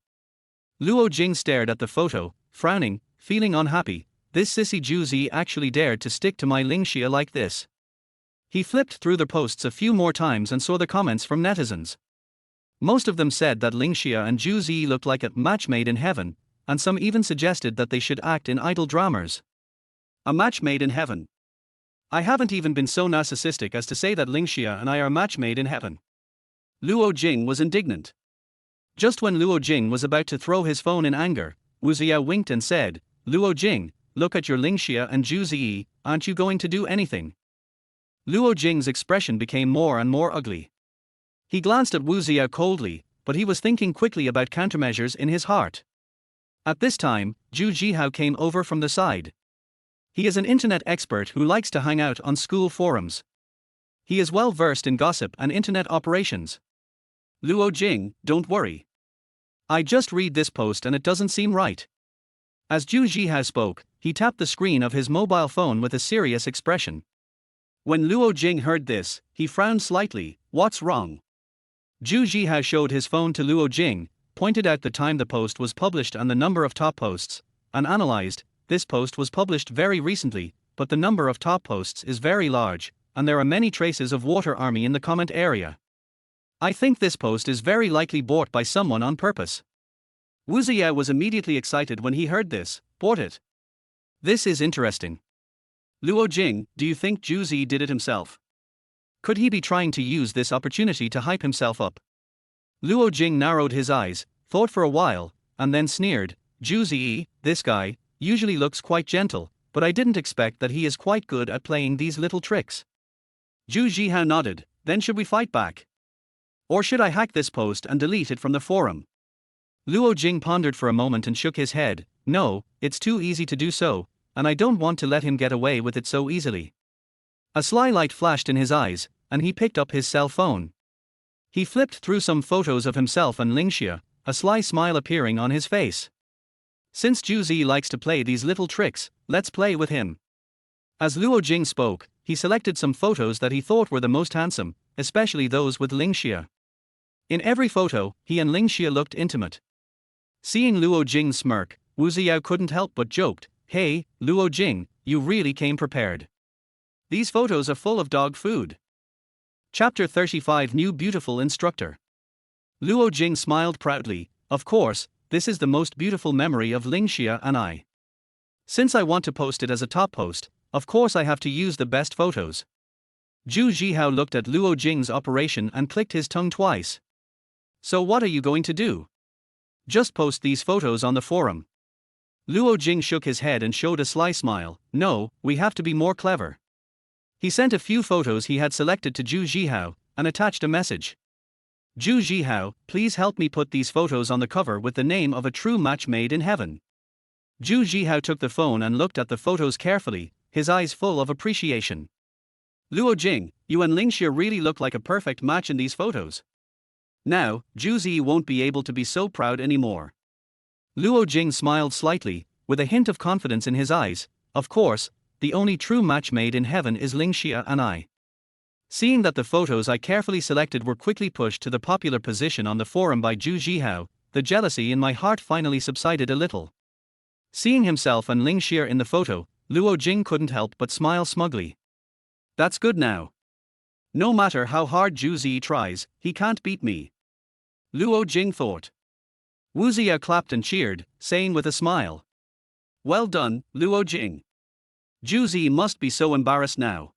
Luo Jing stared at the photo, frowning, feeling unhappy. This sissy Zhu Ziyi actually dared to stick to my Ling Xia like this. He flipped through the posts a few more times and saw the comments from netizens. Most of them said that Ling Xia and Zhu Ziyi looked like a match made in heaven, and some even suggested that they should act in idol dramas. A match made in heaven. I haven't even been so narcissistic as to say that Ling Xia and I are a match made in heaven. Luo Jing was indignant. Just when Luo Jing was about to throw his phone in anger, Wu Ziya winked and said, "Luo Jing, look at your Ling Xia and Zhu Ziyi, aren't you going to do anything?" Luo Jing's expression became more and more ugly. He glanced at Wu Ziya coldly, but he was thinking quickly about countermeasures in his heart. At this time, Zhu Jihao came over from the side. He is an internet expert who likes to hang out on school forums. He is well versed in gossip and internet operations. "Luo Jing, don't worry. I just read this post and it doesn't seem right." As Zhu Jihao spoke, he tapped the screen of his mobile phone with a serious expression. When Luo Jing heard this, he frowned slightly. "What's wrong?" Zhu Jihao showed his phone to Luo Jing, pointed out the time the post was published and the number of top posts, and analyzed. This post was published very recently, but the number of top posts is very large, and there are many traces of water army in the comment area. I think this post is very likely bought by someone on purpose. Wu Ziya was immediately excited when he heard this. Bought it. This is interesting. Luo Jing, do you think Zhu Zi did it himself? Could he be trying to use this opportunity to hype himself up? Luo Jing narrowed his eyes, thought for a while, and then sneered, Zhu Zi, this guy, usually looks quite gentle, but I didn't expect that he is quite good at playing these little tricks. Zhu Zhihao nodded, then should we fight back? Or should I hack this post and delete it from the forum? Luo Jing pondered for a moment and shook his head, no, it's too easy to do so, and I don't want to let him get away with it so easily. A sly light flashed in his eyes, and he picked up his cell phone. He flipped through some photos of himself and Ling Xia, a sly smile appearing on his face. Since Zhu Zi likes to play these little tricks, let's play with him. As Luo Jing spoke, he selected some photos that he thought were the most handsome, especially those with Ling Xia. In every photo, he and Ling Xia looked intimate. Seeing Luo Jing smirk, Wu Ziao couldn't help but joked, hey, Luo Jing, you really came prepared. These photos are full of dog food. Chapter 35 New Beautiful Instructor. Luo Jing smiled proudly, of course, this is the most beautiful memory of Ling Xia and I. Since I want to post it as a top post, of course I have to use the best photos. Zhu Zhihao looked at Luo Jing's operation and clicked his tongue twice. So what are you going to do? Just post these photos on the forum. Luo Jing shook his head and showed a sly smile, no, we have to be more clever. He sent a few photos he had selected to Zhu Zhihao, and attached a message. Zhu Zhihao, please help me put these photos on the cover with the name of a true match made in heaven. Zhu Zhihao took the phone and looked at the photos carefully, his eyes full of appreciation. Luo Jing, you and Ling Xia really look like a perfect match in these photos. Now, Zhu Zi won't be able to be so proud anymore. Luo Jing smiled slightly, with a hint of confidence in his eyes, of course, the only true match made in heaven is Ling Xia and I. Seeing that the photos I carefully selected were quickly pushed to the popular position on the forum by Zhu Zhihao, the jealousy in my heart finally subsided a little. Seeing himself and Ling Xia in the photo, Luo Jing couldn't help but smile smugly. That's good now. No matter how hard Zhu Zi tries, he can't beat me. Luo Jing thought. Wu Ziya clapped and cheered, saying with a smile. Well done, Luo Jing. Zhu Zi must be so embarrassed now.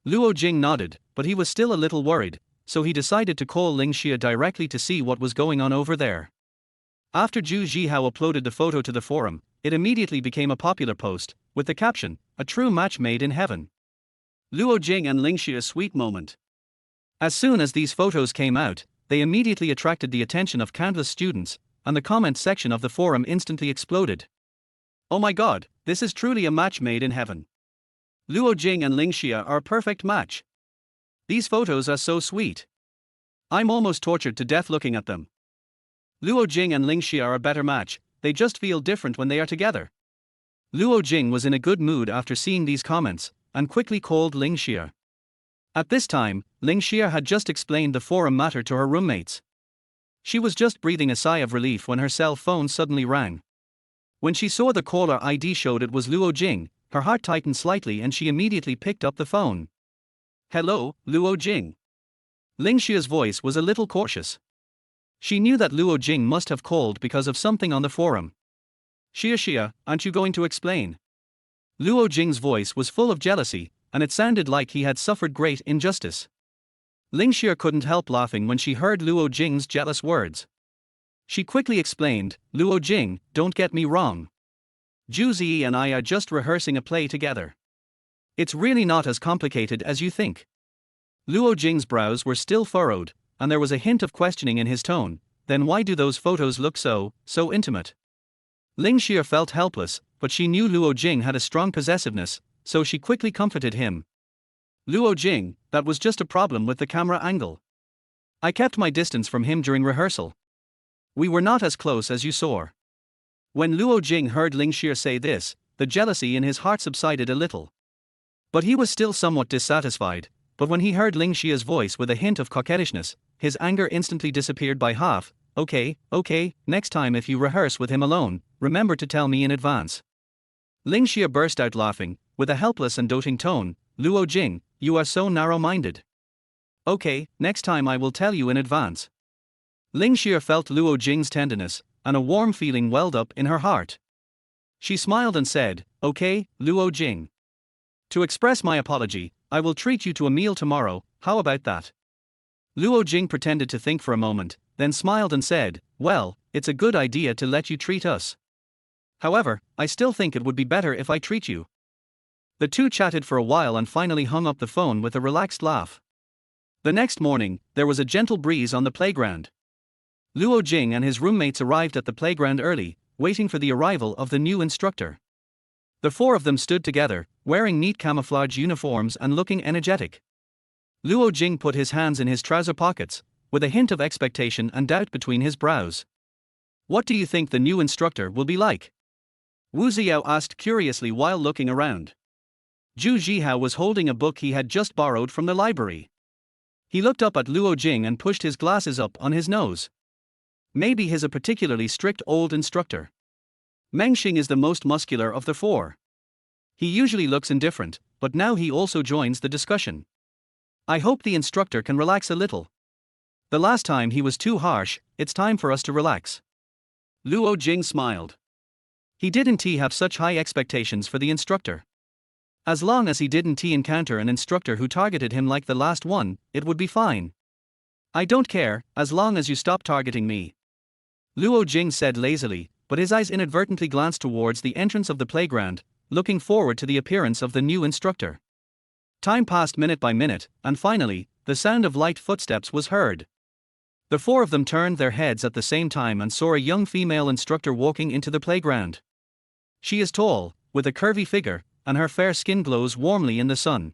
Luo Jing nodded, but he was still a little worried, so he decided to call Ling Xia directly to see what was going on over there. After Zhu Zhihao uploaded the photo to the forum, it immediately became a popular post, with the caption, a true match made in heaven. Luo Jing and Ling Xia's sweet moment. As soon as these photos came out, they immediately attracted the attention of countless students, and the comment section of the forum instantly exploded. Oh my god, this is truly a match made in heaven. Luo Jing and Ling Xia are a perfect match. These photos are so sweet. I'm almost tortured to death looking at them. Luo Jing and Ling Xia are a better match, they just feel different when they are together. Luo Jing was in a good mood after seeing these comments, and quickly called Ling Xia. At this time, Ling Xia had just explained the forum matter to her roommates. She was just breathing a sigh of relief when her cell phone suddenly rang. When she saw the caller ID showed it was Luo Jing, her heart tightened slightly and she immediately picked up the phone. Hello, Luo Jing. Ling Xia's voice was a little cautious. She knew that Luo Jing must have called because of something on the forum. Xia, aren't you going to explain? Luo Jing's voice was full of jealousy, and it sounded like he had suffered great injustice. Ling Xia couldn't help laughing when she heard Luo Jing's jealous words. She quickly explained, Luo Jing, don't get me wrong. Zhu Zi and I are just rehearsing a play together. It's really not as complicated as you think. Luo Jing's brows were still furrowed, and there was a hint of questioning in his tone, then why do those photos look so intimate? Ling Xia felt helpless, but she knew Luo Jing had a strong possessiveness, so she quickly comforted him. Luo Jing, that was just a problem with the camera angle. I kept my distance from him during rehearsal. We were not as close as you saw. When Luo Jing heard Ling Xia say this, the jealousy in his heart subsided a little. But he was still somewhat dissatisfied, but when he heard Ling Xia's voice with a hint of coquettishness, his anger instantly disappeared by half. Okay, next time if you rehearse with him alone, remember to tell me in advance. Ling Xia burst out laughing, with a helpless and doting tone, Luo Jing, you are so narrow-minded. Okay, next time I will tell you in advance. Ling Xia felt Luo Jing's tenderness, and a warm feeling welled up in her heart. She smiled and said, okay, Luo Jing. To express my apology, I will treat you to a meal tomorrow, how about that? Luo Jing pretended to think for a moment, then smiled and said, well, it's a good idea to let you treat us. However, I still think it would be better if I treat you. The two chatted for a while and finally hung up the phone with a relaxed laugh. The next morning, there was a gentle breeze on the playground. Luo Jing and his roommates arrived at the playground early, waiting for the arrival of the new instructor. The four of them stood together, wearing neat camouflage uniforms and looking energetic. Luo Jing put his hands in his trouser pockets, with a hint of expectation and doubt between his brows. What do you think the new instructor will be like? Wu Xiao asked curiously while looking around. Zhu Zhihao was holding a book he had just borrowed from the library. He looked up at Luo Jing and pushed his glasses up on his nose. Maybe he's a particularly strict old instructor. Meng Xing is the most muscular of the four. He usually looks indifferent, but now he also joins the discussion. I hope the instructor can relax a little. The last time he was too harsh, it's time for us to relax. Luo Jing smiled. He didn't have such high expectations for the instructor. As long as he didn't encounter an instructor who targeted him like the last one, it would be fine. I don't care, as long as you stop targeting me. Luo Jing said lazily, but his eyes inadvertently glanced towards the entrance of the playground, looking forward to the appearance of the new instructor. Time passed minute by minute, and finally, the sound of light footsteps was heard. The four of them turned their heads at the same time and saw a young female instructor walking into the playground. She is tall, with a curvy figure, and her fair skin glows warmly in the sun.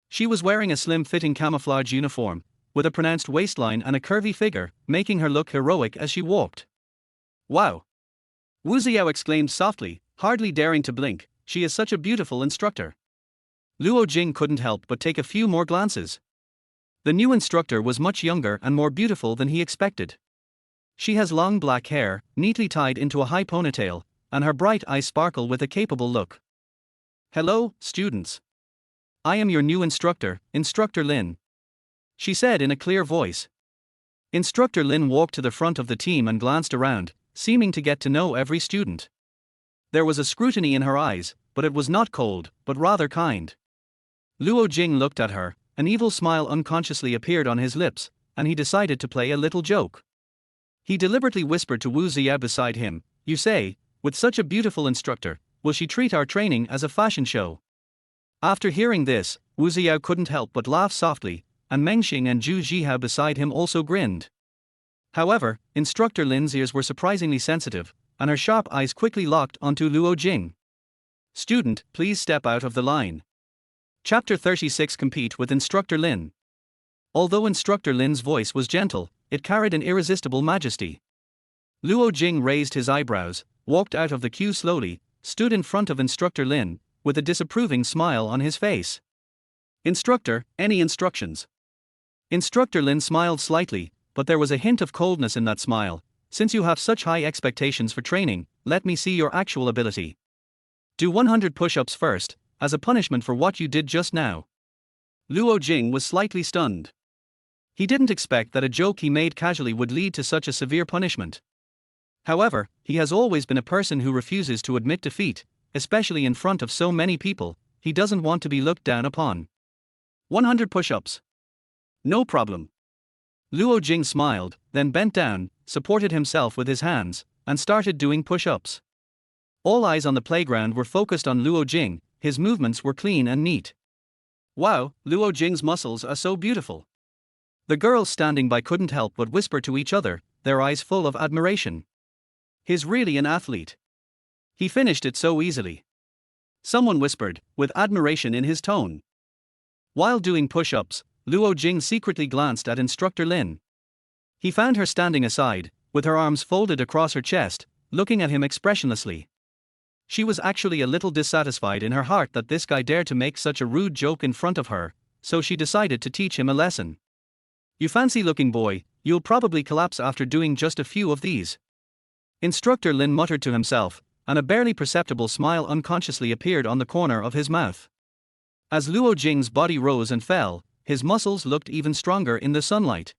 She was wearing a slim-fitting camouflage uniform, with a pronounced waistline and a curvy figure, making her look heroic as she walked. Wow! Wu Xiao exclaimed softly, hardly daring to blink, she is such a beautiful instructor. Luo Jing couldn't help but take a few more glances. The new instructor was much younger and more beautiful than he expected. She has long black hair, neatly tied into a high ponytail, and her bright eyes sparkle with a capable look. Hello, students. I am your new instructor, Instructor Lin. She said in a clear voice. Instructor Lin walked to the front of the team and glanced around, seeming to get to know every student. There was a scrutiny in her eyes, but it was not cold, but rather kind. Luo Jing looked at her, an evil smile unconsciously appeared on his lips, and he decided to play a little joke. He deliberately whispered to Wu Zia beside him, you say, with such a beautiful instructor, will she treat our training as a fashion show? After hearing this, Wu Xiao couldn't help but laugh softly, and Meng Xing and Zhu Zhihao beside him also grinned. However, Instructor Lin's ears were surprisingly sensitive, and her sharp eyes quickly locked onto Luo Jing. Student, please step out of the line. Chapter 36 Compete with Instructor Lin. Although Instructor Lin's voice was gentle, it carried an irresistible majesty. Luo Jing raised his eyebrows, walked out of the queue slowly, stood in front of Instructor Lin, with a disapproving smile on his face. Instructor, any instructions? Instructor Lin smiled slightly, but there was a hint of coldness in that smile. Since you have such high expectations for training, let me see your actual ability. Do 100 push-ups first, as a punishment for what you did just now. Luo Jing was slightly stunned. He didn't expect that a joke he made casually would lead to such a severe punishment. However, he has always been a person who refuses to admit defeat, especially in front of so many people. He doesn't want to be looked down upon. 100 push-ups. No problem. Luo Jing smiled, then bent down, supported himself with his hands, and started doing push-ups. All eyes on the playground were focused on Luo Jing. His movements were clean and neat. Wow, Luo Jing's muscles are so beautiful. The girls standing by couldn't help but whisper to each other, their eyes full of admiration. He's really an athlete. He finished it so easily. Someone whispered, with admiration in his tone. While doing push-ups, Luo Jing secretly glanced at Instructor Lin. He found her standing aside, with her arms folded across her chest, looking at him expressionlessly. She was actually a little dissatisfied in her heart that this guy dared to make such a rude joke in front of her, so she decided to teach him a lesson. You fancy-looking boy, you'll probably collapse after doing just a few of these. Instructor Lin muttered to himself, and a barely perceptible smile unconsciously appeared on the corner of his mouth. As Luo Jing's body rose and fell, his muscles looked even stronger in the sunlight.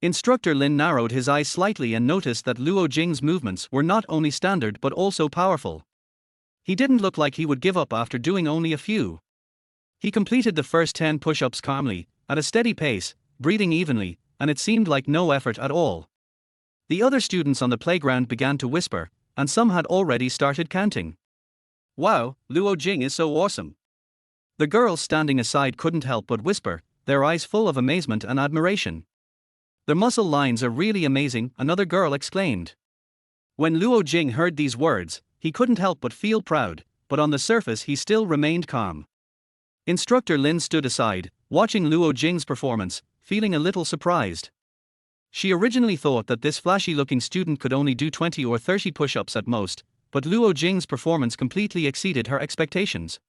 Instructor Lin narrowed his eyes slightly and noticed that Luo Jing's movements were not only standard but also powerful. He didn't look like he would give up after doing only a few. He completed the first 10 push-ups calmly, at a steady pace, breathing evenly, and it seemed like no effort at all. The other students on the playground began to whisper, and some had already started counting. Wow, Luo Jing is so awesome. The girls standing aside couldn't help but whisper, their eyes full of amazement and admiration. The muscle lines are really amazing, another girl exclaimed. When Luo Jing heard these words, he couldn't help but feel proud, but on the surface he still remained calm. Instructor Lin stood aside, watching Luo Jing's performance, feeling a little surprised. She originally thought that this flashy-looking student could only do 20 or 30 push-ups at most, but Luo Jing's performance completely exceeded her expectations.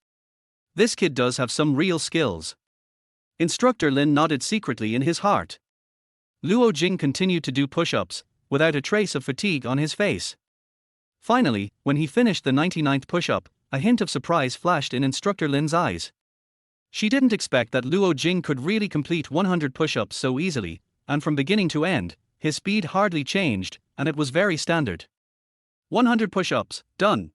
This kid does have some real skills. Instructor Lin nodded secretly in his heart. Luo Jing continued to do push-ups, without a trace of fatigue on his face. Finally, when he finished the 99th push-up, a hint of surprise flashed in Instructor Lin's eyes. She didn't expect that Luo Jing could really complete 100 push-ups so easily, and from beginning to end, his speed hardly changed, and it was very standard. 100 push-ups, done.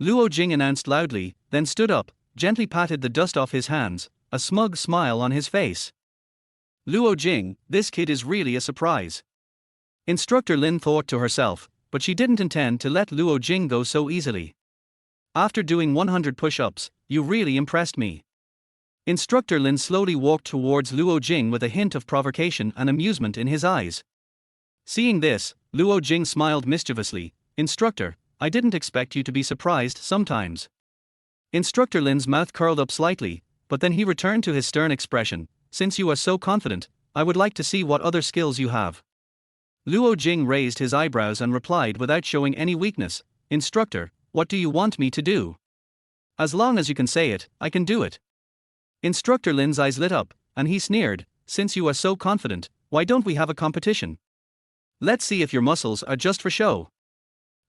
Luo Jing announced loudly, then stood up, gently patted the dust off his hands, a smug smile on his face. Luo Jing, this kid is really a surprise. Instructor Lin thought to herself, but she didn't intend to let Luo Jing go so easily. After doing 100 push-ups, you really impressed me. Instructor Lin slowly walked towards Luo Jing with a hint of provocation and amusement in his eyes. Seeing this, Luo Jing smiled mischievously. Instructor, I didn't expect you to be surprised sometimes. Instructor Lin's mouth curled up slightly, but then he returned to his stern expression. Since you are so confident, I would like to see what other skills you have. Luo Jing raised his eyebrows and replied without showing any weakness, Instructor, what do you want me to do? As long as you can say it, I can do it. Instructor Lin's eyes lit up, and he sneered, since you are so confident, why don't we have a competition? Let's see if your muscles are just for show.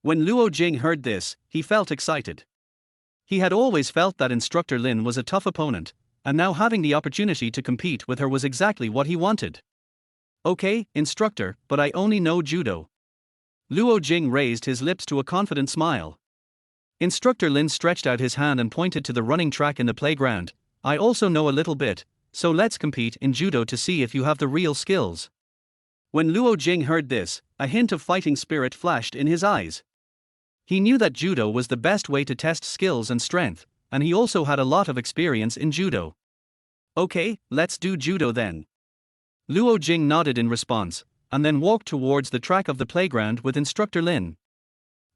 When Luo Jing heard this, he felt excited. He had always felt that Instructor Lin was a tough opponent, and now having the opportunity to compete with her was exactly what he wanted. Okay, Instructor, but I only know judo. Luo Jing raised his lips to a confident smile. Instructor Lin stretched out his hand and pointed to the running track in the playground. I also know a little bit, so let's compete in judo to see if you have the real skills. When Luo Jing heard this, a hint of fighting spirit flashed in his eyes. He knew that judo was the best way to test skills and strength, and he also had a lot of experience in judo. Okay, let's do judo then. Luo Jing nodded in response, and then walked towards the track of the playground with Instructor Lin.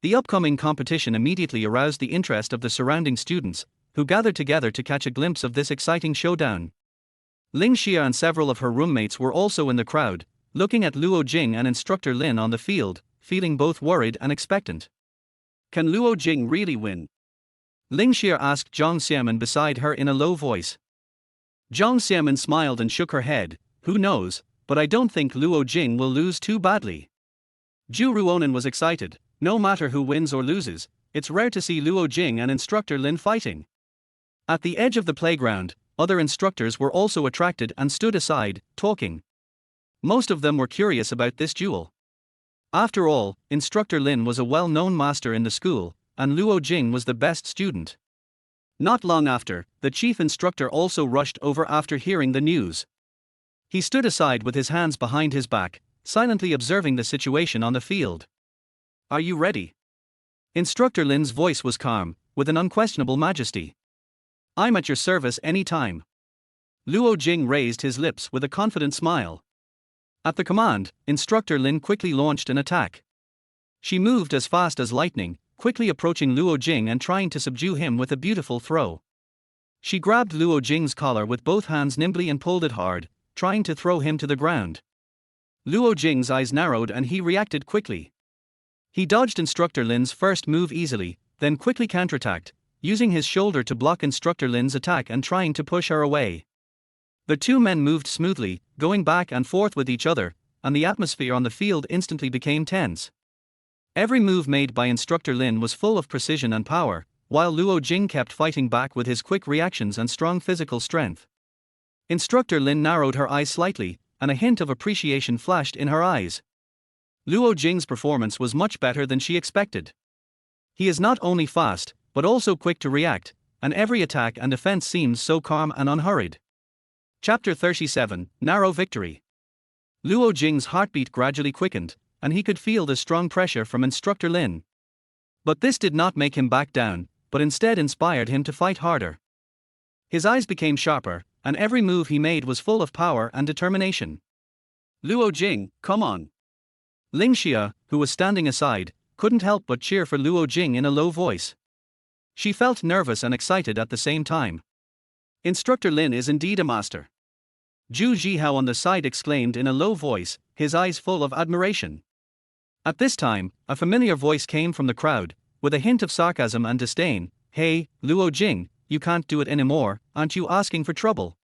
The upcoming competition immediately aroused the interest of the surrounding students, who gathered together to catch a glimpse of this exciting showdown. Ling Xia and several of her roommates were also in the crowd, looking at Luo Jing and Instructor Lin on the field, feeling both worried and expectant. Can Luo Jing really win? Ling Xia asked Zhang Xiamen beside her in a low voice. Zhang Xiamen smiled and shook her head. Who knows, but I don't think Luo Jing will lose too badly. Zhu Ruonan was excited. No matter who wins or loses, it's rare to see Luo Jing and Instructor Lin fighting. At the edge of the playground, other instructors were also attracted and stood aside, talking. Most of them were curious about this duel. After all, Instructor Lin was a well-known master in the school, and Luo Jing was the best student. Not long after, the chief instructor also rushed over after hearing the news. He stood aside with his hands behind his back, silently observing the situation on the field. Are you ready? Instructor Lin's voice was calm, with an unquestionable majesty. I'm at your service any time. Luo Jing raised his lips with a confident smile. At the command, Instructor Lin quickly launched an attack. She moved as fast as lightning, quickly approaching Luo Jing and trying to subdue him with a beautiful throw. She grabbed Luo Jing's collar with both hands nimbly and pulled it hard, trying to throw him to the ground. Luo Jing's eyes narrowed and he reacted quickly. He dodged Instructor Lin's first move easily, then quickly counterattacked, using his shoulder to block Instructor Lin's attack and trying to push her away. The two men moved smoothly, going back and forth with each other, and the atmosphere on the field instantly became tense. Every move made by Instructor Lin was full of precision and power, while Luo Jing kept fighting back with his quick reactions and strong physical strength. Instructor Lin narrowed her eyes slightly, and a hint of appreciation flashed in her eyes. Luo Jing's performance was much better than she expected. He is not only fast, but also quick to react, and every attack and defense seemed so calm and unhurried. Chapter 37, Narrow Victory. Luo Jing's heartbeat gradually quickened, and he could feel the strong pressure from Instructor Lin. But this did not make him back down, but instead inspired him to fight harder. His eyes became sharper, and every move he made was full of power and determination. Luo Jing, come on. Ling Xia, who was standing aside, couldn't help but cheer for Luo Jing in a low voice. She felt nervous and excited at the same time. Instructor Lin is indeed a master. Zhu Zhihao on the side exclaimed in a low voice, his eyes full of admiration. At this time, a familiar voice came from the crowd, with a hint of sarcasm and disdain. Hey, Luo Jing, you can't do it anymore, aren't you asking for trouble?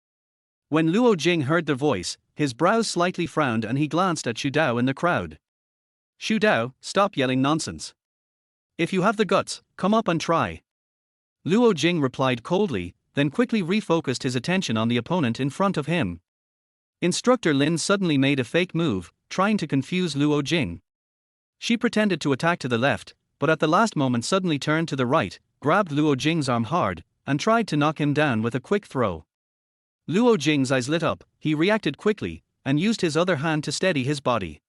When Luo Jing heard the voice, his brows slightly frowned and he glanced at Xu Dao in the crowd. Xu Dao, stop yelling nonsense. If you have the guts, come up and try. Luo Jing replied coldly, then quickly refocused his attention on the opponent in front of him. Instructor Lin suddenly made a fake move, trying to confuse Luo Jing. She pretended to attack to the left, but at the last moment suddenly turned to the right, grabbed Luo Jing's arm hard, and tried to knock him down with a quick throw. Luo Jing's eyes lit up, he reacted quickly, and used his other hand to steady his body.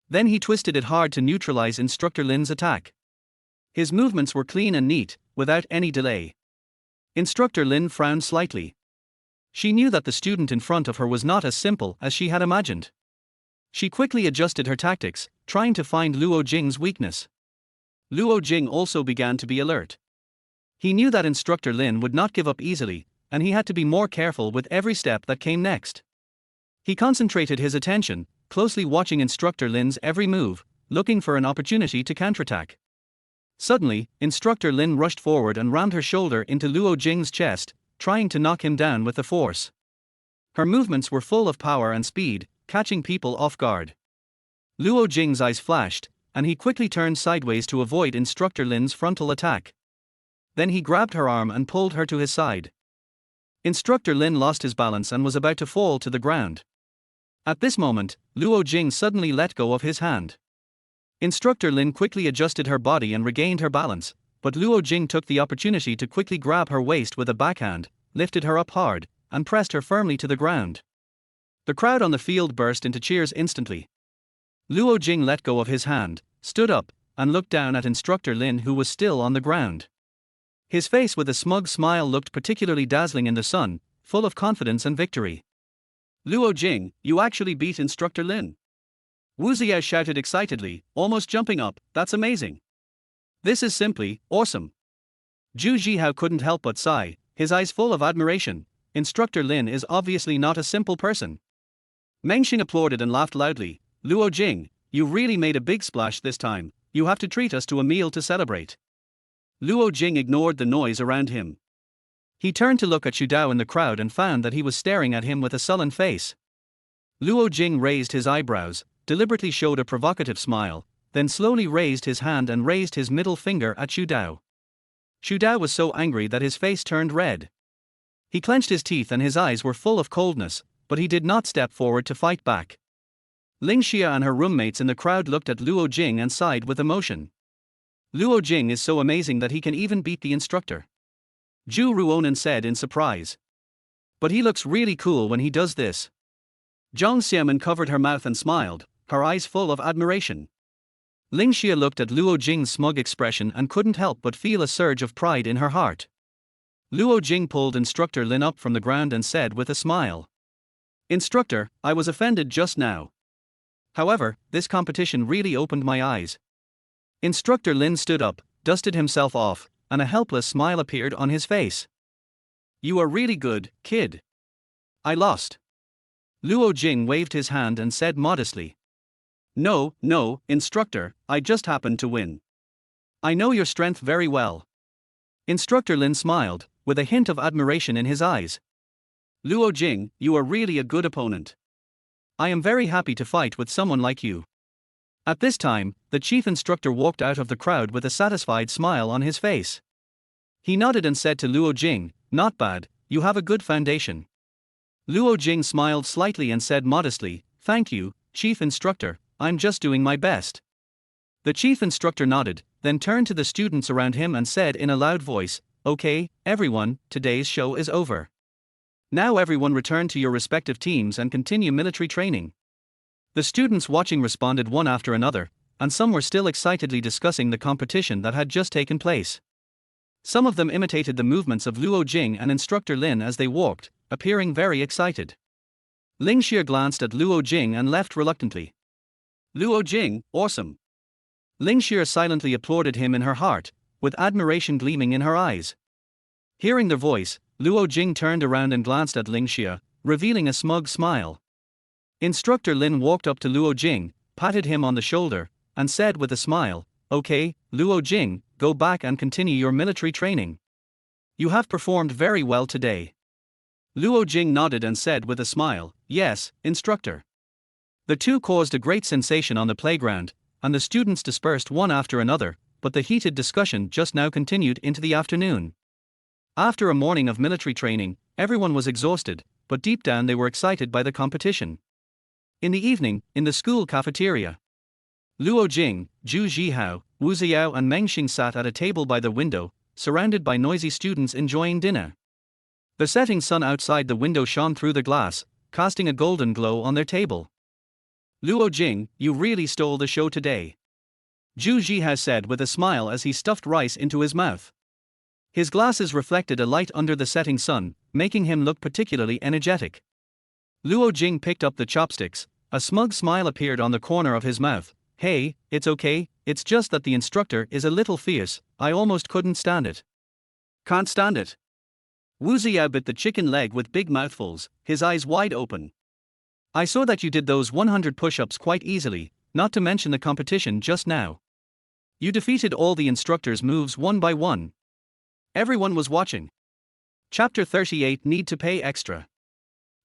Then he twisted it hard to neutralize Instructor Lin's attack. His movements were clean and neat, without any delay. Instructor Lin frowned slightly. She knew that the student in front of her was not as simple as she had imagined. She quickly adjusted her tactics, trying to find Luo Jing's weakness. Luo Jing also began to be alert. He knew that Instructor Lin would not give up easily, and he had to be more careful with every step that came next. He concentrated his attention, closely watching Instructor Lin's every move, looking for an opportunity to counterattack. Suddenly, Instructor Lin rushed forward and rammed her shoulder into Luo Jing's chest, trying to knock him down with the force. Her movements were full of power and speed, catching people off guard. Luo Jing's eyes flashed, and he quickly turned sideways to avoid Instructor Lin's frontal attack. Then he grabbed her arm and pulled her to his side. Instructor Lin lost his balance and was about to fall to the ground. At this moment, Luo Jing suddenly let go of his hand. Instructor Lin quickly adjusted her body and regained her balance, but Luo Jing took the opportunity to quickly grab her waist with a backhand, lifted her up hard, and pressed her firmly to the ground. The crowd on the field burst into cheers instantly. Luo Jing let go of his hand, stood up, and looked down at Instructor Lin, who was still on the ground. His face with a smug smile looked particularly dazzling in the sun, full of confidence and victory. Luo Jing, you actually beat Instructor Lin. Wu Ziyao shouted excitedly, almost jumping up, that's amazing. This is simply awesome. Zhu Zhihao couldn't help but sigh, his eyes full of admiration. Instructor Lin is obviously not a simple person. Meng Xing applauded and laughed loudly. Luo Jing, you really made a big splash this time, you have to treat us to a meal to celebrate. Luo Jing ignored the noise around him. He turned to look at Xu Dao in the crowd and found that he was staring at him with a sullen face. Luo Jing raised his eyebrows, deliberately showed a provocative smile, then slowly raised his hand and raised his middle finger at Xu Dao. Xu Dao was so angry that his face turned red. He clenched his teeth and his eyes were full of coldness, but he did not step forward to fight back. Ling Xia and her roommates in the crowd looked at Luo Jing and sighed with emotion. Luo Jing is so amazing that he can even beat the instructor. Zhu Ruonan said in surprise. But he looks really cool when he does this. Zhang Xiamen covered her mouth and smiled, her eyes full of admiration. Ling Xia looked at Luo Jing's smug expression and couldn't help but feel a surge of pride in her heart. Luo Jing pulled Instructor Lin up from the ground and said with a smile. Instructor, I was offended just now. However, this competition really opened my eyes. Instructor Lin stood up, dusted himself off, and a helpless smile appeared on his face. You are really good, kid. I lost. Luo Jing waved his hand and said modestly. No, instructor, I just happened to win. I know your strength very well. Instructor Lin smiled, with a hint of admiration in his eyes. Luo Jing, you are really a good opponent. I am very happy to fight with someone like you. At this time, the chief instructor walked out of the crowd with a satisfied smile on his face. He nodded and said to Luo Jing, not bad, you have a good foundation. Luo Jing smiled slightly and said modestly, thank you, chief instructor, I'm just doing my best. The chief instructor nodded, then turned to the students around him and said in a loud voice, Okay, everyone, today's show is over. Now everyone return to your respective teams and continue military training. The students watching responded one after another, and some were still excitedly discussing the competition that had just taken place. Some of them imitated the movements of Luo Jing and instructor Lin as they walked, appearing very excited. Ling Xia glanced at Luo Jing and left reluctantly. Luo Jing, awesome. Ling Xia silently applauded him in her heart, with admiration gleaming in her eyes. Hearing their voice, Luo Jing turned around and glanced at Ling Xia, revealing a smug smile. Instructor Lin walked up to Luo Jing, patted him on the shoulder, and said with a smile, "Okay, Luo Jing, go back and continue your military training. You have performed very well today." Luo Jing nodded and said with a smile, "Yes, instructor." The two caused a great sensation on the playground, and the students dispersed one after another, but the heated discussion just now continued into the afternoon. After a morning of military training, everyone was exhausted, but deep down they were excited by the competition. In the evening, in the school cafeteria, Luo Jing, Zhu Zhihao, Wu Xiao and Meng Xing sat at a table by the window, surrounded by noisy students enjoying dinner. The setting sun outside the window shone through the glass, casting a golden glow on their table. "Luo Jing, you really stole the show today," Zhu Zhihao said with a smile as he stuffed rice into his mouth. His glasses reflected a light under the setting sun, making him look particularly energetic. Luo Jing picked up the chopsticks, a smug smile appeared on the corner of his mouth. "Hey, it's okay, it's just that the instructor is a little fierce, I almost couldn't stand it." "Can't stand it?" Wu Xiao bit the chicken leg with big mouthfuls, his eyes wide open. "I saw that you did those 100 push-ups quite easily, not to mention the competition just now. You defeated all the instructor's moves one by one. Everyone was watching." Chapter 38 Need to Pay Extra.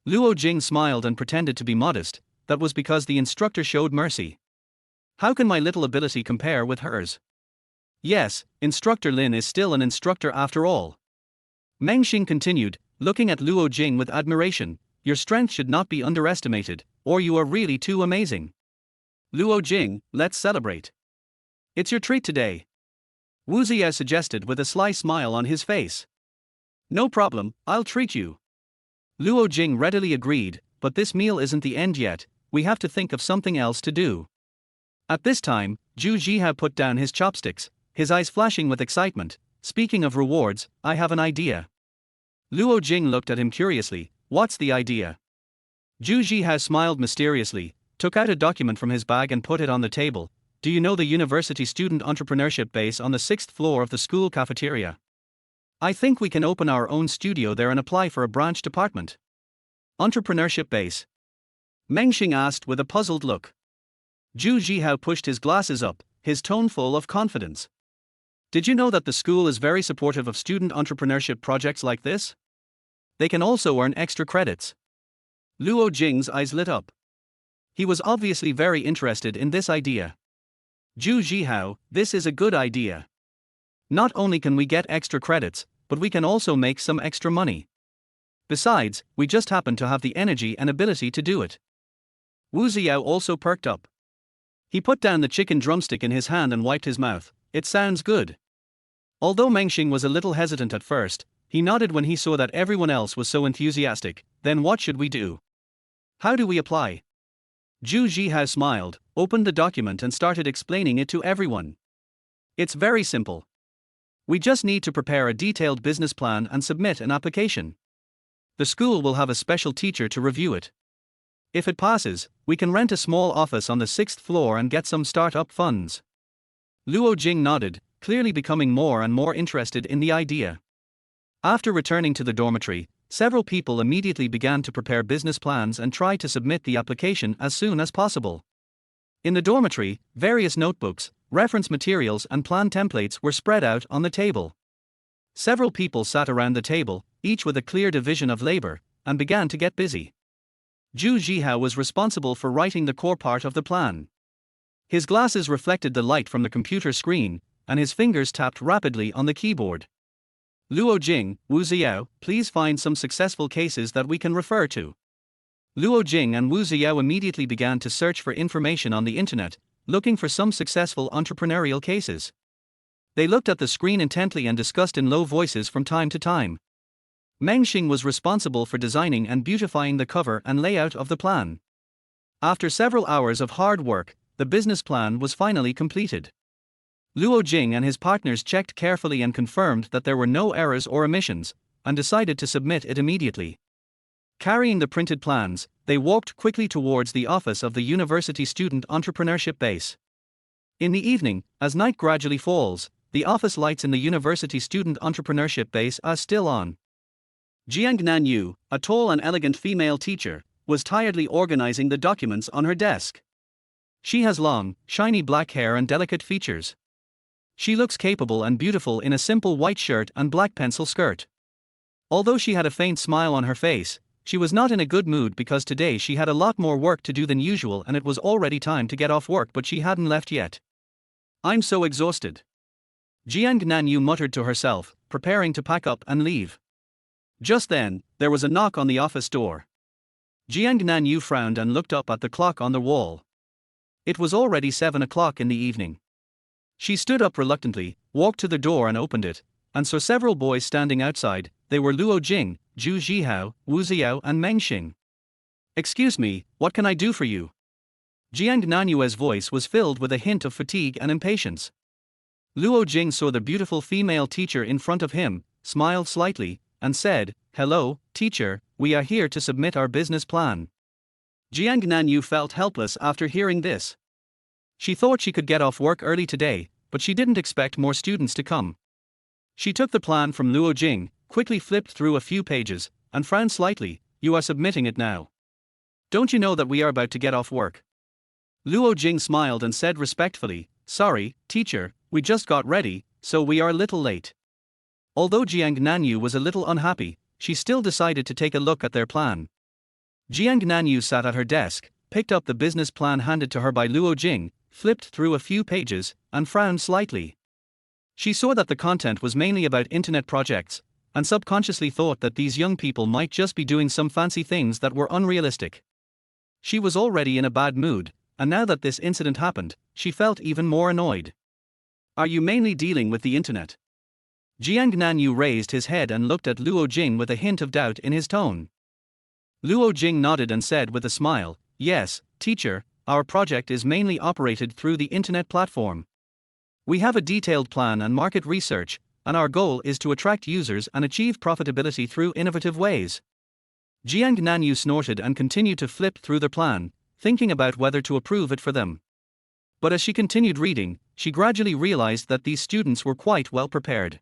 Luo Jing smiled and pretended to be modest, that was because the instructor showed mercy. "How can my little ability compare with hers? Yes, Instructor Lin is still an instructor after all." Meng Xing continued, looking at Luo Jing with admiration, "Your strength should not be underestimated, or you are really too amazing. Luo Jing, let's celebrate. It's your treat today," Wu Xiao suggested with a sly smile on his face. "No problem, I'll treat you." Luo Jing readily agreed, "But this meal isn't the end yet, we have to think of something else to do." At this time, Zhu Zhihao put down his chopsticks, his eyes flashing with excitement. "Speaking of rewards, I have an idea." Luo Jing looked at him curiously. "What's the idea?" Zhu Zhihao smiled mysteriously, took out a document from his bag and put it on the table. "Do you know the University Student Entrepreneurship Base on the 6th floor of the school cafeteria? I think we can open our own studio there and apply for a branch department." "Entrepreneurship Base?" Meng Xing asked with a puzzled look. Zhu Zhihao pushed his glasses up, his tone full of confidence. "Did you know that the school is very supportive of student entrepreneurship projects like this? They can also earn extra credits." Luo Jing's eyes lit up. He was obviously very interested in this idea. "Zhu Zhihao, this is a good idea. Not only can we get extra credits, but we can also make some extra money. Besides, we just happen to have the energy and ability to do it." Wu Xiao also perked up. He put down the chicken drumstick in his hand and wiped his mouth. "It sounds good." Although Meng Xing was a little hesitant at first, he nodded when he saw that everyone else was so enthusiastic. "Then what should we do? How do we apply?" Zhu Zhihao smiled, opened the document and started explaining it to everyone. "It's very simple. We just need to prepare a detailed business plan and submit an application. The school will have a special teacher to review it. If it passes, we can rent a small office on the 6th floor and get some start-up funds." Luo Jing nodded, clearly becoming more and more interested in the idea. After returning to the dormitory, several people immediately began to prepare business plans and try to submit the application as soon as possible. In the dormitory, various notebooks, reference materials and plan templates were spread out on the table. Several people sat around the table, each with a clear division of labor, and began to get busy. Zhu Zhihao was responsible for writing the core part of the plan. His glasses reflected the light from the computer screen, and his fingers tapped rapidly on the keyboard. "Luo Jing, Wu Xiao, please find some successful cases that we can refer to." Luo Jing and Wu Xiao immediately began to search for information on the internet, looking for some successful entrepreneurial cases. They looked at the screen intently and discussed in low voices from time to time. Meng Xing was responsible for designing and beautifying the cover and layout of the plan. After several hours of hard work, the business plan was finally completed. Luo Jing and his partners checked carefully and confirmed that there were no errors or omissions, and decided to submit it immediately. Carrying the printed plans, they walked quickly towards the office of the University Student Entrepreneurship Base. In the evening, as night gradually falls, the office lights in the University Student Entrepreneurship Base are still on. Jiang Nanyu, a tall and elegant female teacher, was tiredly organizing the documents on her desk. She has long, shiny black hair and delicate features. She looks capable and beautiful in a simple white shirt and black pencil skirt. Although she had a faint smile on her face, she was not in a good mood because today she had a lot more work to do than usual and it was already time to get off work, but she hadn't left yet. "I'm so exhausted," Jiang Nanyu muttered to herself, preparing to pack up and leave. Just then, there was a knock on the office door. Jiang Nanyu frowned and looked up at the clock on the wall. It was already 7 o'clock in the evening. She stood up reluctantly, walked to the door and opened it, and saw several boys standing outside. They were Luo Jing, Zhu Zhihao, Wu Xiao and Meng Xing. "Excuse me, what can I do for you?" Jiang Nanyue's voice was filled with a hint of fatigue and impatience. Luo Jing saw the beautiful female teacher in front of him, smiled slightly, and said, "Hello, teacher, we are here to submit our business plan." Jiang Nanyu felt helpless after hearing this. She thought she could get off work early today, but she didn't expect more students to come. She took the plan from Luo Jing, quickly flipped through a few pages, and frowned slightly. "You are submitting it now. Don't you know that we are about to get off work?" Luo Jing smiled and said respectfully, "Sorry, teacher, we just got ready, so we are a little late." Although Jiang Nanyu was a little unhappy, she still decided to take a look at their plan. Jiang Nanyu sat at her desk, picked up the business plan handed to her by Luo Jing, flipped through a few pages, and frowned slightly. She saw that the content was mainly about internet projects, and subconsciously thought that these young people might just be doing some fancy things that were unrealistic. She was already in a bad mood, and now that this incident happened, she felt even more annoyed. "Are you mainly dealing with the internet?" Jiang Nanyu raised his head and looked at Luo Jing with a hint of doubt in his tone. Luo Jing nodded and said with a smile, "Yes, teacher, our project is mainly operated through the internet platform. We have a detailed plan and market research, and our goal is to attract users and achieve profitability through innovative ways." Jiang Nanyu snorted and continued to flip through the plan, thinking about whether to approve it for them. But as she continued reading, she gradually realized that these students were quite well prepared.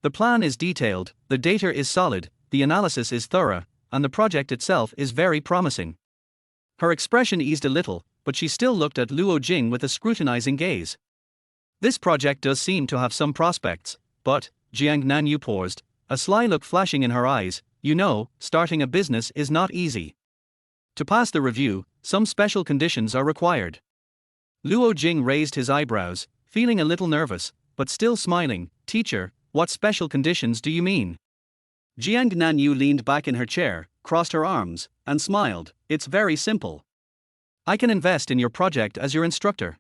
The plan is detailed, the data is solid, the analysis is thorough, and the project itself is very promising. Her expression eased a little, but she still looked at Luo Jing with a scrutinizing gaze. "This project does seem to have some prospects, but," Jiang Nanyu paused, a sly look flashing in her eyes, "you know, starting a business is not easy. To pass the review, some special conditions are required." Luo Jing raised his eyebrows, feeling a little nervous, but still smiling. "Teacher, what special conditions do you mean?" Jiang Nanyu leaned back in her chair, crossed her arms, and smiled. "It's very simple. I can invest in your project as your instructor.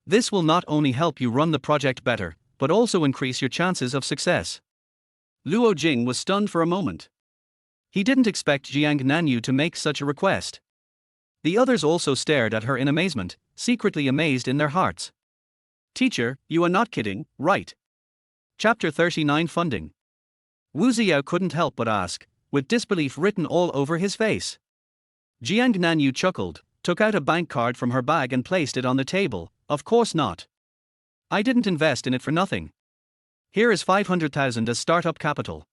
This will not only help you run the project better, but also increase your chances of success." Luo Jing was stunned for a moment. He didn't expect Jiang Nanyu to make such a request. The others also stared at her in amazement, secretly amazed in their hearts. "Teacher, you are not kidding, right?" Chapter 39 Funding. Wu Xiao couldn't help but ask, with disbelief written all over his face. Jiang Nanyu chuckled, took out a bank card from her bag and placed it on the table. "Of course not. I didn't invest in it for nothing. Here is 500,000 as startup capital."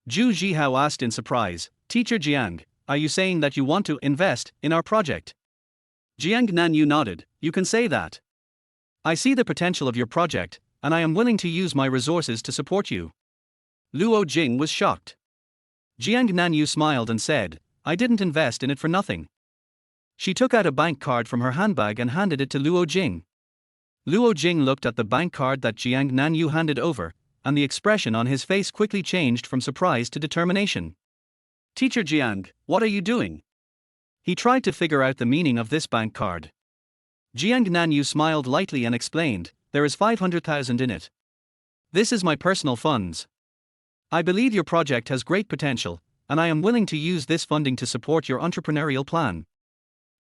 Zhu Zhihao asked in surprise, "Teacher Jiang, are you saying that you want to invest in our project?" Jiang Nanyu nodded. "You can say that. I see the potential of your project, and I am willing to use my resources to support you." Luo Jing was shocked. Jiang Nanyu smiled and said, "I didn't invest in it for nothing." She took out a bank card from her handbag and handed it to Luo Jing. Luo Jing looked at the bank card that Jiang Nanyu handed over, and the expression on his face quickly changed from surprise to determination. "Teacher Jiang, what are you doing?" He tried to figure out the meaning of this bank card. Jiang Nanyu smiled lightly and explained, there is 500,000 in it. This is my personal funds. I believe your project has great potential, and I am willing to use this funding to support your entrepreneurial plan.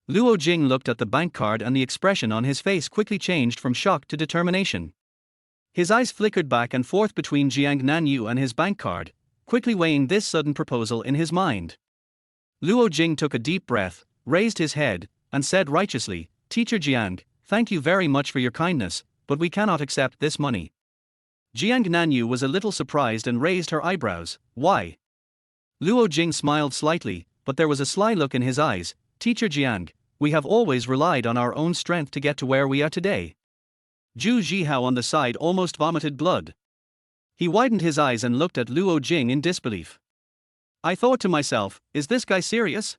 Luo Jing looked at the bank card and the expression on his face quickly changed from shock to determination. His eyes flickered back and forth between Jiang Nanyu and his bank card, quickly weighing this sudden proposal in his mind. Luo Jing took a deep breath, raised his head, and said righteously, Teacher Jiang, thank you very much for your kindness, but we cannot accept this money. Jiang Nanyu was a little surprised and raised her eyebrows. Why? Luo Jing smiled slightly, but there was a sly look in his eyes. Teacher Jiang, we have always relied on our own strength to get to where we are today. Zhu Zhihao on the side almost vomited blood. He widened his eyes and looked at Luo Jing in disbelief. I thought to myself, is this guy serious?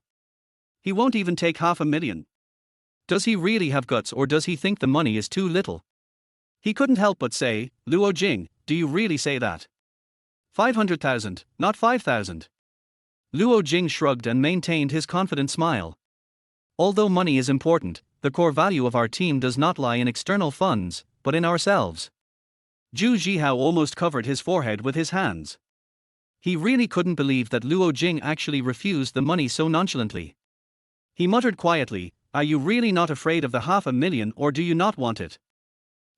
He won't even take 500,000. Does he really have guts, or does he think the money is too little? He couldn't help but say, Luo Jing, do you really say that? 500,000, not 5,000. Luo Jing shrugged and maintained his confident smile. Although money is important, the core value of our team does not lie in external funds, but in ourselves. Zhu Zhihao almost covered his forehead with his hands. He really couldn't believe that Luo Jing actually refused the money so nonchalantly. He muttered quietly, Are you really not afraid of the 500,000, or do you not want it?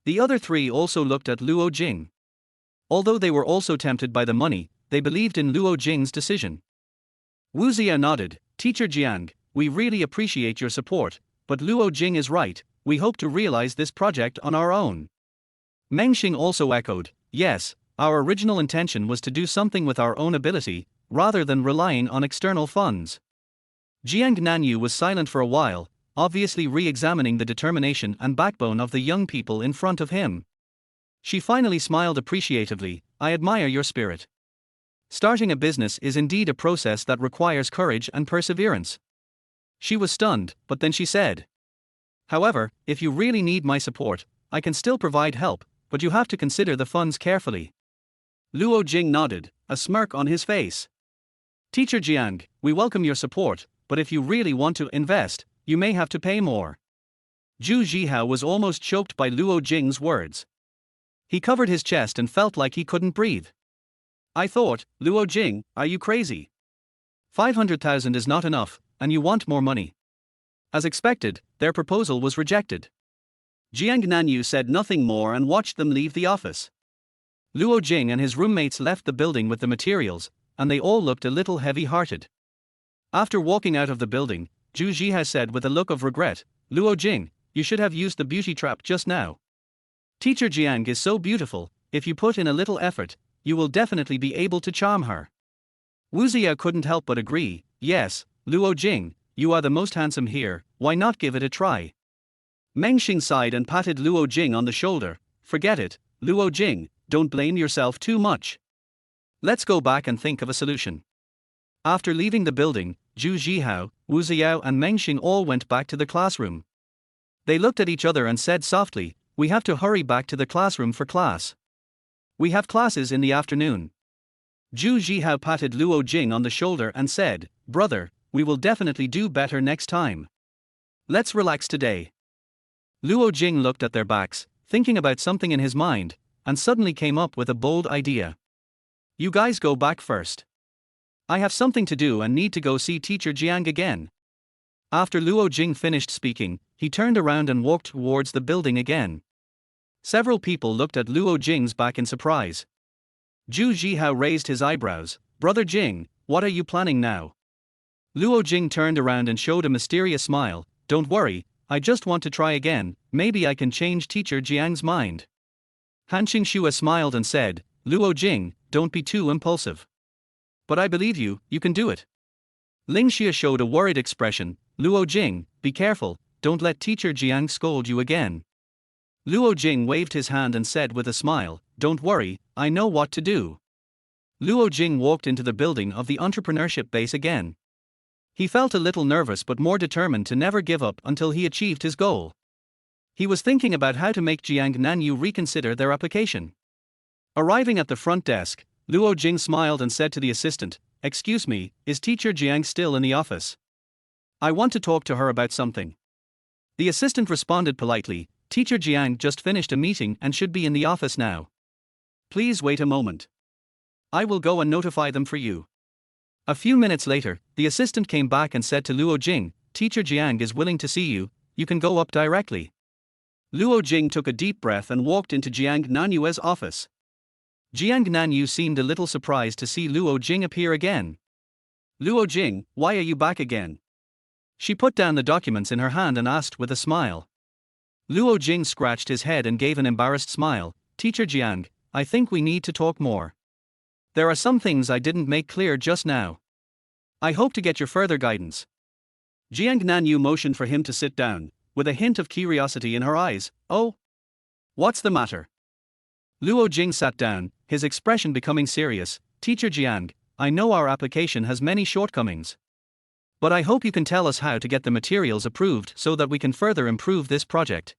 The other three also looked at Luo Jing. Although they were also tempted by the money, they believed in Luo Jing's decision. Wu Zia nodded, Teacher Jiang, we really appreciate your support, but Luo Jing is right, we hope to realize this project on our own. Meng Xing also echoed, yes, our original intention was to do something with our own ability, rather than relying on external funds. Jiang Nanyu was silent for a while, obviously re-examining the determination and backbone of the young people in front of him. She finally smiled appreciatively, I admire your spirit. Starting a business is indeed a process that requires courage and perseverance. She was stunned, but then she said, However, if you really need my support, I can still provide help, but you have to consider the funds carefully. Luo Jing nodded, a smirk on his face. Teacher Jiang, we welcome your support, but if you really want to invest, you may have to pay more. Zhu Zhihao was almost choked by Luo Jing's words. He covered his chest and felt like he couldn't breathe. I thought, Luo Jing, are you crazy? 500,000 is not enough, and you want more money. As expected, their proposal was rejected. Jiang Nanyu said nothing more and watched them leave the office. Luo Jing and his roommates left the building with the materials, and they all looked a little heavy-hearted. After walking out of the building, Zhu Zhihao said with a look of regret, Luo Jing, you should have used the beauty trap just now. Teacher Jiang is so beautiful, if you put in a little effort, you will definitely be able to charm her. Wu Zia couldn't help but agree, yes, Luo Jing, you are the most handsome here, why not give it a try? Meng Xing sighed and patted Luo Jing on the shoulder, forget it, Luo Jing, don't blame yourself too much. Let's go back and think of a solution. After leaving the building, Zhu Zhihao, Wu Ziao and Meng Xing all went back to the classroom. They looked at each other and said softly, we have to hurry back to the classroom for class. We have classes in the afternoon. Zhu Zhihao patted Luo Jing on the shoulder and said, Brother, we will definitely do better next time. Let's relax today. Luo Jing looked at their backs, thinking about something in his mind, and suddenly came up with a bold idea. You guys go back first. I have something to do and need to go see Teacher Jiang again. After Luo Jing finished speaking, he turned around and walked towards the building again. Several people looked at Luo Jing's back in surprise. Zhu Zhihao raised his eyebrows, Brother Jing, what are you planning now? Luo Jing turned around and showed a mysterious smile, don't worry, I just want to try again, maybe I can change Teacher Jiang's mind. Han Qingxue smiled and said, Luo Jing, don't be too impulsive. But I believe you, you can do it. Ling Xia showed a worried expression, Luo Jing, be careful, don't let Teacher Jiang scold you again. Luo Jing waved his hand and said with a smile, don't worry, I know what to do. Luo Jing walked into the building of the entrepreneurship base again. He felt a little nervous but more determined to never give up until he achieved his goal. He was thinking about how to make Jiang Nanyu reconsider their application. Arriving at the front desk, Luo Jing smiled and said to the assistant, Excuse me, is Teacher Jiang still in the office? I want to talk to her about something. The assistant responded politely, Teacher Jiang just finished a meeting and should be in the office now. Please wait a moment. I will go and notify them for you. A few minutes later, the assistant came back and said to Luo Jing, Teacher Jiang is willing to see you, you can go up directly. Luo Jing took a deep breath and walked into Jiang Nanyue's office. Jiang Nanyu seemed a little surprised to see Luo Jing appear again. Luo Jing, why are you back again? She put down the documents in her hand and asked with a smile. Luo Jing scratched his head and gave an embarrassed smile. Teacher Jiang, I think we need to talk more. There are some things I didn't make clear just now. I hope to get your further guidance. Jiang Nanyu motioned for him to sit down, with a hint of curiosity in her eyes. Oh? What's the matter? Luo Jing sat down, his expression becoming serious. Teacher Jiang, I know our application has many shortcomings. But I hope you can tell us how to get the materials approved so that we can further improve this project.